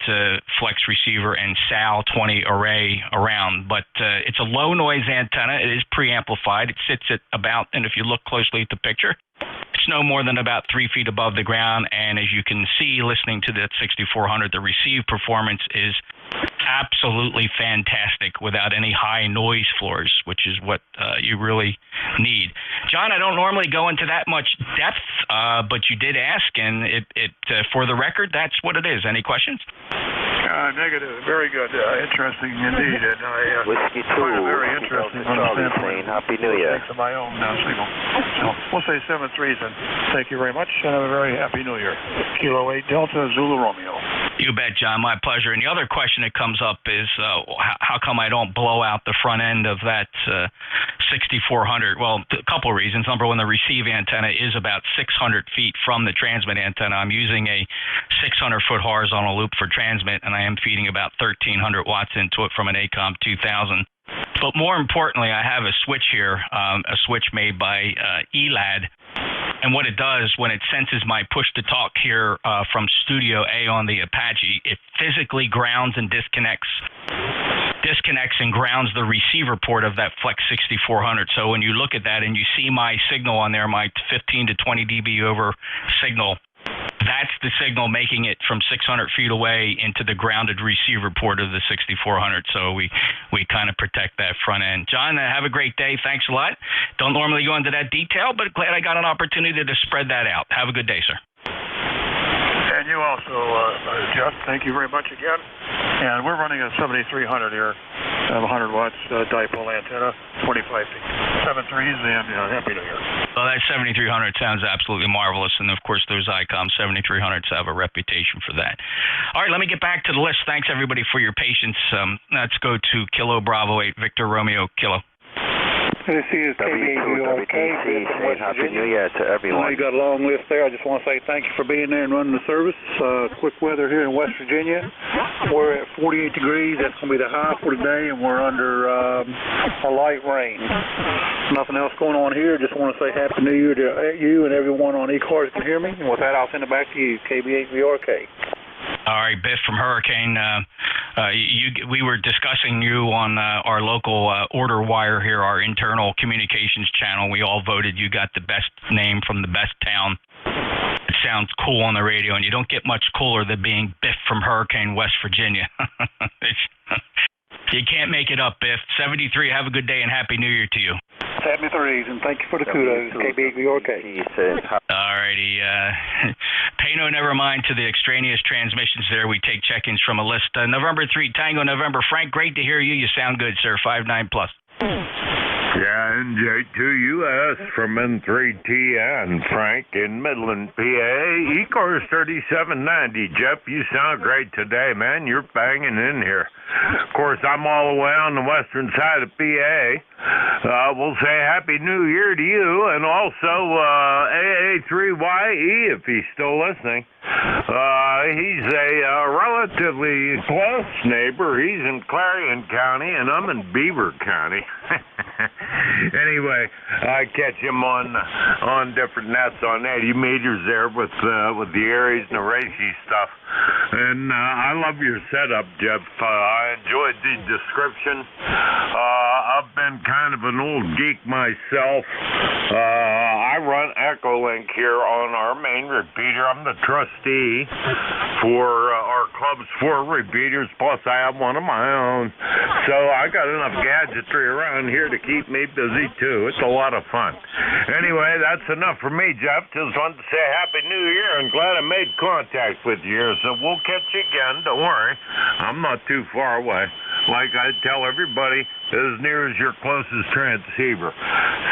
Speaker 2: Flex receiver and SAL-20 array around. But it's a low noise antenna. It is preamplified. It sits at about, and if you look closely at the picture, it's no more than about 3 feet above the ground. And as you can see, listening to that 6400, the receive performance is absolutely fantastic without any high noise floors, which is what you really need. John, I don't normally go into that much depth, but you did ask, and it for the record, that's what it is. Any questions?
Speaker 12: Negative. Very good. Interesting indeed. And I
Speaker 14: Whiskey 2,
Speaker 12: find it very interesting on the standpoint
Speaker 14: Happy New Year.
Speaker 12: of my own signal. So we'll say 7-3, and thank you very much, and have a very Happy New Year. Kilo 8 Delta Zulu Romeo.
Speaker 2: You bet, John. My pleasure. And the other question that comes up is how come I don't blow out the front end of that 6400? Well, a couple of reasons. Number one, the receive antenna is about 600 feet from the transmit antenna. I'm using a 600-foot horizontal loop for transmit, and I am feeding about 1,300 watts into it from an ACOM 2000. But more importantly, I have a switch here, a switch made by ELAD. And what it does when it senses my push-to-talk here from Studio A on the Apache, it physically grounds and disconnects and grounds the receiver port of that Flex 6400. So when you look at that and you see my signal on there, my 15 to 20 dB over signal, that's the signal making it from 600 feet away into the grounded receiver port of the 6400. So we kind of protect that front end. John, have a great day. Thanks a lot. Don't normally go into that detail, but glad I got an opportunity to spread that out. Have a good day, sir.
Speaker 12: And you also, Jeff, thank you very much again. And we're running a 7300 here, 100 watts dipole antenna, 25 feet. 7.3s and Happy New Year.
Speaker 2: Well, that 7300 sounds absolutely marvelous, and of course those ICOM 7300s have a reputation for that. All right, let me get back to the list. Thanks everybody for your patience. Let's go to Kilo Bravo 8 Victor Romeo Kilo.
Speaker 5: This is
Speaker 14: W2WTC saying Happy New Year to everyone.
Speaker 5: You got a long list there. I just want to say thank you for being there and running the service. Quick weather here in West Virginia. We're at 48 degrees. That's going to be the high for today, and we're under a light rain. Nothing else going on here. Just want to say Happy New Year to you and everyone on ECARS can hear me. And with that, I'll send it back to you, KB8VRK.
Speaker 2: All right, Biff from Hurricane. We were discussing you on our local order wire here, our internal communications channel. We all voted you got the best name from the best town. It sounds cool on the radio, and you don't get much cooler than being Biff from Hurricane, West Virginia. You can't make it up, Biff. 73, have a good day, and Happy New Year to you.
Speaker 5: Happy threes, and thank you for the kudos, KB8VRK.
Speaker 2: All righty. Pay no never mind to the extraneous transmissions there. We take check-ins from a list. November 3, Tango November. Frank, great to hear you. You sound good, sir. 5-9 plus.
Speaker 17: Yeah, NJ2US from N3TN, Frank in Midland, PA. ECARS 3790. Jeff, you sound great today, man. You're banging in here. Of course, I'm all the way on the western side of PA. We'll say Happy New Year to you, and also AA3YE if he's still listening. He's a relatively close neighbor. He's in Clarion County, and I'm in Beaver County. Anyway, I catch him on different nets on 80 meters there with the Aries and the Reishi stuff. And I love your setup, Jeff. I enjoyed the description. I've been kind of an old geek myself. I run Echolink here on our main repeater. I'm the trustee for our club's 4 repeaters, plus I have one of my own. So I got enough gadgetry around here to keep me busy too. It's a lot of fun. Anyway, that's enough for me, Jeff. Just wanted to say Happy New Year and glad I made contact with you. So we'll catch you again. Don't worry. I'm not too far away. Like I tell everybody, as near as your closest transceiver.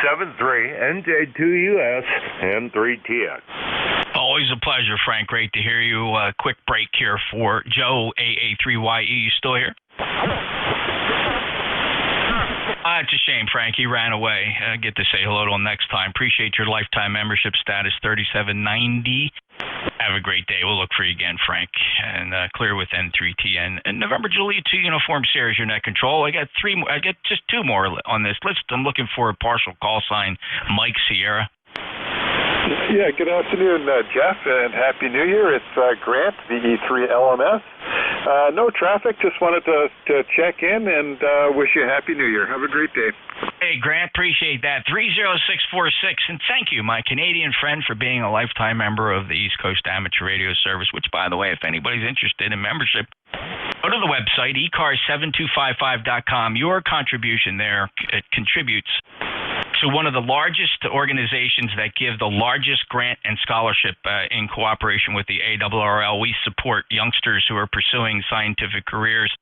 Speaker 17: 73 NJ2US and 3TX.
Speaker 2: Always a pleasure, Frank. Great to hear you. Quick break here for Joe, AA3YE. You still here? It's a shame, Frank. He ran away. Get to say hello to him next time. Appreciate your lifetime membership status, 3790. Have a great day. We'll look for you again, Frank. And clear with N3TN. And November Juliet 2 Uniform Sierra is your net control. I got 3 more. I got just 2 more on this list. I'm looking for a partial call sign, Mike Sierra.
Speaker 18: Yeah, good afternoon, Jeff, and Happy New Year. It's Grant, VE3LMS. No traffic, just wanted to check in and wish you a Happy New Year. Have a great day.
Speaker 2: Hey, Grant, appreciate that. 30646, and thank you, my Canadian friend, for being a lifetime member of the East Coast Amateur Radio Service, which, by the way, if anybody's interested in membership, go to the website, ECARS7255.com. Your contribution there, it contributes to one of the largest organizations that give the largest grant and scholarship in cooperation with the ARRL. We support youngsters who are pursuing scientific careers.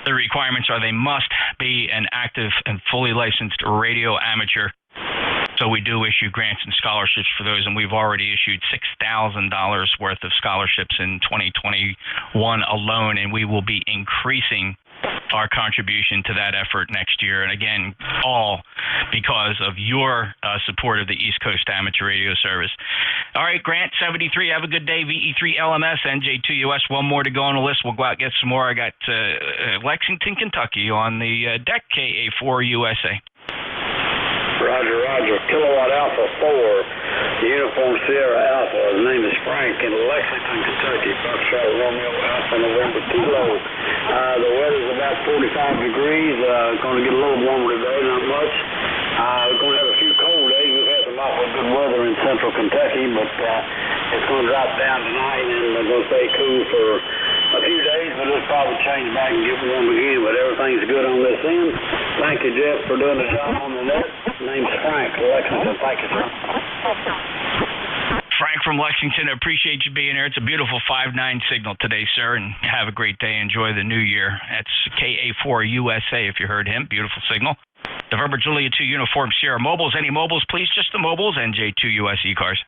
Speaker 2: The requirements are they must be an active and fully licensed radio amateur. So we do issue grants and scholarships for those, and we've already issued $6,000 worth of scholarships in 2021 alone, and we will be increasing our contribution to that effort next year. And again, all because of your support of the East Coast Amateur Radio Service. All right, Grant, 73, have a good day. VE3LMS, NJ2US, 1 more to go on the list. We'll go out and get some more. I got Lexington, Kentucky on the deck, KA4USA.
Speaker 4: Roger, Roger. Kilowatt Alpha 4, Uniform Sierra Alpha. His name is Frank in Lexington, Kentucky. Foxtrot Romeo Alpha November Kilo. The weather's about 45 degrees. Going to get a little warmer today, not much. We're going to have a few cold days. We've had some awful good weather in central Kentucky, but it's going to drop down tonight, and we're going to stay cool for a few days, but it'll probably change back and get warm again, but everything's good on this end. Thank you, Jeff, for doing the job on the net. Name's Frank, Lexington. Thank you, sir.
Speaker 2: Frank from Lexington, I appreciate you being here. It's a beautiful 5.9 signal today, sir, and have a great day. Enjoy the new year. That's KA4USA, if you heard him. Beautiful signal. November Juliet 2 Uniform Sierra. Mobiles, any mobiles, please? Just the mobiles. NJ2US ECARS.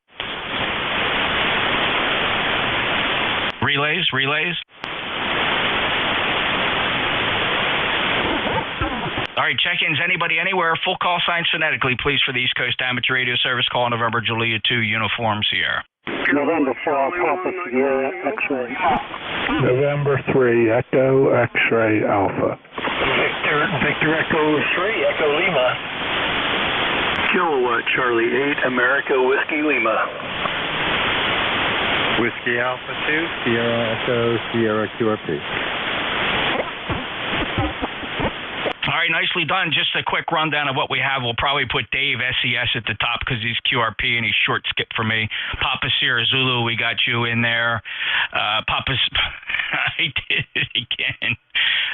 Speaker 2: Relays. All right, check-ins, anybody, anywhere, full call sign phonetically, please, for the East Coast Amateur Radio Service. Call November Juliet 2 Uniform Sierra.
Speaker 4: November 4, Papa Sierra X-ray.
Speaker 9: November 3, Echo X-ray Alpha.
Speaker 20: Victor Echo 3, Echo Lima. Kilowatt Charlie 8, America Whiskey Lima.
Speaker 21: Whiskey Alpha 2, Sierra Echo, Sierra QRP.
Speaker 2: All right, nicely done. Just a quick rundown of what we have. We'll probably put Dave SES at the top because he's QRP and he's short skip for me. Papa Sierra Zulu, we got you in there. Papa's, I did it again.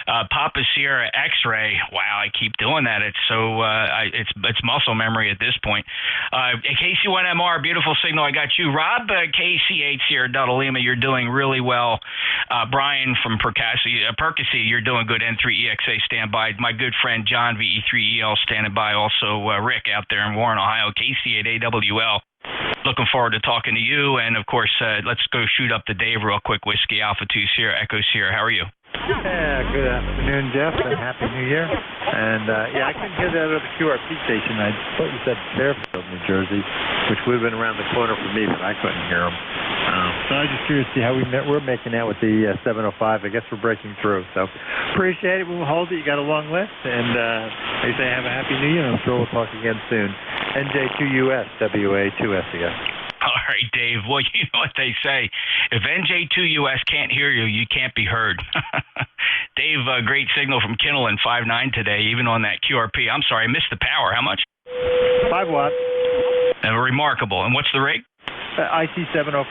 Speaker 2: Papa Sierra X-ray. Wow, I keep doing that. It's so it's muscle memory at this point. KC1MR, beautiful signal. I got you, Rob. KC8 Sierra Delta Lima. You're doing really well. Brian from Percy, you're doing good. N3EXA standby. My good friend John VE3EL standing by. Also Rick out there in Warren, Ohio. KC8AWL. Looking forward to talking to you. And of course, let's go shoot up to Dave real quick. Whiskey Alpha 2 Sierra Echo Sierra. How are you?
Speaker 21: Yeah, good afternoon, Jeff, and Happy New Year. And, I couldn't hear that other QRP station. I thought you said Fairfield, New Jersey, which would have been around the corner for me, but I couldn't hear them. So I was just curious to see how we're making out with the 705. I guess we're breaking through. So appreciate it. We'll hold it. You got a long list. And like I say, have a Happy New Year. I'm sure we'll talk again soon. NJ2US, WA2S again.
Speaker 2: All right, Dave. Well, you know what they say. If NJ2US can't hear you, you can't be heard. Dave, great signal from Kindle in 5.9 today, even on that QRP. I'm sorry, I missed the power. How much?
Speaker 21: 5 watts.
Speaker 2: Remarkable. And what's the rate?
Speaker 21: IC 705.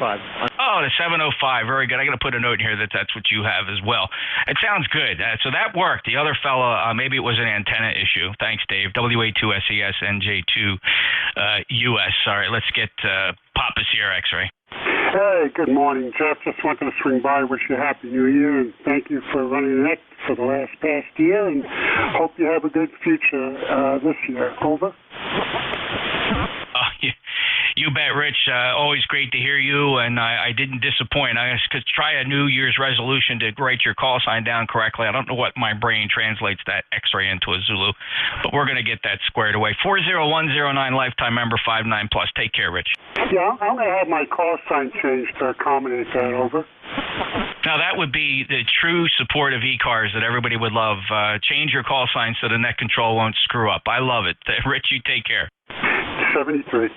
Speaker 2: Oh, the 705. Very good. I got to put a note in here that that's what you have as well. It sounds good. So that worked. The other fella, maybe it was an antenna issue. Thanks, Dave. WA2SES, NJ2US. All right, let's get Papa Sierra X-ray.
Speaker 3: Hey, good morning, Jeff. Just wanted to swing by, wish you a Happy New Year, and thank you for running it for the past year, and hope you have a good future this year. Over.
Speaker 2: You bet, Rich. Always great to hear you, and I didn't disappoint. I could try a New Year's resolution to write your call sign down correctly. I don't know what my brain translates that X-ray into a Zulu, but we're going to get that squared away. 40109, lifetime member, 59+. Take care, Rich.
Speaker 3: Yeah, I'm going to have my call sign changed to accommodate that. Over.
Speaker 2: Now, that would be the true support of ECARS that everybody would love. Change your call sign so the net control won't screw up. I love it. Rich, you take care.
Speaker 3: 73.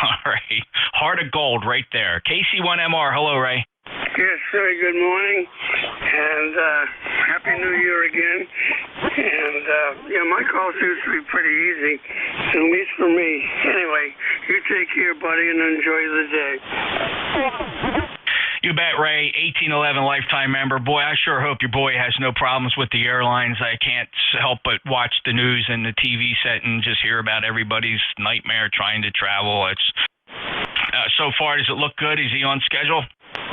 Speaker 2: All right. Heart of gold right there. KC1MR. Hello, Ray.
Speaker 13: Yes, sir. Good morning. And Happy New Year again. And, my call seems to be pretty easy, at least for me. Anyway, you take care, buddy, and enjoy the day.
Speaker 2: You bet, Ray. 1811 lifetime member. Boy, I sure hope your boy has no problems with the airlines. I can't help but watch the news and the TV set and just hear about everybody's nightmare trying to travel. It's so far, does it look good? Is he on schedule?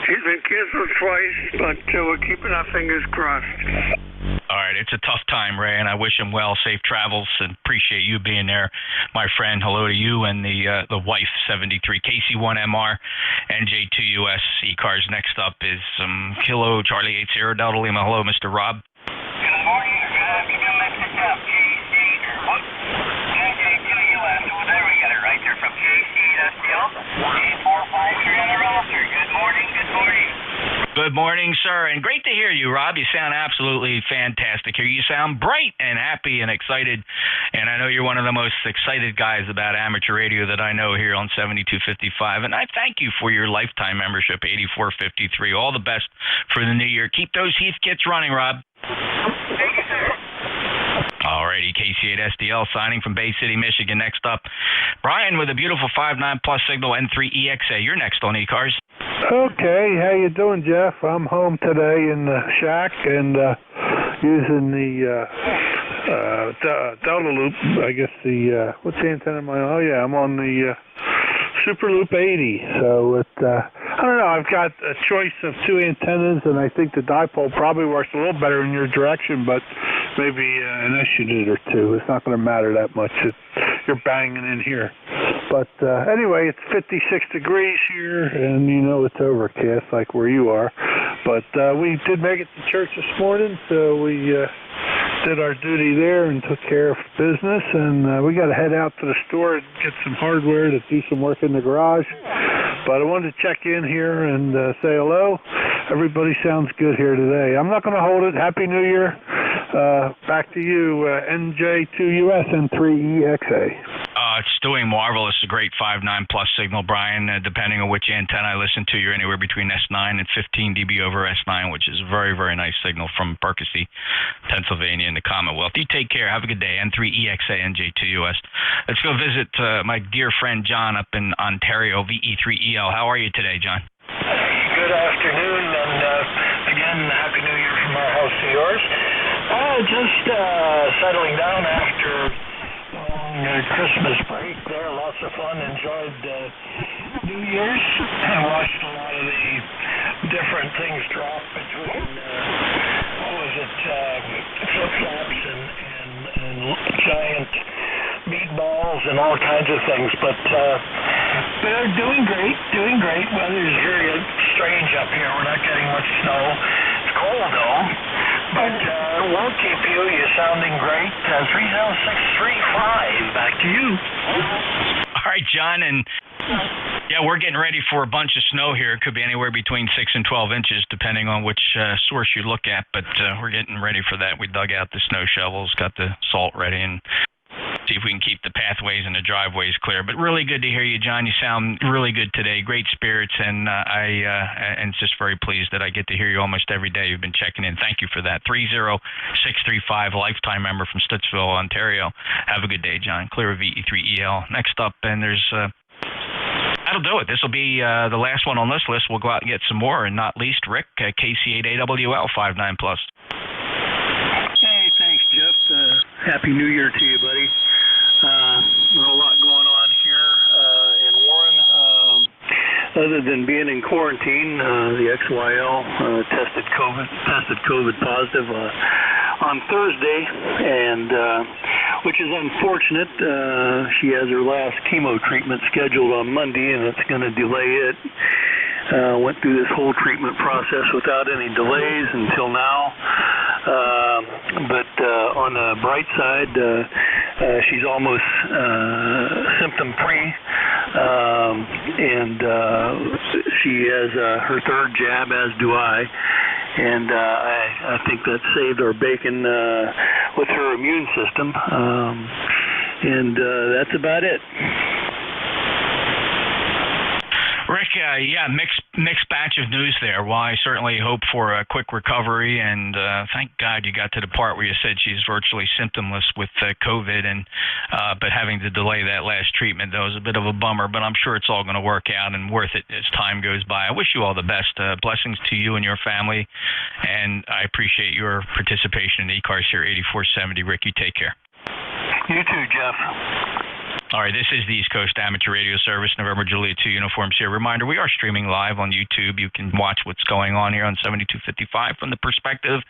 Speaker 13: He's been canceled twice, but we're keeping our fingers crossed.
Speaker 2: All right, it's a tough time, Ray, and I wish him well, safe travels, and appreciate you being there, my friend. Hello to you and the wife, 73, KC1MR, NJ2US, ECARS. Next up is Kilo Charlie 80 Delta Lima. Hello, Mr. Rob.
Speaker 1: Good morning, good afternoon, Mr. Jeff. KC, NJ2US. Well, there we got it right there from KC STL. 8453 on the roster. Good morning, good morning.
Speaker 2: Good morning, sir, and great to hear you, Rob. You sound absolutely fantastic here. You sound bright and happy and excited, and I know you're one of the most excited guys about amateur radio that I know here on 7255, and I thank you for your lifetime membership, 8453. All the best for the new year. Keep those Heath kits running, Rob.
Speaker 1: Thank you, sir.
Speaker 2: Alrighty, KC8SDL signing from Bay City, Michigan. Next up, Brian with a beautiful 5.9 plus signal N3EXA. You're next on ECARS.
Speaker 5: Okay, how you doing, Jeff? I'm home today in the shack and using the Delta Loop. I guess what's the antenna am I on? Oh yeah, I'm on the Super Loop 80. So it, I don't know. I've got a choice of two antennas, and I think the dipole probably works a little better in your direction, but maybe an S unit or two. It's not going to matter that much. You're banging in here. But anyway, it's 56 degrees here, and you know it's overcast like where you are. But we did make it to church this morning, so we did our duty there and took care of business. And we got to head out to the store and get some hardware to do some work in the garage. But I wanted to check in here and say hello. Everybody sounds good here today. I'm not going to hold it. Happy New Year. Back to you, NJ2US N3EXA.
Speaker 2: It's doing marvelous. A great 5.9 plus signal, Brian. Depending on which antenna I listen to, you're anywhere between S9 and 15 dB over S9, which is a very, very nice signal from Percy, Pennsylvania, in the Commonwealth. You take care. Have a good day. N3EXA, NJ2US. Let's go visit my dear friend John up in Ontario, VE3EL. How are you today, John?
Speaker 19: Good afternoon, and again, Happy New Year from our house to yours. Just settling down after Christmas break there, lots of fun, enjoyed New Year's, and watched a lot of the different things drop between, flip-flops and giant meatballs and all kinds of things, but they're doing great. Weather's very strange up here. We're not getting much snow. It's cold though. But we'll keep you. You're sounding great. 30635. Back to you.
Speaker 2: All right, John, and yeah, we're getting ready for a bunch of snow here. It could be anywhere between 6 and 12 inches, depending on which source you look at. But we're getting ready for that. We dug out the snow shovels, got the salt ready, and see if we can keep the pathways and the driveways clear. But really good to hear you, John. You sound really good today. Great spirits, and and just very pleased that I get to hear you almost every day. You've been checking in. Thank you for that. 30635, lifetime member from Stuttsville, Ontario. Have a good day, John. Clear of VE3EL. Next up, and there's that'll do it. This will be the last one on this list. We'll go out and get some more, and not least Rick, KC8AWL 59+.
Speaker 20: Hey, thanks, Jeff. Happy New Year to you, buddy. There's a lot going on here in Warren. Other than being in quarantine, the XYL tested COVID positive on Thursday, and which is unfortunate. She has her last chemo treatment scheduled on Monday, and it's going to delay it. Went through this whole treatment process without any delays until now. But on the bright side, she's almost symptom-free, and she has her third jab, as do I. And I think that saved our bacon with her immune system. And that's about it.
Speaker 2: Rick, mixed batch of news there. Well, I certainly hope for a quick recovery, and thank God you got to the part where you said she's virtually symptomless with COVID, and but having to delay that last treatment, that was a bit of a bummer, but I'm sure it's all going to work out and worth it as time goes by. I wish you all the best. Blessings to you and your family, and I appreciate your participation in ECARS here, 8470. Rick, you take care.
Speaker 20: You too, Jeff.
Speaker 2: All right, this is the East Coast Amateur Radio Service, November Juliet 2 uniforms here. Reminder, we are streaming live on YouTube. You can watch what's going on here on 7255 from the perspective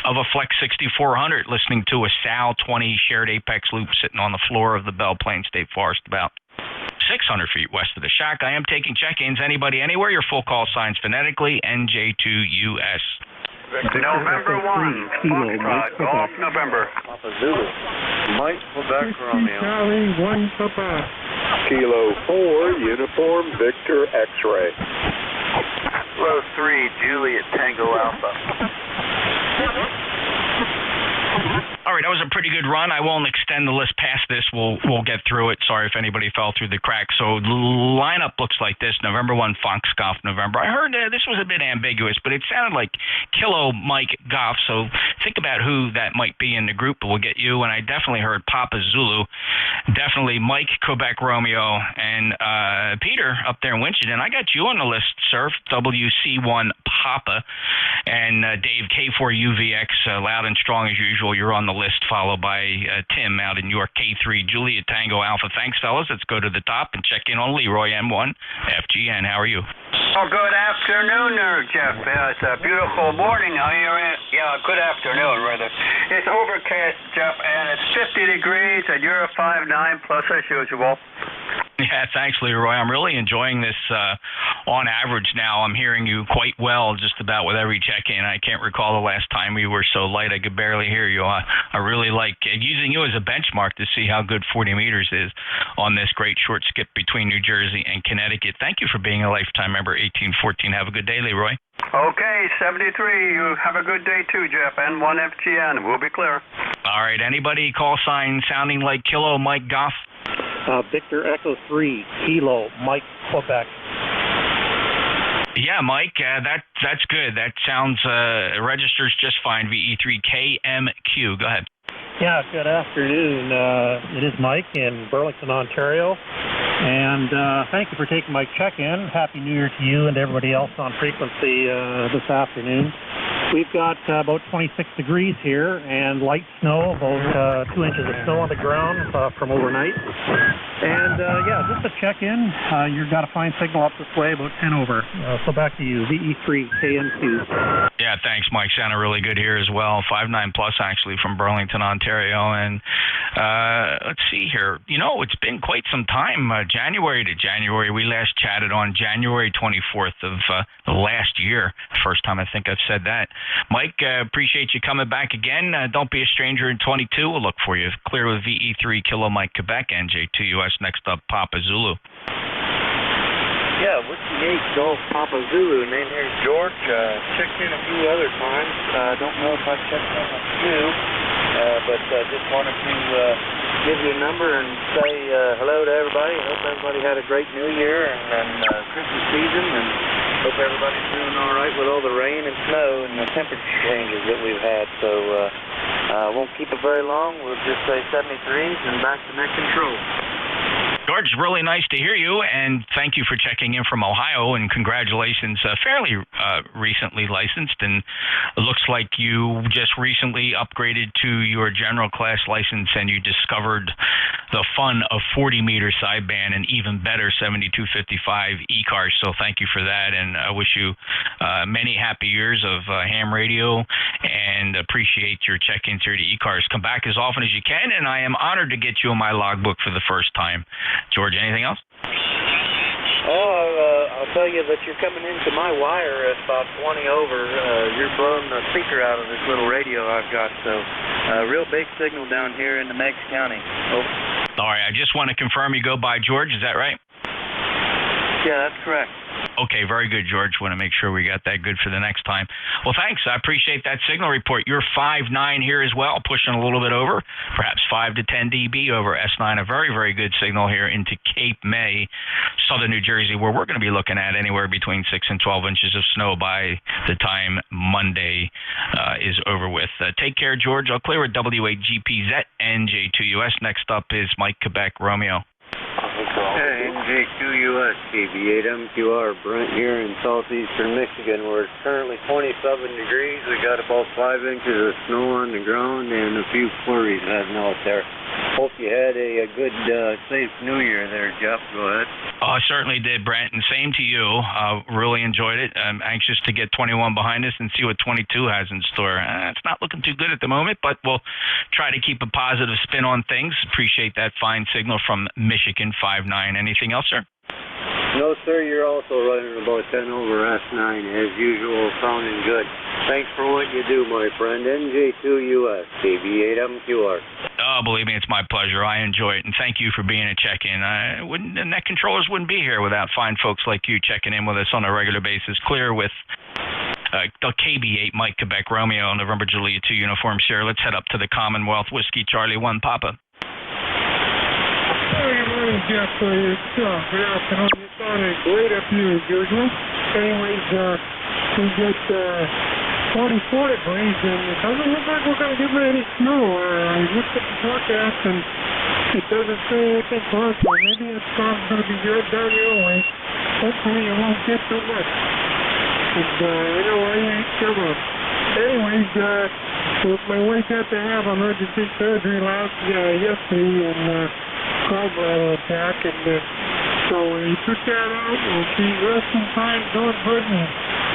Speaker 2: of a Flex 6400, listening to a SAL 20 shared apex loop sitting on the floor of the Belle Plaine State Forest about 600 feet west of the shack. I am taking check-ins. Anybody, anywhere, your full call signs phonetically, NJ2US.
Speaker 4: November 1, Foxtrot, Golf November.
Speaker 18: Papa Zulu, Mike, Quebec, Romeo.
Speaker 3: Charlie, 1 Papa.
Speaker 18: Kilo 4, Uniform, Victor, X-Ray.
Speaker 4: Kilo 3, Juliet, Tango Alpha.
Speaker 2: All right, that was a pretty good run. I won't extend the list past this. We'll get through it. Sorry if anybody fell through the cracks. So lineup looks like this. November 1, Foxcoff, November. I heard this was a bit ambiguous, but it sounded like Kilo Mike Goff. So think about who that might be in the group. But we'll get you. And I definitely heard Papa Zulu. Definitely Mike, Quebec Romeo, and Peter up there in Winchendon. I got you on the list, sir. WC1 Papa. And Dave, K4UVX, loud and strong as usual. You're on the list, followed by Tim out in York, K3, Juliet Tango Alpha. Thanks, fellas. Let's go to the top and check in on Leroy M1 FGN. How are you?
Speaker 4: Oh, good afternoon there, Jeff. It's a beautiful morning out here. Good afternoon, rather. It's overcast, Jeff, and it's 50 degrees, and you're a 5'9", plus as usual.
Speaker 2: Yeah, thanks, Leroy. I'm really enjoying this on average now. I'm hearing you quite well just about with every check-in. I can't recall the last time you were so light I could barely hear you. I really like using you as a benchmark to see how good 40 meters is on this great short skip between New Jersey and Connecticut. Thank you for being a lifetime member, 1814. Have a good day, Leroy.
Speaker 4: Okay, 73. You have a good day too, Jeff. N1 FGN. We'll be clear.
Speaker 2: All right. Anybody call sign sounding like Kilo Mike Goff?
Speaker 7: Victor Echo 3, Kilo Mike Quebec.
Speaker 2: Yeah, Mike, that's good. That sounds registers just fine. VE3KMQ. Go ahead.
Speaker 7: Yeah, good afternoon. It is Mike in Burlington, Ontario. And thank you for taking my check-in. Happy New Year to you and everybody else on frequency this afternoon. We've got about 26 degrees here and light snow, about 2 inches of snow on the ground from overnight. And just a check-in. You've got a fine signal up this way, about 10 over. So back to you, VE3KMQ.
Speaker 2: Yeah, thanks, Mike. Sounded really good here as well. 5.9 plus, actually, from Burlington, Ontario. And let's see here. You know, it's been quite some time, January to January. We last chatted on January 24th of last year. First time I think I've said that. Mike, appreciate you coming back again. Don't be a stranger in 22. We'll look for you. Clear with VE3 Kilo Mike Quebec, NJ2US. Next up, Papa Zulu.
Speaker 6: Yeah, Whiskey 8 Golf Papa Zulu. Name here is George. Checked in a few other times. Don't know if I've checked in with you, but just wanted to give you a number and say hello to everybody. I hope everybody had a great New Year and Christmas season, and hope everybody's doing all right with all the rain and snow and the temperature changes that we've had. So won't keep it very long. We'll just say 73s and back to net control.
Speaker 2: George, really nice to hear you, and thank you for checking in from Ohio, and congratulations, fairly recently licensed, and it looks like you just recently upgraded to your general class license, and you discovered the fun of 40-meter sideband and even better 7255 ECARS, so thank you for that, and I wish you many happy years of ham radio, and appreciate your check-ins here to ECARS. Come back as often as you can, and I am honored to get you on my logbook for the first time. George, anything else?
Speaker 6: I'll tell you that you're coming into my wire at about 20 over. You're blowing the speaker out of this little radio I've got, so real big signal down here in the Meigs County. Over.
Speaker 2: All right, I just want to confirm you go by George, is that right?
Speaker 6: Yeah, that's correct.
Speaker 2: Okay, very good, George. Want to make sure we got that good for the next time. Well, thanks. I appreciate that signal report. You're 5.9 here as well, pushing a little bit over, perhaps 5 to 10 dB over S9. A very, very good signal here into Cape May, southern New Jersey, where we're going to be looking at anywhere between 6 and 12 inches of snow by the time Monday is over with. Take care, George. I'll clear with W8GPZ, NJ2US. Next up is Mike Quebec Romeo.
Speaker 15: Hey, NJ2US, KB8MQR, Brent here in southeastern Michigan, where it's currently 27 degrees. We got about 5 inches of snow on the ground and a few flurries heading out there. Hope you had a good, safe New Year there, Jeff. Go ahead.
Speaker 2: I certainly did, Brent, and same to you. Really enjoyed it. I'm anxious to get 21 behind us and see what 22 has in store. It's not looking too good at the moment, but we'll try to keep a positive spin on things. Appreciate that fine signal from Michigan 5.9. Anything else, sir?
Speaker 15: No, sir. You're also running about 10 over S9, as usual, sounding good. Thanks for what you do, my friend. NJ2US, KB8MQR.
Speaker 2: Oh, believe me, it's my pleasure. I enjoy it, and thank you for being a check-in. The net controllers wouldn't be here without fine folks like you checking in with us on a regular basis. Clear with the KB8 Mike Quebec Romeo, November Julia 2 Uniform Sierra. Let's head up to the Commonwealth Whiskey Charlie 1 Papa.
Speaker 16: Hey, morning, Jeff. It's good afternoon. You sounded great up here as usual. Anyways, we get 44 degrees, and it doesn't look like we're going to get any snow. I looked at the forecast, and it doesn't say anything for us. Maybe it's going to be good down your way. Hopefully, it won't get too much. And, I ain't sure. Anyways, my wife had to have emergency surgery yesterday, and gallbladder attack, and so we took that out, and she's resting fine, doing good, and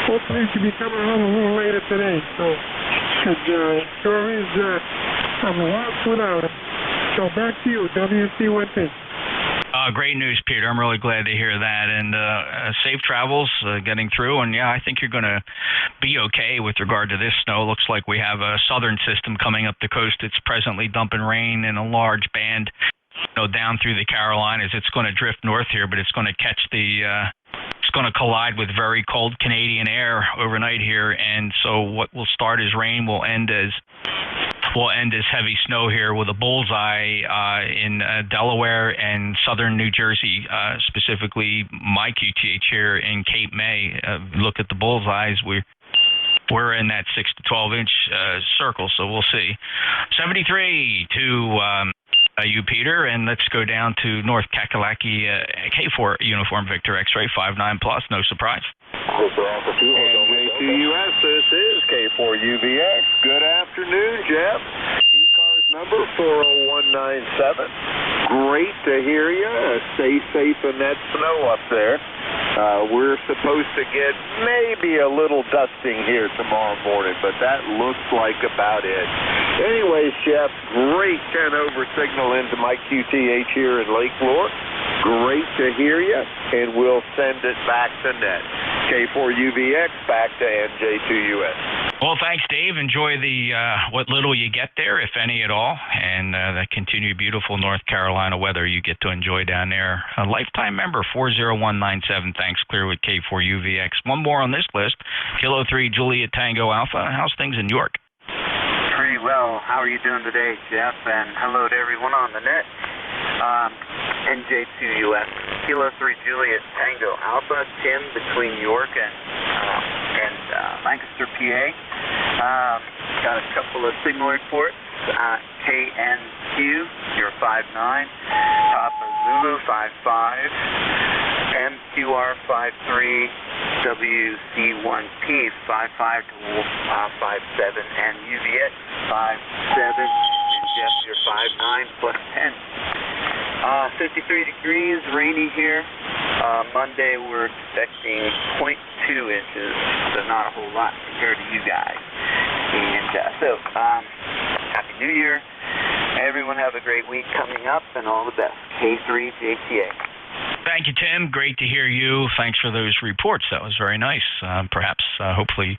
Speaker 16: hopefully she'll be coming home a little later today. So it sure is I'm lost without it. So back to you, WC1T.
Speaker 2: Great news, Peter. I'm really glad to hear that, and safe travels getting through, and yeah, I think you're going to be okay with regard to this snow. Looks like we have a southern system coming up the coast. It's presently dumping rain in a large band down through the Carolinas. It's going to drift north here, but it's going to catch it's going to collide with very cold Canadian air overnight here, and so what will start as rain will end as heavy snow here with a bullseye in Delaware and southern New Jersey, specifically my QTH here in Cape May. Look at the bullseyes. We're in that 6 to 12 inch circle, so we'll see. 73 to you, Peter, and let's go down to North Kakalaki, K4 Uniform Victor X-Ray 5.9 plus, no surprise.
Speaker 24: NJ2US, this is K4UVX. Good afternoon, Jeff. ECARS number 40197. Great to hear you. Stay safe in that snow up there. We're supposed to get maybe a little dusting here tomorrow morning, but that looks like about it. Anyways, Jeff, great 10 over signal into my QTH here in Lake Lure. Great to hear you, and we'll send it back to net. K4UVX back to NJ2US.
Speaker 2: Well, thanks, Dave. Enjoy the what little you get there, if any at all, and the continued beautiful North Carolina weather you get to enjoy down there. A lifetime member, 40197. Thanks, Clearwood K4UVX. One more on this list, Kilo 3 Juliet Tango Alpha. How's things in York?
Speaker 8: Pretty well. How are you doing today, Jeff? And hello to everyone on the net. NJ2US, Kilo 3 Juliet Tango Alpha, Tim between York and Lancaster, PA. Got a couple of signal reports. KNQ, you're 59, Papa Zulu 55, MQR 53, WC1P 55 to Wolf 57, and UVX 57, and Jeff, you're 59 plus 10. 53 degrees, rainy here. Monday we're expecting 0.2 inches, so not a whole lot compared to you guys. And Happy New Year. Everyone have a great week coming up, and all the best. K3JTA.
Speaker 2: Thank you, Tim. Great to hear you. Thanks for those reports. That was very nice. Hopefully,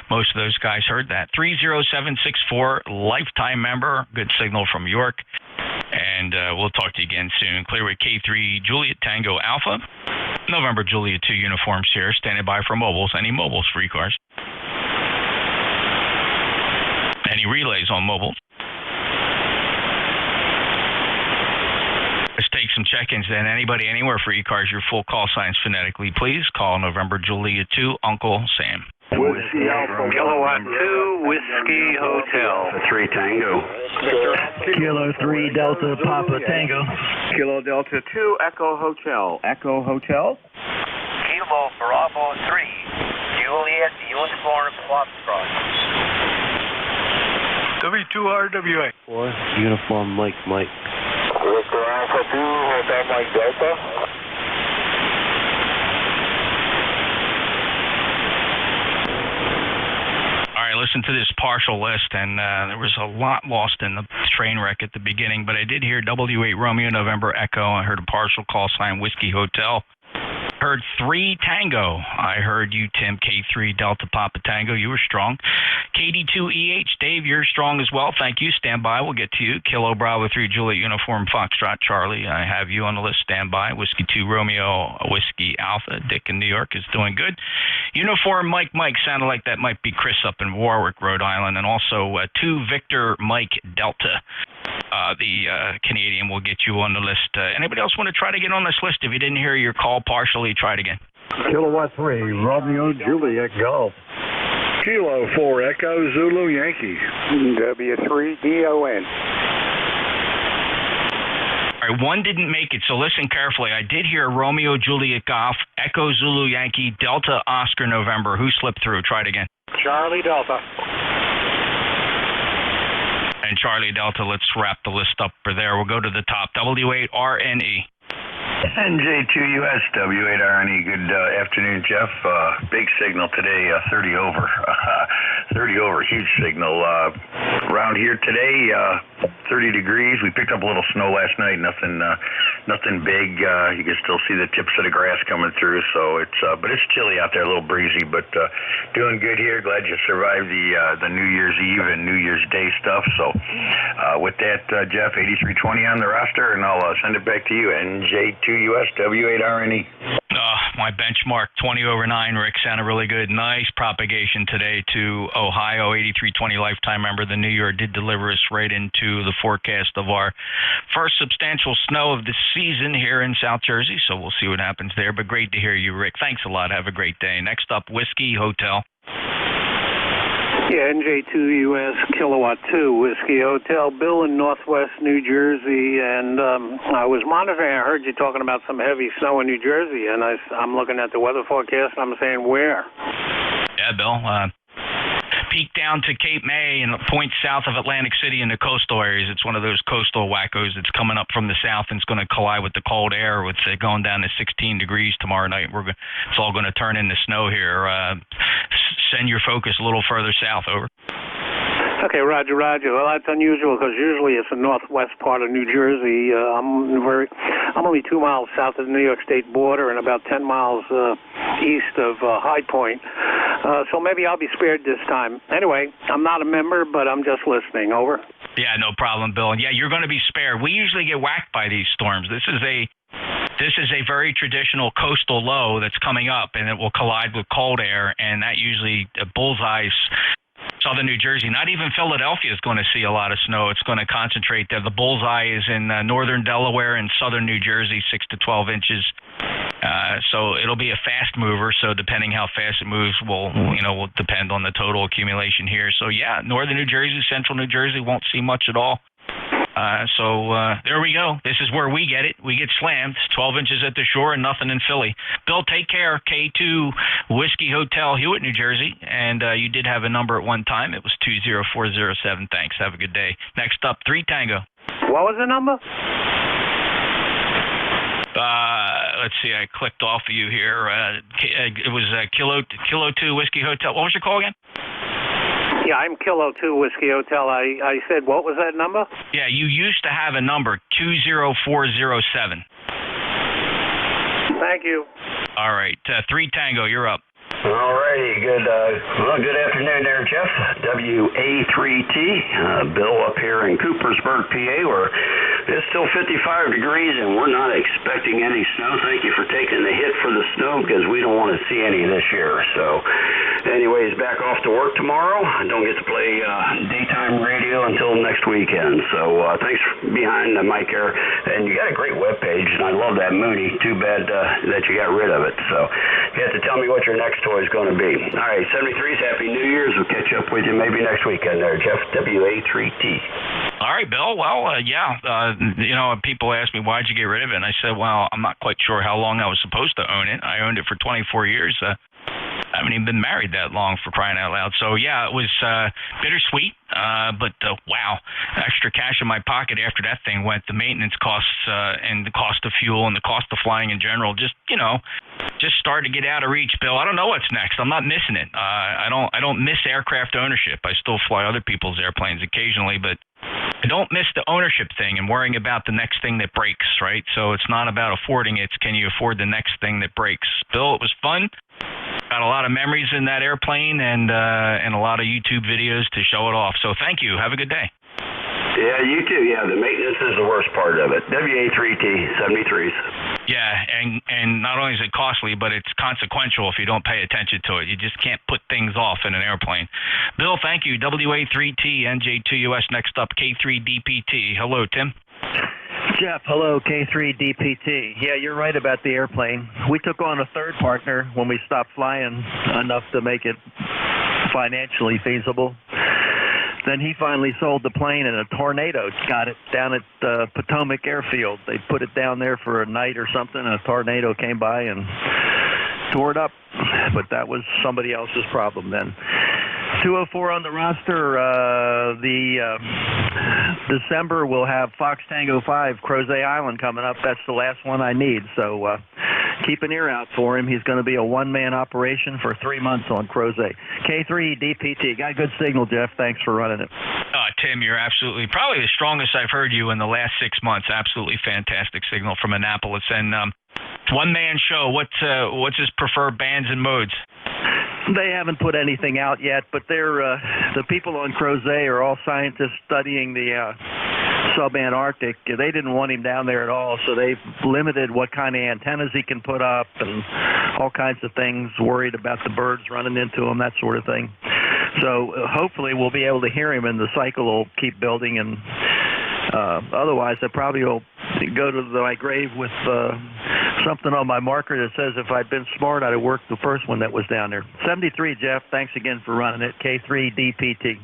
Speaker 2: most of those guys heard that. 30764, lifetime member. Good signal from York. And we'll talk to you again soon. Clearwood K3 Juliet Tango Alpha. November Juliet 2 uniforms here. Standing by for mobiles. Any mobiles for ECARS? Any relays on mobiles? Let's take some check-ins then. Anybody anywhere for ECARS, your full call signs phonetically, please. Call November Juliet 2, Uncle Sam.
Speaker 24: Whiskey Alpha Kilowatt 2, Whiskey Hotel. 3 Tango.
Speaker 10: Kilo 3 Delta Papa Tango.
Speaker 24: Kilo Delta 2, Echo Hotel. Echo Hotel.
Speaker 8: Kilo Bravo 3, Juliet Uniform Foxtrot.
Speaker 10: W2RWA. 4, Uniform Mike.
Speaker 24: Victor Alpha 2, Hotel Mike Delta.
Speaker 2: All right, listen to this partial list, and there was a lot lost in the train wreck at the beginning, but I did hear W8 Romeo November Echo. I heard a partial call sign Whiskey Hotel. Heard 3 Tango. I heard you, Tim, K3 Delta Papa Tango. You were strong. KD2EH, Dave, you're strong as well. Thank you. Stand by. We'll get to you. Kilo Bravo 3 Juliet Uniform Foxtrot Charlie. I have you on the list. Stand by. Whiskey 2 Romeo Whiskey Alpha. Dick in New York is doing good. Uniform Mike sounded like that might be Chris up in Warwick, Rhode Island. And also 2 Victor Mike Delta. The Canadian will get you on the list. Anybody else want to try to get on this list? If you didn't hear your call partially, try it again.
Speaker 11: Kilowatt 3, Romeo Juliet Golf.
Speaker 5: Kilo 4 Echo Zulu Yankee.
Speaker 24: W3DON.
Speaker 2: All right, one didn't make it, so listen carefully. I did hear Romeo Juliet Golf, Echo Zulu Yankee, Delta Oscar November. Who slipped through? Try it again.
Speaker 5: Charlie Delta.
Speaker 2: And Charlie Delta, let's wrap the list up for there. We'll go to the top. W8RNE.
Speaker 23: NJ2US W8RNE. Good afternoon, Jeff. Big signal today, 30 over. 30 over, huge signal. Around here today, 30 degrees. We picked up a little snow last night. Nothing big. You can still see the tips of the grass coming through. So but it's chilly out there, a little breezy. But doing good here. Glad you survived the New Year's Eve and New Year's Day stuff. So with that, Jeff, 8320 on the roster, and I'll send it back to you. NJ2US W8RNE.
Speaker 2: My benchmark 20 over 9. Rick sounded really good. Nice propagation today to Ohio. 8320 lifetime member. The New Year did deliver us right into the forecast of our first substantial snow of the season here in South Jersey. So we'll see what happens there. But great to hear you, Rick. Thanks a lot. Have a great day. Next up, Whiskey Hotel.
Speaker 4: Yeah, NJ2US Kilowatt 2 Whiskey Hotel. Bill in Northwest New Jersey, and I was monitoring. I heard you talking about some heavy snow in New Jersey, and I'm looking at the weather forecast, and I'm saying where?
Speaker 2: Yeah, Bill. PA peak down to Cape May and points south of Atlantic City in the coastal areas. It's one of those coastal wackos that's coming up from the south and it's going to collide with the cold air. With going down to 16 degrees tomorrow night, it's all going to turn into snow here. Send your focus a little further south. Over.
Speaker 7: Okay, Roger. Well, that's unusual because usually it's the northwest part of New Jersey. I'm only 2 miles south of the New York State border and about 10 miles east of High Point. So maybe I'll be spared this time. Anyway, I'm not a member, but I'm just listening. Over.
Speaker 2: Yeah, no problem, Bill. And yeah, you're going to be spared. We usually get whacked by these storms. This is a very traditional coastal low that's coming up, and it will collide with cold air, and that usually bullseyes southern New Jersey. Not even Philadelphia is going to see a lot of snow. It's going to concentrate there. The bullseye is in northern Delaware and southern New Jersey, 6 to 12 inches. So it'll be a fast mover. So depending how fast it moves will depend on the total accumulation here. So yeah, northern New Jersey, central New Jersey won't see much at all. So there we go. This is where we get it. We get slammed. 12 inches at the shore and nothing in Philly. Bill, take care. K2 Whiskey Hotel, Hewitt, New Jersey. And you did have a number at one time. It was 20407. Thanks. Have a good day. Next up, 3 Tango.
Speaker 7: What was the number?
Speaker 2: Let's see. I clicked off of you here. It was Kilo 2 Whiskey Hotel. What was your call again?
Speaker 7: Yeah, I'm Kilo 2 Whiskey Hotel. I said, what was that number?
Speaker 2: Yeah, you used to have a number, 20407.
Speaker 7: Thank you.
Speaker 2: All right, 3 Tango, you're up.
Speaker 23: All righty, good afternoon there, Jeff. WA3T, Bill up here in Coopersburg, PA, where it's still 55 degrees and we're not expecting any snow. Thank you for taking the hit for the snow because we don't want to see any this year. So anyways, back off to work tomorrow. I don't get to play daytime radio until next weekend. So thanks for behind the mic here. And you got a great webpage, and I love that Mooney. Too bad that you got rid of it. So you have to tell me what your next toy is going to be. All right, 73's Happy New Year's. We'll catch up with you maybe next weekend there, Jeff. WA3T.
Speaker 2: All right, Bill. Well, people ask me, why'd you get rid of it? And I said, well, I'm not quite sure how long I was supposed to own it. I owned it for 24 years. I haven't even been married that long, for crying out loud. So, yeah, it was bittersweet, but wow, extra cash in my pocket after that thing went. The maintenance costs and the cost of fuel and the cost of flying in general just started to get out of reach, Bill. I don't know what's next. I'm not missing it. I don't miss aircraft ownership. I still fly other people's airplanes occasionally, but I don't miss the ownership thing and worrying about the next thing that breaks, right? So it's not about affording it. It's can you afford the next thing that breaks? Bill, it was fun. Got a lot of memories in that airplane and a lot of YouTube videos to show it off. So thank you. Have a good day.
Speaker 23: Yeah, you too. Yeah, the maintenance is the worst part of it. WA3T, 73s.
Speaker 2: Yeah, and not only is it costly, but it's consequential if you don't pay attention to it. You just can't put things off in an airplane. Bill, thank you. WA3T, NJ2US. Next up, K3DPT. Hello, Tim.
Speaker 10: Jeff, hello, K3DPT. Yeah, you're right about the airplane. We took on a third partner when we stopped flying enough to make it financially feasible. Then he finally sold the plane and a tornado got it down at Potomac Airfield. They put it down there for a night or something, and a tornado came by and tore it up. But that was somebody else's problem then. 204 on the roster. December we'll have Fox Tango 5, Crozet Island coming up. That's the last one I need. So keep an ear out for him. He's going to be a one-man operation for 3 months on Crozet. K3DPT. Got a good signal, Jeff. Thanks for running it.
Speaker 2: Tim, you're absolutely probably the strongest I've heard you in the last 6 months. Absolutely fantastic signal from Annapolis. And one-man show. What's his preferred bands and modes?
Speaker 10: They haven't put anything out yet, but they're the people on Crozet are all scientists studying the subantarctic. They didn't want him down there at all, so they've limited what kind of antennas he can put up and all kinds of things, worried about the birds running into him, that sort of thing. So hopefully we'll be able to hear him, and the cycle will keep building. And otherwise, I probably will go to my grave with something on my marker that says if I'd been smart, I'd have worked the first one that was down there. 73, Jeff. Thanks again for running it. K3DPT.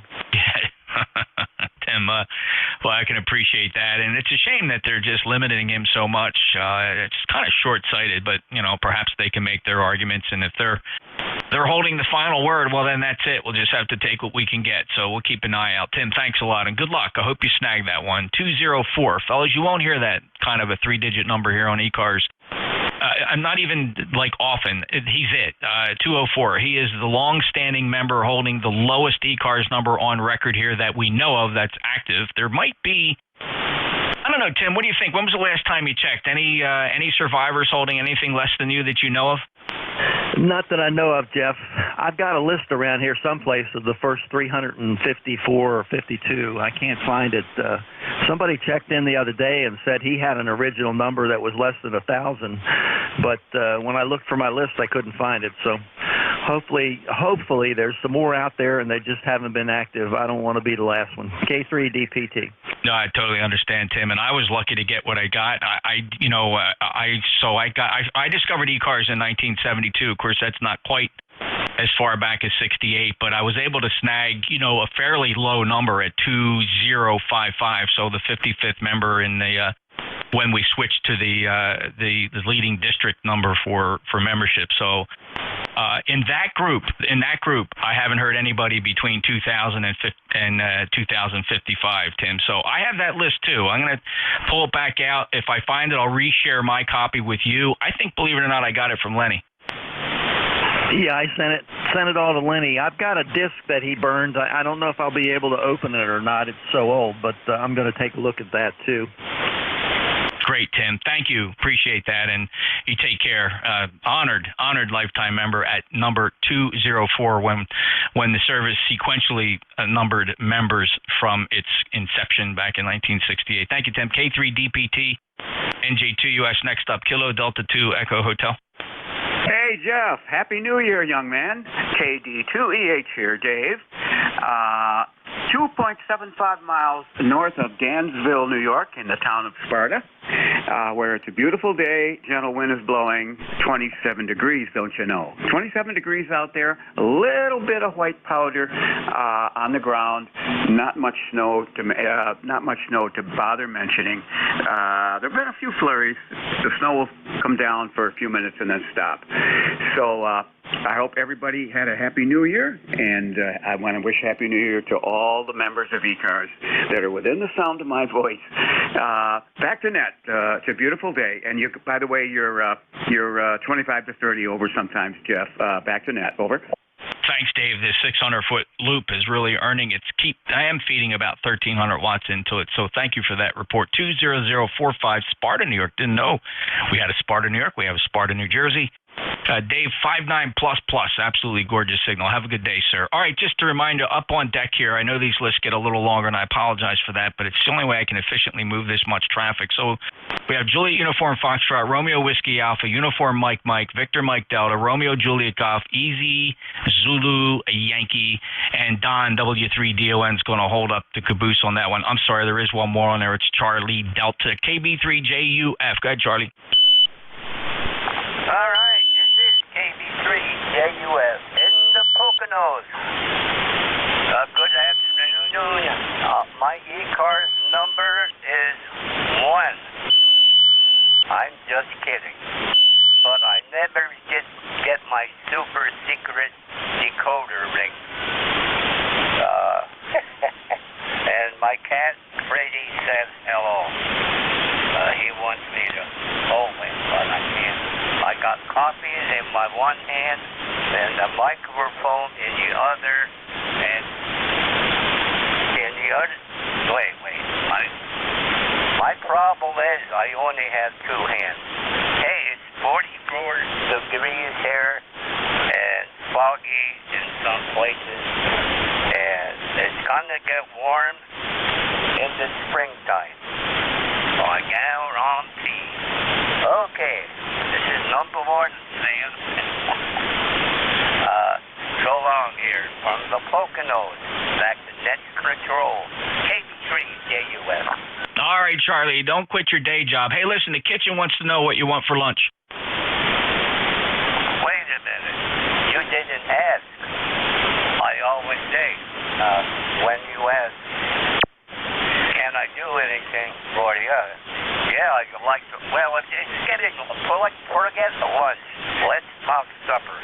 Speaker 2: Tim, well, I can appreciate that. And it's a shame that they're just limiting him so much. It's kind of short-sighted, but, perhaps they can make their arguments. And if they're they're holding the final word, well, then that's it. We'll just have to take what we can get. So we'll keep an eye out. Tim, thanks a lot, and good luck. I hope you snag that one. 204. Fellas, you won't hear that kind of a 3-digit number here on ECARS. I'm not even, often. He's it. 204. He is the long-standing member holding the lowest ECARS number on record here that we know of that's active. There might be... I don't know, Tim, what do you think? When was the last time you checked? Any survivors holding anything less than you that you know of?
Speaker 10: Not that I know of, Jeff. I've got a list around here someplace of the first 354 or 52. I can't find it. Somebody checked in the other day and said he had an original number that was less than 1,000. But when I looked for my list, I couldn't find it. So hopefully there's some more out there, and they just haven't been active. I don't want to be the last one. K3DPT.
Speaker 2: No, I totally understand, Tim, and I was lucky to get what I got. I discovered ECARS in 1972. Of course, that's not quite as far back as 68, but I was able to snag, a fairly low number at 2055. So the 55th member in the when we switched to the leading district number for membership. So in that group, I haven't heard anybody between 2000 and 2055, Tim. So I have that list too. I'm going to pull it back out. If I find it, I'll reshare my copy with you. I think, believe it or not, I got it from Lenny.
Speaker 10: Yeah, I sent it all to Lenny. I've got a disc that he burned. I don't know if I'll be able to open it or not. It's so old, but I'm going to take a look at that too.
Speaker 2: Great, Tim. Thank you. Appreciate that, and you take care. Honored lifetime member at number 204 when the service sequentially numbered members from its inception back in 1968. Thank you, Tim. K3DPT, NJ2US next up, Kilo Delta 2 Echo Hotel.
Speaker 12: Hey, Jeff. Happy New Year, young man. KD2EH here, Dave. 2.75 miles north of Dansville, New York, in the town of Sparta, where it's a beautiful day, gentle wind is blowing, 27 degrees, don't you know? 27 degrees out there, a little bit of white powder on the ground, not much snow to bother mentioning. There have been a few flurries. The snow will come down for a few minutes and then stop. So I hope everybody had a Happy New Year, and I want to wish Happy New Year to all the members of ECARS that are within the sound of my voice. Back to net. It's a beautiful day, and by the way, you're 25 to 30 over sometimes, Jeff. Back to net. Over.
Speaker 2: Thanks, Dave. This 600-foot loop is really earning its keep. I am feeding about 1,300 watts into it, so thank you for that report. 20045 Sparta, New York. Didn't know we had a Sparta, New York. We have a Sparta, New Jersey. Dave, 59++, absolutely gorgeous signal. Have a good day, sir. All right, just a reminder, up on deck here, I know these lists get a little longer, and I apologize for that, but it's the only way I can efficiently move this much traffic. So we have Juliet Uniform Foxtrot, Romeo Whiskey Alpha, Uniform Mike, Victor Mike Delta, Romeo Juliet Golf, Easy Zulu Yankee, and Don W3DON is going to hold up the caboose on that one. I'm sorry, there is one more on there. It's Charlie Delta, KB3JUF. Go ahead, Charlie.
Speaker 14: All right, this is KB3JUF in the Poconos. Good afternoon. My ECARS number is 1. I'm just kidding. But I never did get my super secret decoder ring. And my cat, Brady, said hello. He wants me to hold him, but I can't. I got coffee in my one hand and the microphone in the other, and in the other. Wait. My problem is I only have two hands. Hey, it's 44 degrees here and foggy in some places, and it's gonna get warm in the springtime. I guarantee. Okay, this is number 1, Sam. So long here from the Poconos, back to net control. KB3JUF.
Speaker 2: All right, Charlie, don't quit your day job. Hey, listen, the kitchen wants to know what you want for lunch.
Speaker 14: Wait a minute. You didn't ask. I always say, when you ask, can I do anything for you? Yeah, I'd like to. Well, if it's getting, forget the lunch. Let's talk supper.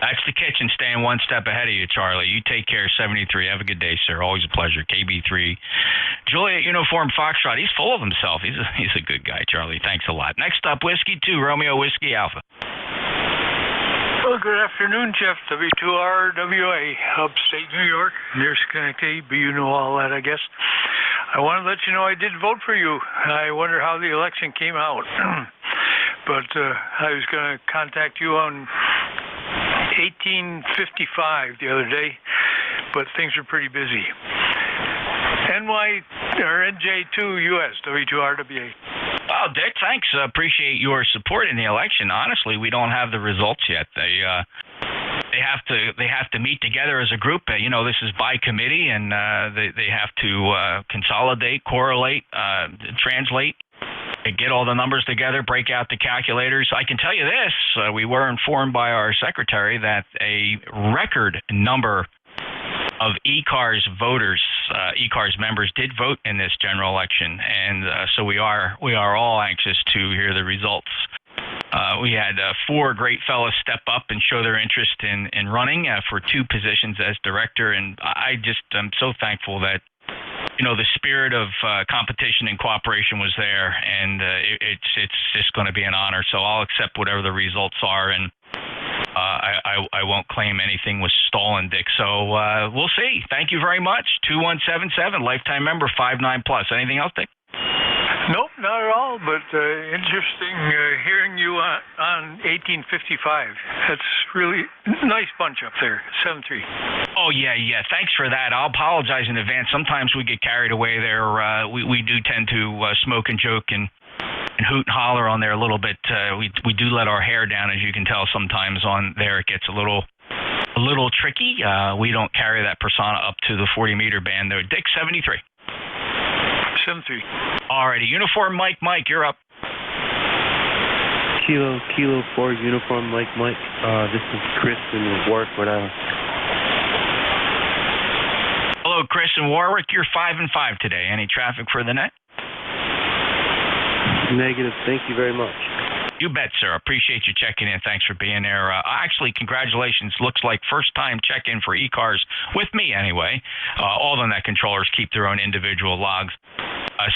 Speaker 2: That's the kitchen staying one step ahead of you, Charlie. You take care, 73. Have a good day, sir. Always a pleasure. KB3. Juliet Uniform Foxtrot. He's full of himself. He's a good guy, Charlie. Thanks a lot. Next up, Whiskey 2, Romeo Whiskey Alpha.
Speaker 9: Well, good afternoon, Jeff. W2RWA, upstate New York, near Schenectady, but you know all that, I guess. I want to let you know I did vote for you. I wonder how the election came out. But I was going to contact you on 1855 the other day, but things are pretty busy. NJ2US, W2RWA.
Speaker 2: Oh, Dick, thanks. Appreciate your support in the election. Honestly, we don't have the results yet. They have to meet together as a group. This is by committee, and they have to consolidate, correlate, translate, get all the numbers together, break out the calculators. I can tell you this: we were informed by our secretary that a record number of ECARS voters, ECARS members, did vote in this general election, and so we are all anxious to hear the results. We had 4 great fellows step up and show their interest in running for 2 positions as director, and I'm so thankful that the spirit of competition and cooperation was there, and it's just going to be an honor. So I'll accept whatever the results are, and I won't claim anything was stolen, Dick. So we'll see. Thank you very much. 2177, lifetime member, 59+. Anything else, Dick?
Speaker 9: Nope, not at all, but interesting hearing you on 1855. That's really nice bunch up there, 7-3.
Speaker 2: Oh, yeah. Thanks for that. I'll apologize in advance. Sometimes we get carried away there. We do tend to smoke and joke and hoot and holler on there a little bit. We do let our hair down, as you can tell sometimes on there. It gets a little tricky. We don't carry that persona up to the 40-meter band, though. Dick, 73.
Speaker 9: 7-3.
Speaker 2: Alrighty, Uniform Mike, you're up.
Speaker 17: Kilo 4, Uniform Mike. This is Chris in Warwick, Rhode Island.
Speaker 2: Hello, Chris in Warwick. You're 5-5 today. Any traffic for the net?
Speaker 17: Negative. Thank you very much.
Speaker 2: You bet, sir. Appreciate you checking in. Thanks for being there. Actually, congratulations. Looks like first-time check-in for ECARS, with me anyway. All the net controllers keep their own individual logs.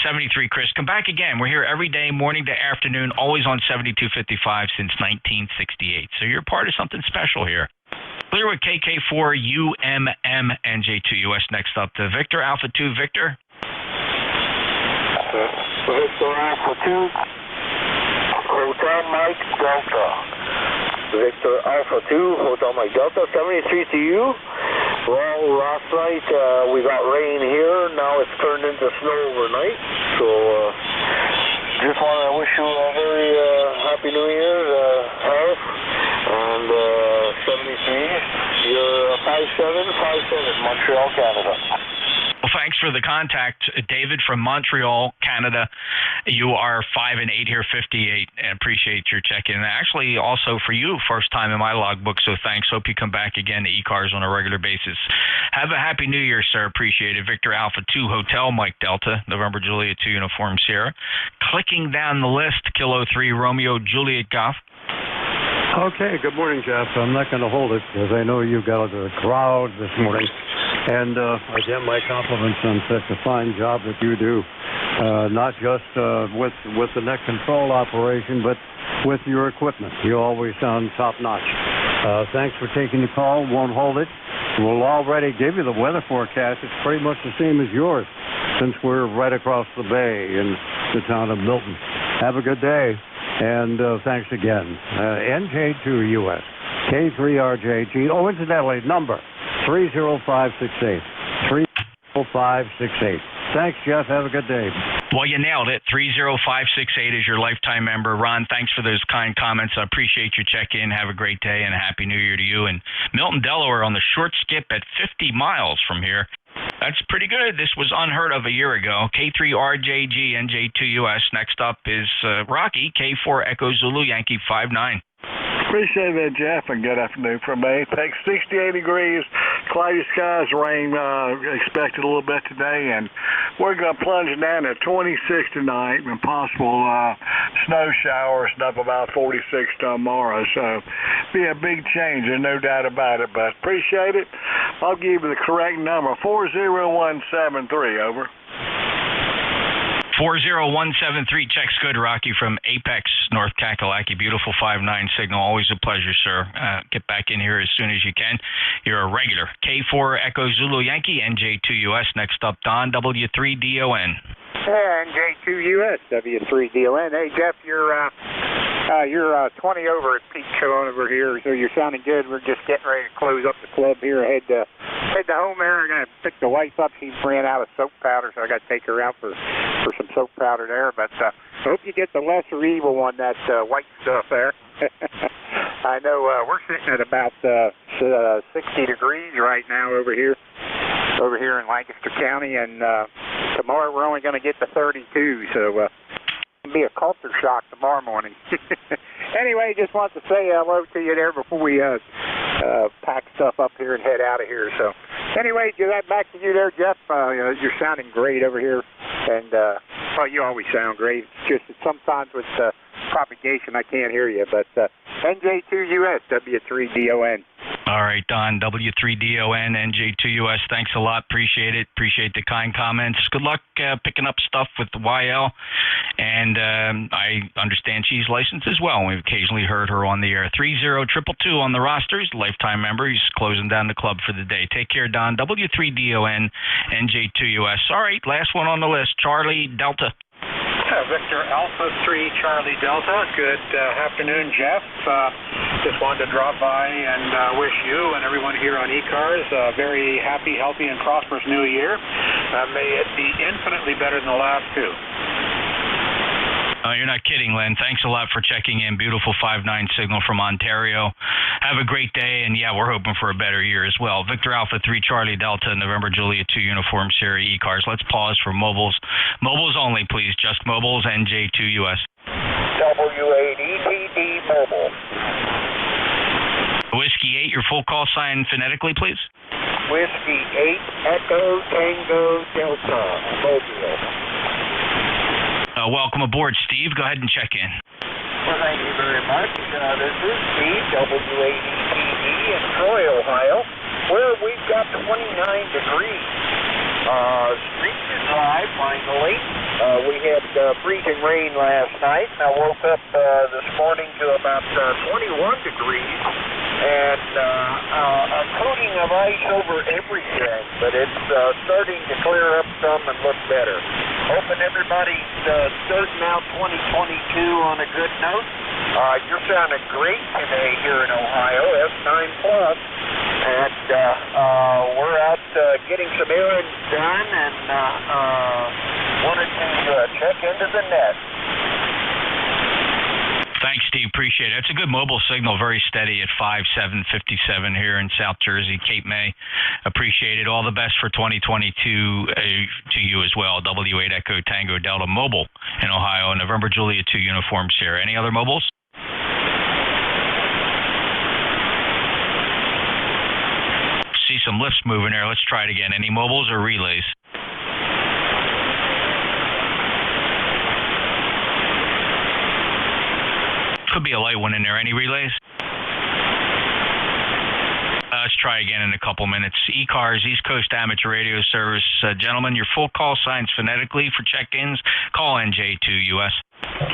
Speaker 2: 73, Chris. Come back again. We're here every day, morning to afternoon, always on 7255 since 1968. So you're part of something special here. Clear with KK4 UMM NJ2US. Next up, to Victor Alpha 2. Victor.
Speaker 21: Victor Alpha 2. Hotel Mike Delta. Victor Alpha 2, Hotel Mike Delta, 73 to you. Well, last night we got rain here. Now it's turned into snow overnight. So just want to wish you a very happy New Year, health, and 73. You're 5757, Montreal, Canada.
Speaker 2: Well, thanks for the contact, David from Montreal, Canada. You are 5-8 here, 58, and appreciate your check-in. Actually, also for you, first time in my logbook, so thanks. Hope you come back again to ECARS on a regular basis. Have a happy New Year, sir. Appreciate it. Victor Alpha 2, Hotel Mike Delta, November Juliet 2, Uniform Sierra. Clicking down the list, Kilo 3, Romeo Juliet Golf.
Speaker 11: Okay, good morning, Jeff. I'm not going to hold it because I know you got a crowd this morning. And again, my compliments on such a fine job that you do, not just with the net control operation, but with your equipment. You always sound top-notch. Thanks for taking the call. Won't hold it. We'll already give you the weather forecast. It's pretty much the same as yours since we're right across the bay in the town of Milton. Have a good day, and thanks again. NJ2US, K3RJG. Oh, incidentally, number 30568. 30568. Thanks, Jeff. Have a good day.
Speaker 2: Well, you nailed it. 30568 is your lifetime member. Ron, thanks for those kind comments. I appreciate your check-in. Have a great day, and a Happy New Year to you. And Milton, Delaware, on the short skip at 50 miles from here. That's pretty good. This was unheard of a year ago. K3RJG, NJ2US. Next up is Rocky, K4 Echo Zulu, Yankee 59.
Speaker 5: Appreciate that, Jeff, and good afternoon from me. Takes 68 degrees, cloudy skies, rain expected a little bit today, and we're going to plunge down to 26 tonight and possible snow showers and up about 46 tomorrow. So be a big change, there's no doubt about it, but appreciate it. I'll give you the correct number, 40173, over.
Speaker 2: 40173, checks good, Rocky from Apex, North Kakalaki. Beautiful 5-9 signal. Always a pleasure, sir. Get back in here as soon as you can. You're a regular. K4 Echo Zulu Yankee, NJ2US. Next up, Don, W3DON.
Speaker 1: NJ2US, W3DON. Hey, Jeff, you're 20 over at peak over here, so you're sounding good. We're just getting ready to close up the club here. Head to home there. I'm going to pick the wife up. She ran out of soap powder, so I got to take her out for some soap powder there. But I hope you get the lesser evil on that white stuff there. I know we're sitting at about 60 degrees right now over here in Lancaster County, and tomorrow we're only going to get to 32, so it'll be a culture shock tomorrow morning. Anyway, just wanted to say hello to you there before we pack stuff up here and head out of here. So anyway, back to you there, Jeff. You're sounding great over here, and well, you always sound great. It's just that sometimes with propagation I can't hear you, but NJ2US, W3DON.
Speaker 2: All right, Don, W3DON, NJ2US. Thanks a lot. Appreciate it. Appreciate the kind comments. Good luck picking up stuff with the YL. And I understand she's licensed as well. We've occasionally heard her on the air. 30222 on the rosters. Lifetime member. He's closing down the club for the day. Take care, Don. W3DON, NJ2US. All right, last one on the list. Charlie Delta.
Speaker 13: Victor Alpha 3 Charlie Delta. Good afternoon, Jeff. Just wanted to drop by and wish you and everyone here on ECARS a very happy, healthy, and prosperous new year. May it be infinitely better than the last two.
Speaker 2: You're not kidding, Len. Thanks a lot for checking in. Beautiful 5-9 signal from Ontario. Have a great day, and yeah, we're hoping for a better year as well. Victor Alpha 3 Charlie Delta, November Juliet 2 Uniform Sierra ECARS. Let's pause for mobiles. Mobiles only, please. Just mobiles, NJ2US.
Speaker 21: W8ETD mobile.
Speaker 2: Whiskey 8, your full call sign phonetically, please.
Speaker 21: Whiskey 8 Echo Tango Delta mobile.
Speaker 2: Welcome aboard, Steve. Go ahead and check in.
Speaker 21: Well, thank you very much. This is Steve, W8ETD in Troy, Ohio, where we've got 29 degrees. Streets are dry, finally. We had freezing rain last night. I woke up this morning to about 21 degrees and a coating of ice over everything, but it's starting to clear up some and look better. Hoping everybody's starting out 2022 on a good note. You're sounding great today here in Ohio, S9+, and we're out getting some errands done and wanted to check into the net.
Speaker 2: Thanks, Steve. Appreciate it. It's a good mobile signal, very steady at 5757 here in South Jersey, Cape May. Appreciate it. All the best for 2022 to you as well. W8 Echo Tango Delta Mobile in Ohio, November Juliet 2 Uniform Sierra. Any other mobiles? See some lifts moving there. Let's try it again. Any mobiles or relays? Could be a light one in there. Any relays? Let's try again in a couple minutes. ECARS, East Coast Amateur Radio Service. Gentlemen, your full call signs phonetically for check-ins. Call NJ2US.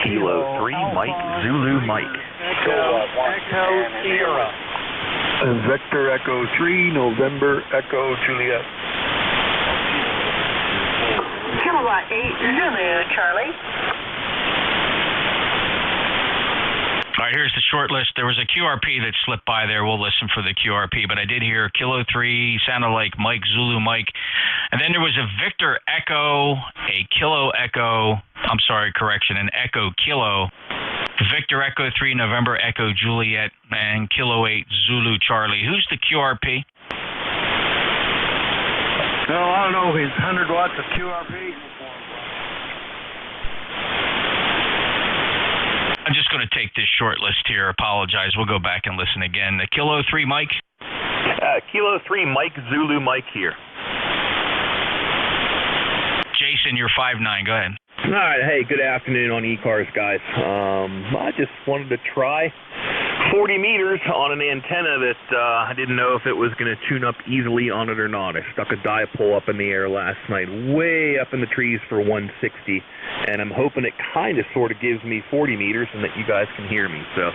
Speaker 19: Kilo 3 Mike, Zulu Mike.
Speaker 21: Echo Sierra.
Speaker 5: Vector Echo 3, November Echo Juliet.
Speaker 22: Kilowatt 8 Zulu Charlie.
Speaker 2: All right, here's the short list. There was a QRP that slipped by there. We'll listen for the QRP, but I did hear Kilo 3, sounded like Mike, Zulu Mike. And then there was a Victor Echo, a Kilo Echo, I'm sorry, correction, an Echo Kilo, Victor Echo 3, November Echo Juliet, and Kilo 8, Zulu Charlie. Who's the QRP?
Speaker 5: No, I don't know. He's 100 watts of QRP.
Speaker 2: I'm just going to take this short list here. Apologize. We'll go back and listen again. The Kilo 3, Mike.
Speaker 19: Kilo 3 Mike Zulu Mike here.
Speaker 2: Jason, you're 5'9". Go ahead.
Speaker 3: All right. Hey, good afternoon on ECARS, guys. I just wanted to try 40 meters on an antenna that I didn't know if it was going to tune up easily on it or not. I stuck a dipole up in the air last night, way up in the trees for 160, and I'm hoping it kind of sort of gives me 40 meters and that you guys can hear me. So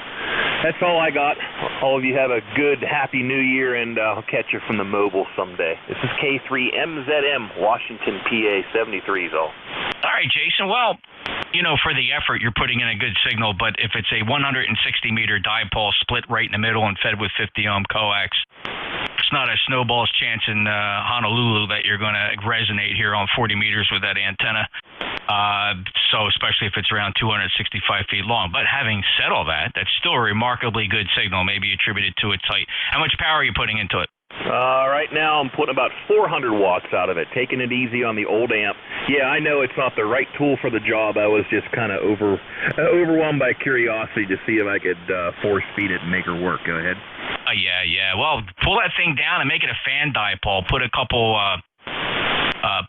Speaker 3: that's all I got. All of you have a good, happy New Year, and I'll catch you from the mobile someday. This is K3MZM, Washington, PA, 73's all.
Speaker 2: All right, Jason. Well, you know, for the effort, you're putting in a good signal, but if it's a 160-meter dipole split right in the middle and fed with 50-ohm coax, it's not a snowball's chance in Honolulu that you're going to resonate here on 40 meters with that antenna. So especially if it's around 265 feet long. But having said all that, that's still a remarkably good signal, maybe attributed to its height. How much power are you putting into it?
Speaker 3: Right now I'm putting about 400 watts out of it, taking it easy on the old amp. Yeah, I know it's not the right tool for the job. I was just kind of overwhelmed by curiosity to see if I could force feed it and make her work. Go ahead.
Speaker 2: Yeah. Well, pull that thing down and make it a fan dipole. Put a couple,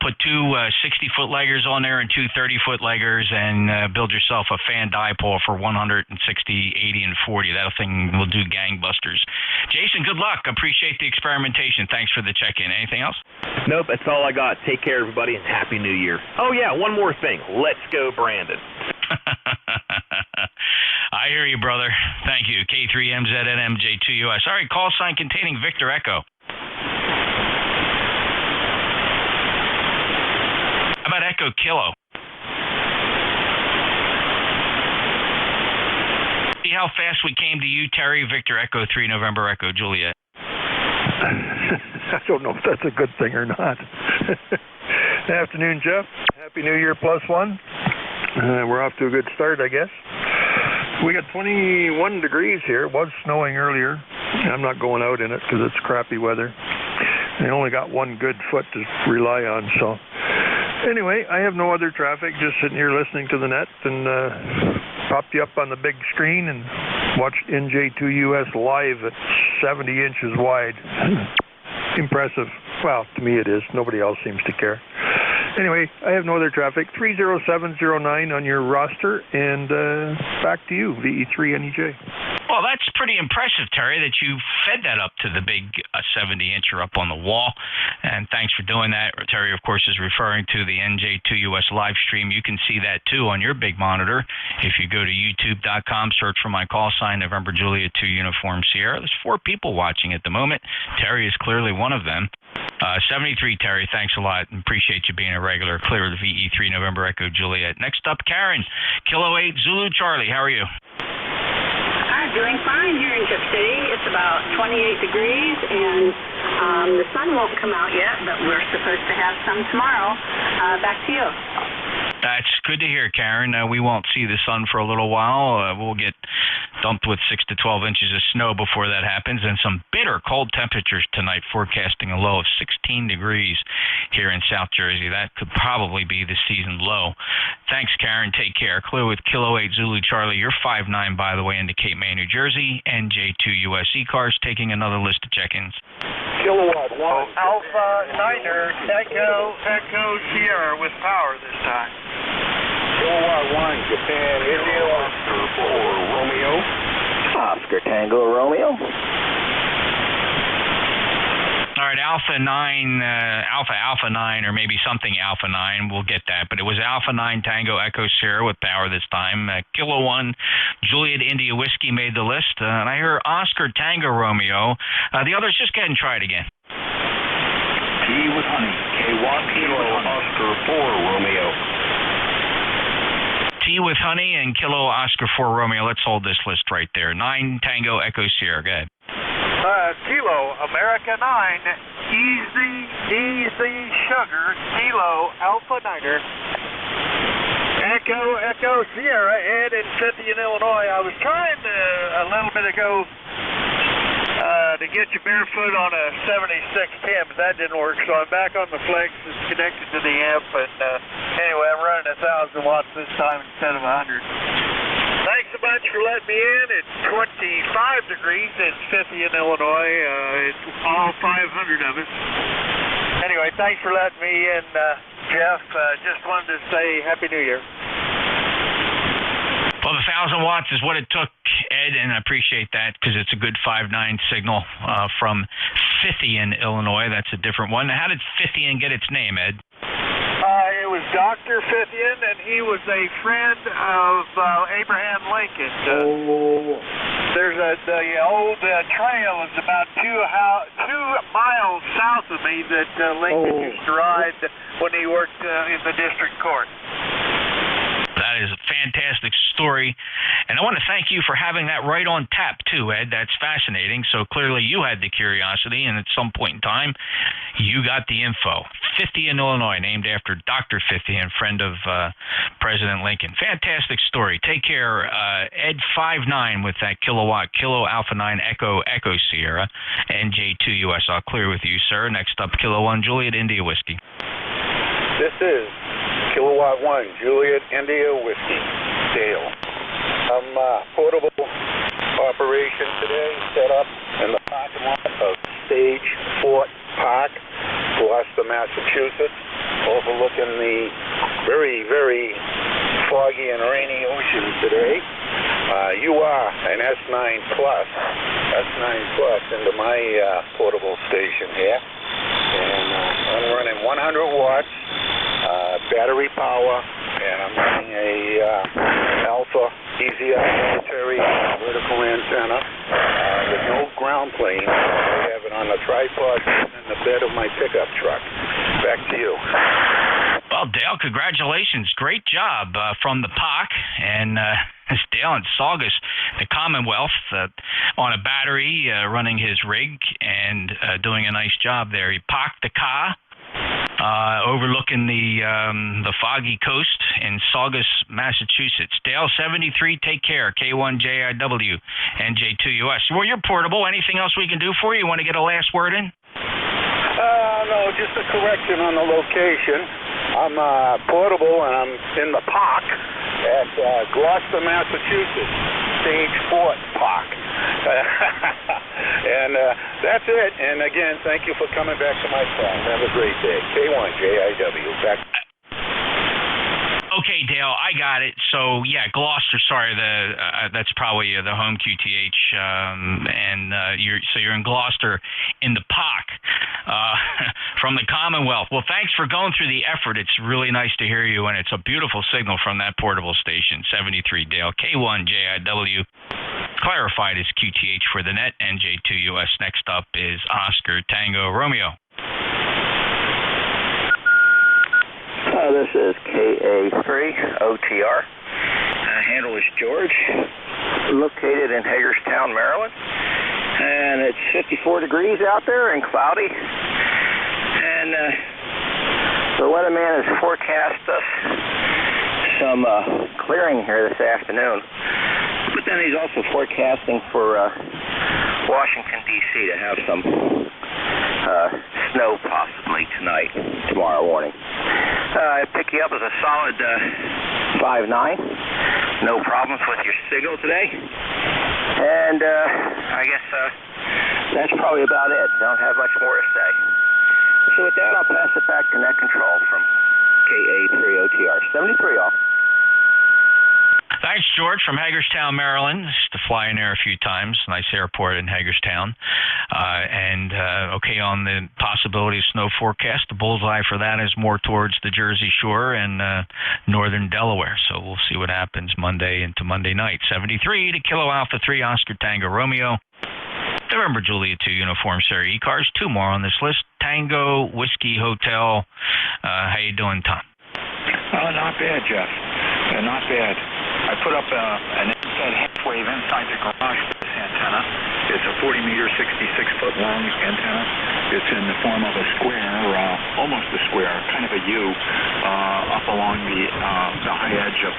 Speaker 2: put two 60-foot leggers on there and two 30-foot leggers, and build yourself a fan dipole for 160, 80, and 40. That thing will do gangbusters. Jason, good luck. Appreciate the experimentation. Thanks for the check-in. Anything else?
Speaker 3: Nope, that's all I got. Take care, everybody, and Happy New Year. Oh, yeah, one more thing. Let's go, Brandon.
Speaker 2: I hear you, brother. Thank you. K3MZN NJ2US. All right, call sign containing Victor Echo. How about Echo Kilo? See how fast we came to you, Terry. Victor Echo 3 November Echo Juliet.
Speaker 5: I don't know if that's a good thing or not. Good afternoon, Jeff. Happy New Year +1. We're off to a good start, I guess. We got 21 degrees here. It was snowing earlier. I'm not going out in it because it's crappy weather. I only got one good foot to rely on, so... Anyway, I have no other traffic, just sitting here listening to the net, and popped you up on the big screen and watched NJ2US live at 70 inches wide. Impressive. Well, to me it is. Nobody else seems to care. Anyway, I have no other traffic. 30709 on your roster, and back to you, VE3NEJ.
Speaker 2: Well, that's pretty impressive, Terry, that you fed that up to the big 70-incher up on the wall. And thanks for doing that. Terry, of course, is referring to the NJ2US live stream. You can see that, too, on your big monitor. If you go to youtube.com, search for my call sign, November Juliet 2 Uniform Sierra. There's 4 people watching at the moment. Terry is clearly one of them. 73, Terry, thanks a lot. Appreciate you being a regular. Clear the VE3 November Echo Juliet. Next up, Karen, Kilo 8 Zulu Charlie. How are you?
Speaker 22: I'm doing fine here in Chip City. It's about 28 degrees, and the sun won't come out yet, but we're supposed to have some tomorrow. Back to you.
Speaker 2: That's good to hear, Karen. We won't see the sun for a little while. We'll get dumped with 6 to 12 inches of snow before that happens, and some bitter cold temperatures tonight, forecasting a low of 16 degrees here in South Jersey. That could probably be the season low. Thanks, Karen. Take care. Clear with Kilo 8 Zulu Charlie. You're 5'9", by the way, into Cape May, New Jersey. NJ2US ECARS taking another list of check-ins.
Speaker 4: Kilowatt 1. Alpha Niner, Echo Sierra with power this time.
Speaker 21: Kilowatt 1, Japan, India, Oscar 4, Romeo. Oscar Tango, Romeo.
Speaker 2: All right, Alpha 9, Alpha 9, or maybe something Alpha 9. We'll get that. But it was Alpha 9 Tango Echo Sierra with power this time. Kilo 1, Juliet India Whiskey made the list. And I hear Oscar Tango Romeo. The others, just go ahead and try it again.
Speaker 23: T with honey. K1 Kilo Oscar 4 Romeo.
Speaker 2: T with honey and Kilo Oscar 4 Romeo. Let's hold this list right there. 9 Tango Echo Sierra. Go ahead.
Speaker 4: Kilo America 9, Easy Sugar, Kilo Alpha Niner. Echo Sierra, Ed in Cynthia, Illinois. I was trying to, a little bit ago, to get you barefoot on a 7610, but that didn't work, so I'm back on the flex. It's connected to the amp, and anyway, I'm running 1,000 watts this time instead of 100. Thanks a bunch.
Speaker 5: much for letting me in. It's 25 degrees in Scythian, Illinois. It's all 500 of it. Anyway, thanks for letting me in, Jeff. Just wanted to say Happy New Year.
Speaker 2: Well, the 1,000 watts is what it took, Ed, and I appreciate that because it's a good 5.9 signal from Scythian, Illinois. That's a different one. Now, how did Scythian get its name, Ed?
Speaker 5: It was Dr. Scythian, and he was a friend of Abraham Lincoln. There's the old trail is about 2 miles south of me that Lincoln used to ride when he worked in the district court.
Speaker 2: That is a fantastic story, and I want to thank you for having that right on tap, too, Ed. That's fascinating. So clearly you had the curiosity, and at some point in time, you got the info. Scythian, Illinois, named after Dr. Scythian, friend of President Lincoln. Fantastic story. Take care, Ed 5.9 with that kilowatt, Kilo Alpha 9 Echo Sierra, NJ2US. I'll clear with you, sir. Next up, Kilo 1 Juliet India Whiskey.
Speaker 21: This is Kilowatt 1, Juliet India Whiskey, Dale. I'm portable operation today, set up in the parking lot of Stage Fort Park, Gloucester, Massachusetts, overlooking the very, very foggy and rainy ocean today. You are an S9 Plus into my portable station here. And I'm running 100 watts. Battery power, and I'm running a Alpha ECARS military vertical antenna with no ground plane. I have it on the tripod in the bed of my pickup truck. Back to you.
Speaker 2: Well, Dale, congratulations. Great job from the POC and Dale in Saugus, the Commonwealth, on a battery running his rig and doing a nice job there. He parked the car overlooking the foggy coast in Saugus, Massachusetts. Dale 73, take care. K1JIW, NJ2US. Well, you're portable. Anything else we can do for you? You want to get a last word in?
Speaker 21: No, just a correction on the location. I'm portable and I'm in the park at Gloucester, Massachusetts, Stage Fort Park. And that's it. And again, thank you for coming back to my phone. Have a great day. K1JIW. Back.
Speaker 2: Okay, Dale, I got it. So yeah, Gloucester. Sorry, that's probably the home QTH, and you're in Gloucester in the POC from the Commonwealth. Well, thanks for going through the effort. It's really nice to hear you, and it's a beautiful signal from that portable station. 73, Dale. K1JIW. Clarified as QTH for the net. NJ2US. Next up is Oscar Tango Romeo.
Speaker 21: This is KA3OTR. Handle is George, located in Hagerstown, Maryland. And it's 54 degrees out there and cloudy. And the weatherman has forecast us some clearing here this afternoon. But then he's also forecasting for Washington, D.C. to have some snow possibly tonight, tomorrow morning. I pick you up as a solid 5.9. No problems with your signal today. And I guess that's probably about it. Don't have much more to say. So with that, I'll pass it back to Net Control from KA3OTR. 73 off.
Speaker 2: Thanks, George, from Hagerstown, Maryland. Used to fly in there a few times. Nice airport in Hagerstown. And okay, on the possibility of snow forecast, the bullseye for that is more towards the Jersey Shore and northern Delaware. So we'll see what happens Monday into Monday night. 73 to Kilo Alpha 3, Oscar Tango Romeo. November Juliet 2, Uniform Sierra ECARS. 2 more on this list. Tango, Whiskey, Hotel. How you doing, Tom?
Speaker 6: Not bad, Jeff. Not bad. I put up an inside half wave inside the garage for this antenna. It's a 40-meter, 66-foot long antenna. It's in the form of a square, almost a square, kind of a U, up along the high edge of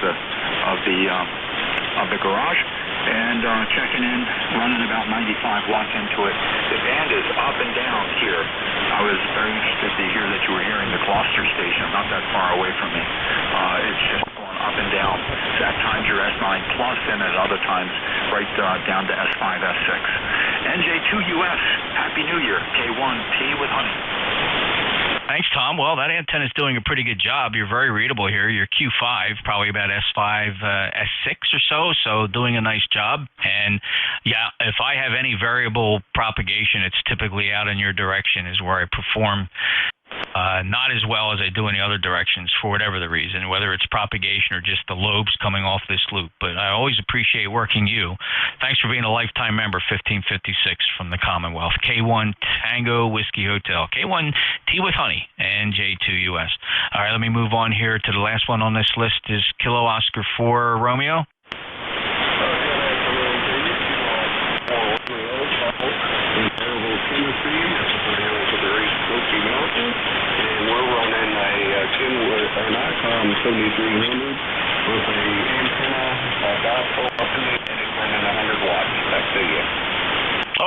Speaker 6: the garage. And checking in, running about 95 watts into it. The band is up and down here. I was very interested to hear that you were hearing the Gloucester station, not that far away from me. It's just going up and down. At times you're S9 plus, and at other times right down to S5, S6. NJ2US, Happy New Year, K1T with honey.
Speaker 2: Thanks, Tom. Well, that antenna is doing a pretty good job. You're very readable here. You're Q5, probably about S5, S6 or so doing a nice job. And, yeah, if I have any variable propagation, it's typically out in your direction is where I perform not as well as I do in the other directions for whatever the reason, whether it's propagation or just the lobes coming off this loop. But I always appreciate working you. Thanks for being a lifetime member, 1556 from the Commonwealth. K1 Tango Whiskey Hotel. K1T with honey, NJ2US. All right, let me move on here to the last one on this list is Kilo Oscar 4 Romeo.
Speaker 15: And we're running a Kenwood, or Nikon 7300 with a antenna, dipole up in it, and it's running 100 watts. Back to you.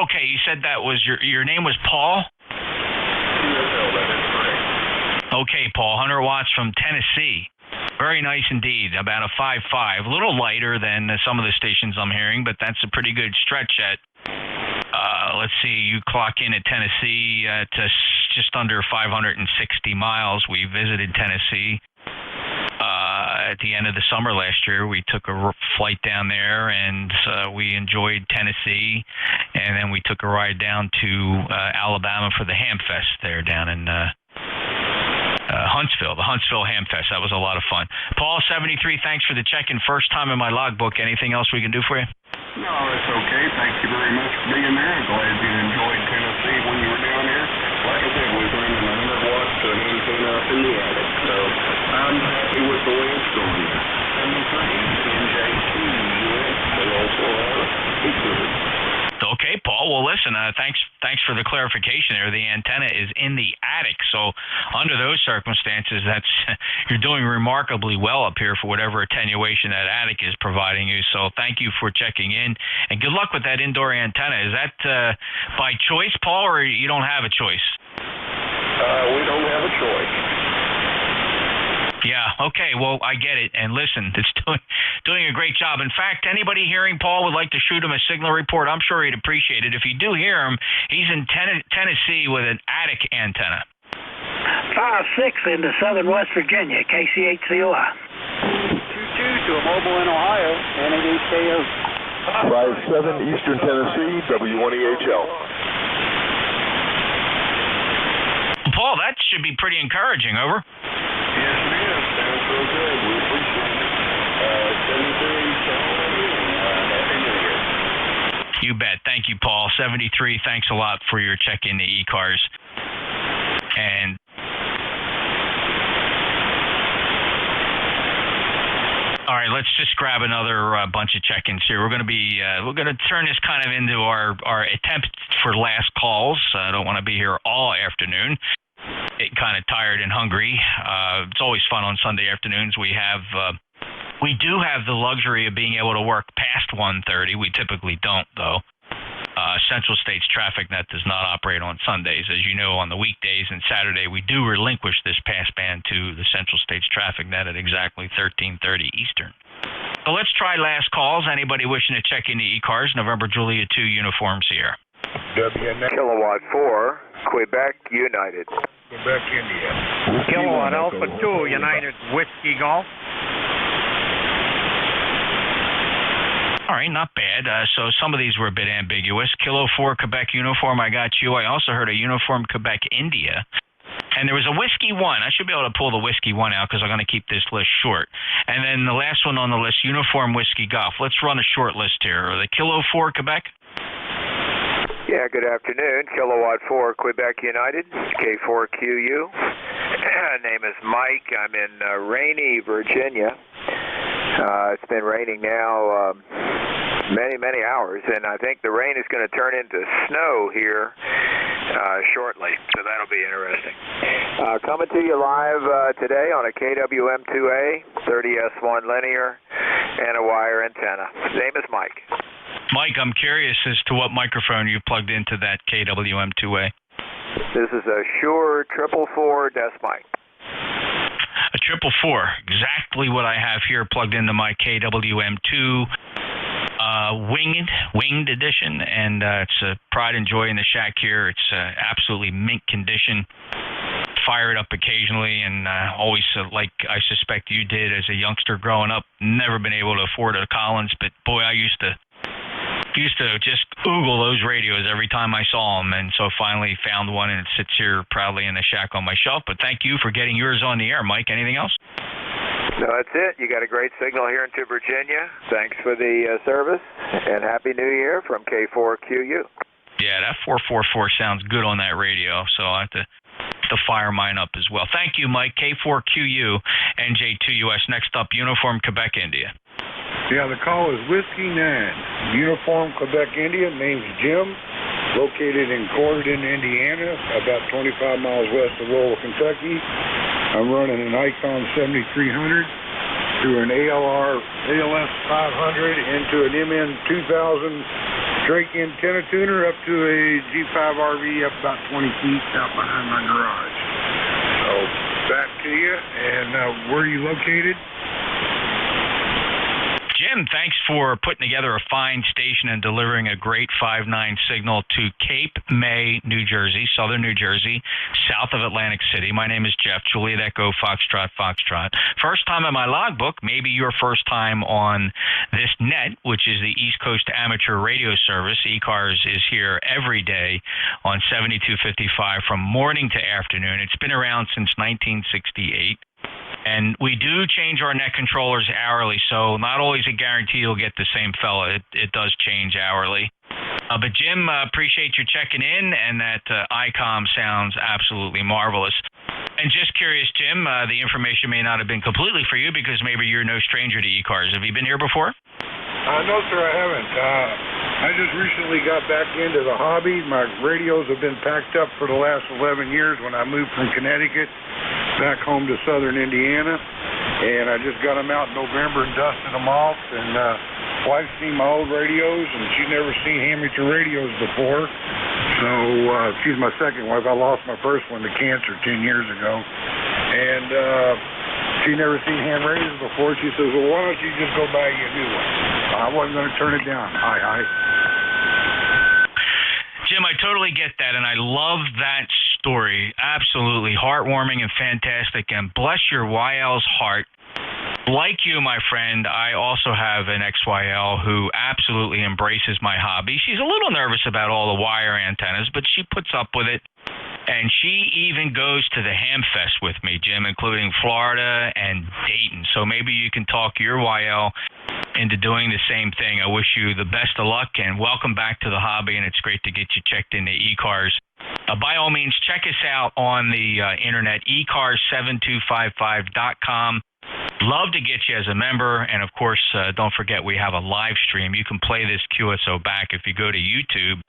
Speaker 2: Okay, you said that was your name was Paul?
Speaker 15: That is correct.
Speaker 2: Okay, Paul, 100 watts from Tennessee. Very nice indeed. About a 5.5, a little lighter than some of the stations I'm hearing, but that's a pretty good stretch at. Let's see, you clock in at Tennessee to just under 560 miles. We visited Tennessee at the end of the summer last year. We took a flight down there, and we enjoyed Tennessee. And then we took a ride down to Alabama for the Ham Fest there down in Huntsville, the Huntsville Ham Fest. That was a lot of fun. Paul, 73, thanks for the check-in. First time in my logbook. Anything else we can do for you?
Speaker 15: No, it's okay. Thank you very much for being there. I'm glad you enjoyed Tennessee when you were down here. Like I said, we're running 100 watts to an antenna up in the attic, so I'm happy with the way it's going.
Speaker 2: Okay, Paul. Well, listen, thanks for the clarification there. The antenna is in the attic, so under those circumstances, you're doing remarkably well up here for whatever attenuation that attic is providing you. So thank you for checking in, and good luck with that indoor antenna. Is that by choice, Paul, or you don't have a choice?
Speaker 15: We don't have a choice.
Speaker 2: Yeah, okay, well, I get it. And listen, it's doing a great job. In fact, anybody hearing Paul would like to shoot him a signal report, I'm sure he'd appreciate it. If you do hear him, he's in Tennessee with an attic antenna.
Speaker 16: 5-6 into southern West Virginia, KCHCOI. 2-2
Speaker 4: to a mobile in Ohio, NADKO.
Speaker 24: 5-7 Eastern Tennessee, W1EHL.
Speaker 2: Paul, that should be pretty encouraging, over.
Speaker 15: Yes, it is. Sounds so good. We appreciate it. 73, Happy New Year.
Speaker 2: You bet. Thank you, Paul. 73, thanks a lot for your check-in to ECARS. And all right, let's just grab another bunch of check-ins here. We're going to turn this kind of into our attempt for last calls. I don't want to be here all afternoon. Kind of tired and hungry. It's always fun on Sunday afternoons. We do have the luxury of being able to work past 1:30. We typically don't, though. Central States Traffic Net does not operate on Sundays. As you know, on the weekdays and Saturday, we do relinquish this passband to the Central States Traffic Net at exactly 13:30 Eastern. So let's try last calls. Anybody wishing to check into ECARS, November Juliet 2 Uniform Sierra.
Speaker 21: Kilowatt 4, Quebec United.
Speaker 24: Quebec, India.
Speaker 18: Kilowatt Alpha 2, United Whiskey Golf.
Speaker 2: All right, not bad. So some of these were a bit ambiguous. Kilo 4 Quebec Uniform, I got you. I also heard a Uniform Quebec India. And there was a Whiskey 1. I should be able to pull the Whiskey 1 out because I'm going to keep this list short. And then the last one on the list, Uniform Whiskey Golf. Let's run a short list here. The Kilo 4 Quebec?
Speaker 21: Yeah, good afternoon. Kilowatt 4 Quebec United, K4QU. Name is Mike. I'm in rainy Virginia. It's been raining now many hours, and I think the rain is going to turn into snow here shortly, so that'll be interesting. Coming to you live today on a KWM2A, 30S1 linear, and a wire antenna. His name is Mike.
Speaker 2: Mike, I'm curious as to what microphone you plugged into that KWM2A.
Speaker 21: This is a Shure 444 desk mic.
Speaker 2: A 444, exactly what I have here plugged into my KWM2 winged edition, and it's a pride and joy in the shack here. It's absolutely mint condition. Fire it up occasionally, and always, like I suspect you did as a youngster growing up, never been able to afford a Collins, but boy, I used to just oogle those radios every time I saw them, and so finally found one, and it sits here proudly in the shack on my shelf. But thank you for getting yours on the air, Mike. Anything else?
Speaker 24: No, that's it. You got a great signal here into Virginia. Thanks for the service, and Happy New Year from K4QU.
Speaker 2: Yeah, that 444 sounds good on that radio, so I have to fire mine up as well. Thank you, Mike. K4QU, NJ2US. Next up, Uniform, Quebec, India.
Speaker 5: Yeah, the call is Whiskey 9. Uniform, Quebec, India. Name's Jim. Located in Corydon, Indiana, about 25 miles west of Louisville, Kentucky. I'm running an Icon 7300 through an ALS 500 into an MN 2000 Drake antenna tuner up to a G5 RV up about 20 feet out behind my garage. So back to you, and where are you located?
Speaker 2: Jim, thanks for putting together a fine station and delivering a great 5.9 signal to Cape May, New Jersey, southern New Jersey, south of Atlantic City. My name is Jeff, Juliet Echo, Foxtrot, Foxtrot. First time in my logbook, maybe your first time on this net, which is the East Coast Amateur Radio Service. ECARS is here every day on 7255 from morning to afternoon. It's been around since 1968. And we do change our net controllers hourly, so not always a guarantee you'll get the same fella. It does change hourly. But Jim, appreciate you checking in, and that ICOM sounds absolutely marvelous. And just curious, Jim, the information may not have been completely for you because maybe you're no stranger to ECARS. Have you been here before?
Speaker 5: No, sir, I haven't. I just recently got back into the hobby. My radios have been packed up for the last 11 years when I moved from Connecticut back home to southern Indiana. And I just got them out in November and dusted them off. And wife's seen my old radios, and she'd never seen amateur radios before. So she's my second wife. I lost my first one to cancer 10 years ago. And she'd never seen ham radios before. She says, well, why don't you just go buy you a new one? I wasn't going to turn it down. Hi.
Speaker 2: Jim, I totally get that, and I love that story. Absolutely heartwarming and fantastic, and bless your YL's heart. Like you, my friend, I also have an XYL who absolutely embraces my hobby. She's a little nervous about all the wire antennas, but she puts up with it. And she even goes to the Ham Fest with me, Jim, including Florida and Dayton. So maybe you can talk your YL into doing the same thing. I wish you the best of luck, and welcome back to the hobby, and it's great to get you checked into ECARS. By all means, check us out on the internet, ECARS7255.com. Love to get you as a member, and of course, don't forget we have a live stream. You can play this QSO back if you go to YouTube,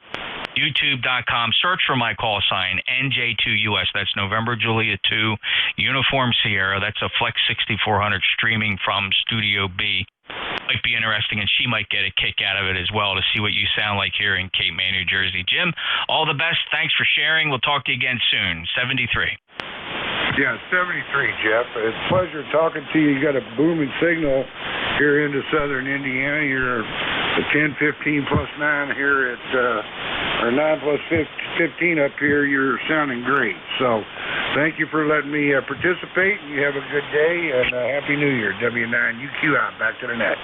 Speaker 2: youtube.com, search for my call sign, NJ2US. That's November Juliet 2, Uniform Sierra. That's a Flex 6400 streaming from Studio B. Might be interesting, and she might get a kick out of it as well to see what you sound like here in Cape May, New Jersey. Jim, all the best. Thanks for sharing. We'll talk to you again soon. 73.
Speaker 5: Yeah, 73, Jeff. It's a pleasure talking to you. You got a booming signal here into southern Indiana. You're the 10-15 plus 9 here at, or 9 plus 15 up here. You're sounding great. So thank you for letting me participate. You have a good day, and Happy New Year. W9UQI, back to the net.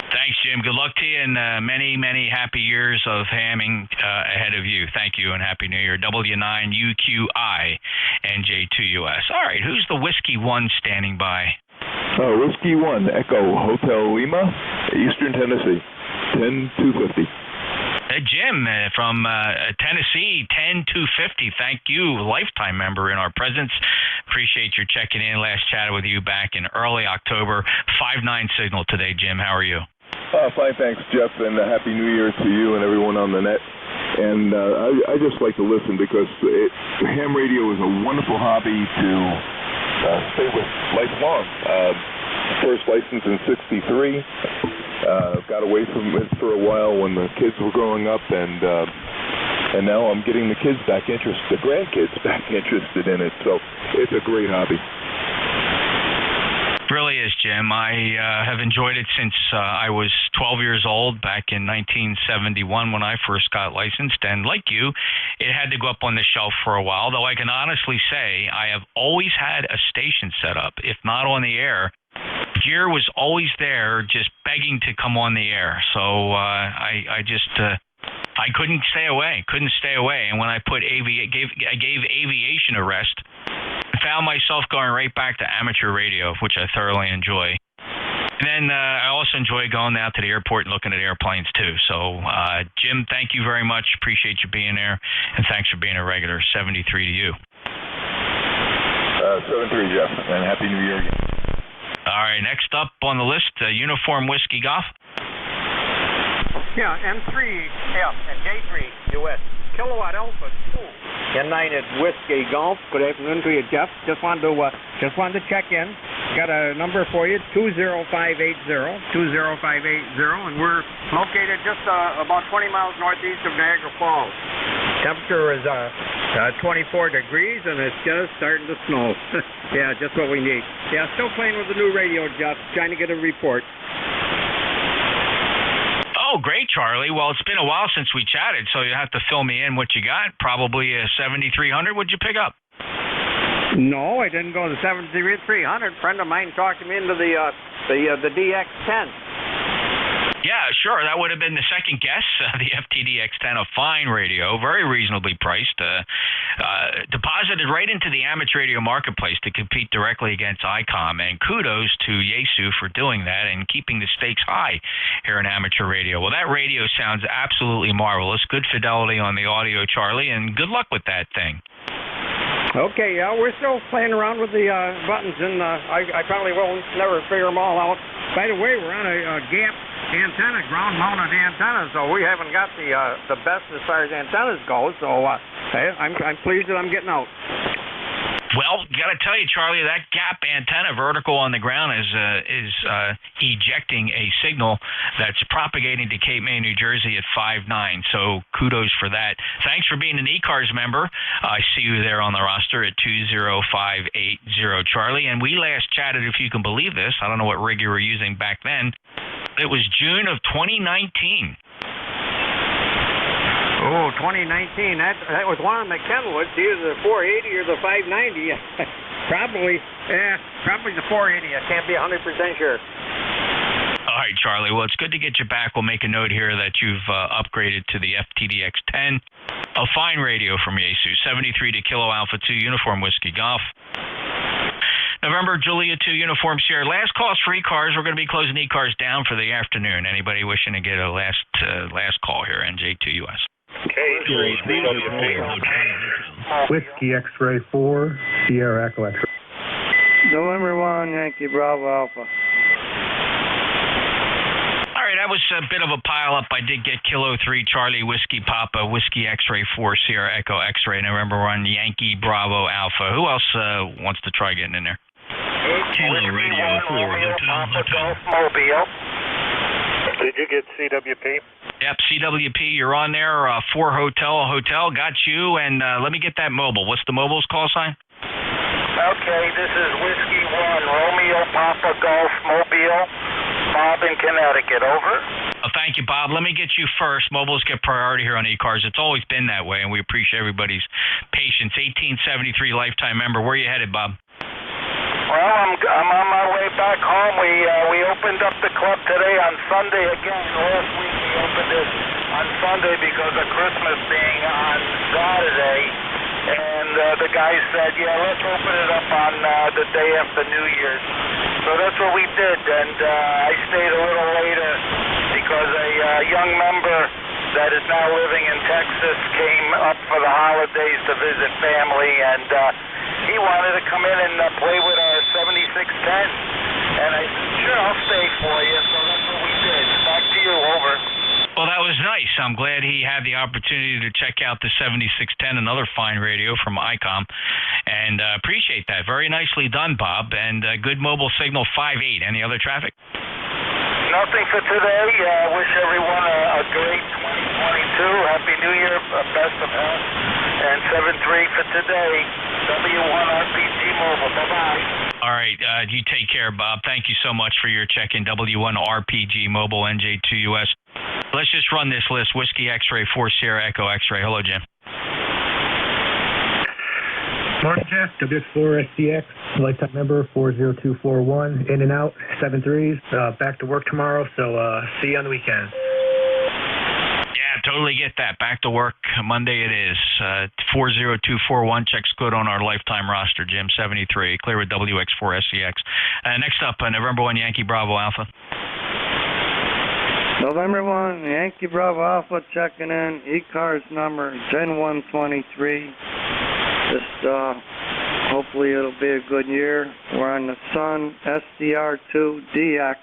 Speaker 2: Thanks, Jim. Good luck to you, and many, many happy years of hamming ahead of you. Thank you, and Happy New Year. W9UQI, NJ2US. All right, who's the Whiskey 1 standing by?
Speaker 7: Whiskey 1, Echo, Hotel Lima, Eastern Tennessee, 10250.
Speaker 2: Jim from Tennessee, 10250. Thank you, lifetime member in our presence. Appreciate your checking in. Last chatted with you back in early October. 5.9 signal today, Jim. How are you?
Speaker 7: Fine, thanks, Jeff, and Happy New Year to you and everyone on the net. And I just like to listen because ham radio is a wonderful hobby to stay with lifelong. First license in '63. Got away from it for a while when the kids were growing up, and now I'm getting the kids back interested, the grandkids back interested in it. So it's a great hobby.
Speaker 2: really is, Jim. I have enjoyed it since I was 12 years old back in 1971 when I first got licensed. And like you, it had to go up on the shelf for a while, though I can honestly say I have always had a station set up, if not on the air. Gear was always there, just begging to come on the air. So I couldn't stay away. And when I gave aviation a rest, I found myself going right back to amateur radio, which I thoroughly enjoy. And then I also enjoy going out to the airport and looking at airplanes too. So, Jim, thank you very much. Appreciate you being there, and thanks for being a regular. 73 to you.
Speaker 7: 73, Jeff, and Happy New Year again.
Speaker 2: All right, next up on the list, Uniform Whiskey Golf.
Speaker 18: Yeah, N3F and NJ2US Kilowatt Alpha 2 United Whiskey Golf. Good afternoon to you, Jeff. Just wanted to check in. Got a number for you, 20580, and we're located just about 20 miles northeast of Niagara Falls. Temperature is 24 degrees, and it's just starting to snow. Yeah, just what we need. Yeah, still playing with the new radio, Jeff, trying to get a report.
Speaker 2: Oh, great, Charlie. Well, it's been a while since we chatted, so you have to fill me in what you got. Probably a 7300. What'd you pick up?
Speaker 18: No, I didn't go to the 7300. A friend of mine talked me into the DX10.
Speaker 2: Yeah, sure. That would have been the second guess. The FTD X10, a fine radio, very reasonably priced, deposited right into the amateur radio marketplace to compete directly against ICOM. And kudos to Yaesu for doing that and keeping the stakes high here in amateur radio. Well, that radio sounds absolutely marvelous. Good fidelity on the audio, Charlie, and good luck with that thing.
Speaker 18: Okay, yeah, we're still playing around with the buttons, and I probably will never figure them all out. By the way, we're on a gap antenna, ground-mounted antenna, so we haven't got the best as far as antennas go. So I'm pleased that I'm getting out.
Speaker 2: Well, got to tell you, Charlie, that gap antenna vertical on the ground is ejecting a signal that's propagating to Cape May, New Jersey at 5.9. So kudos for that. Thanks for being an ECARS member. I see you there on the roster at 20580, Charlie. And we last chatted, if you can believe this, I don't know what rig you were using back then. It was June of 2019.
Speaker 18: Oh, 2019. That was one of the Kenwoods. Either the 480 or the 590. Probably the 480. I can't be 100% sure.
Speaker 2: All right, Charlie. Well, it's good to get you back. We'll make a note here that you've upgraded to the FTD X10, a fine radio from Yaesu. 73 to Kilo Alpha 2 Uniform Whiskey Golf. November Julia 2 Uniform Sierra. Last calls for ECARS. We're going to be closing ECARS down for the afternoon. Anybody wishing to get a last call here? NJ2US.
Speaker 8: Whiskey X-Ray 4, Sierra Echo X-Ray.
Speaker 10: November 1, Yankee Bravo Alpha.
Speaker 2: All right, that was a bit of a pile-up. I did get Kilo 3, Charlie, Whiskey Papa, Whiskey X-Ray 4, Sierra Echo X-Ray, November 1, Yankee Bravo Alpha. Who else wants to try getting in there?
Speaker 21: Kilo Radio 4, Hotel Mobile.
Speaker 5: Did you get CWP?
Speaker 2: Yep, CWP, you're on there. 4 Hotel, got you. And let me get that mobile. What's the mobile's call sign?
Speaker 21: Okay, this is Whiskey 1, Romeo Papa Golf Mobile, Bob in Connecticut, over.
Speaker 2: Thank you, Bob. Let me get you first. Mobiles get priority here on ECARS. It's always been that way, and we appreciate everybody's patience. 1873 lifetime member. Where are you headed, Bob?
Speaker 21: Well, I'm on my way back home. We opened up the club today on Sunday again. Last week we opened it on Sunday because of Christmas being on Saturday. And the guy said, yeah, let's open it up on the day after New Year's. So that's what we did. And I stayed a little later because a young member that is now living in Texas came up for the holidays to visit family. And he wanted to come in and play with our 7610. And I said, sure, I'll stay for you. So that's what we did. Back to you, over.
Speaker 2: Well, that was nice. I'm glad he had the opportunity to check out the 7610, another fine radio from ICOM, and appreciate that. Very nicely done, Bob, and good mobile signal 5.8. Any other traffic?
Speaker 21: Nothing for today. Wish everyone a great 2022. Happy New Year. Best of health. And 7-3 for today. W1 RPG Mobile. Bye-bye.
Speaker 2: All right. You take care, Bob. Thank you so much for your check-in. W1RPG Mobile NJ2US. Let's just run this list. Whiskey X-Ray 4 Sierra Echo X-Ray. Hello, Jim.
Speaker 9: Morning, Jeff. WX4 SDX, lifetime member 40241, in and out, 7-3s. Back to work tomorrow, so see you on the weekend.
Speaker 2: Yeah, totally get that. Back to work Monday it is. 40241, checks good on our lifetime roster, Jim, 73. Clear with WX4 SCX. Next up, November 1 Yankee Bravo Alpha.
Speaker 10: November 1, Yankee Bravo Alpha checking in. ECARS number 10123. Just hopefully it'll be a good year. We're on the Sun SDR2DX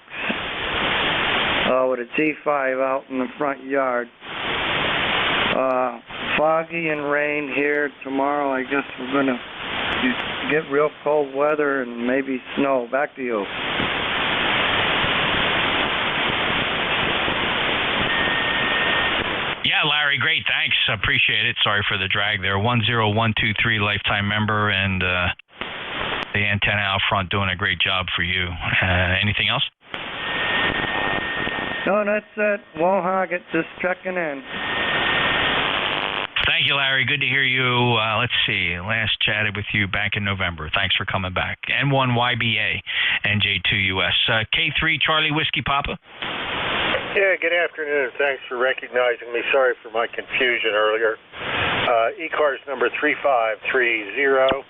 Speaker 10: with a G5 out in the front yard. Foggy and rain here tomorrow. I guess we're going to get real cold weather and maybe snow. Back to you.
Speaker 2: Yeah, Larry, great. Thanks. Appreciate it. Sorry for the drag there. 10123 lifetime member, and the antenna out front doing a great job for you. Anything else?
Speaker 10: No, that's it. Won't hog it. Just checking in.
Speaker 2: Thank you, Larry. Good to hear you. Let's see. Last chatted with you back in November. Thanks for coming back. N1YBA, NJ2US. K3 Charlie Whiskey Papa.
Speaker 12: Yeah, good afternoon. Thanks for recognizing me. Sorry for my confusion earlier. ECARS number 3530.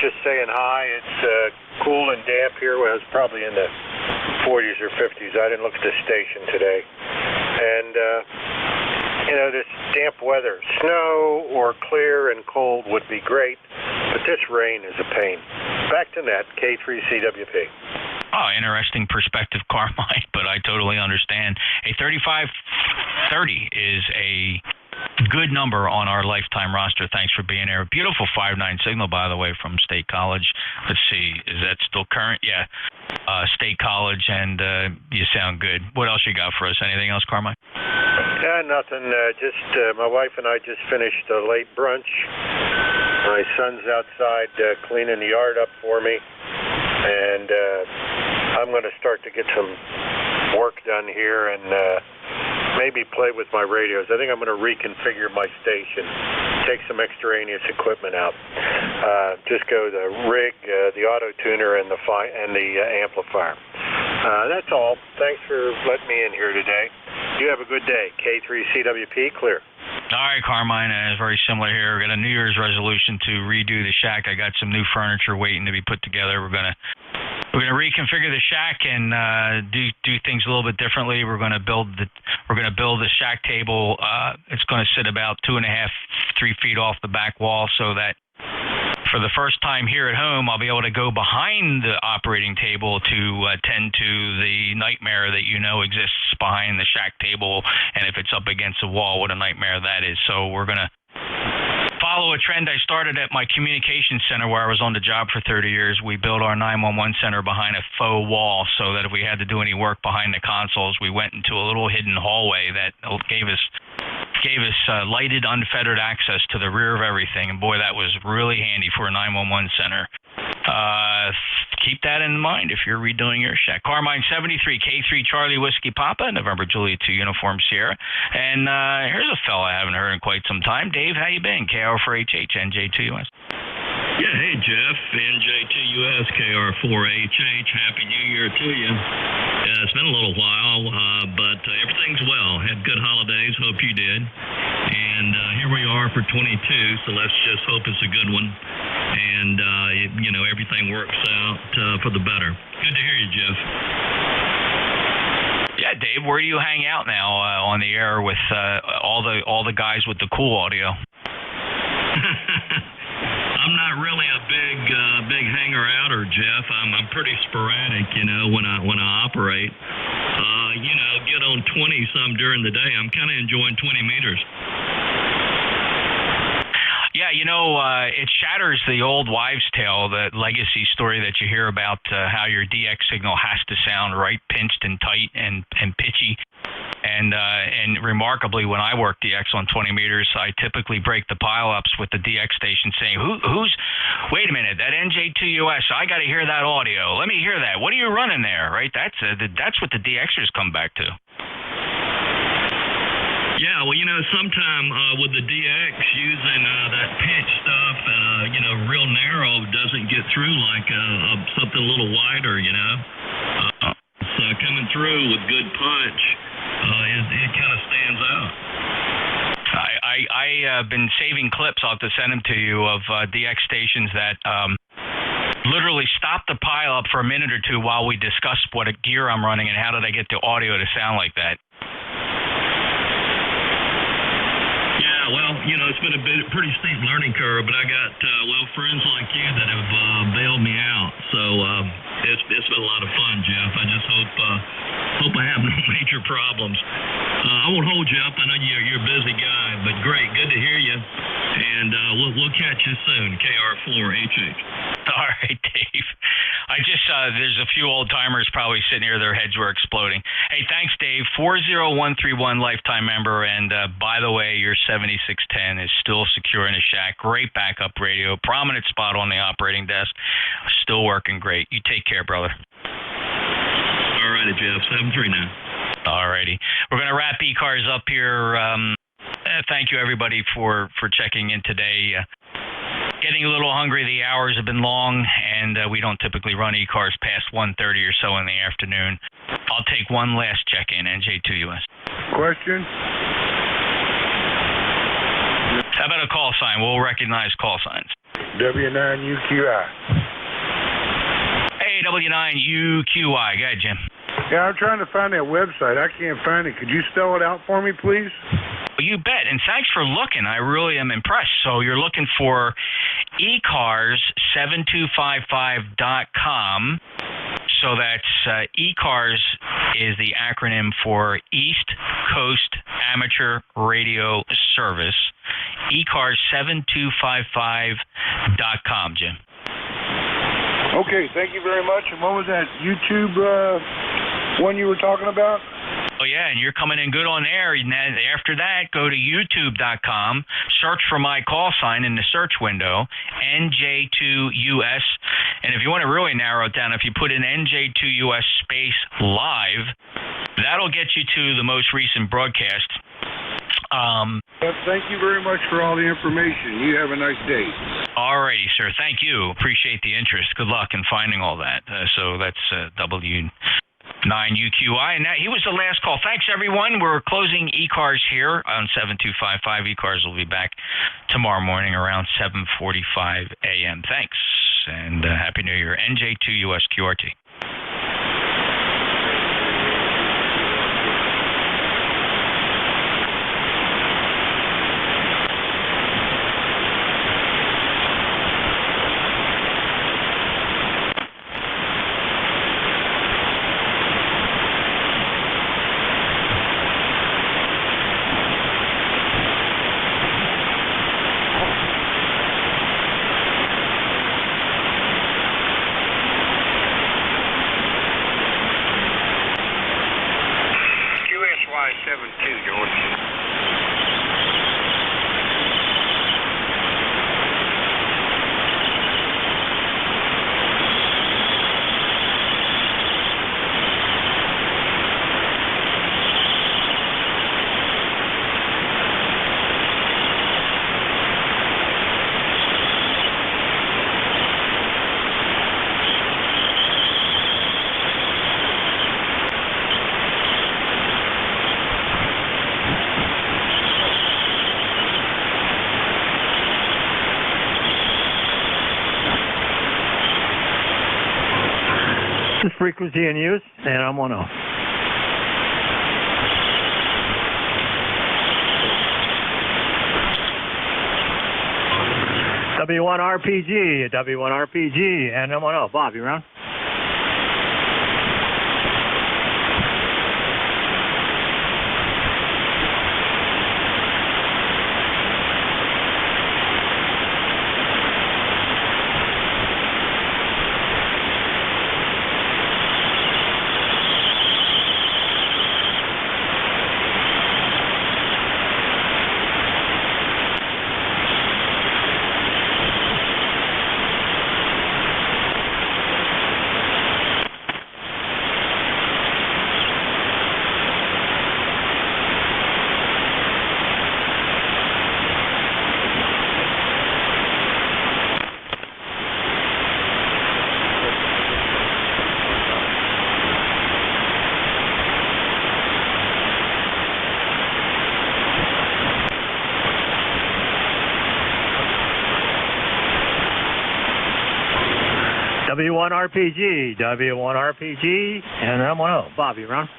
Speaker 12: Just saying hi. It's cool and damp here. Well, it's probably in the 40s or 50s. I didn't look at the station today. And, this damp weather, snow or clear and cold would be great, but this rain is a pain. Back to net, K3CWP.
Speaker 2: Oh, interesting perspective, Carmine, but I totally understand. A 3530 is a good number on our lifetime roster. Thanks for being there. Beautiful 5.9 signal, by the way, from State College. Let's see, is that still current? Yeah, State College, and you sound good. What else you got for us? Anything else, Carmine?
Speaker 12: Yeah, nothing. Just my wife and I just finished a late brunch. My son's outside cleaning the yard up for me, and I'm going to start to get some work done here and maybe play with my radios. I think I'm going to reconfigure my station, take some extraneous equipment out. Just go the rig, the auto tuner, and the amplifier. That's all. Thanks for letting me in here today. You have a good day. K3CWP, clear.
Speaker 2: All right, Carmine, it's very similar here. We got a New Year's resolution to redo the shack. I got some new furniture waiting to be put together. We're gonna reconfigure the shack and do things a little bit differently. We're gonna build the shack table. It's gonna sit about 2.5, 3 feet off the back wall, so that for the first time here at home, I'll be able to go behind the operating table to tend to the nightmare that exists behind the shack table, and if it's up against a wall, what a nightmare that is. So we're going to follow a trend I started at my communications center where I was on the job for 30 years. We built our 911 center behind a faux wall so that if we had to do any work behind the consoles, we went into a little hidden hallway that gave us lighted, unfettered access to the rear of everything. And boy, that was really handy for a 911 center. Keep that in mind if you're redoing your shack. Carmine 73, K3 Charlie Whiskey Papa, November Juliet 2 Uniform Sierra. And here's a fella I haven't heard in quite some time. Dave, how you been? KR4HH, NJ2US.
Speaker 14: Yeah, hey Jeff, NJ2US, KR4HH. Happy New Year to you. Yeah, it's been a little while, but everything's well. Had good holidays, hope you did. And here we are for 22, so let's just hope it's a good one. And, everything works out for the better. Good to hear you, Jeff.
Speaker 2: Yeah, Dave, where do you hang out now on the air with all the guys with the cool audio?
Speaker 14: I'm not really a big hanger-outer, Jeff. I'm pretty sporadic, when I operate. Get on 20-some during the day. I'm kind of enjoying 20 meters.
Speaker 2: Yeah, it shatters the old wives' tale, the legacy story that you hear about how your DX signal has to sound right, pinched and tight and pitchy. And remarkably, when I work DX on 20 meters, I typically break the pileups with the DX station saying, who's, wait a minute, that NJ2US, I got to hear that audio. Let me hear that. What are you running there, right? That's what the DXers come back to.
Speaker 14: Yeah, well, sometime with the DX using that pitch stuff, real narrow doesn't get through like something a little wider, So coming through with good punch, it kind of stands out.
Speaker 2: I have been saving clips. I'll have to send them to you of DX stations that literally stop the pile up for a minute or two while we discuss what gear I'm running and how did I get the audio to sound like that.
Speaker 14: Yeah, well, it's been a pretty steep learning curve, but I got friends like you that have bailed me out. So it's been a lot of fun, Jeff. I just hope I have no major problems. I won't hold you up. I know you're a busy guy, but great, good to hear you. And we'll catch you soon. KR4HH.
Speaker 2: All right, Dave. I just there's a few old timers probably sitting here, their heads were exploding. Hey, thanks, Dave. 40131 lifetime member, and by the way, your 7610 is still secure in a shack. Great backup radio, prominent spot on the operating desk, still working great. You take care, brother.
Speaker 14: All righty, Jeff. 7-3 now.
Speaker 2: All righty. We're going to wrap ECARS up here. Thank you, everybody, for checking in today. Getting a little hungry. The hours have been long, and we don't typically run ECARS past 1:30 or so in the afternoon. I'll take one last check-in, NJ2US.
Speaker 5: Question?
Speaker 2: How about a call sign? We'll recognize call signs.
Speaker 5: W9UQI.
Speaker 2: Hey, W9UQI. Go ahead, Jim.
Speaker 5: Yeah, I'm trying to find that website. I can't find it. Could you spell it out for me, please?
Speaker 2: You bet, and thanks for looking. I really am impressed. So you're looking for ECARS7255.com. So that's ECARS is the acronym for East Coast Amateur Radio Service. ECARS7255.com, Jim.
Speaker 5: Okay, thank you very much. And what was that YouTube one you were talking about?
Speaker 2: Oh, yeah, and you're coming in good on there. And then after that, go to youtube.com, search for my call sign in the search window, NJ2US. And if you want to really narrow it down, if you put in NJ2US space live, that'll get you to the most recent broadcast.
Speaker 5: Thank you very much for all the information. You have a nice day.
Speaker 2: All righty, sir. Thank you. Appreciate the interest. Good luck in finding all that. So that's W9UQI. And he was the last call. Thanks, everyone. We're closing ECARS here on 7255. ECARS will be back tomorrow morning around 7:45 a.m. Thanks, and Happy New Year. NJ2US QRT.
Speaker 1: Frequency in use, and I'm on off. W1RPG, and I'm on off. Bob, you around? W1RPG, W1RPG, and I'm on. Bobby, around.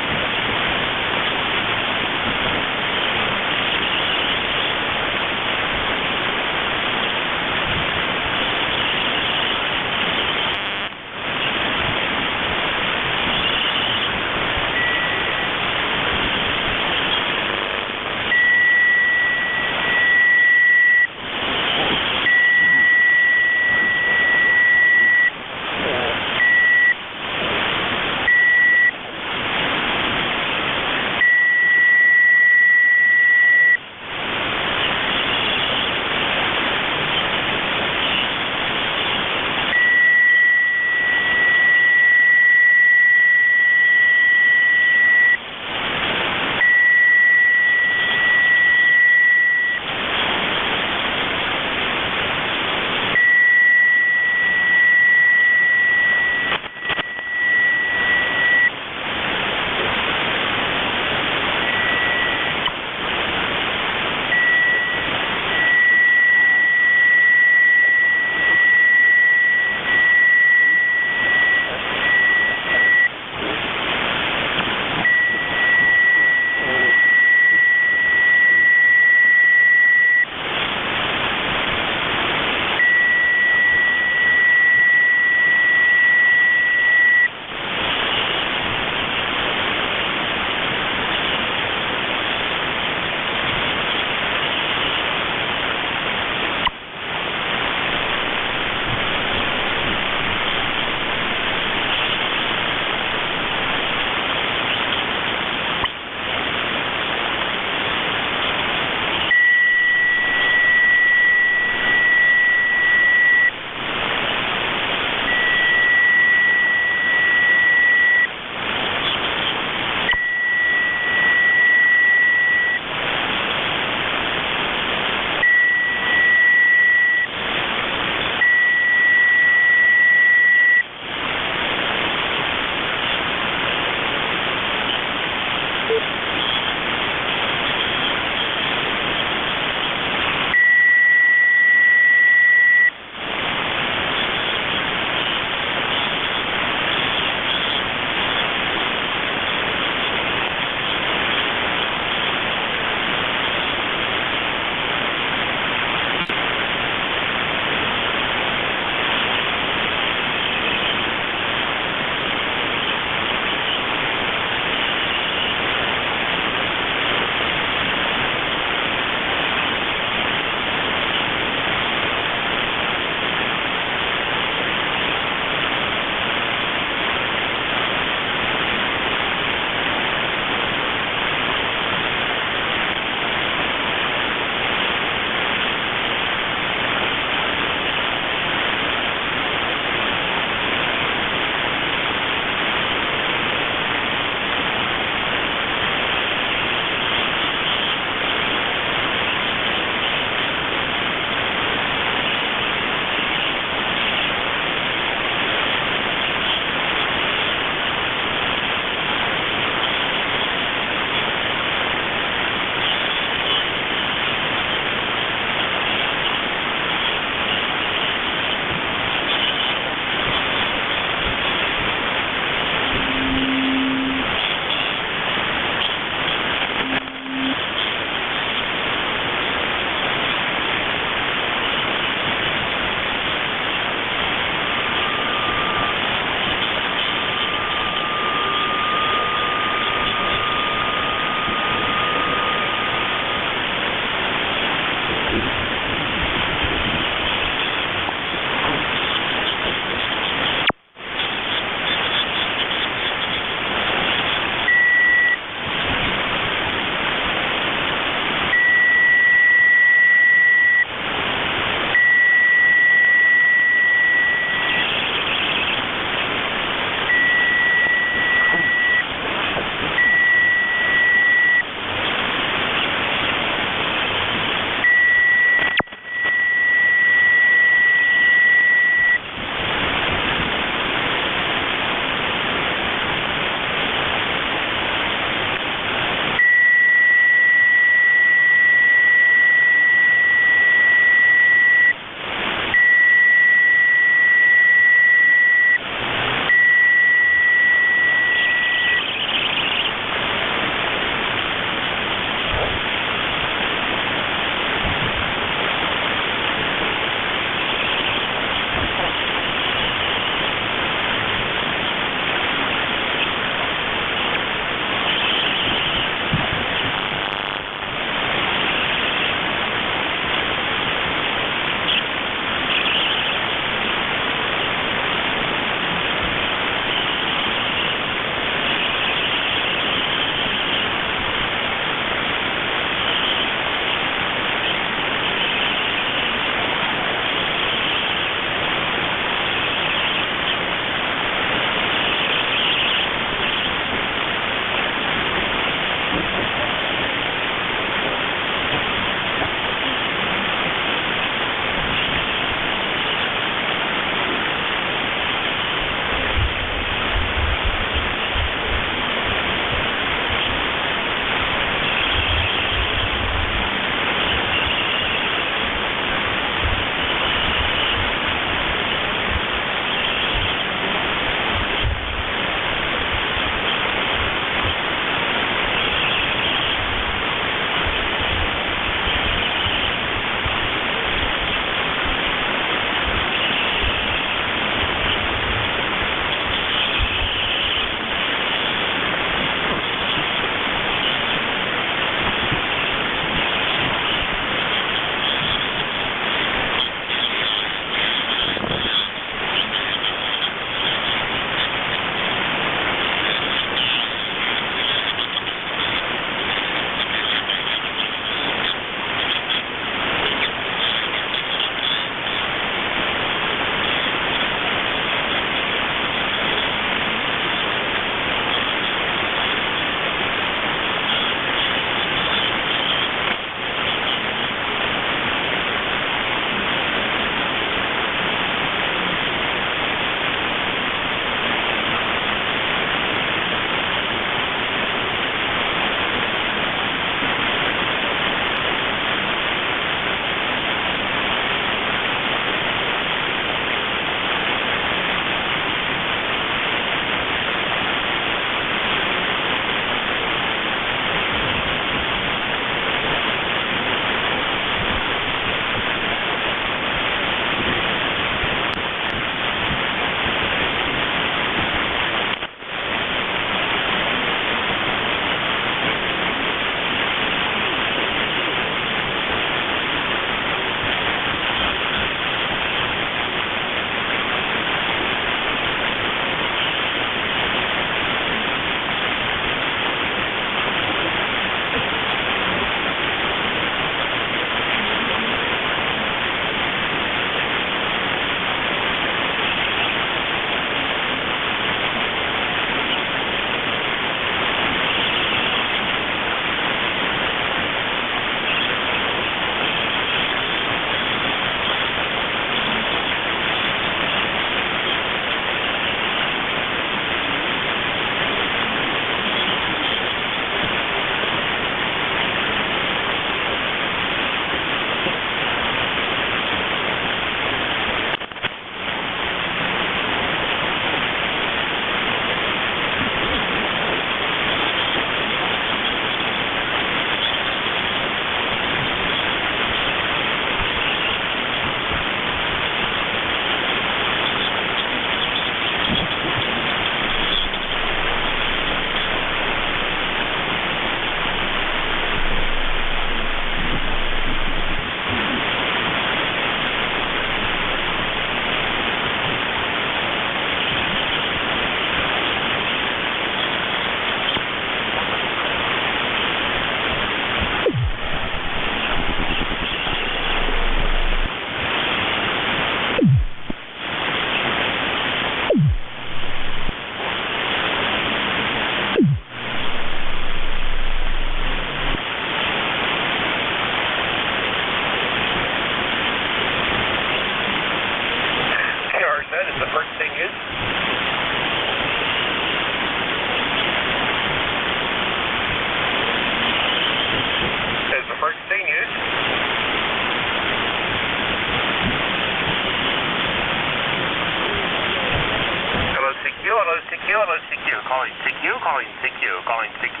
Speaker 11: hello, CQ, calling CQ, calling CQ, calling CQ,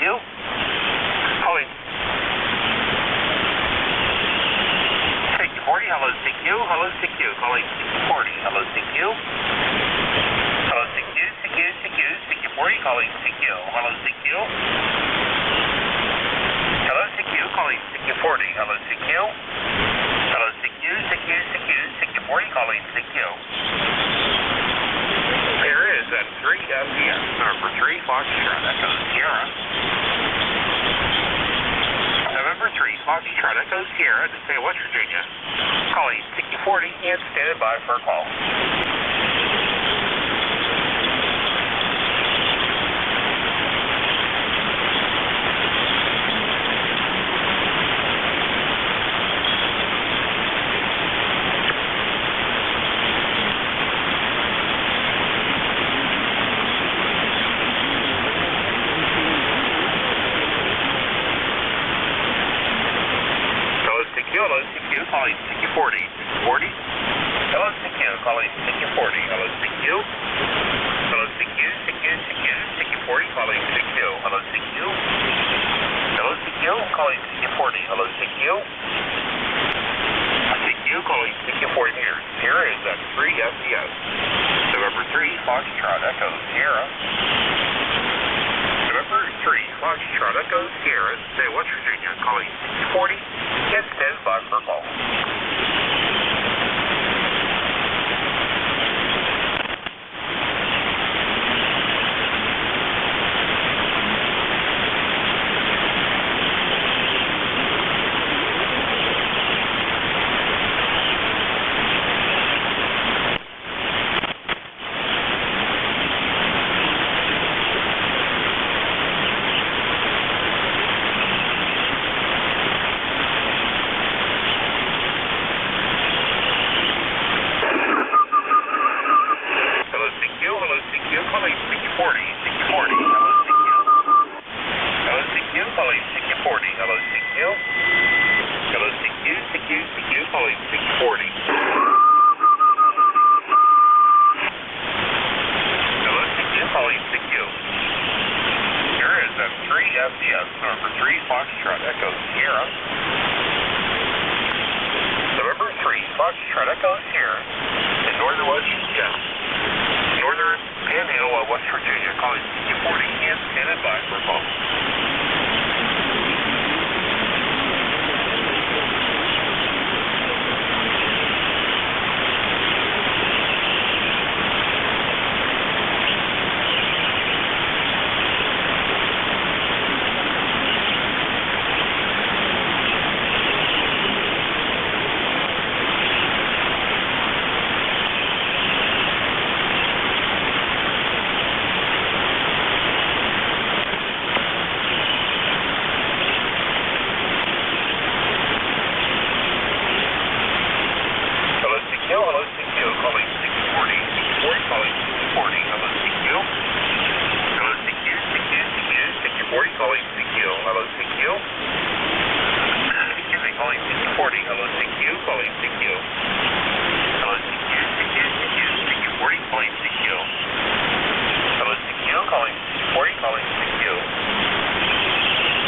Speaker 11: calling CQ40, hello, CQ, calling CQ40, hello, CQ, hello, CQ, CQ, CQ, CQ40, calling CQ, hello, CQ, hello, CQ, calling CQ40, hello, CQ, hello, CQ, CQ, CQ, CQ40, calling CQ. There is at 3 FDS, number 3, Foxtrot, Echo Sierra. November 3, Foxtrot, Echo Sierra, to say West Virginia. Calling CQ40 and standing by for a call. Hello, CQ, calling CQ40, CQ40. Hello, CQ, calling CQ40, hello, CQ. Hello, CQ, CQ, CQ, CQ40, calling CQ, hello, CQ. Hello, CQ, calling CQ40, hello, CQ. CQ, calling CQ40 meters.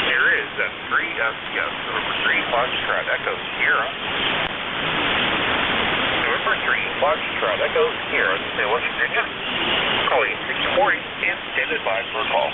Speaker 11: Sierra is at 3 FDS. November 3, Foxtrot, Echo Sierra. November 3, Foxtrot, Echo Sierra, say West Virginia, calling CQ40. Get stand by for a call.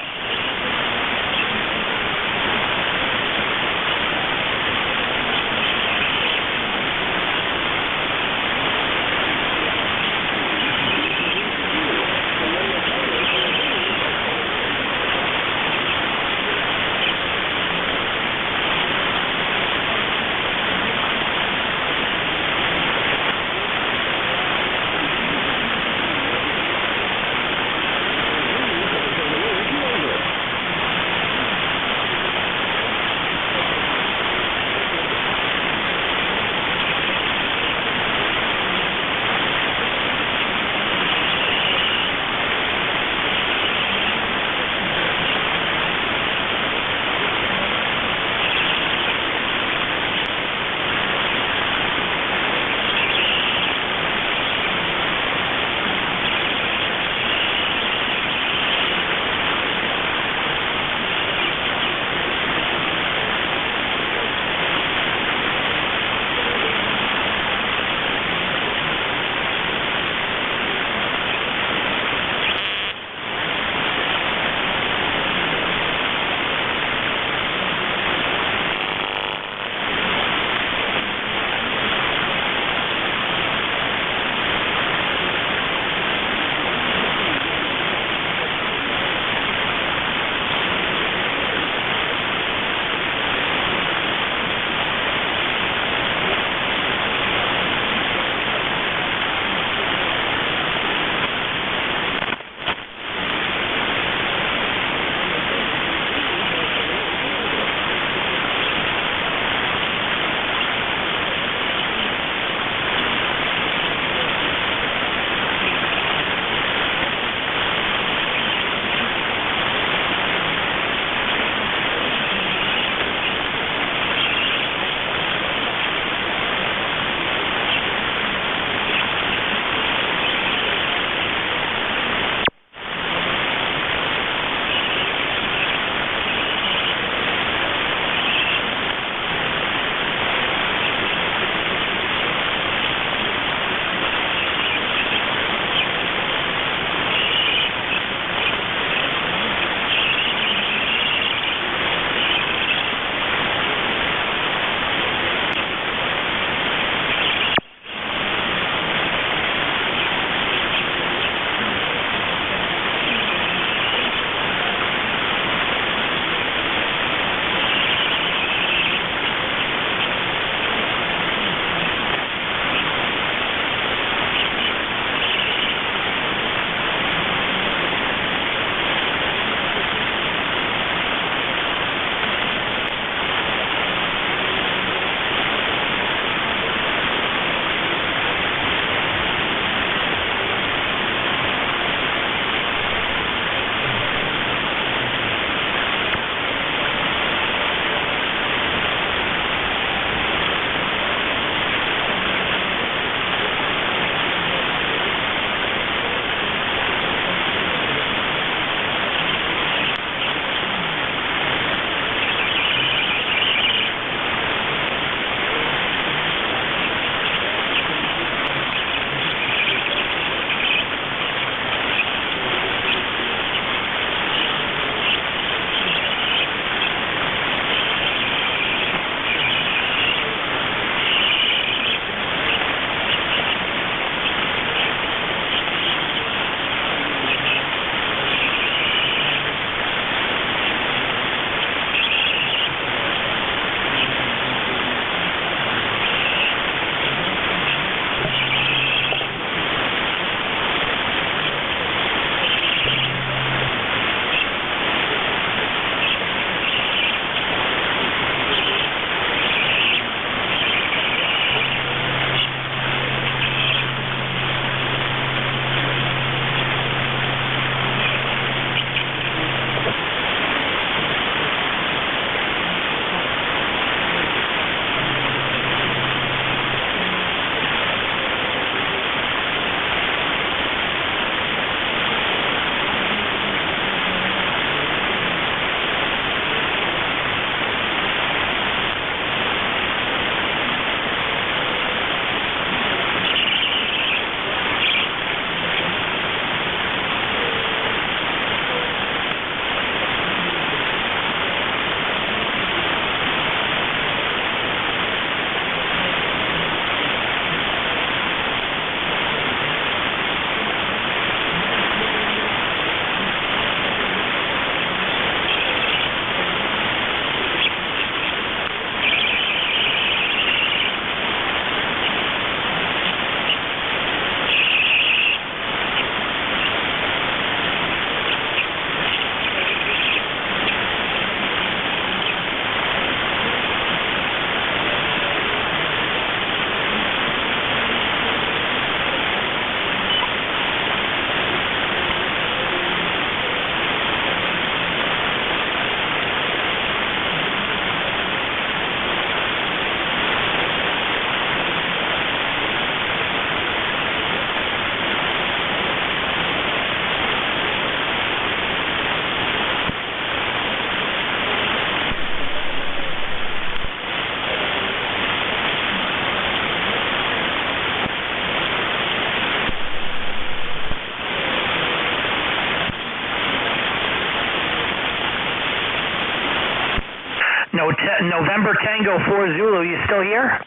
Speaker 13: November Tango 4 Zulu, you still here?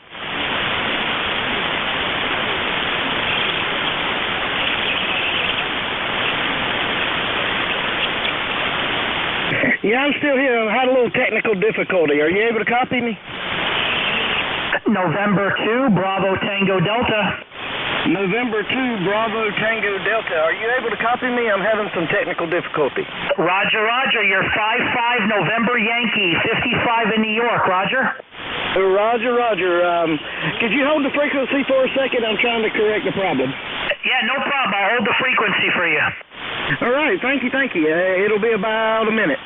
Speaker 16: Yeah, I'm still here. I had a little technical difficulty. Are you able to copy me?
Speaker 13: November 2 Bravo Tango Delta.
Speaker 16: November 2 Bravo Tango Delta. Are you able to copy me? I'm having some technical difficulty.
Speaker 13: Roger, Roger. You're 5-5 November Yankee, 55 in New York. Roger.
Speaker 16: Roger, Roger. Could you hold the frequency for a second? I'm trying to correct the problem.
Speaker 13: Yeah, no problem. I'll hold the frequency for you.
Speaker 16: All right. Thank you, thank you. It'll be about a minute.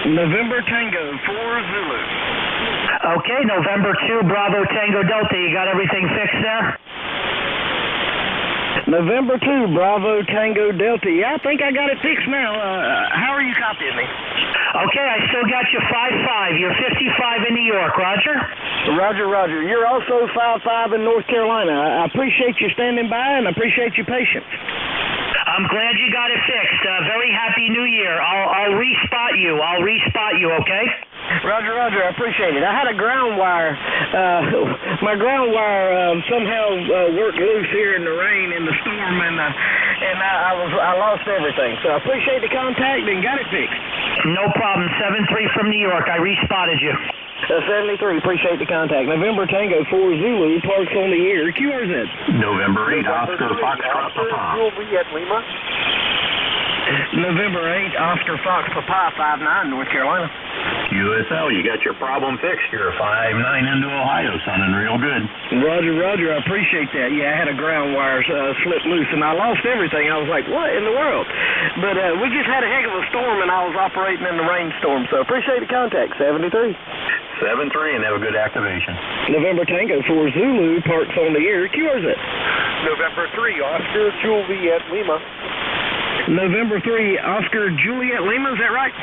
Speaker 16: November Tango 4 Zulu.
Speaker 13: Okay, November 2 Bravo Tango Delta. You got everything fixed there?
Speaker 16: November 2 Bravo Tango Delta. Yeah, I think I got it fixed now. How are you copying me?
Speaker 13: Okay, I still got you 5-5. You're 55 in New York. Roger?
Speaker 16: Roger, Roger. You're also 5-5 in North Carolina. I appreciate you standing by and I appreciate your patience.
Speaker 13: I'm glad you got it fixed. Very happy New Year. I'll respot you. Okay?
Speaker 16: Roger, Roger. I appreciate it. I had a ground wire. My ground wire somehow worked loose here in the rain in the storm, and I lost everything. So I appreciate the contact and got it fixed.
Speaker 13: No problem. 7-3 from New York. I respotted you.
Speaker 16: 73. Appreciate the contact. November Tango 4 Zulu. Parks on the air. QRZ.
Speaker 23: November 8 Oscar Foxtrot Papa.
Speaker 12: Juliet Lima.
Speaker 16: November 8 Oscar Fox Papa 59 North Carolina.
Speaker 23: USL, you got your problem fixed. You're 5-9 into Ohio, sounding real good.
Speaker 16: Roger, Roger. I appreciate that. Yeah, I had a ground wire slip loose, and I lost everything. I was like, what in the world? But we just had a heck of a storm, and I was operating in the rainstorm, so appreciate the contact. 73.
Speaker 23: 7-3, and have a good activation.
Speaker 16: November Tango 4 Zulu, parks on the air. QRZ.
Speaker 12: November 3 Oscar Juliet Lima.
Speaker 16: November 3 Oscar Juliet Lima, is that right?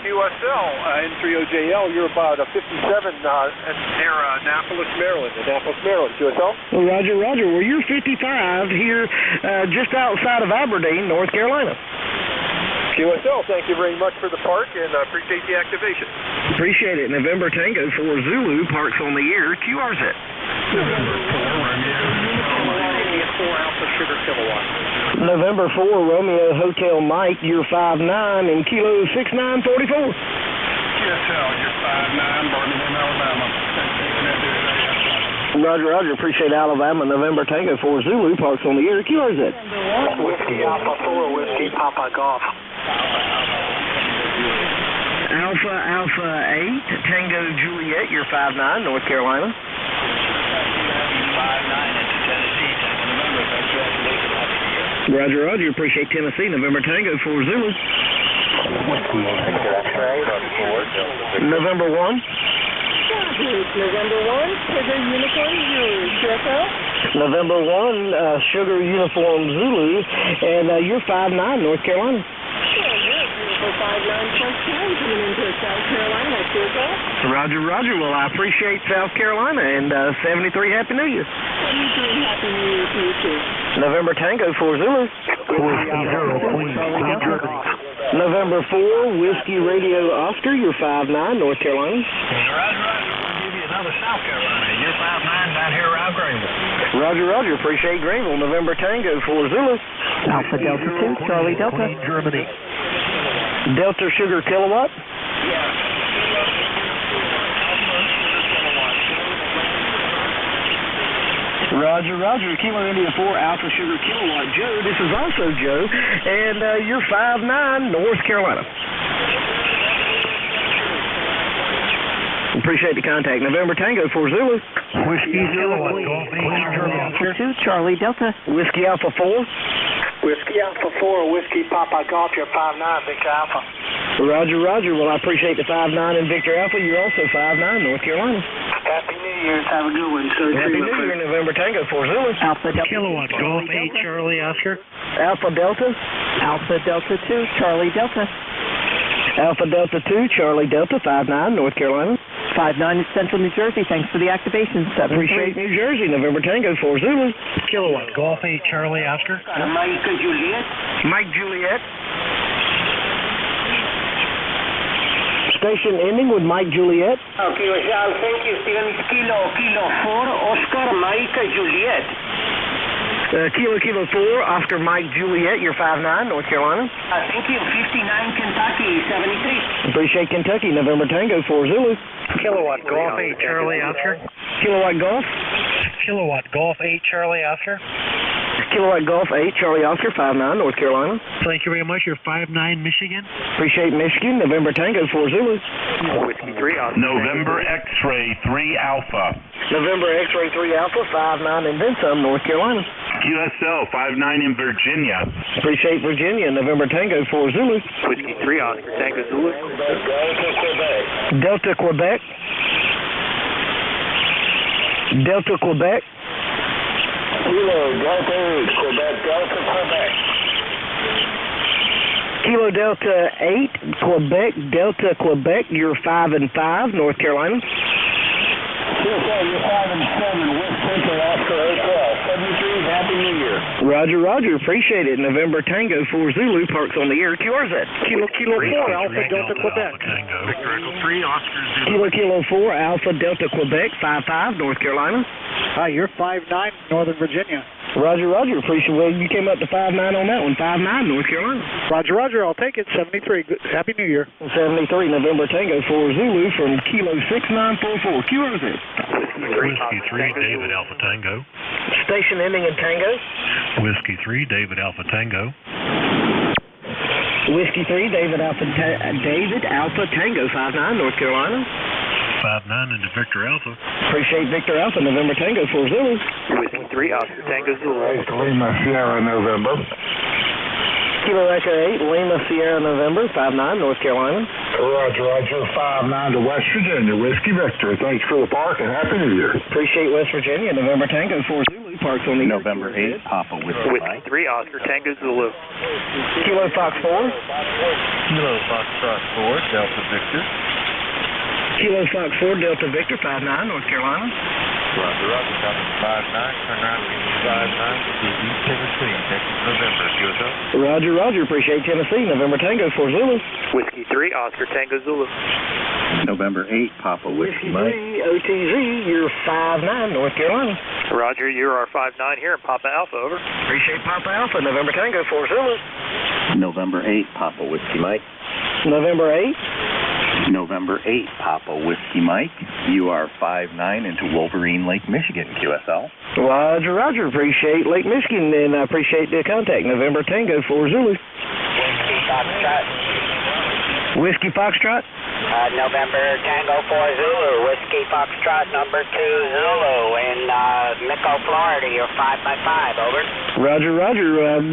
Speaker 12: QSL, N3OJL, you're about a 57 near Annapolis, Maryland. QSL?
Speaker 16: Well, Roger, Roger. Well, you're 55 here just outside of Aberdeen, North Carolina.
Speaker 12: QSL, thank you very much for the park, and I appreciate the activation.
Speaker 16: Appreciate it. November Tango 4 Zulu, parks on the air. QRZ.
Speaker 12: November 4 Alpha Sugar Kilowatt.
Speaker 16: November 4 Romeo Hotel Mike, you're 5-9 and Kilo 6944.
Speaker 12: QSL, you're 5-9, Birmingham, Alabama.
Speaker 16: Roger, Roger. Appreciate Alabama. November Tango 4 Zulu, parks on the air. QRZ.
Speaker 21: Whiskey Alpha 4, Whiskey Papa Golf.
Speaker 16: Alpha 8 Tango Juliet, you're 5-9 North Carolina.
Speaker 21: 5-9 into Tennessee, Tango November. Congratulations, happy New Year.
Speaker 16: Roger, Roger. Appreciate Tennessee. November Tango 4 Zulu. November 1.
Speaker 17: November 1, Sugar Uniform Zulu, QSL.
Speaker 16: November 1, Sugar Uniform Zulu, and you're 5-9 North Carolina.
Speaker 17: Beautiful 5-9 plus 10 coming into South Carolina, QSL.
Speaker 16: Roger, Roger. Well, I appreciate South Carolina, and 73 Happy New Year.
Speaker 17: 73 Happy New Year to you too.
Speaker 16: November Tango 4 Zulu. November 4, Whiskey Radio Oscar, you're 5'9", North Carolina.
Speaker 18: Roger. I'll give you another South Carolina. You're 5'9" down here around Greenville.
Speaker 16: Roger. Appreciate Greenville. November Tango 4 Zulu.
Speaker 3: Alpha Delta 2, Charlie Delta.
Speaker 1: Germany.
Speaker 16: Delta Sugar Kilowatt. Roger. Kilo India 4, Alpha Sugar Kilowatt. Joe, this is also Joe, and you're 5'9", North Carolina. Appreciate the contact. November Tango 4 Zulu.
Speaker 1: Whiskey Kilowatt, Golf 8, Charlie Oscar.
Speaker 3: 2, Charlie Delta.
Speaker 16: Whiskey Alpha 4.
Speaker 19: Whiskey Alpha 4, Whiskey Papa Golf, you're 5'9", Victor Alpha.
Speaker 16: Roger. Well, I appreciate the 5'9" and Victor Alpha. You're also 5'9", North Carolina.
Speaker 19: Happy New Year. Have a good one.
Speaker 16: Happy New Year, November Tango 4 Zulu.
Speaker 3: Alpha Delta.
Speaker 1: Kilowatt, Golf 8, Charlie Oscar.
Speaker 16: Alpha Delta.
Speaker 3: Alpha Delta 2, Charlie Delta.
Speaker 16: Alpha Delta 2, Charlie Delta, 5'9", North Carolina.
Speaker 3: 5'9" is Central New Jersey. Thanks for the activation. 7-3.
Speaker 16: Appreciate New Jersey. November Tango 4 Zulu.
Speaker 1: Kilowatt, Golf 8, Charlie Oscar.
Speaker 16: Mike Juliet. Station ending with Mike Juliet.
Speaker 19: Okay, Charles, thank you. Steven, Kilo 4, Oscar Mike Juliet.
Speaker 16: Kilo 4, Oscar Mike Juliet, you're 5'9", North Carolina.
Speaker 19: Thank you. 59 Kentucky, 73.
Speaker 16: Appreciate Kentucky. November Tango 4 Zulu.
Speaker 1: Kilowatt, Golf 8, Charlie Oscar.
Speaker 16: Kilowatt Golf.
Speaker 1: Kilowatt, Golf 8, Charlie Oscar.
Speaker 16: Kilowatt Golf 8, Charlie Oscar, 5'9", North Carolina.
Speaker 1: Thank you very much. You're 5'9", Michigan.
Speaker 16: Appreciate Michigan. November Tango 4 Zulu.
Speaker 19: Whiskey 3 Oscar.
Speaker 20: November X-Ray 3 Alpha.
Speaker 16: November X-Ray 3 Alpha, 5'9", and then some, North Carolina.
Speaker 20: QSL 5'9" in Virginia.
Speaker 16: Appreciate Virginia. November Tango 4 Zulu.
Speaker 19: Whiskey 3 Oscar, Tango Zulu.
Speaker 16: Delta Quebec. Delta Quebec.
Speaker 19: Kilo Delta 8, Quebec, Delta Quebec.
Speaker 16: Kilo Delta 8, Quebec, Delta Quebec, you're 5'5", North Carolina.
Speaker 19: You're 5'7", West Central Oscar Hotel, 73, Happy New Year.
Speaker 16: Roger, appreciate it. November Tango 4 Zulu, parks on the air. QRZ. Kilo 4, Alpha Delta Quebec.
Speaker 19: Victor Echo 3, Oscar Zulu.
Speaker 16: Kilo 4, Alpha Delta Quebec, 5'5", North Carolina.
Speaker 5: Hi, you're 5'9", Northern Virginia.
Speaker 16: Roger, appreciate it. Well, you came up to 5'9" on that one. 5'9", North Carolina.
Speaker 5: Roger, I'll take it. 73. Happy New Year.
Speaker 16: 73, November Tango 4 Zulu from Kilo 6944. QRZ.
Speaker 22: Whiskey 3, David Alpha Tango.
Speaker 16: Station ending in Tango.
Speaker 22: Whiskey 3, David Alpha Tango.
Speaker 16: Whiskey 3, David Alpha Tango, 5'9", North Carolina.
Speaker 22: 5'9" into Victor Alpha.
Speaker 16: Appreciate Victor Alpha, November Tango 4 Zulu.
Speaker 19: Whiskey 3, Oscar Tango Zulu.
Speaker 15: Lima Sierra, November.
Speaker 16: Kilo Echo 8, Lima Sierra, November, 5'9", North Carolina.
Speaker 15: Roger, 5'9" to West Virginia, Whiskey Victor. Thanks for the park and Happy New Year.
Speaker 16: Appreciate West Virginia, November Tango 4 Zulu, parks on the
Speaker 25: November 8, Papa
Speaker 19: Whiskey 3, Oscar Tango Zulu.
Speaker 16: Kilo Fox 4.
Speaker 25: Kilo Foxtrot 4, Delta Victor.
Speaker 16: Kilo Fox 4, Delta Victor, 5'9", North Carolina.
Speaker 25: Roger, Delta 5'9", turn around to 5'9", to East Tennessee, next November, QSL.
Speaker 16: Roger, appreciate Tennessee, November Tango 4 Zulu.
Speaker 19: Whiskey 3, Oscar Tango Zulu.
Speaker 25: November 8, Papa Whiskey Mike.
Speaker 16: OTZ, you're 5'9", North Carolina.
Speaker 19: Roger, you are 5'9" here in Papa Alpha, over.
Speaker 16: Appreciate Papa Alpha, November Tango 4 Zulu.
Speaker 25: November 8, Papa Whiskey Mike.
Speaker 16: November 8.
Speaker 25: November 8, Papa Whiskey Mike. You are 5'9" into Wolverine Lake, Michigan, QSL.
Speaker 16: Roger, appreciate Lake Michigan, and I appreciate the contact. November Tango 4 Zulu.
Speaker 19: Whiskey Foxtrot.
Speaker 16: Whiskey Foxtrot.
Speaker 19: November Tango 4 Zulu. Whiskey Foxtrot number 2 Zulu in Mico, Florida. You're 5x5, over.
Speaker 16: Roger,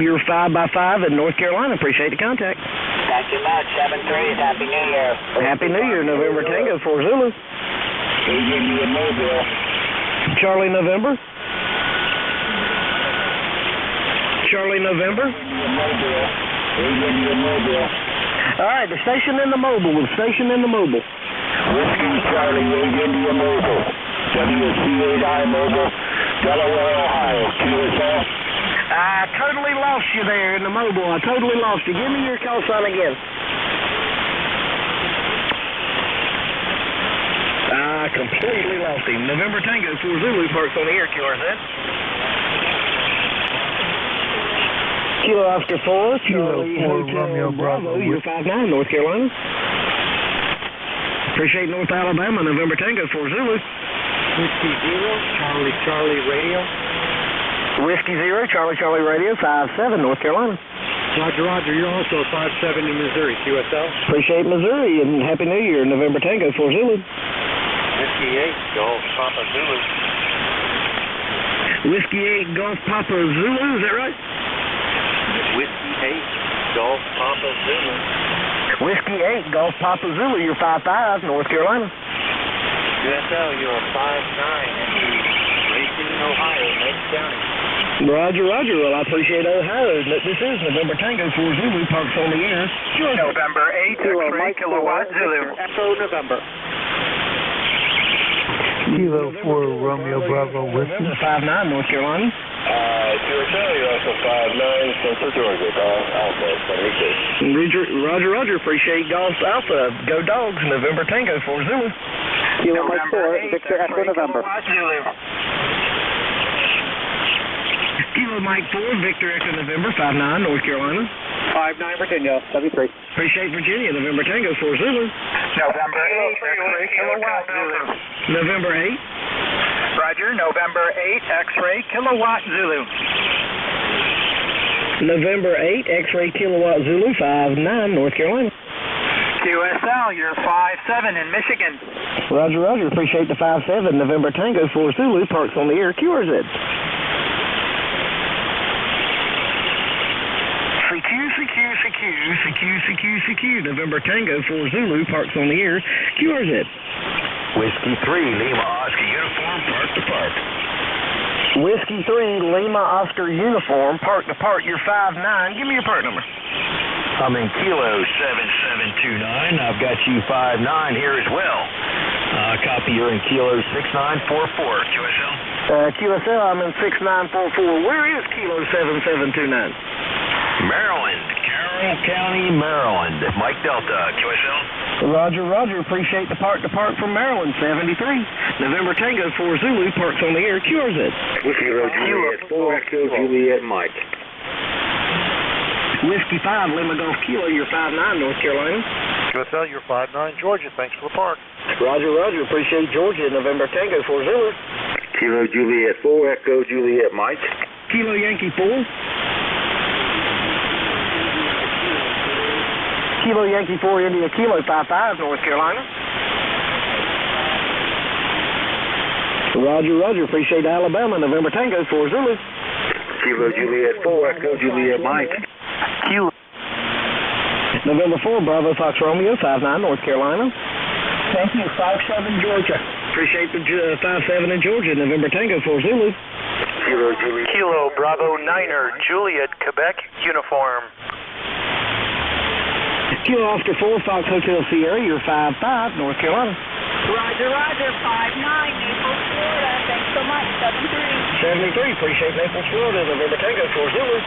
Speaker 16: you're 5x5 in North Carolina. Appreciate the contact.
Speaker 19: Thank you much. 7-3. Happy New Year.
Speaker 16: Happy New Year, November Tango 4 Zulu. Charlie November. Charlie November. All right, the station in the mobile.
Speaker 19: Whiskey Charlie, India Mobile. WC8I Mobile, Delaware, Ohio. QSL.
Speaker 16: I totally lost you there in the mobile. Give me your call sign again. completely lost him. November Tango 4 Zulu, parks on the air, QRZ. Kilo Oscar 4, Charlie Hotel Bravo, you're 5-9, North Carolina. Appreciate North Alabama, November Tango 4 Zulu.
Speaker 4: Whiskey 0, Charlie Radio.
Speaker 16: Whiskey 0, Charlie Radio, 5-7, North Carolina.
Speaker 22: Roger, you're also 5-7 in Missouri, QSL.
Speaker 16: Appreciate Missouri, and Happy New Year, November Tango 4 Zulu.
Speaker 25: Whiskey 8, Golf Papa Zulu.
Speaker 16: Whiskey 8, Golf Papa Zulu, is that right?
Speaker 25: Whiskey 8, Golf Papa Zulu.
Speaker 16: Whiskey 8, Golf Papa Zulu, you're 5-5, North Carolina.
Speaker 25: QSL, you're 5-9 in Racine, Ohio, Mesa County.
Speaker 16: Roger. Well, I appreciate Ohio. This is November Tango 4 Zulu, parks on the air.
Speaker 6: November 8, X-ray, Kilowatt Zulu.
Speaker 4: Echo November.
Speaker 1: Kilo 4 Romeo Bravo Whiskey.
Speaker 16: 5-9, North Carolina.
Speaker 21: QSL, you're also 5-9, Central Georgia, Golf Alpha 76.
Speaker 16: Roger, appreciate Golf Alpha. Go Dogs, November Tango 4 Zulu.
Speaker 4: Kilo Mike 4, Victor Echo November.
Speaker 25: Zulu.
Speaker 16: Kilo Mike 4, Victor Echo November, 5-9, North Carolina.
Speaker 4: 5-9, Virginia, 73.
Speaker 16: Appreciate Virginia, November Tango 4 Zulu.
Speaker 6: November 8, X-ray, Kilowatt Zulu.
Speaker 16: November 8.
Speaker 6: Roger, November 8, X-ray, Kilowatt Zulu.
Speaker 16: November 8, X-ray, Kilowatt Zulu, 5-9, North Carolina.
Speaker 6: QSL, you're 5-7 in Michigan.
Speaker 16: Roger, appreciate the 5-7, November Tango 4 Zulu, parks on the air, QRZ. CQ, November Tango 4 Zulu, parks on the air, QRZ.
Speaker 23: Whiskey 3, Lima Oscar Uniform, park to park.
Speaker 16: Whiskey 3, Lima Oscar Uniform, park to park, you're 5-9. Give me your part number.
Speaker 23: I'm in Kilo 7729. I've got you 5-9 here as well. Copy, you're in Kilo 6944, QSL.
Speaker 16: QSL, I'm in 6944. Where is Kilo 7729?
Speaker 23: Maryland, Carroll County, Maryland. Mike Delta, QSL.
Speaker 16: Roger, appreciate the park to park from Maryland, 73. November Tango 4 Zulu, parks on the air, QRZ.
Speaker 21: Whiskey Juliet 4, Echo Juliet Mike.
Speaker 16: Whiskey 5, Lima Golf Kilo, you're 5-9, North Carolina.
Speaker 22: QSL, you're 5-9, Georgia. Thanks for the park.
Speaker 16: Roger, appreciate Georgia, November Tango 4 Zulu.
Speaker 21: Kilo Juliet 4, Echo Juliet Mike.
Speaker 16: Kilo Yankee 4. Kilo Yankee 4, India Kilo, 5-5, North Carolina. Roger, appreciate Alabama, November Tango 4 Zulu.
Speaker 21: Kilo Juliet 4, Echo Juliet Mike.
Speaker 16: Kilo. November 4, Bravo Fox Romeo, 5-9, North Carolina.
Speaker 4: Thank you, 5-7, Georgia.
Speaker 16: Appreciate the 5-7 in Georgia, November Tango 4 Zulu.
Speaker 21: Kilo Juliet.
Speaker 6: Kilo Bravo 9er, Juliet, Quebec, uniform.
Speaker 16: Kilo Oscar 4, Fox Hotel Sierra, you're 5-5, North Carolina.
Speaker 17: Roger, 5-9, Naples, Florida. Thanks so much, 7-3.
Speaker 16: 73, appreciate Naples, Florida, November Tango 4 Zulu.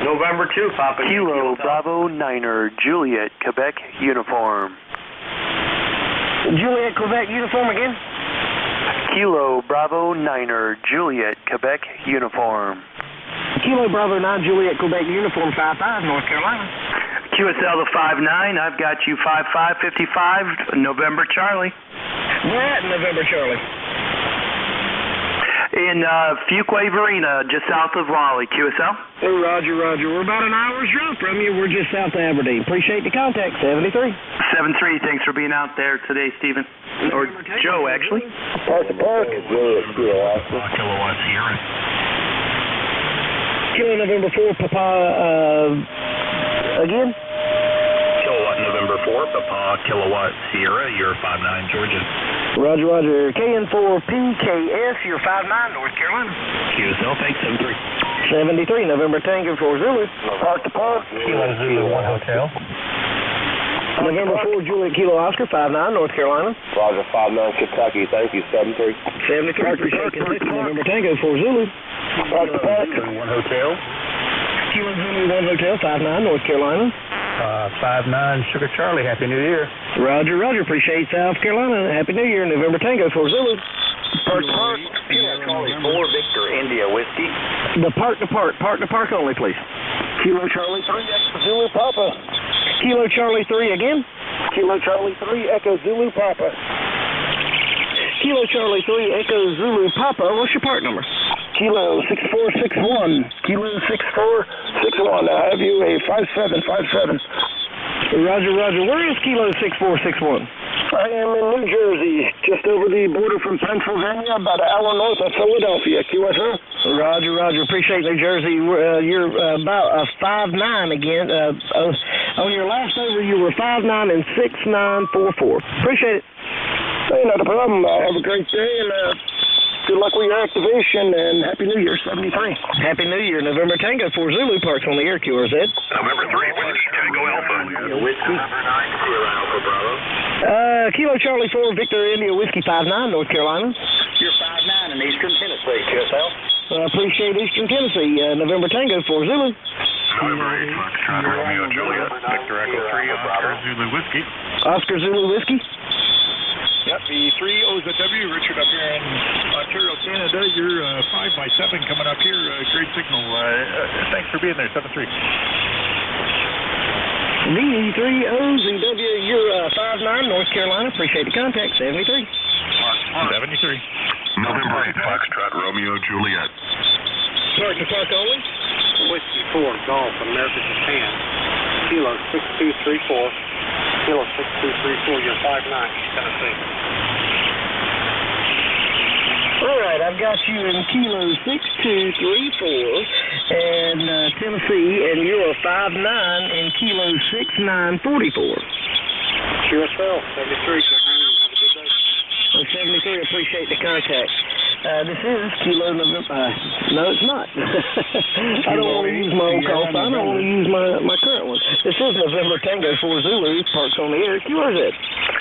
Speaker 21: November 2, Papa.
Speaker 6: Kilo Bravo 9er, Juliet, Quebec, uniform.
Speaker 16: Juliet, Quebec, uniform again?
Speaker 6: Kilo Bravo 9er, Juliet, Quebec, uniform.
Speaker 16: Kilo Bravo 9, Juliet, Quebec, uniform, 5-5, North Carolina.
Speaker 6: QSL to 5-9, I've got you 5-5-55, November Charlie.
Speaker 16: Where at November Charlie?
Speaker 6: In Fuquay Varina, just south of Raleigh, QSL.
Speaker 16: Oh, Roger. We're about an hour's drive from you. We're just south of Aberdeen. Appreciate the contact, 73.
Speaker 6: 7-3, thanks for being out there today, Stephen. Or Joe, actually.
Speaker 21: Park to park.
Speaker 23: Kilowatt Sierra.
Speaker 16: Kilo November 4, Papa, again?
Speaker 23: Kilowatt November 4, Papa Kilowatt Sierra, you're 5-9, Georgia.
Speaker 16: Roger. KN4PKS, you're 5-9, North Carolina.
Speaker 23: QSL, thanks, 7-3.
Speaker 16: 73, November Tango 4 Zulu. Park to park.
Speaker 22: Kilo Zulu 1 Hotel.
Speaker 16: November 4, Juliet Kilo Oscar, 5-9, North Carolina.
Speaker 21: Roger, 5-9, Kentucky. Thank you, 7-3.
Speaker 16: 73, appreciate Kentucky. November Tango 4 Zulu.
Speaker 21: Park to park.
Speaker 22: 1 Hotel.
Speaker 16: Kilo Zulu 1 Hotel, 5-9, North Carolina.
Speaker 22: 5-9, Sugar Charlie. Happy New Year.
Speaker 16: Roger, Roger. Appreciate South Carolina. Happy New Year. November Tango for Zulu.
Speaker 7: Park to park. Kilo Charlie 4 Victor India Whiskey.
Speaker 16: The park to park only, please.
Speaker 7: Kilo Charlie 3 Echo Zulu Papa.
Speaker 16: Kilo Charlie 3 again.
Speaker 7: Kilo Charlie 3 Echo Zulu Papa.
Speaker 16: Kilo Charlie 3 Echo Zulu Papa. What's your part number?
Speaker 7: Kilo 6461. Kilo 6461. I have you a 5757.
Speaker 16: Roger, Roger. Where is Kilo 6461?
Speaker 7: I am in New Jersey, just over the border from Pennsylvania, about an hour north of Philadelphia. QSO.
Speaker 16: Roger, Roger. Appreciate New Jersey. You're about a 5'9" again. On your last over, you were 5'9" and 6944. Appreciate it.
Speaker 7: Hey, not a problem. Have a great day, and good luck with your activation, and Happy New Year, 73.
Speaker 16: Happy New Year. November Tango 4 Zulu Parks on the air, QRZ.
Speaker 11: November 3 Whiskey Tango Alpha.
Speaker 7: Whiskey.
Speaker 11: Number 9 Sierra Alpha Bravo.
Speaker 16: Kilo Charlie 4 Victor India Whiskey 59, North Carolina.
Speaker 7: You're 5'9" in Eastern Tennessee, QSL.
Speaker 16: Appreciate Eastern Tennessee. November Tango 4 Zulu.
Speaker 11: November 8 Foxtrot Romeo Juliet. Victor Echo 3 Oscar Zulu Whiskey.
Speaker 16: Oscar Zulu Whiskey.
Speaker 5: Yep, the 3 OZW, Richard up here in Ontario, Canada. You're 5x7 coming up here. Great signal. Thanks for being there, 7-3.
Speaker 16: VE3OZW, you're 5'9", North Carolina. Appreciate the contact, 73.
Speaker 5: 73.
Speaker 11: November 8 Foxtrot Romeo Juliet.
Speaker 16: Park to park only.
Speaker 7: Whiskey 4 Golf America Japan. Kilo 6234. Kilo 6234. You're 5'9", Tennessee.
Speaker 16: All right, I've got you in Kilo 6234 and Tennessee, and you're 5'9" in Kilo 6944.
Speaker 7: QSL 73. Have a good day.
Speaker 16: 73, appreciate the contact. This is Kilo November. No, it's not. I don't want to use my old call sign. I want to use my current one. This is November Tango 4 Zulu. Parks on the air. QRZ.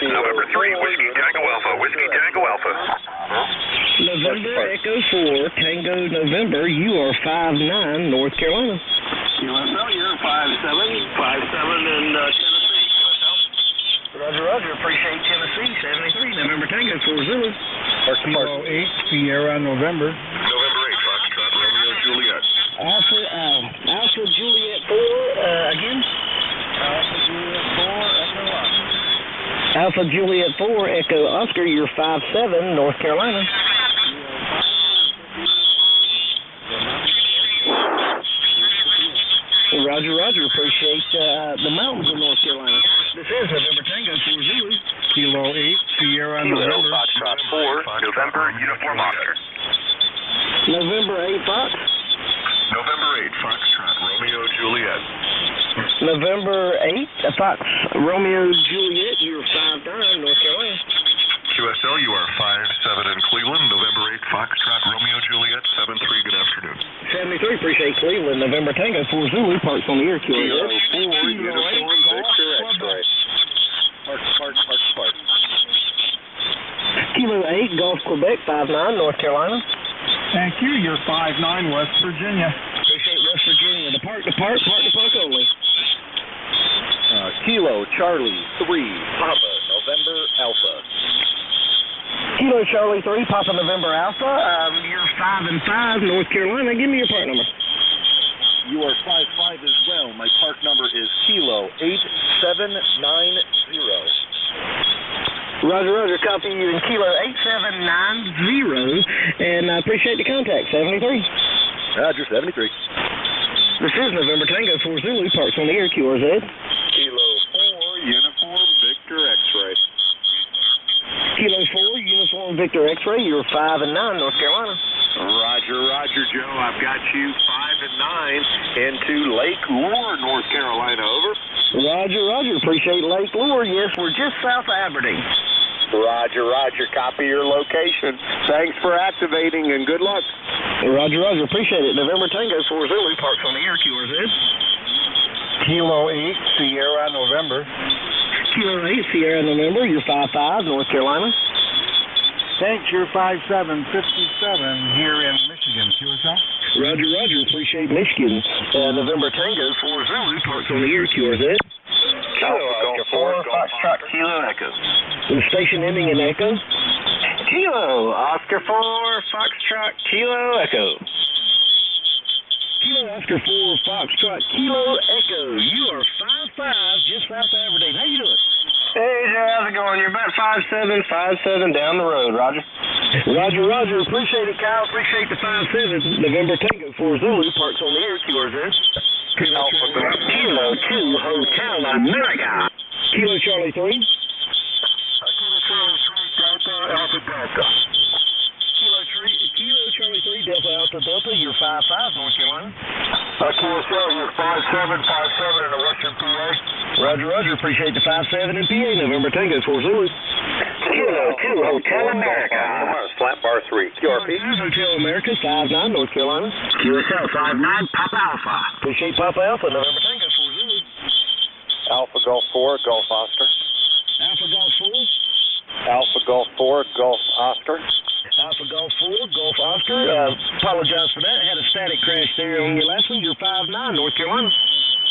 Speaker 11: November 3 Whiskey Tango Alpha. Whiskey Tango Alpha.
Speaker 16: November Echo 4 Tango November. You are 5'9", North Carolina.
Speaker 7: QSL, you're 5'7", 5'7" in Tennessee.
Speaker 16: Roger, Roger. Appreciate Tennessee. 73. November Tango 4 Zulu.
Speaker 5: Kilo 8 Sierra November.
Speaker 11: November 8 Foxtrot Romeo Juliet.
Speaker 16: Alpha Juliet 4 again. Alpha Juliet 4 Echo Oscar. You're 5'7", North Carolina. Roger, Roger. Appreciate the mountains of North Carolina. This is November Tango 4 Zulu.
Speaker 5: Kilo 8 Sierra
Speaker 11: Kilo
Speaker 5: November.
Speaker 11: Foxtrot 4 November Uniform Oscar.
Speaker 16: November 8 Fox.
Speaker 11: November 8 Foxtrot Romeo Juliet.
Speaker 16: November 8 Fox Romeo Juliet. You're 5'9", North Carolina.
Speaker 11: QSL, you are 5'7" in Cleveland. November 8 Foxtrot Romeo Juliet 7-3. Good afternoon.
Speaker 16: 73. Appreciate Cleveland. November Tango 4 Zulu. Parks on the air.
Speaker 7: Kilo 4 Uniform Victor X-Ray. Park.
Speaker 16: Kilo 8 Gulf Quebec 5'9", North Carolina.
Speaker 5: Thank you. You're 5'9", West Virginia.
Speaker 16: Appreciate West Virginia. The park to park only.
Speaker 7: Kilo Charlie 3 Papa November Alpha.
Speaker 16: Kilo Charlie 3 Papa November Alpha. You're 5'5", North Carolina. Give me your part number.
Speaker 7: You are 5'5" as well. My park number is Kilo 8790.
Speaker 16: Roger, Roger. Copy you in Kilo 8790, and I appreciate the contact. 73.
Speaker 7: Roger, 73.
Speaker 16: This is November Tango 4 Zulu. Parks on the air. QRZ.
Speaker 7: Kilo 4 Uniform Victor X-Ray.
Speaker 16: Kilo 4 Uniform Victor X-Ray. You're 5'9", North Carolina.
Speaker 7: Roger, Joe. I've got you 5'9" into Lake Lure, North Carolina. Over.
Speaker 16: Roger. Appreciate Lake Lure. Yes, we're just south of Aberdeen.
Speaker 7: Roger. Copy your location. Thanks for activating and good luck.
Speaker 16: Roger. Appreciate it. November Tango 4 Zulu. Parks on the air. QRZ.
Speaker 5: Kilo 8 Sierra November.
Speaker 16: Kilo 8 Sierra November. You're 5'5", North Carolina.
Speaker 5: Thanks. You're 5'7", 57 here in Michigan. QSL.
Speaker 16: Roger. Appreciate Michigan. November Tango 4 Zulu. Parks on the air. QRZ.
Speaker 7: Kilo 4 Foxtrot
Speaker 6: Foxtrot Kilo Echo.
Speaker 16: The station ending in Echo.
Speaker 6: Kilo, Oscar 4, Foxtrot Kilo Echo.
Speaker 16: Kilo Oscar 4, Foxtrot Kilo Echo. You are 5-5 just south of Aberdeen. How you doing?
Speaker 6: Hey, Jay, how's it going? You're about 5-7 down the road, Roger.
Speaker 16: Roger. Appreciate it, Kyle. Appreciate the 5-7. November Tango 4 Zulu, parks on the air, QRZ.
Speaker 6: Alpha Golf Kilo 2 Hotel America.
Speaker 16: Kilo Charlie 3.
Speaker 6: Alpha Delta.
Speaker 16: Kilo Charlie 3, Delta Alpha Delta, you're 5-5, North Carolina.
Speaker 6: QSL, you're 5-7 in the Western PA.
Speaker 16: Roger, appreciate the 5-7 in PA, November Tango 4 Zulu.
Speaker 6: Kilo 2 Hotel America. Slant bar 3, QRP.
Speaker 16: Hotel America, 5-9, North Carolina.
Speaker 6: QSL, 5-9, Papa Alpha.
Speaker 16: Appreciate Papa Alpha, November Tango 4 Zulu.
Speaker 12: Alpha Golf 4, Golf Oscar.
Speaker 16: Alpha Golf 4.
Speaker 12: Alpha Golf 4, Golf Oscar.
Speaker 16: Alpha Golf 4, Golf Oscar. Apologize for that. Had a static crash there on your last one. You're 5-9, North Carolina.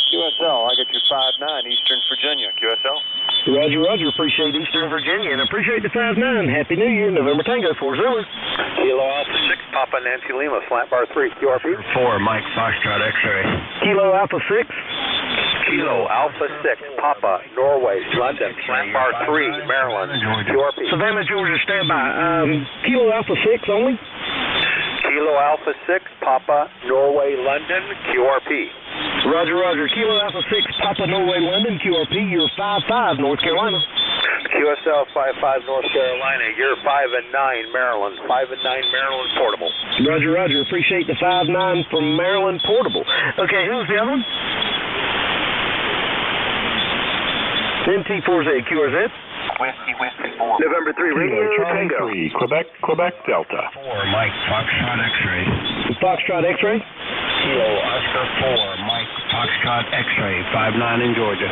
Speaker 12: QSL, I get you 5-9, Eastern Virginia, QSL.
Speaker 16: Roger, appreciate Eastern Virginia, and appreciate the 5-9. Happy New Year, November Tango 4 Zulu.
Speaker 12: Kilo Alpha 6, Papa Nancy Lima, Slant Bar 3, QRP.
Speaker 6: 4, Mike Foxtrot X-Ray.
Speaker 16: Kilo Alpha 6.
Speaker 12: Kilo Alpha 6, Papa, Norway, London, Slant Bar 3, Maryland, QRP.
Speaker 16: Savannah, Georgia, standby. Kilo Alpha 6 only.
Speaker 12: Kilo Alpha 6, Papa, Norway, London, QRP.
Speaker 16: Roger. Kilo Alpha 6, Papa, Norway, London, QRP. You're 5-5, North Carolina.
Speaker 12: QSL 5-5, North Carolina. You're 5-9, Maryland. 5-9, Maryland, Portable.
Speaker 16: Roger. Appreciate the 5-9 from Maryland, Portable. Okay, who's the other one? NT4Z, QRZ.
Speaker 11: Whiskey 4.
Speaker 12: November 3, Radio Tango.
Speaker 20: 3, Quebec Delta.
Speaker 6: 4, Mike Foxtrot X-Ray.
Speaker 16: Foxtrot X-Ray.
Speaker 6: Kilo Oscar 4, Mike Foxtrot X-Ray, 5-9 in Georgia.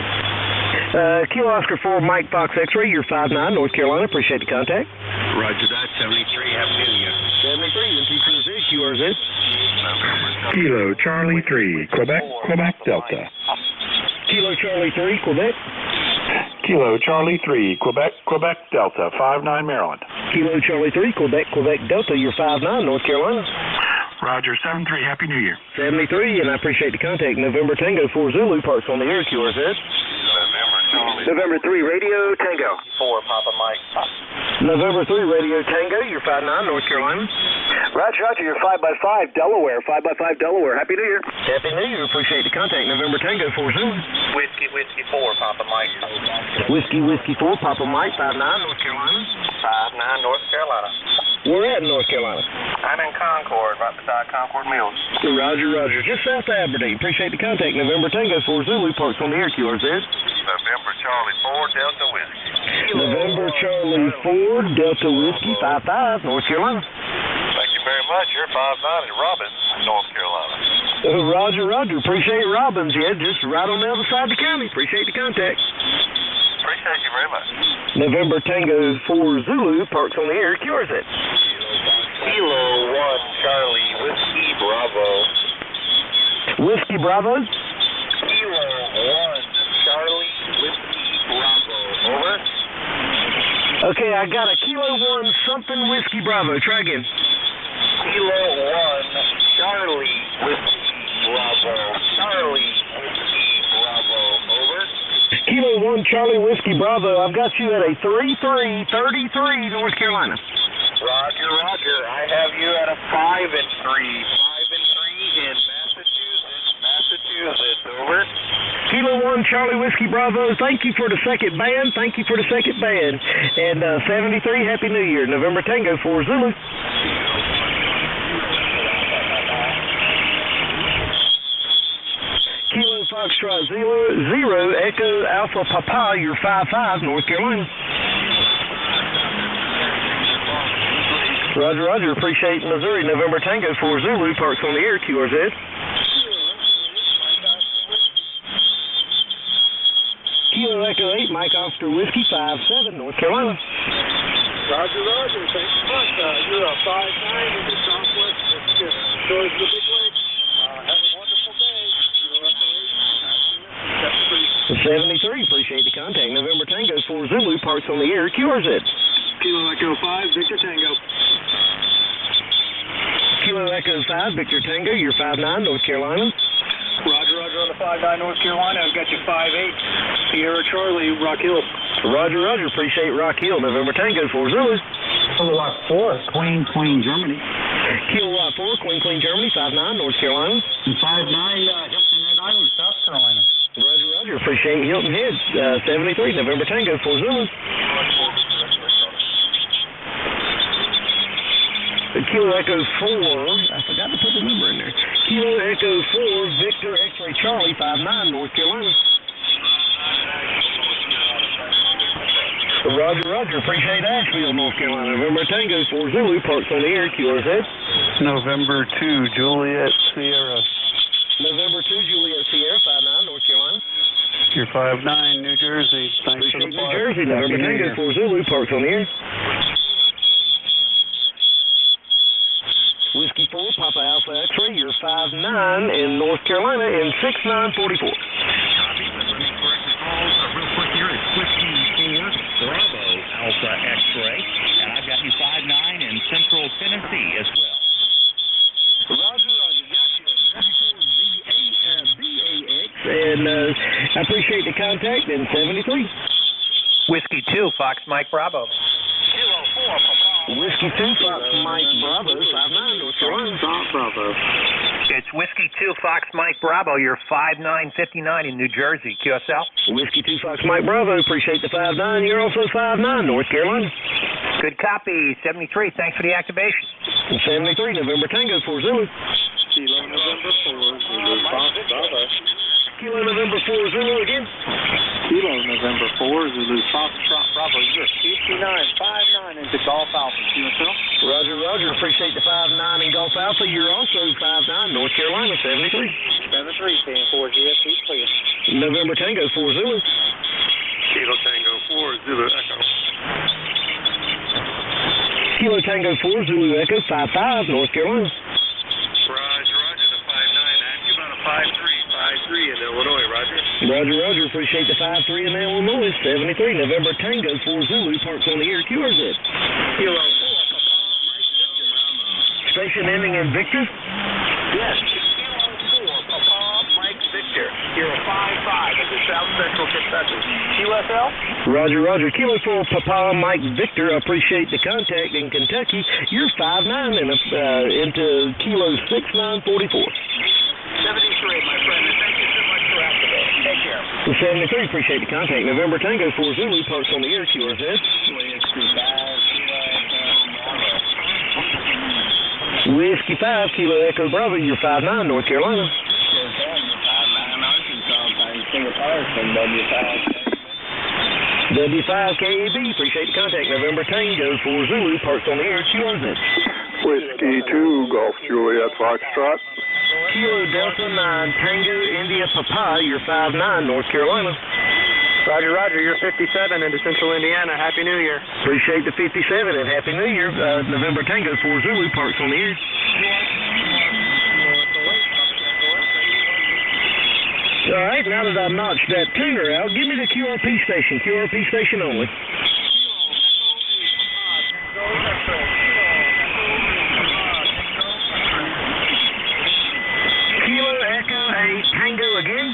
Speaker 16: Kilo Oscar 4, Mike Fox X-Ray, you're 5-9, North Carolina. Appreciate the contact.
Speaker 6: Roger that, 73, Happy New Year.
Speaker 16: 73, NT4Z, QRZ.
Speaker 20: Kilo Charlie 3, Quebec Delta.
Speaker 16: Kilo Charlie 3, Quebec.
Speaker 20: Kilo Charlie 3, Quebec Delta, 5-9 Maryland.
Speaker 16: Kilo Charlie 3, Quebec Delta, you're 5-9, North Carolina.
Speaker 20: Roger, 73, Happy New Year.
Speaker 16: 73, and I appreciate the contact. November Tango 4 Zulu, parks on the air, QRZ.
Speaker 12: November 3, Radio Tango.
Speaker 11: 4, Papa Mike.
Speaker 16: November 3, Radio Tango, you're 5-9, North Carolina.
Speaker 12: Roger, you're 5x5, Delaware. 5x5, Delaware. Happy New Year.
Speaker 16: Happy New Year. Appreciate the contact. November Tango 4 Zulu.
Speaker 11: Whiskey 4, Papa Mike.
Speaker 16: Whiskey 4, Papa Mike, 5-9, North Carolina.
Speaker 11: 5-9, North Carolina.
Speaker 16: Where at in North Carolina?
Speaker 11: I'm in Concord, right beside Concord Mills.
Speaker 16: Roger. Just south of Aberdeen. Appreciate the contact. November Tango 4 Zulu, parks on the air, QRZ.
Speaker 11: November Charlie 4, Delta Whiskey.
Speaker 16: November Charlie 4, Delta Whiskey, 5-5, North Carolina.
Speaker 11: Thank you very much. You're 5-9 in Robbins, North Carolina.
Speaker 16: Roger. Appreciate Robbins. Yeah, just right on the other side of the county. Appreciate the contact.
Speaker 11: Appreciate you very much.
Speaker 16: November Tango 4 Zulu, parks on the air, QRZ.
Speaker 11: Kilo 1, Charlie, Whiskey Bravo.
Speaker 16: Whiskey Bravo.
Speaker 11: Kilo 1, Charlie, Whiskey Bravo. Over.
Speaker 16: Okay, I got a Kilo 1 something Whiskey Bravo. Try again.
Speaker 11: Kilo 1, Charlie, Whiskey Bravo. Charlie, Whiskey Bravo. Over.
Speaker 16: Kilo 1 Charlie Whiskey Bravo. I've got you at a 3333 North Carolina.
Speaker 11: Roger. I have you at a 5-3. 5-3 in Massachusetts. Over.
Speaker 16: Kilo 1 Charlie Whiskey Bravo. Thank you for the second band. And 73, Happy New Year. November Tango 4 Zulu. Kilo Foxtrot 0 Echo Alpha Papa, you're 5-5, North Carolina. Roger. Appreciate Missouri. November Tango 4 Zulu, parks on the air, QRZ. Kilo Echo 8, Mike Oscar Whiskey, 5-7, North Carolina.
Speaker 5: Roger. Thanks so much. You're a 5-9 in the Southwest. Just enjoy the big lake. Have a wonderful day.
Speaker 16: 73, appreciate the contact. November Tango 4 Zulu, parks on the air, QRZ.
Speaker 5: Kilo Echo 5, Victor Tango.
Speaker 16: Kilo Echo 5, Victor Tango, you're 5'9", North Carolina.
Speaker 5: Roger, Roger on the 5'9", North Carolina. I've got you 5'8", Sierra Charlie, Rock Hill.
Speaker 16: Roger, Roger, appreciate Rock Hill. November Tango 4 Zulu.
Speaker 5: Kilowatt 4, Queen, Germany.
Speaker 16: Kilowatt 4, Queen, Germany, 5'9", North Carolina.
Speaker 5: 5'9", Hilton Head Island, South Carolina.
Speaker 16: Roger, Roger, appreciate Hilton Head, 73, November Tango 4 Zulu. Kilo Echo 4, I forgot to put the number in there. Kilo Echo 4, Victor X-Ray Charlie, 5'9", North Carolina. Roger, Roger, appreciate Asheville, North Carolina. November Tango 4 Zulu, parks on the air, QRZ.
Speaker 5: November 2, Juliet Sierra.
Speaker 16: November 2, Juliet Sierra, 5'9", North Carolina.
Speaker 5: You're 5'9", New Jersey. Thanks for the
Speaker 16: New Jersey, November Tango 4 Zulu, parks on the air. Whiskey 4, Papa Alpha X-Ray, you're 5'9", in North Carolina, in 6944.
Speaker 8: Copy, but let me correct the calls real quick here. It's Whiskey 4, Bravo Alpha X-Ray, and I've got you 5'9" in Central Tennessee as well.
Speaker 16: Roger, Roger, got you. BAX, and I appreciate the contact, in 73.
Speaker 4: Whiskey 2, Fox Mike Bravo.
Speaker 11: Kilo 4, Papa.
Speaker 16: Whiskey 2, Fox Mike Bravo, 5'9", North Carolina.
Speaker 4: Bravo.
Speaker 9: It's Whiskey 2, Fox Mike Bravo. You're 5'9", 59 in New Jersey, QSL.
Speaker 16: Whiskey 2, Fox Mike Bravo. Appreciate the 5'9". You're also 5'9", North Carolina.
Speaker 9: Good copy. 73. Thanks for the activation.
Speaker 16: 73, November Tango 4 Zulu.
Speaker 5: Kilo November 4, Zulu, Fox Bravo.
Speaker 16: Kilo November 4 Zulu again.
Speaker 5: Kilo November 4, Zulu, Fox Bravo. You're 59, 5'9" into Golf Alpha, QSL.
Speaker 16: Roger, Roger. Appreciate the 5'9" in Golf Alpha. You're also 5'9", North Carolina, 73.
Speaker 5: 73, staying 4 GSP, clear.
Speaker 16: November Tango 4 Zulu.
Speaker 15: Kilo Tango 4, Zulu Echo.
Speaker 16: Kilo Tango 4 Zulu Echo, 5'5", North Carolina.
Speaker 15: Roger, Roger, the 5'9". Ask you about a 5'3" in Illinois, Roger.
Speaker 16: Roger, Roger. Appreciate the 5'3" in Illinois, 73. November Tango 4 Zulu, parks on the air, QRZ.
Speaker 15: Kilo 4,
Speaker 16: Station ending in Victor?
Speaker 11: Yes. Kilo 4, Papa Mike Victor. You're a 5'5" into South Central Kentucky. QSL?
Speaker 16: Roger, Roger. Kilo 4, Papa Mike Victor. I appreciate the contact in Kentucky. You're 5'9" and into Kilo 6944.
Speaker 11: 73, my friend, and thank you so much for activating. Take care.
Speaker 16: 73, appreciate the contact. November Tango 4 Zulu, parks on the air, QRZ. Whiskey 5, Kilo Echo Bravo, you're 5'9", North Carolina. W5KAB, appreciate the contact. November Tango 4 Zulu, parks on the air, QRZ.
Speaker 5: Whiskey 2, Golf Juliet Foxtrot.
Speaker 16: Kilo Delta 9, Tango India Papa, you're 5'9", North Carolina.
Speaker 4: Roger, Roger, you're 57 into Central Indiana. Happy New Year.
Speaker 16: Appreciate the 57 and Happy New Year. November Tango 4 Zulu, parks on the air. All right, now that I've notched that tuner out, give me the QRP station only. Kilo Echo 8, Tango again.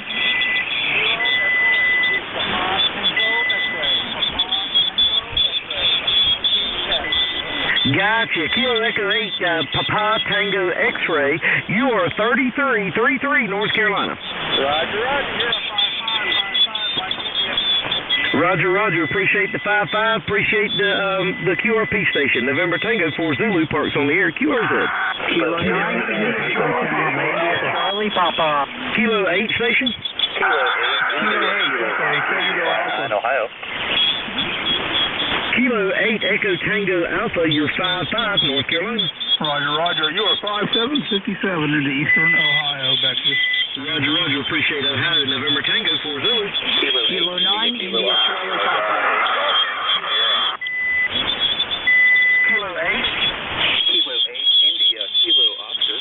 Speaker 16: Gotcha. Kilo Echo 8, Papa Tango X-Ray. You are 3333 North Carolina.
Speaker 11: Roger, Roger.
Speaker 16: Roger, Roger. Appreciate the 5'5". Appreciate the QRP station. November Tango 4 Zulu, parks on the air. QRZ.
Speaker 11: Kilo 9, Charlie Papa.
Speaker 16: Kilo 8 station.
Speaker 11: Kilo 8. In Ohio.
Speaker 16: Kilo 8 Echo Tango Alpha, you're 5'5", North Carolina.
Speaker 5: Roger, Roger. You are 5'7", 57 into Eastern Ohio, Texas.
Speaker 16: Roger, Roger. Appreciate Ohio. November Tango 4 Zulu.
Speaker 11: Kilo 9, India Charlie Papa.
Speaker 16: Kilo 8.
Speaker 11: Kilo 8, India Kilo Oscar.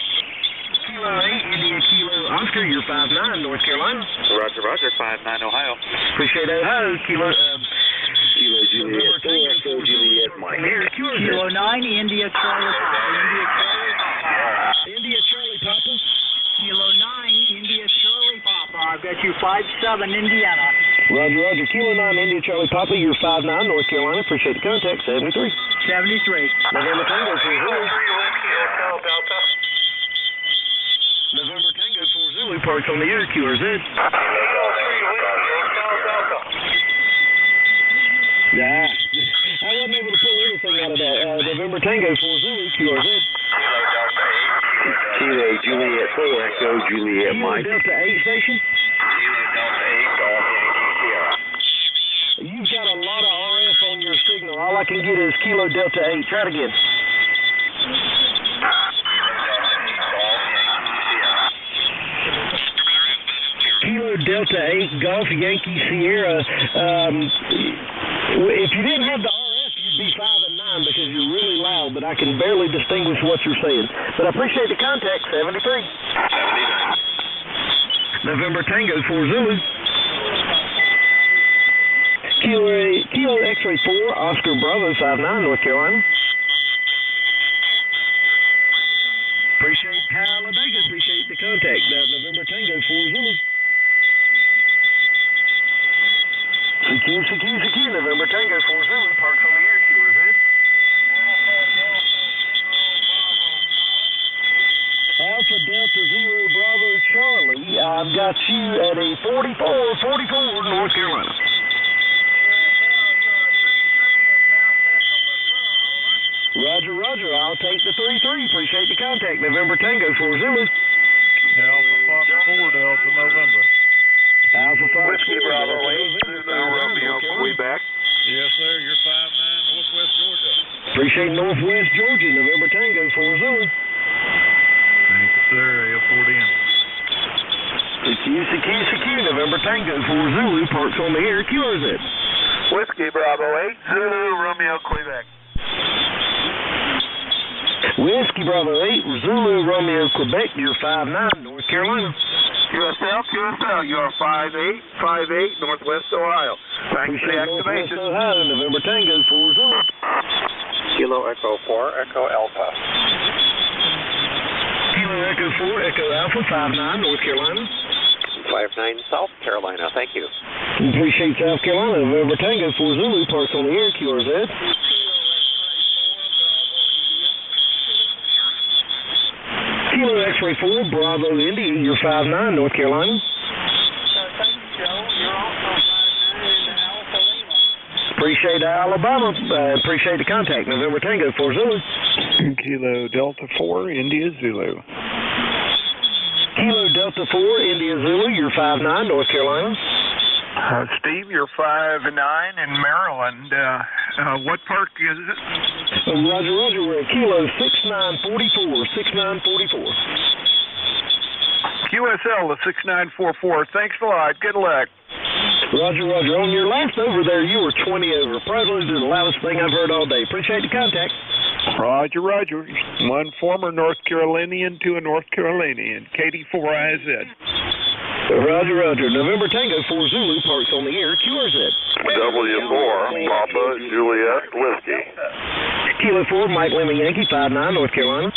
Speaker 16: Kilo 8, India Kilo Oscar, you're 5'9", North Carolina.
Speaker 11: Roger, Roger, 59 Ohio.
Speaker 16: Appreciate it. Ohio, Kilo.
Speaker 21: Kilo Juliet 4, Echo Juliet Mike.
Speaker 3: Kilo 9, India Charlie Papa.
Speaker 16: India Charlie Papa.
Speaker 3: Kilo 9, India Charlie Papa. I've got you 57, Indiana.
Speaker 16: Roger, Roger. Kilo 9, India Charlie Papa. You're 59, North Carolina. Appreciate the contact. 73.
Speaker 3: 73.
Speaker 16: November Tango 4 Zulu.
Speaker 11: Delta.
Speaker 16: November Tango 4 Zulu. Parks on the air. QRZ. Yeah. I wasn't able to pull anything out of that. November Tango 4 Zulu. QRZ.
Speaker 21: Kilo Juliet 4, Echo Juliet Mike.
Speaker 16: Kilo Delta 8 station.
Speaker 11: Kilo Delta 8, Golf Yankee Sierra.
Speaker 16: You've got a lot of RF on your signal. All I can get is Kilo Delta 8. Try it again. Kilo Delta 8, Golf Yankee Sierra. If you didn't have the RF, you'd be 5 and 9 because you're really loud, but I can barely distinguish what you're saying. But I appreciate the contact. 73.
Speaker 11: 79.
Speaker 16: November Tango 4 Zulu. Kilo X-Ray 4, Oscar Bravo 59, North Carolina. Appreciate Talladega. Appreciate the contact. November Tango 4 Zulu. CQ, November Tango 4 Zulu. Parks on the air. QRZ. Alpha Delta 0 Bravo Charlie. I've got you at a 44, North Carolina. Roger, Roger. I'll take the 3-3. Appreciate the contact. November Tango 4 Zulu.
Speaker 5: Alpha Fox 4 Delta November.
Speaker 16: Alpha Fox 4
Speaker 7: Whiskey Bravo 8, Zulu Romeo Quebec.
Speaker 5: Yes, sir. You're 59, Northwest Georgia.
Speaker 16: Appreciate Northwest Georgia. November Tango 4 Zulu.
Speaker 5: Thank you, sir. AF4DM.
Speaker 16: CQ, November Tango 4 Zulu. Parks on the air. QRZ.
Speaker 7: Whiskey Bravo 8, Zulu Romeo Quebec.
Speaker 16: Whiskey Bravo 8, Zulu Romeo Quebec. You're 59, North Carolina.
Speaker 7: QSL, you're 58, Northwest Ohio. Thanks for the activation.
Speaker 16: Northwest Ohio, November Tango 4 Zulu.
Speaker 12: Kilo Echo 4, Echo Alpha.
Speaker 16: Kilo Echo 4, Echo Alpha 59, North Carolina.
Speaker 12: 59 South Carolina, thank you.
Speaker 16: Appreciate South Carolina, November Tango 4 Zulu. Parks on the air. QRZ. Kilo X-Ray 4, Bravo India, you're 59, North Carolina.
Speaker 3: Thank you, Joe. You're also 59 in Alpha Lima.
Speaker 16: Appreciate Alabama. Appreciate the contact. November Tango 4 Zulu.
Speaker 5: Kilo Delta 4, India Zulu.
Speaker 16: Kilo Delta 4, India Zulu, you're 59, North Carolina.
Speaker 7: Steve, you're 5-9 in Maryland. What park is it?
Speaker 16: Roger, Roger. We're at Kilo 6944. 6944.
Speaker 7: QSL, the 6944. Thanks a lot. Good luck.
Speaker 16: Roger, Roger. On your last over there, you were 20 over. Probably the loudest thing I've heard all day. Appreciate the contact.
Speaker 5: Roger, Roger. One former North Carolinian to a North Carolinian. KD4IZ.
Speaker 16: Roger, Roger. November Tango 4 Zulu. Parks on the air. QRZ.
Speaker 21: W4, Papa Juliet Whiskey.
Speaker 16: Kilo 4, Mike Lima Yankee, 59, North Carolina.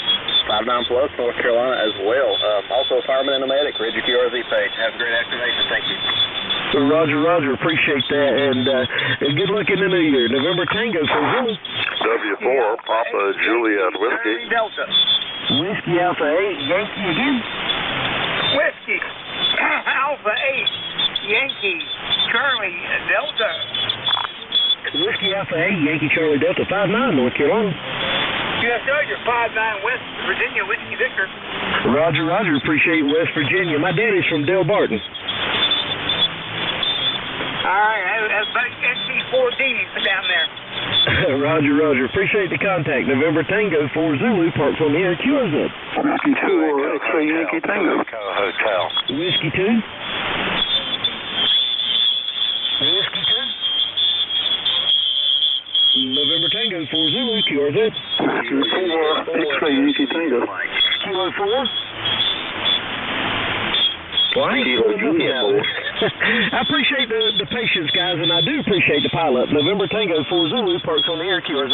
Speaker 11: 59 plus, North Carolina as well. Also a fireman and a medic. Read your QRZ page. Have a great activation. Thank you.
Speaker 16: Roger, Roger. Appreciate that. And good luck in the new year. November Tango 4 Zulu.
Speaker 21: W4, Papa Juliet Whiskey.
Speaker 11: Delta.
Speaker 16: Whiskey Alpha 8, Yankee again.
Speaker 9: Whiskey Alpha 8, Yankee Charlie Delta.
Speaker 16: Whiskey Alpha 8, Yankee Charlie Delta, 59, North Carolina.
Speaker 9: QSL, you're 59 West Virginia, Whiskey Victor.
Speaker 16: Roger, Roger. Appreciate West Virginia. My daddy's from Del Barton.
Speaker 9: All right, that's about NC14 down there.
Speaker 16: Roger, Roger. Appreciate the contact. November Tango 4 Zulu, Parks on the air. QRZ.
Speaker 21: Whiskey 2, X-Ray Yankee Tango. Hotel.
Speaker 16: Whiskey 2. Whiskey 2. November Tango 4 Zulu, QRZ.
Speaker 21: Whiskey 4, X-Ray Yankee Tango.
Speaker 16: Kilo 4. Well, I ain't
Speaker 21: Kilo Juliet 4.
Speaker 16: I appreciate the patience, guys, and I do appreciate the pilot. November Tango 4 Zulu, parks on the air, QRZ.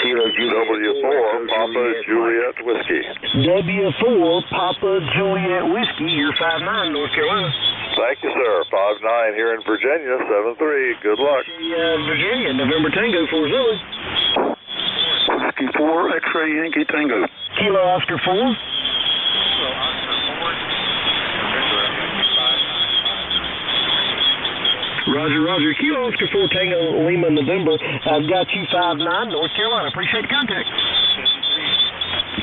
Speaker 21: Kilo Juliet
Speaker 12: W4, Papa Juliet Whiskey.
Speaker 16: W4, Papa Juliet Whiskey, you're 5-9, North Carolina.
Speaker 12: Thank you, sir. 5-9 here in Virginia, 7-3. Good luck.
Speaker 16: Virginia, November Tango 4 Zulu.
Speaker 5: Whiskey 4, X-ray Yankee Tango.
Speaker 16: Kilo Oscar 4. Roger. Kilo Oscar 4 Tango Lima November. I've got you 5-9 North Carolina. Appreciate the contact.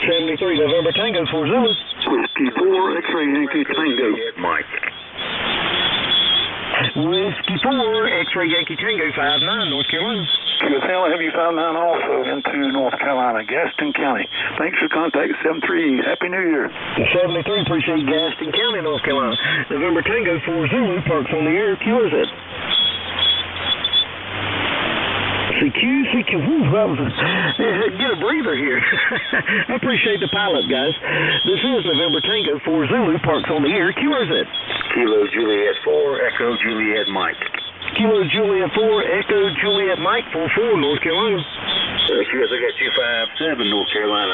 Speaker 16: 73 November Tango 4 Zulu.
Speaker 5: Whiskey 4, X-ray Yankee Tango.
Speaker 21: Mike.
Speaker 16: Whiskey 4, X-ray Yankee Tango 5-9 North Carolina.
Speaker 5: QSL, have you 5-9 also into North Carolina, Gaston County. Thanks for contact 73. Happy New Year.
Speaker 16: 73, appreciate Gaston County, North Carolina. November Tango 4 Zulu, parks on the air, QRZ. CQ, woo, get a breather here. I appreciate the pilot, guys. This is November Tango 4 Zulu, parks on the air, QRZ.
Speaker 21: Kilo Juliet 4, Echo Juliet Mike.
Speaker 16: Kilo Juliet 4, Echo Juliet Mike 44, North Carolina.
Speaker 21: QS, I got you 5-7, North Carolina.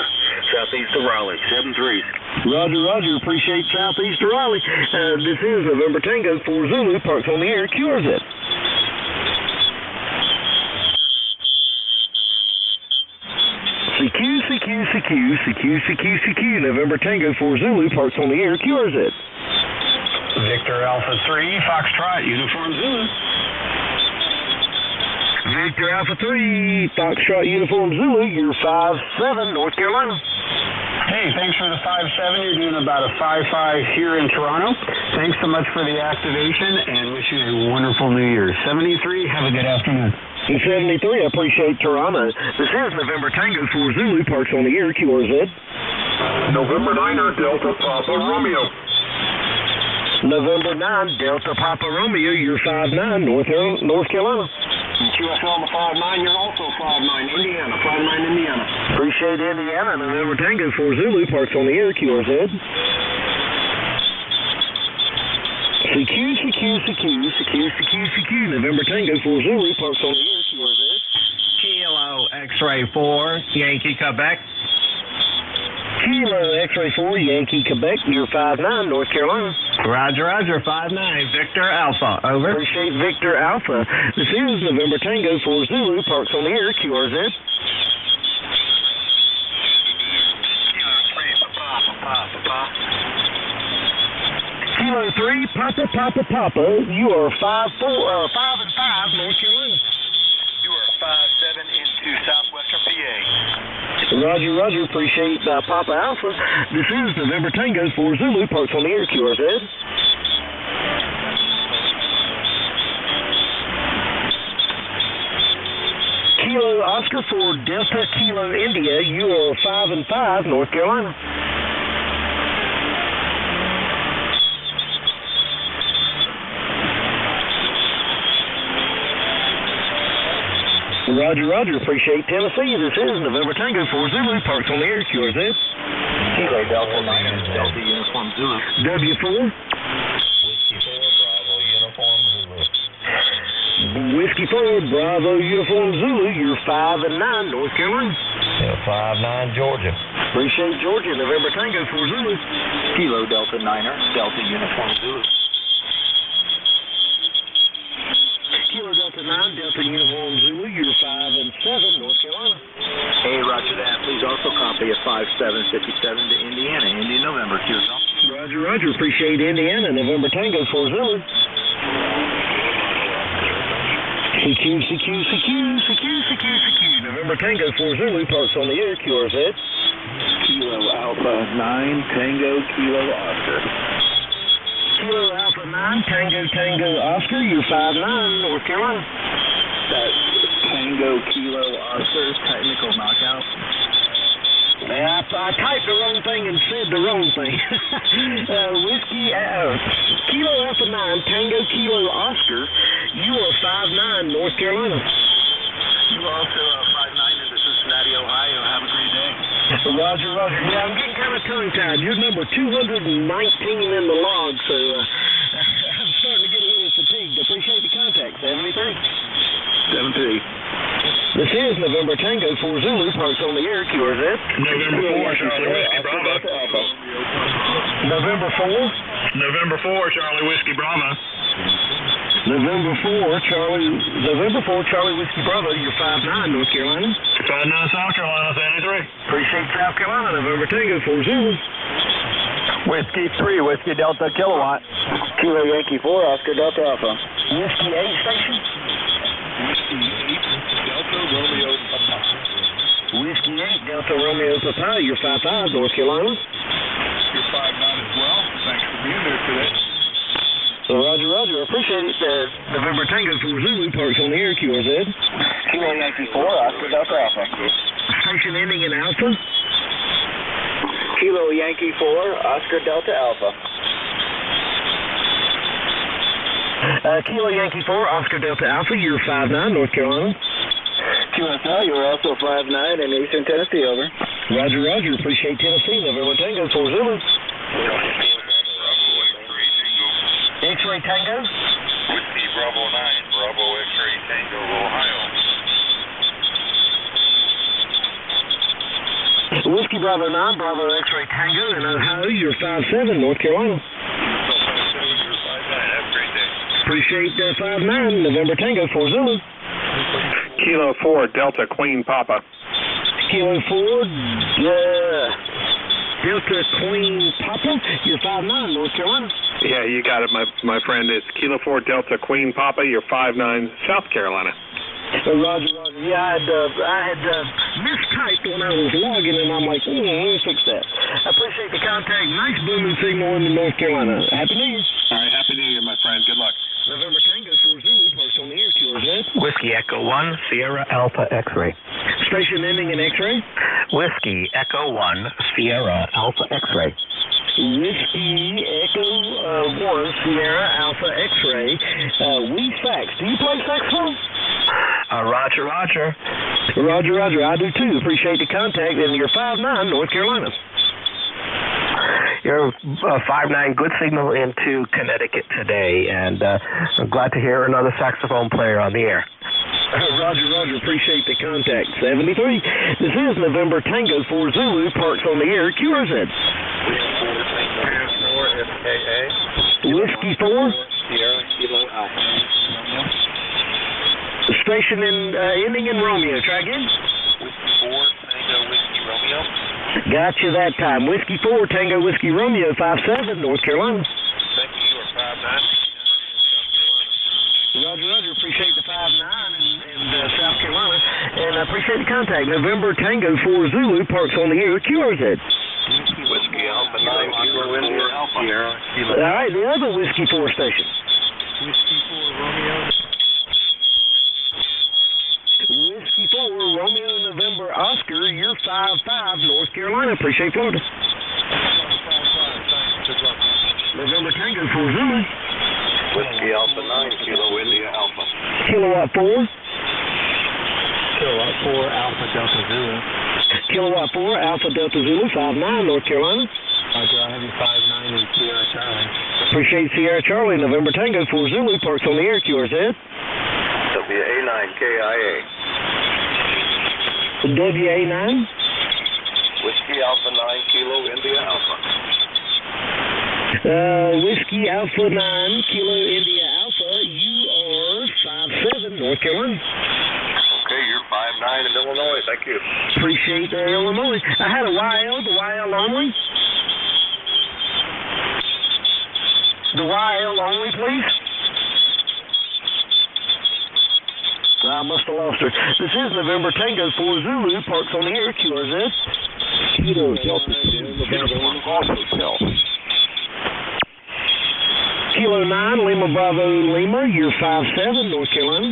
Speaker 21: Southeast of Raleigh, 7-3.
Speaker 16: Roger, appreciate Southeast of Raleigh. This is November Tango 4 Zulu, parks on the air, QRZ. CQ, November Tango 4 Zulu, parks on the air, QRZ.
Speaker 6: Victor Alpha 3, Foxtrot, Uniform Zulu.
Speaker 16: Victor Alpha 3, Foxtrot Uniform Zulu, you're 5-7, North Carolina.
Speaker 6: Hey, thanks for the 5-7. You're doing about a 5-5 here in Toronto. Thanks so much for the activation, and wish you a wonderful New Year. 73, have a good afternoon.
Speaker 16: 73, I appreciate Toronto. This is November Tango 4 Zulu, parks on the air, QRZ.
Speaker 12: November 9er, Delta Papa Romeo.
Speaker 16: November 9, Delta Papa Romeo, you're 5-9, North Carolina.
Speaker 3: QSL 5-9, you're also 5-9, Indiana, 5-9 Indiana.
Speaker 16: Appreciate Indiana, November Tango 4 Zulu, parks on the air, QRZ. CQ, November Tango 4 Zulu, parks on the air, QRZ.
Speaker 9: Kilo X-ray 4, Yankee, Quebec.
Speaker 16: Kilo X-ray 4, Yankee, Quebec, you're 5-9, North Carolina.
Speaker 9: Roger, 5-9, Victor Alpha, over.
Speaker 16: Appreciate Victor Alpha. This is November Tango 4 Zulu, parks on the air, QRZ. Kilo 3, Papa, you are 5-5, North Carolina.
Speaker 7: You are 5-7 into southwestern PA.
Speaker 16: Roger, appreciate Papa Alpha. This is November Tango 4 Zulu, parks on the air, QRZ. Kilo Oscar 4 Delta Kilo India, you are 5-5, North Carolina. Roger, appreciate Tennessee. This is November Tango 4 Zulu, parks on the air, QRZ.
Speaker 21: Kilo Delta 9, Delta Uniform Zulu.
Speaker 16: W4. Whiskey 4, Bravo Uniform Zulu, you're 5-9, North Carolina.
Speaker 21: 5-9, Georgia.
Speaker 16: Appreciate Georgia, November Tango 4 Zulu.
Speaker 21: Kilo Delta 9er, Delta Uniform Zulu.
Speaker 16: Kilo Delta 9, Delta Uniform Zulu, you're 5-7, North Carolina.
Speaker 21: Hey, roger that. Please also copy a 5757 to Indiana, Indian November, QSL.
Speaker 16: Roger, appreciate Indiana, November Tango 4 Zulu. CQ, November Tango 4 Zulu, parks on the air, QRZ.
Speaker 5: Kilo Alpha 9, Tango, Kilo Oscar.
Speaker 16: Kilo Alpha 9, Tango, Oscar, you're 5-9, North Carolina.
Speaker 5: That's Tango, Kilo Oscar, technical knockout.
Speaker 16: Yeah, I typed the wrong thing and said the wrong thing. Whiskey, Kilo Alpha 9, Tango, Kilo Oscar, you are 5-9, North Carolina.
Speaker 21: You are also 5-9 into Cincinnati, Ohio. Have a great day.
Speaker 16: Roger, Roger. Yeah, I'm getting kind of tongue-tied. You're number 219 in the log, so I'm starting to get a little fatigued. Appreciate the contact. 73.
Speaker 23: 73.
Speaker 16: This is November Tango 4 Zulu, parks on the air, QRZ.
Speaker 23: November 4, Charlie Whiskey Bravo.
Speaker 16: November 4?
Speaker 23: November 4, Charlie Whiskey Bravo.
Speaker 16: November 4, Charlie Whiskey Bravo, you're 5'9", North Carolina.
Speaker 23: 5'9", South Carolina, 73.
Speaker 16: Appreciate South Carolina, November Tango 4 Zulu.
Speaker 1: Whiskey 3, Whiskey Delta Kilowatt.
Speaker 21: Kilo Yankee 4, Oscar Delta Alpha.
Speaker 16: Whiskey 8 station.
Speaker 15: Whiskey 8, Delta Romeo Papa.
Speaker 16: Whiskey 8, Delta Romeo Papa, you're 5'5", North Carolina.
Speaker 15: You're 5'9" as well. Thanks for being there today.
Speaker 16: Roger, Roger. Appreciate it. November Tango 4 Zulu, parks on the air, QRZ.
Speaker 21: Kilo Yankee 4, Oscar Delta Alpha.
Speaker 16: Station ending in Alpha.
Speaker 21: Kilo Yankee 4, Oscar Delta Alpha.
Speaker 16: Kilo Yankee 4, Oscar Delta Alpha, you're 5'9", North Carolina.
Speaker 21: QSL, you're also 5'9" in Eastern Tennessee, over.
Speaker 16: Roger, Roger. Appreciate Tennessee. November Tango 4 Zulu. X-Ray Tango?
Speaker 15: Whiskey Bravo 9, Bravo X-Ray Tango, Ohio.
Speaker 16: Whiskey Bravo 9, Bravo X-Ray Tango in Ohio, you're 5'7", North Carolina. Appreciate 5'9", November Tango 4 Zulu.
Speaker 4: Kilo 4, Delta Queen Papa.
Speaker 16: Kilo 4, Delta Queen Papa, you're 5'9", North Carolina.
Speaker 4: Yeah, you got it, my friend. It's Kilo 4, Delta Queen Papa. You're 5'9", South Carolina.
Speaker 16: Roger, Roger. Yeah, I had mistyped when I was logging, and I'm like, let me fix that. I appreciate the contact. Nice booming signal in North Carolina. Happy New Year.
Speaker 4: All right, Happy New Year, my friend. Good luck.
Speaker 16: November Tango 4 Zulu, parks on the air, QRZ.
Speaker 9: Whiskey Echo 1, Sierra Alpha X-Ray.
Speaker 16: Station ending in X-ray.
Speaker 9: Whiskey Echo 1, Sierra Alpha X-Ray.
Speaker 16: Whiskey Echo 1, Sierra Alpha X-Ray. We fax. Do you play saxophone?
Speaker 9: Roger, Roger.
Speaker 16: Roger, Roger. I do too. Appreciate the contact. And you're 5'9", North Carolina.
Speaker 9: You're 5'9", good signal into Connecticut today, and I'm glad to hear another saxophone player on the air.
Speaker 16: Roger, Roger. Appreciate the contact. 73. This is November Tango 4 Zulu, parks on the air, QRZ. Whiskey 4.
Speaker 21: Sierra Kilo I.
Speaker 16: Station ending in Romeo. Try again.
Speaker 11: Whiskey 4, Tango Whiskey Romeo.
Speaker 16: Got you that time. Whiskey 4, Tango Whiskey Romeo, 5'7", North Carolina.
Speaker 11: Thank you. You are 5'9".
Speaker 16: Roger, Roger. Appreciate the 5'9" in South Carolina. And I appreciate the contact. November Tango 4 Zulu, parks on the air, QRZ.
Speaker 11: Whiskey Alpha 9, Kilo India Alpha. Sierra Kilo.
Speaker 16: All right, the other Whiskey 4 station.
Speaker 11: Whiskey 4 Romeo.
Speaker 16: Whiskey 4 Romeo November Oscar, you're 5'5", North Carolina. Appreciate Florida. November Tango 4 Zulu.
Speaker 11: Whiskey Alpha 9, Kilo India Alpha.
Speaker 16: Kilowatt 4.
Speaker 11: Kilowatt 4, Alpha Delta Zulu.
Speaker 16: Kilowatt 4, Alpha Delta Zulu, 5'9", North Carolina.
Speaker 11: Roger, I have you 5'9" in Sierra Charlie.
Speaker 16: Appreciate Sierra Charlie, November Tango 4 Zulu, parks on the air, QRZ.
Speaker 11: WA9KIA.
Speaker 16: WA9.
Speaker 11: Whiskey Alpha 9, Kilo India Alpha.
Speaker 16: Whiskey Alpha 9, Kilo India Alpha, you are 5'7", North Carolina.
Speaker 11: Okay, you're 5'9" in Illinois. Thank you.
Speaker 16: Appreciate Illinois. I had a YL, the YL only. The YL only, please. I must have lost her. This is November Tango 4 Zulu, parks on the air, QRZ. Kilo Delta Kilo 9, Lima Bravo Lima, you're 5'7", North Carolina.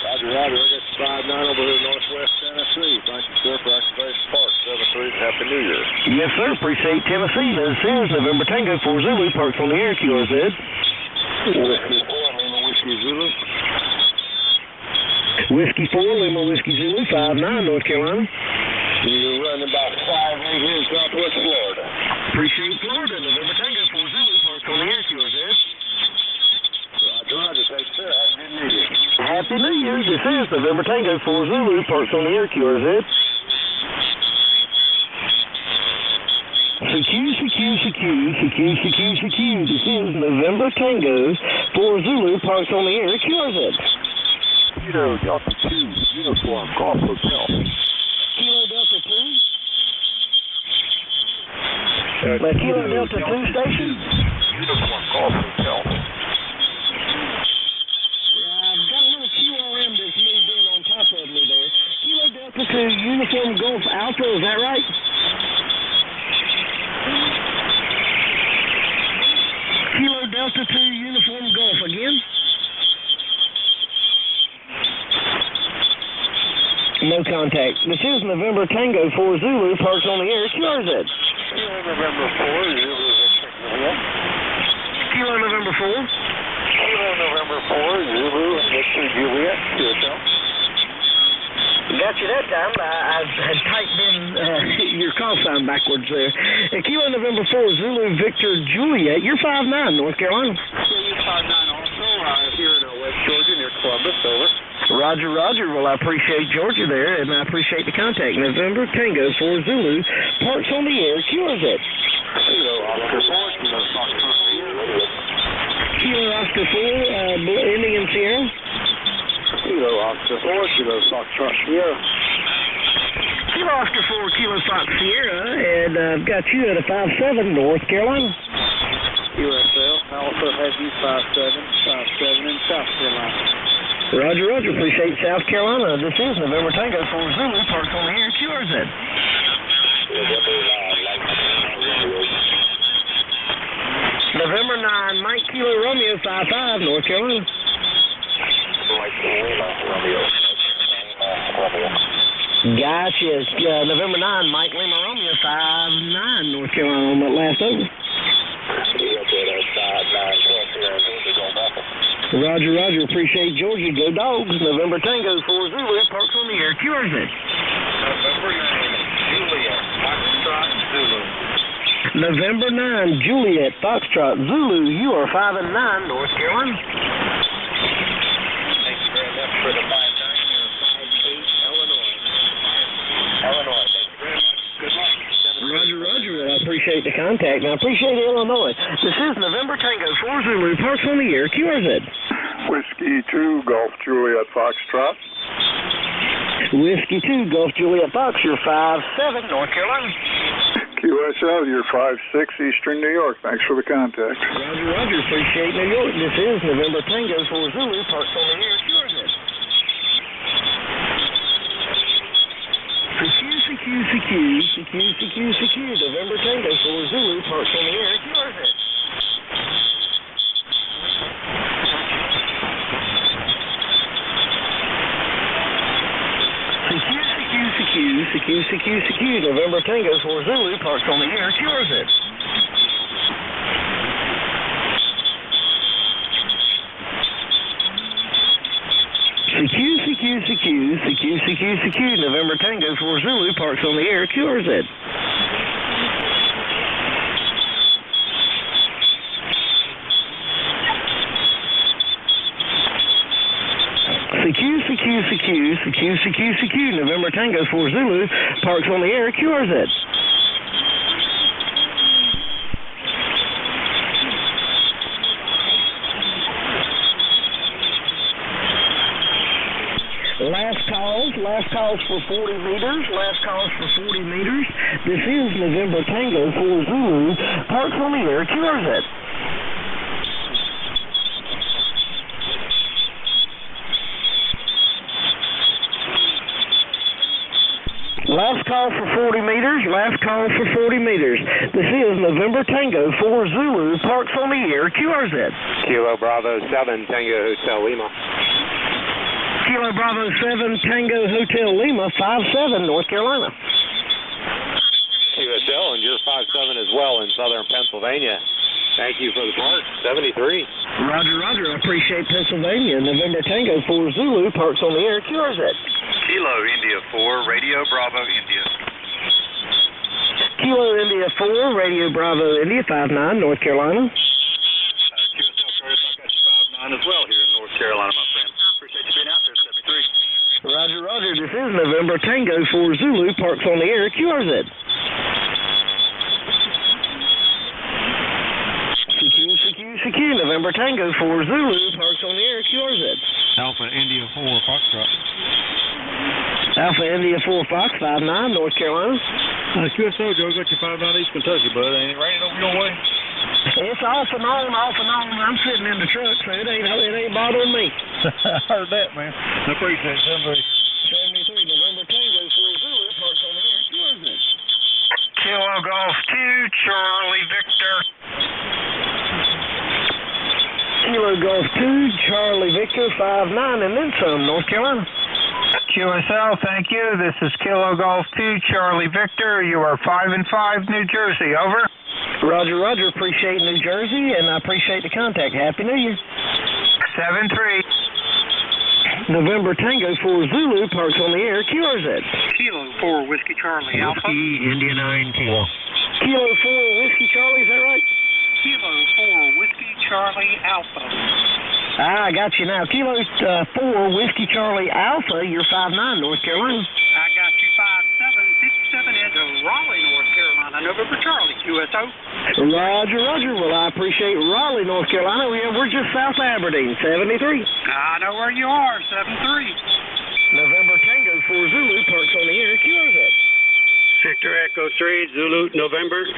Speaker 15: Roger, Roger. I got 5'9" over here in Northwest Tennessee. Thank you, sir, for Activation Park. 7-3. Happy New Year.
Speaker 16: Yes, sir. Appreciate Tennessee. This is November Tango 4 Zulu, parks on the air, QRZ.
Speaker 15: Whiskey 4, Lima Whiskey Zulu.
Speaker 16: Whiskey 4, Lima Whiskey Zulu, 5'9", North Carolina.
Speaker 21: You're running about 5 right here in Southwest Florida.
Speaker 16: Appreciate Florida. November Tango 4 Zulu, Park on the air, QRZ.
Speaker 21: Roger, thanks, sir. Have a good New Year.
Speaker 16: Happy New Year. This is November Tango 4 Zulu, Park on the air, QRZ. CQ. This is November Tango 4 Zulu, Parks on the air, QRZ.
Speaker 21: Kilo Delta 2, Uniform Golf Hotel.
Speaker 16: Kilo Delta 2? Kilo Delta 2 station?
Speaker 21: Uniform Golf Hotel.
Speaker 16: I've got a little QRM that's moved in on top of me there. Kilo Delta 2, Uniform Golf Alpha, is that right? Kilo Delta 2, Uniform Golf again? No contact. This is November Tango 4 Zulu, Parks on the air, QRZ.
Speaker 21: November 4, Zulu, Victor Juliet.
Speaker 16: Kilo November 4.
Speaker 21: Kilo November 4, Zulu, Victor Juliet, QSL.
Speaker 16: Got you that time. I had typed in your call sign backwards there. Kilo November 4, Zulu, Victor Juliet. You're 5'9", North Carolina.
Speaker 21: Yeah, you're 5'9" also, here in West Georgia, near Columbus, over.
Speaker 16: Roger. Well, I appreciate Georgia there, and I appreciate the contact. November Tango 4 Zulu, Parks on the air, QRZ.
Speaker 21: Kilo Oscar 4, Kilo Foxtrot Sierra.
Speaker 16: Kilo Oscar 4, ending in Sierra.
Speaker 21: Kilo Oscar 4, Kilo Foxtrot Sierra.
Speaker 16: Kilo Oscar 4, Kilo Fox Sierra, and I've got you at a 5'7", North Carolina.
Speaker 21: USL, Alpha has you 5'7", in South Carolina.
Speaker 16: Roger. Appreciate South Carolina. This is November Tango 4 Zulu, Parks on the air, QRZ. November 9, Mike Kilo Romeo 5'5", North Carolina. Gotcha. November 9, Mike Lima Romeo 5'9", North Carolina on that last over. Roger. Appreciate Georgia. Go Dogs. November Tango 4 Zulu, Parks on the air, QRZ.
Speaker 21: November 9, Juliet, Foxtrot, Zulu.
Speaker 16: November 9, Juliet, Foxtrot, Zulu. You are 5'9", North Carolina.
Speaker 21: Thank you very much for the 5'9", you're 5'8", Illinois. Thank you very much. Good luck.
Speaker 16: Roger. I appreciate the contact, and I appreciate Illinois. This is November Tango 4 Zulu, Parks on the air, QRZ.
Speaker 2: Whiskey 2, Golf Juliet Foxtrot.
Speaker 16: Whiskey 2, Golf Juliet Fox, you're 5'7", North Carolina.
Speaker 2: QSL, you're 5'6", Eastern New York. Thanks for the contact.
Speaker 16: Roger. Appreciate New York. This is November Tango 4 Zulu, Parks on the air, QRZ. CQ. November Tango 4 Zulu, Parks on the air, QRZ. CQ. November Tango 4 Zulu, Parks on the air, QRZ. CQ. November Tango 4 Zulu, Parks on the air, QRZ. CQ. November Tango 4 Zulu, Parks on the air, QRZ. Last calls for 40 meters. This is November Tango 4 Zulu, Parks on the air, QRZ. Last call for 40 meters. This is November Tango 4 Zulu, Parks on the air, QRZ.
Speaker 21: Kilo Bravo 7, Tango Hotel Lima.
Speaker 16: Kilo Bravo 7, Tango Hotel Lima, 5'7", North Carolina.
Speaker 21: QSL, and you're 5'7" as well in southern Pennsylvania. Thank you for the park, 73.
Speaker 16: Roger. I appreciate Pennsylvania. November Tango 4 Zulu, Parks on the air, QRZ.
Speaker 10: Kilo India 4, Radio Bravo India.
Speaker 16: Kilo India 4, Radio Bravo India 59, North Carolina.
Speaker 5: QSL Curtis, I've got you 5-9 as well here in North Carolina, my friend. Appreciate you being out there, 73.
Speaker 16: Roger, roger. This is November Tango for Zulu, Parks on the Air, QRZ. CQ, November Tango for Zulu, Parks on the Air, QRZ.
Speaker 22: Alpha India 4, Foxtrot.
Speaker 16: Alpha India 4 Fox, 59, North Carolina.
Speaker 22: QSO, Joe, got you 5-9 East Kentucky, bud. Ain't it raining over your way?
Speaker 16: It's off and on, off and on. I'm sitting in the truck, so it ain't bothering me.
Speaker 22: I heard that, man. I appreciate it.
Speaker 16: 73, November Tango for Zulu, Parks on the Air, QRZ.
Speaker 9: Kilo Golf 2, Charlie Victor.
Speaker 16: Kilo Golf 2, Charlie Victor, 5-9, and then some, North Carolina.
Speaker 9: QSL, thank you. This is Kilo Golf 2, Charlie Victor. You are 5-5, New Jersey. Over.
Speaker 16: Roger, roger. Appreciate New Jersey, and I appreciate the contact. Happy New Year.
Speaker 9: 7-3.
Speaker 16: November Tango for Zulu, Parks on the Air, QRZ.
Speaker 3: Kilo 4, Whiskey Charlie Alpha.
Speaker 22: India 9, Kilo.
Speaker 16: Kilo 4, Whiskey Charlie, is that right?
Speaker 3: Kilo 4, Whiskey Charlie Alpha.
Speaker 16: I got you now. Kilo 4, Whiskey Charlie Alpha, you're 5-9, North Carolina.
Speaker 3: I got you 5-7, 57 into Raleigh, North Carolina. November Charlie, QSO.
Speaker 16: Roger, roger. Well, I appreciate Raleigh, North Carolina. We're just south of Aberdeen, 73.
Speaker 3: I know where you are, 7-3.
Speaker 16: November Tango for Zulu, Parks on the Air, QRZ.
Speaker 10: Victor Echo 3, Zulu, November.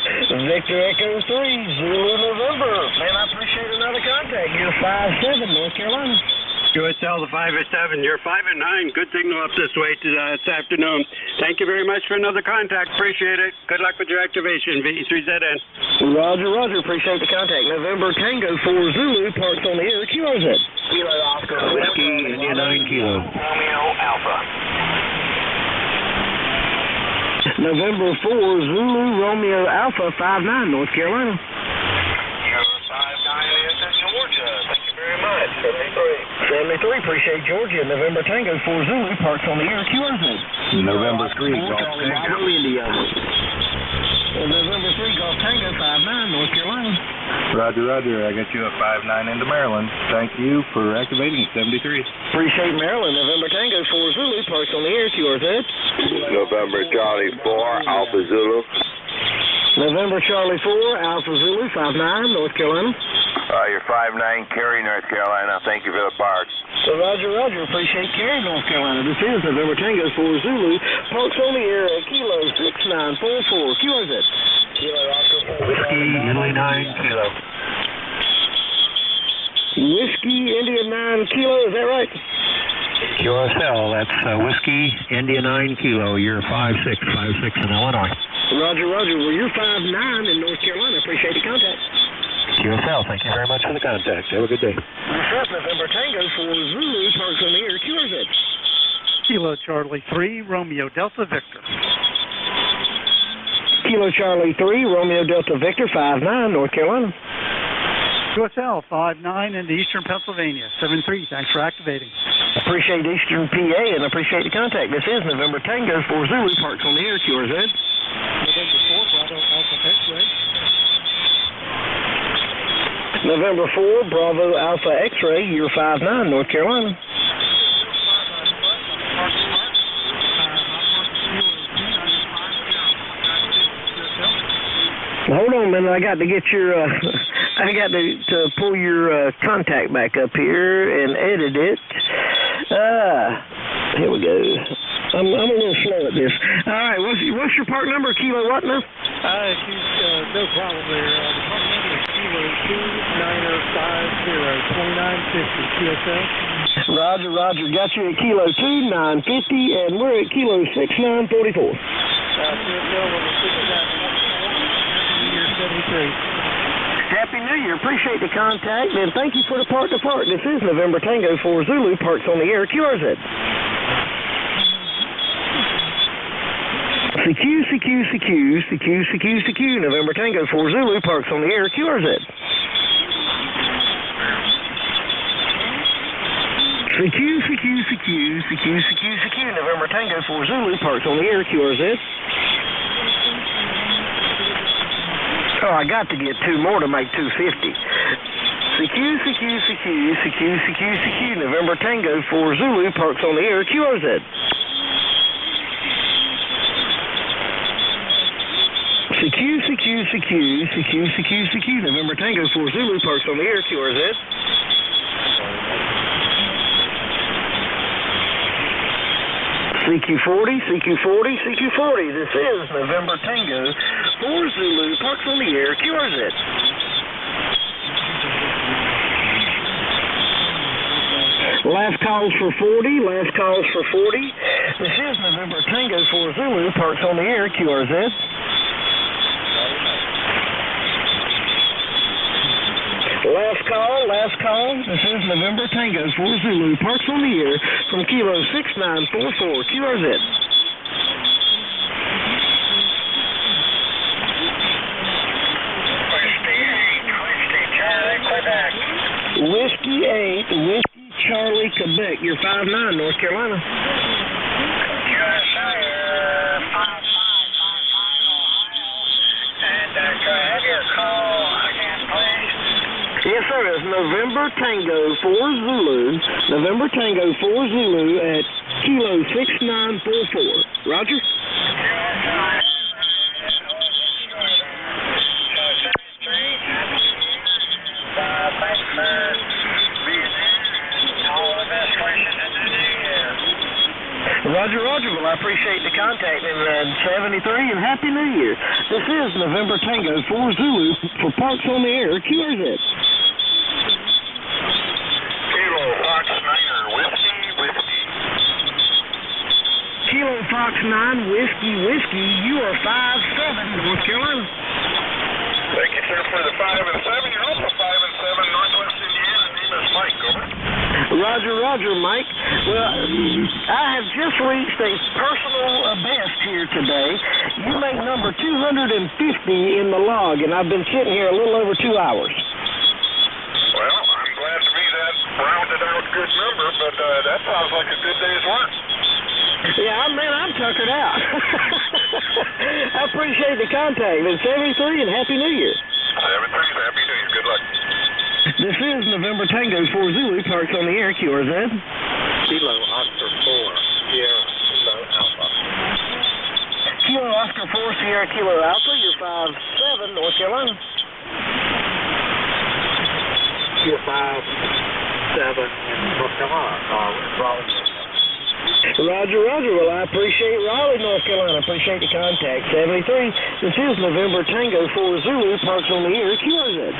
Speaker 16: Victor Echo 3, Zulu, November. Man, I appreciate another contact. You're 5-7, North Carolina.
Speaker 10: QSL, the 5-7. You're 5-9. Good signal up this way this afternoon. Thank you very much for another contact. Appreciate it. Good luck with your activation, VE3ZN.
Speaker 16: Roger, roger. Appreciate the contact. November Tango for Zulu, Parks on the Air, QRZ.
Speaker 21: Kilo Oscar,
Speaker 22: Whiskey India 9, Kilo.
Speaker 21: Romeo Alpha.
Speaker 16: November 4, Zulu, Romeo Alpha, 5-9, North Carolina.
Speaker 21: You're 5-9 into Georgia. Thank you very much.
Speaker 16: 73, appreciate Georgia. November Tango for Zulu, Parks on the Air, QRZ.
Speaker 22: November 3, Golf
Speaker 16: Tango. India. November 3, Golf Tango, 5-9, North Carolina.
Speaker 20: Roger, roger. I got you at 5-9 into Maryland. Thank you for activating 73.
Speaker 16: Appreciate Maryland. November Tango for Zulu, Parks on the Air, QRZ.
Speaker 21: November Charlie 4, Alpha Zulu.
Speaker 16: November Charlie 4, Alpha Zulu, 5-9, North Carolina.
Speaker 21: You're 5-9, Cary, North Carolina. Thank you for the park.
Speaker 16: Roger, roger. Appreciate Cary, North Carolina. This is November Tango for Zulu. Parks on the Air at Kilo 6944. QRZ.
Speaker 21: Kilo Oscar 4.
Speaker 22: Whiskey India 9, Kilo.
Speaker 16: Whiskey India 9 Kilo, is that right?
Speaker 22: QSL, that's Whiskey India 9, Kilo. You're 5-6 in Illinois.
Speaker 16: Roger, roger. Well, you're 5-9 in North Carolina. Appreciate the contact.
Speaker 22: QSL, thank you very much for the contact. Have a good day.
Speaker 16: This is November Tango for Zulu, Parks on the Air, QRZ.
Speaker 3: Kilo Charlie 3, Romeo Delta Victor.
Speaker 16: Kilo Charlie 3, Romeo Delta Victor, 5-9, North Carolina.
Speaker 3: QSL 5-9 into Eastern Pennsylvania, 7-3. Thanks for activating.
Speaker 16: Appreciate Eastern PA and appreciate the contact. This is November Tango for Zulu, Parks on the Air, QRZ.
Speaker 3: November 4, Bravo Alpha X-Ray.
Speaker 16: November 4, Bravo Alpha X-Ray, you're 5-9, North Carolina. Hold on a minute, I got to get your, I got to pull your contact back up here and edit it. Here we go. I'm a little slow at this. All right, what's your part number? Kilo what now?
Speaker 3: No problem there. The part number is Kilo 2950, 2950, QSL.
Speaker 16: Roger, roger. Got you at Kilo 2950, and we're at Kilo 6944.
Speaker 3: QSL,
Speaker 16: Happy New Year. Appreciate the contact, and thank you for the part-to-part. This is November Tango for Zulu, Parks on the Air, QRZ. CQ, November Tango for Zulu, Parks on the Air, QRZ. CQ, November Tango for Zulu, Parks on the Air, QRZ. Oh, I got to get 2 more to make 250. CQ, November Tango for Zulu, parks on the air, QRZ. CQ, November Tango for Zulu, parks on the air, QRZ. CQ40, this is November Tango for Zulu, parks on the air, QRZ. Last calls for 40. This is November Tango for Zulu, parks on the air, QRZ. Last call. This is November Tango for Zulu, parks on the air from Kilo 6944, QRZ. Whiskey 8, Whiskey Charlie, Quebec. You're 5-9, North Carolina. Yes, sir. It's November Tango for Zulu. November Tango for Zulu at Kilo 6944. Roger. Roger. Well, I appreciate the contact, and 73, and Happy New Year. This is November Tango for Zulu for Parks on the Air, QRZ.
Speaker 7: Kilo Fox 9 Whiskey.
Speaker 16: Kilo Fox 9 Whiskey. You are 5-7, North Carolina.
Speaker 7: Thank you, sir, for the 5 and 7. You're also 5 and 7, Northwest Indiana. Name is Mike. Over.
Speaker 16: Roger, Mike. Well, I have just reached a personal best here today. You make number 250 in the log, and I've been sitting here a little over 2 hours.
Speaker 7: Well, I'm glad to be that rounded out good number, but that sounds like a good day's work.
Speaker 16: Yeah, I'm tuckered out. I appreciate the contact. And 73, and Happy New Year.
Speaker 7: 73, Happy New Year. Good luck.
Speaker 16: This is November Tango for Zulu, parks on the air, QRZ.
Speaker 12: Kilo Oscar 4, Sierra Kilo Alpha.
Speaker 16: Kilo Oscar 4, Sierra Kilo Alpha, you're 5-7, North Carolina.
Speaker 12: You're 5-7 in North Carolina. Raleigh.
Speaker 16: Roger. Well, I appreciate Raleigh, North Carolina. Appreciate the contact. 73. This is November Tango for Zulu, parks on the air, QRZ.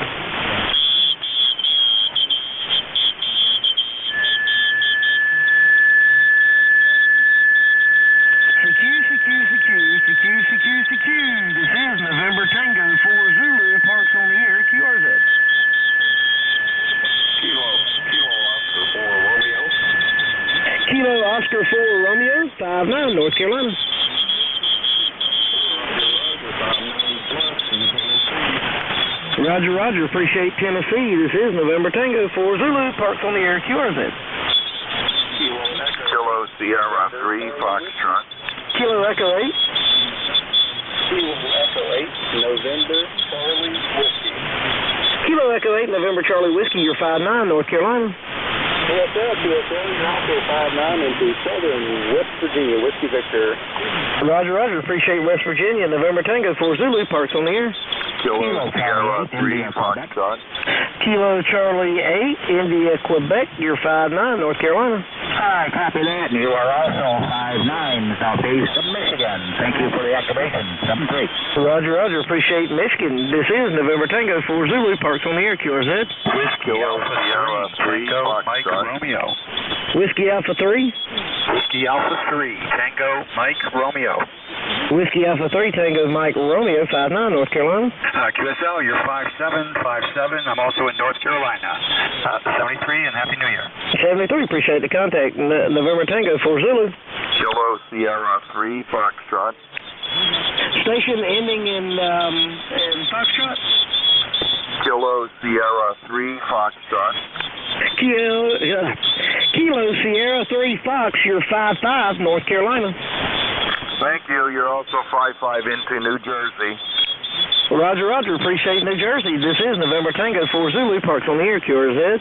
Speaker 16: CQ. This is November Tango for Zulu, parks on the air, QRZ.
Speaker 7: Kilo Oscar 4 Romeo.
Speaker 16: Kilo Oscar 4 Romeo, 5-9, North Carolina. Roger. Appreciate Tennessee. This is November Tango for Zulu, parks on the air, QRZ.
Speaker 7: Kilo Sierra 3 Foxtrot.
Speaker 16: Kilo Echo 8.
Speaker 12: Kilo Echo 8, November Charlie Whiskey.
Speaker 16: Kilo Echo 8, November Charlie Whiskey, you're 5-9, North Carolina.
Speaker 12: QSL, you're also 5-9 into Southern West Virginia, Whiskey Victor.
Speaker 16: Roger. Appreciate West Virginia. November Tango for Zulu, parks on the air.
Speaker 7: Kilo Sierra 3 Foxtrot.
Speaker 16: Kilo Charlie 8, India, Quebec, you're 5-9, North Carolina.
Speaker 8: Hi, copy that. You are also 5-9, southeast of Michigan. Thank you for the activation. 7-3.
Speaker 16: Roger. Appreciate Michigan. This is November Tango for Zulu, parks on the air, QRZ.
Speaker 7: Kilo Sierra 3
Speaker 25: Mike Romeo.
Speaker 16: Whiskey Alpha 3.
Speaker 25: Whiskey Alpha 3, Tango Mike Romeo.
Speaker 16: Whiskey Alpha 3, Tango Mike Romeo, 5-9, North Carolina.
Speaker 25: QSL, you're 5-7. I'm also in North Carolina. 73, and Happy New Year.
Speaker 16: 73, appreciate the contact. November Tango for Zulu.
Speaker 7: Kilo Sierra 3 Foxtrot.
Speaker 16: Station ending in Foxtrot.
Speaker 7: Kilo Sierra 3 Foxtrot.
Speaker 16: Kilo Sierra 3 Fox, you're 5-5, North Carolina.
Speaker 7: Thank you. You're also 5-5 into New Jersey.
Speaker 16: Roger, Roger. Appreciate New Jersey. This is November Tango 4 Zulu. Parks on the air, QRZ.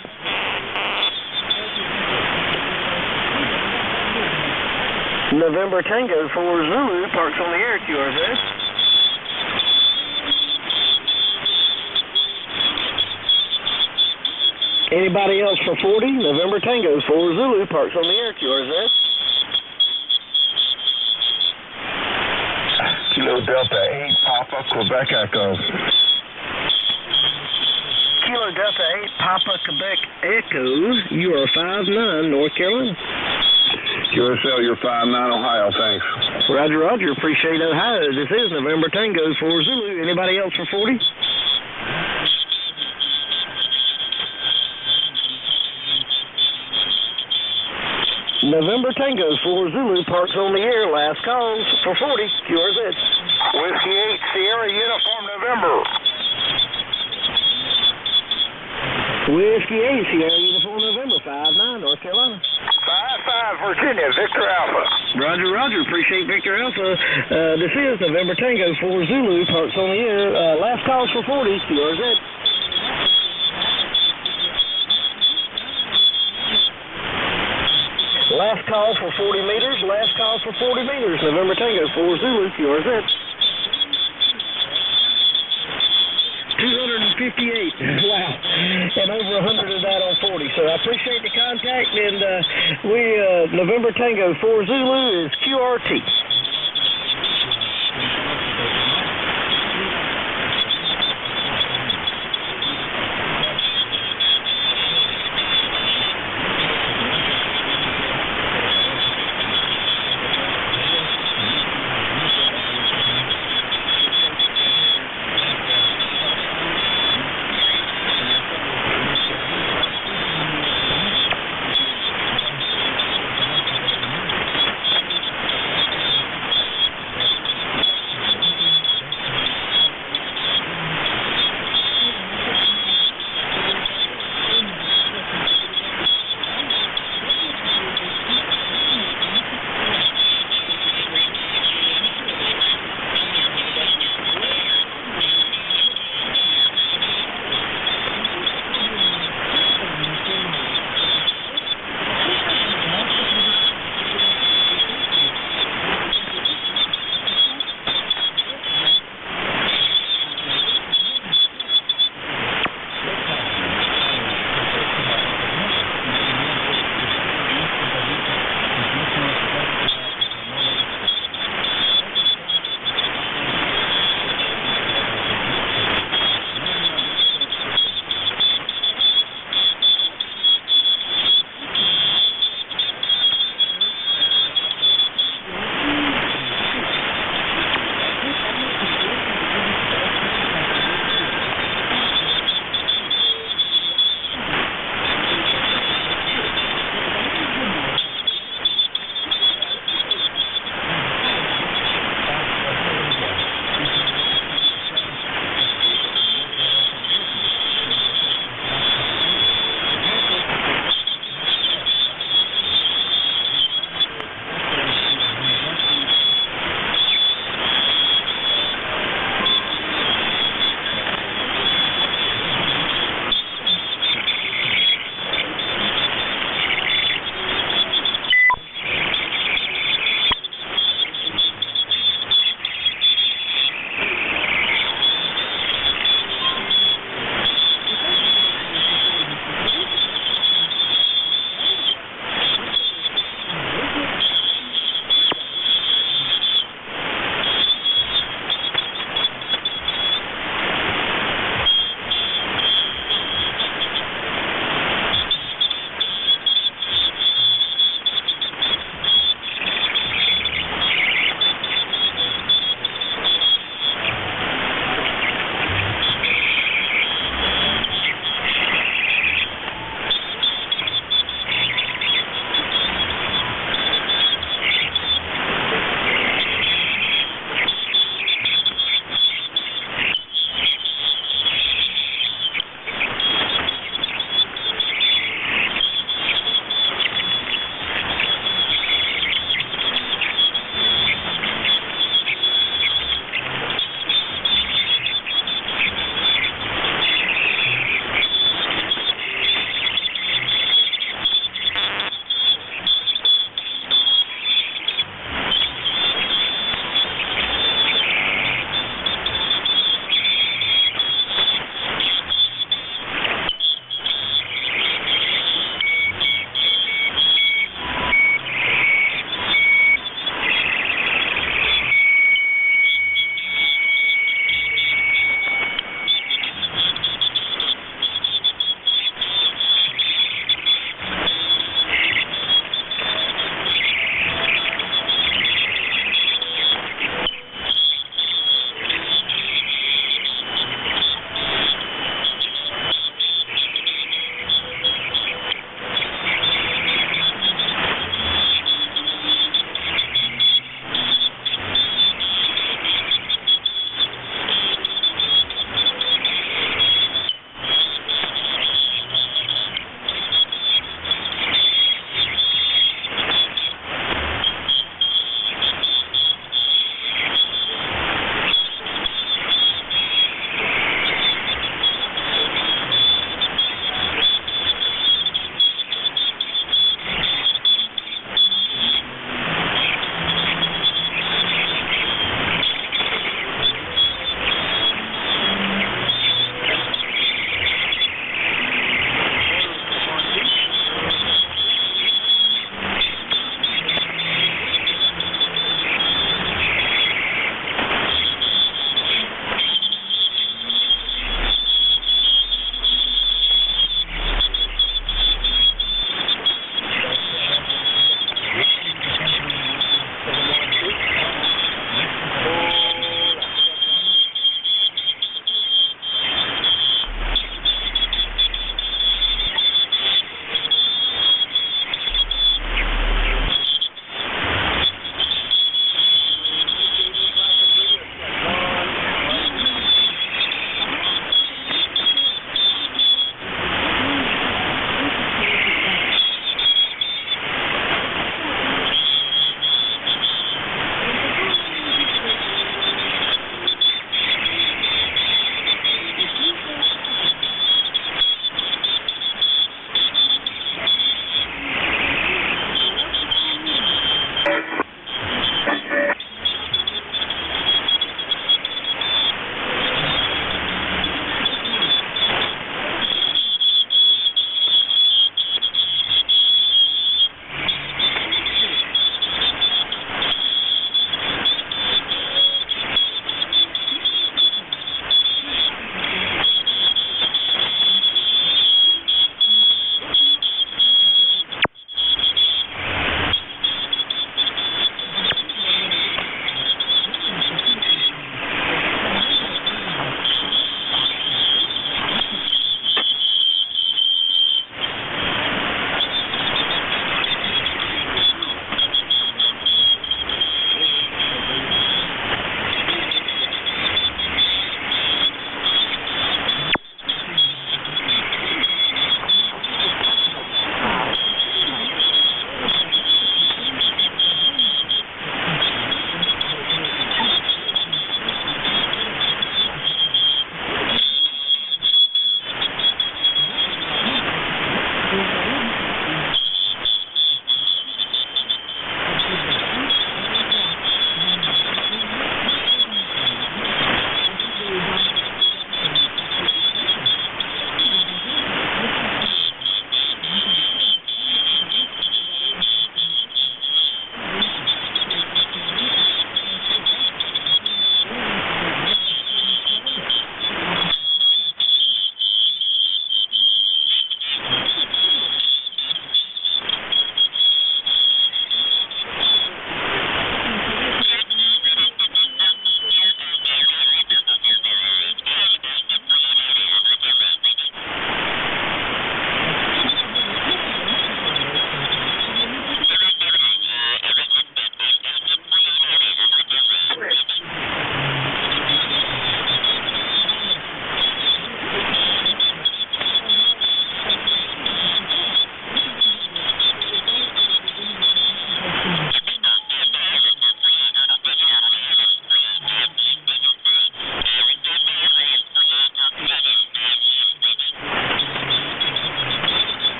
Speaker 16: November Tango 4 Zulu. Parks on the air, QRZ. Anybody else for 40? November Tango 4 Zulu. Parks on the air, QRZ.
Speaker 22: Kilo Delta 8, Papa, Quebec Echo.
Speaker 16: Kilo Delta 8, Papa, Quebec Echo. You are 5'9", North Carolina.
Speaker 22: QSL, you're 5'9", Ohio, thanks.
Speaker 16: Roger, Roger. Appreciate Ohio. This is November Tango 4 Zulu. Anybody else for 40? November Tango 4 Zulu. Parks on the air. Last calls for 40. QRZ.
Speaker 21: Whiskey 8, Sierra Uniform November.
Speaker 16: Whiskey 8, Sierra Uniform November. 5'9", North Carolina.
Speaker 21: 5'5", Virginia, Victor Alpha.
Speaker 16: Roger, Roger. Appreciate Victor Alpha. This is November Tango 4 Zulu. Parks on the air. Last calls for 40. QRZ. Last call for 40 meters. Last call for 40 meters. November Tango 4 Zulu. QRZ. 258. Wow. And over 100 of that on 40. So I appreciate the contact. And November Tango 4 Zulu is QRT.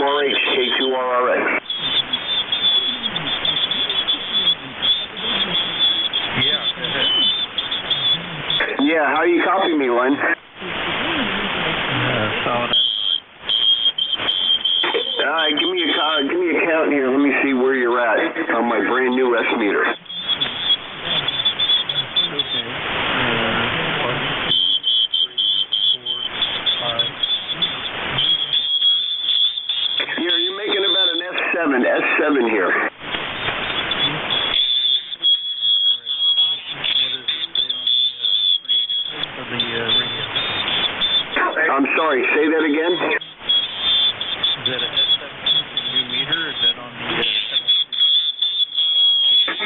Speaker 6: K2MRH, K2RRX.
Speaker 25: Yeah, go ahead.
Speaker 6: Yeah, how you copy me, Len?
Speaker 25: Solid.
Speaker 6: Give me a count here. Let me see where you're at on my brand new S meter.
Speaker 25: Okay. 1, 2, 3, 4, 5.
Speaker 6: Here, you're making about an S7 here. I'm sorry, say that again?
Speaker 25: Is that a S7 new meter, or is that on the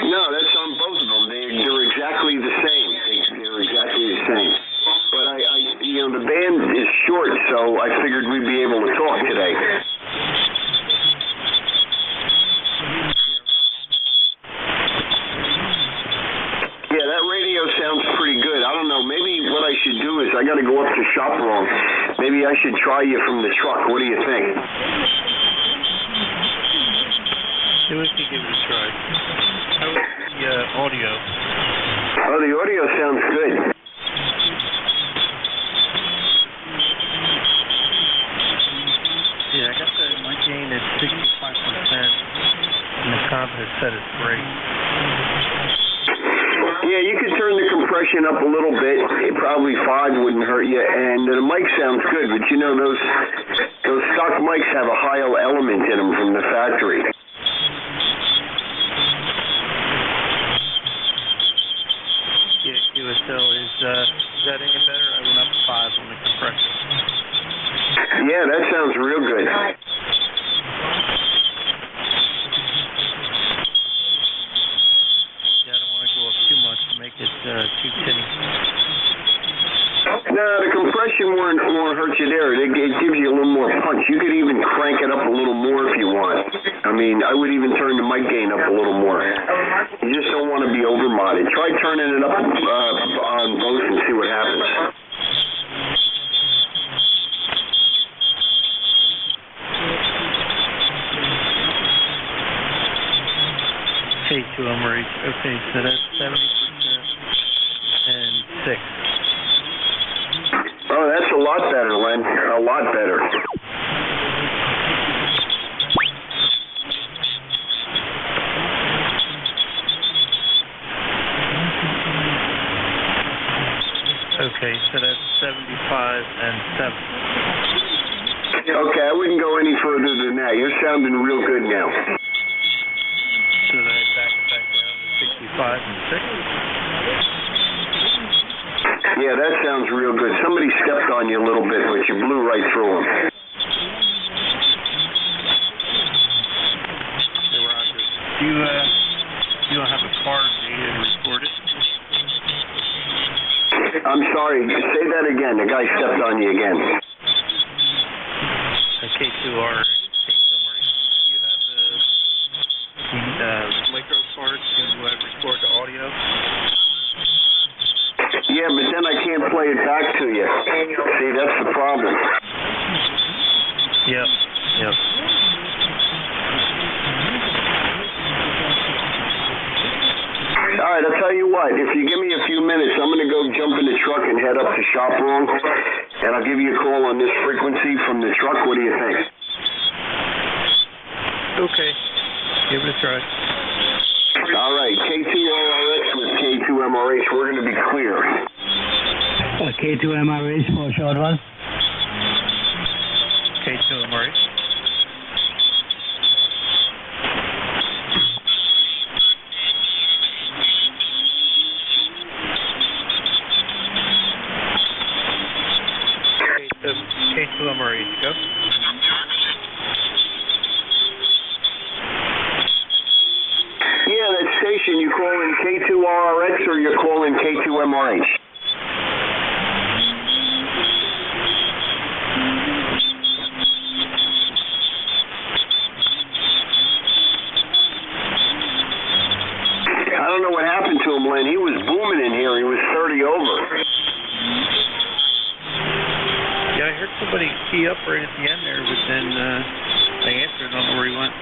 Speaker 6: No, that's on both of them. They're exactly the same. They're exactly the same. But the band is short, so I figured we'd be able to talk today. Yeah, that radio sounds pretty good. I don't know, maybe what I should do is I got to go up to shop wrong. Maybe I should try you from the truck. What do you think?
Speaker 25: Yeah, we could give it a try. How is the audio?
Speaker 6: Oh, the audio sounds good.
Speaker 25: Yeah, I got my gain at 65%, and the comp has set it great.
Speaker 6: Yeah, you could turn the compression up a little bit. Probably 5 wouldn't hurt you, and the mic sounds good. But you know, those stock mics have a high element in them from the factory.
Speaker 25: Yeah, QSL is that any better? I went up 5 on the compression.
Speaker 6: Yeah, that sounds real good.
Speaker 25: Too tinny.
Speaker 6: No, the compression won't hurt you there. It gives you a little more punch. You could even crank it up a little more if you want. I mean, I would even turn the mic gain up a little more. You just don't want to be over-modded. Try turning it up on both and see what happens.
Speaker 25: K2MRH. Okay, so that's 70% and 6.
Speaker 6: Oh, that's a lot better, Len. A lot better.
Speaker 25: Okay, so that's 75 and 7.
Speaker 6: Okay, I wouldn't go any further than that. You're sounding real good now.
Speaker 25: So then I back it back down to 65 and 6?
Speaker 6: Yeah, that sounds real good. Somebody stepped on you a little bit, but you blew right through them.
Speaker 25: Hey, Roger. You don't have a card to record it?
Speaker 6: I'm sorry. Say that again. The guy stepped on you again.
Speaker 25: K2R. You have the micro card to record the audio?
Speaker 6: Yeah, but then I can't play it back to you. See, that's the problem.
Speaker 25: Yep.
Speaker 6: All right, I'll tell you what. If you give me a few minutes, I'm going to go jump in the truck and head up to shop wrong, and I'll give you a call on this frequency from the truck. What do you think?
Speaker 25: Okay. Give it a try.
Speaker 6: All right, K2RRX with K2MRH. We're going to be clear.
Speaker 16: K2MRH for short one.
Speaker 25: K2MRH. K2MRH, go.
Speaker 6: Yeah, that station, you call in K2RRX or you call in K2MRH? I don't know what happened to him, Len. He was booming in here. He was 30 over.
Speaker 25: Yeah, I heard somebody key up right at the end there, but then They answered. I don't know where he went.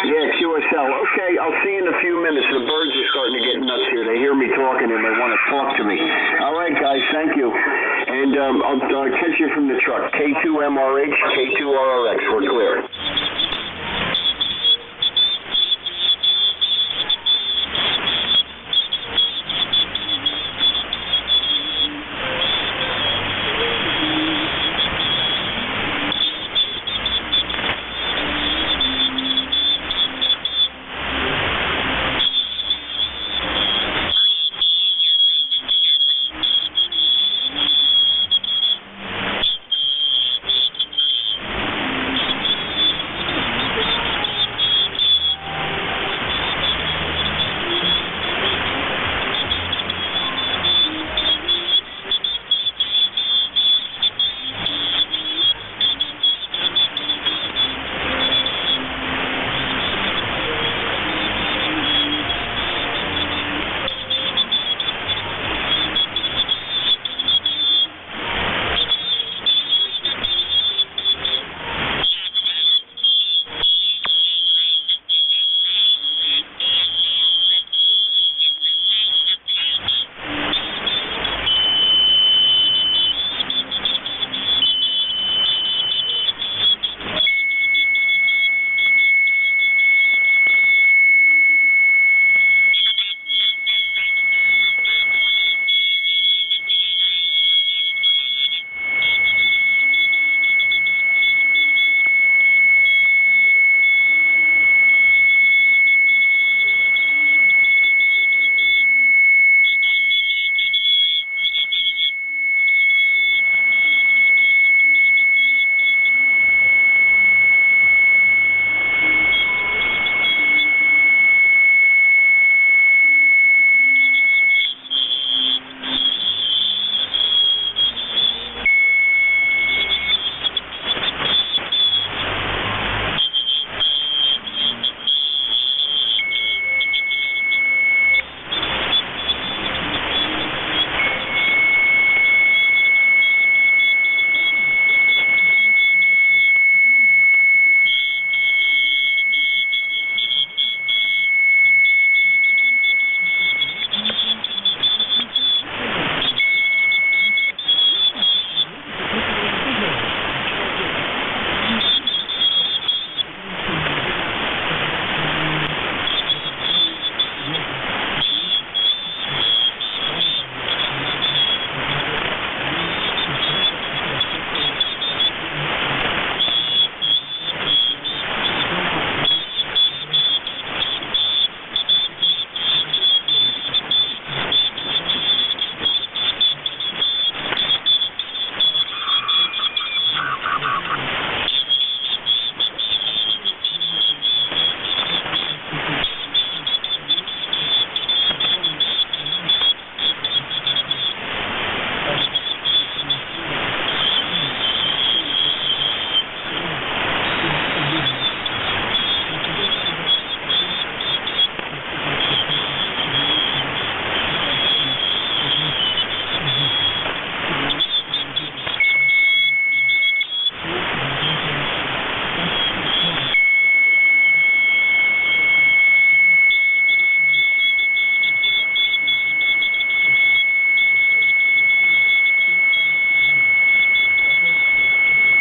Speaker 6: Yeah, QSL. Okay, I'll see you in a few minutes. The birds are starting to get nuts here. They hear me talking and they want to talk to me. All right, guys, thank you. And I'll catch you from the truck. K2MRH, K2RRX. We're clear.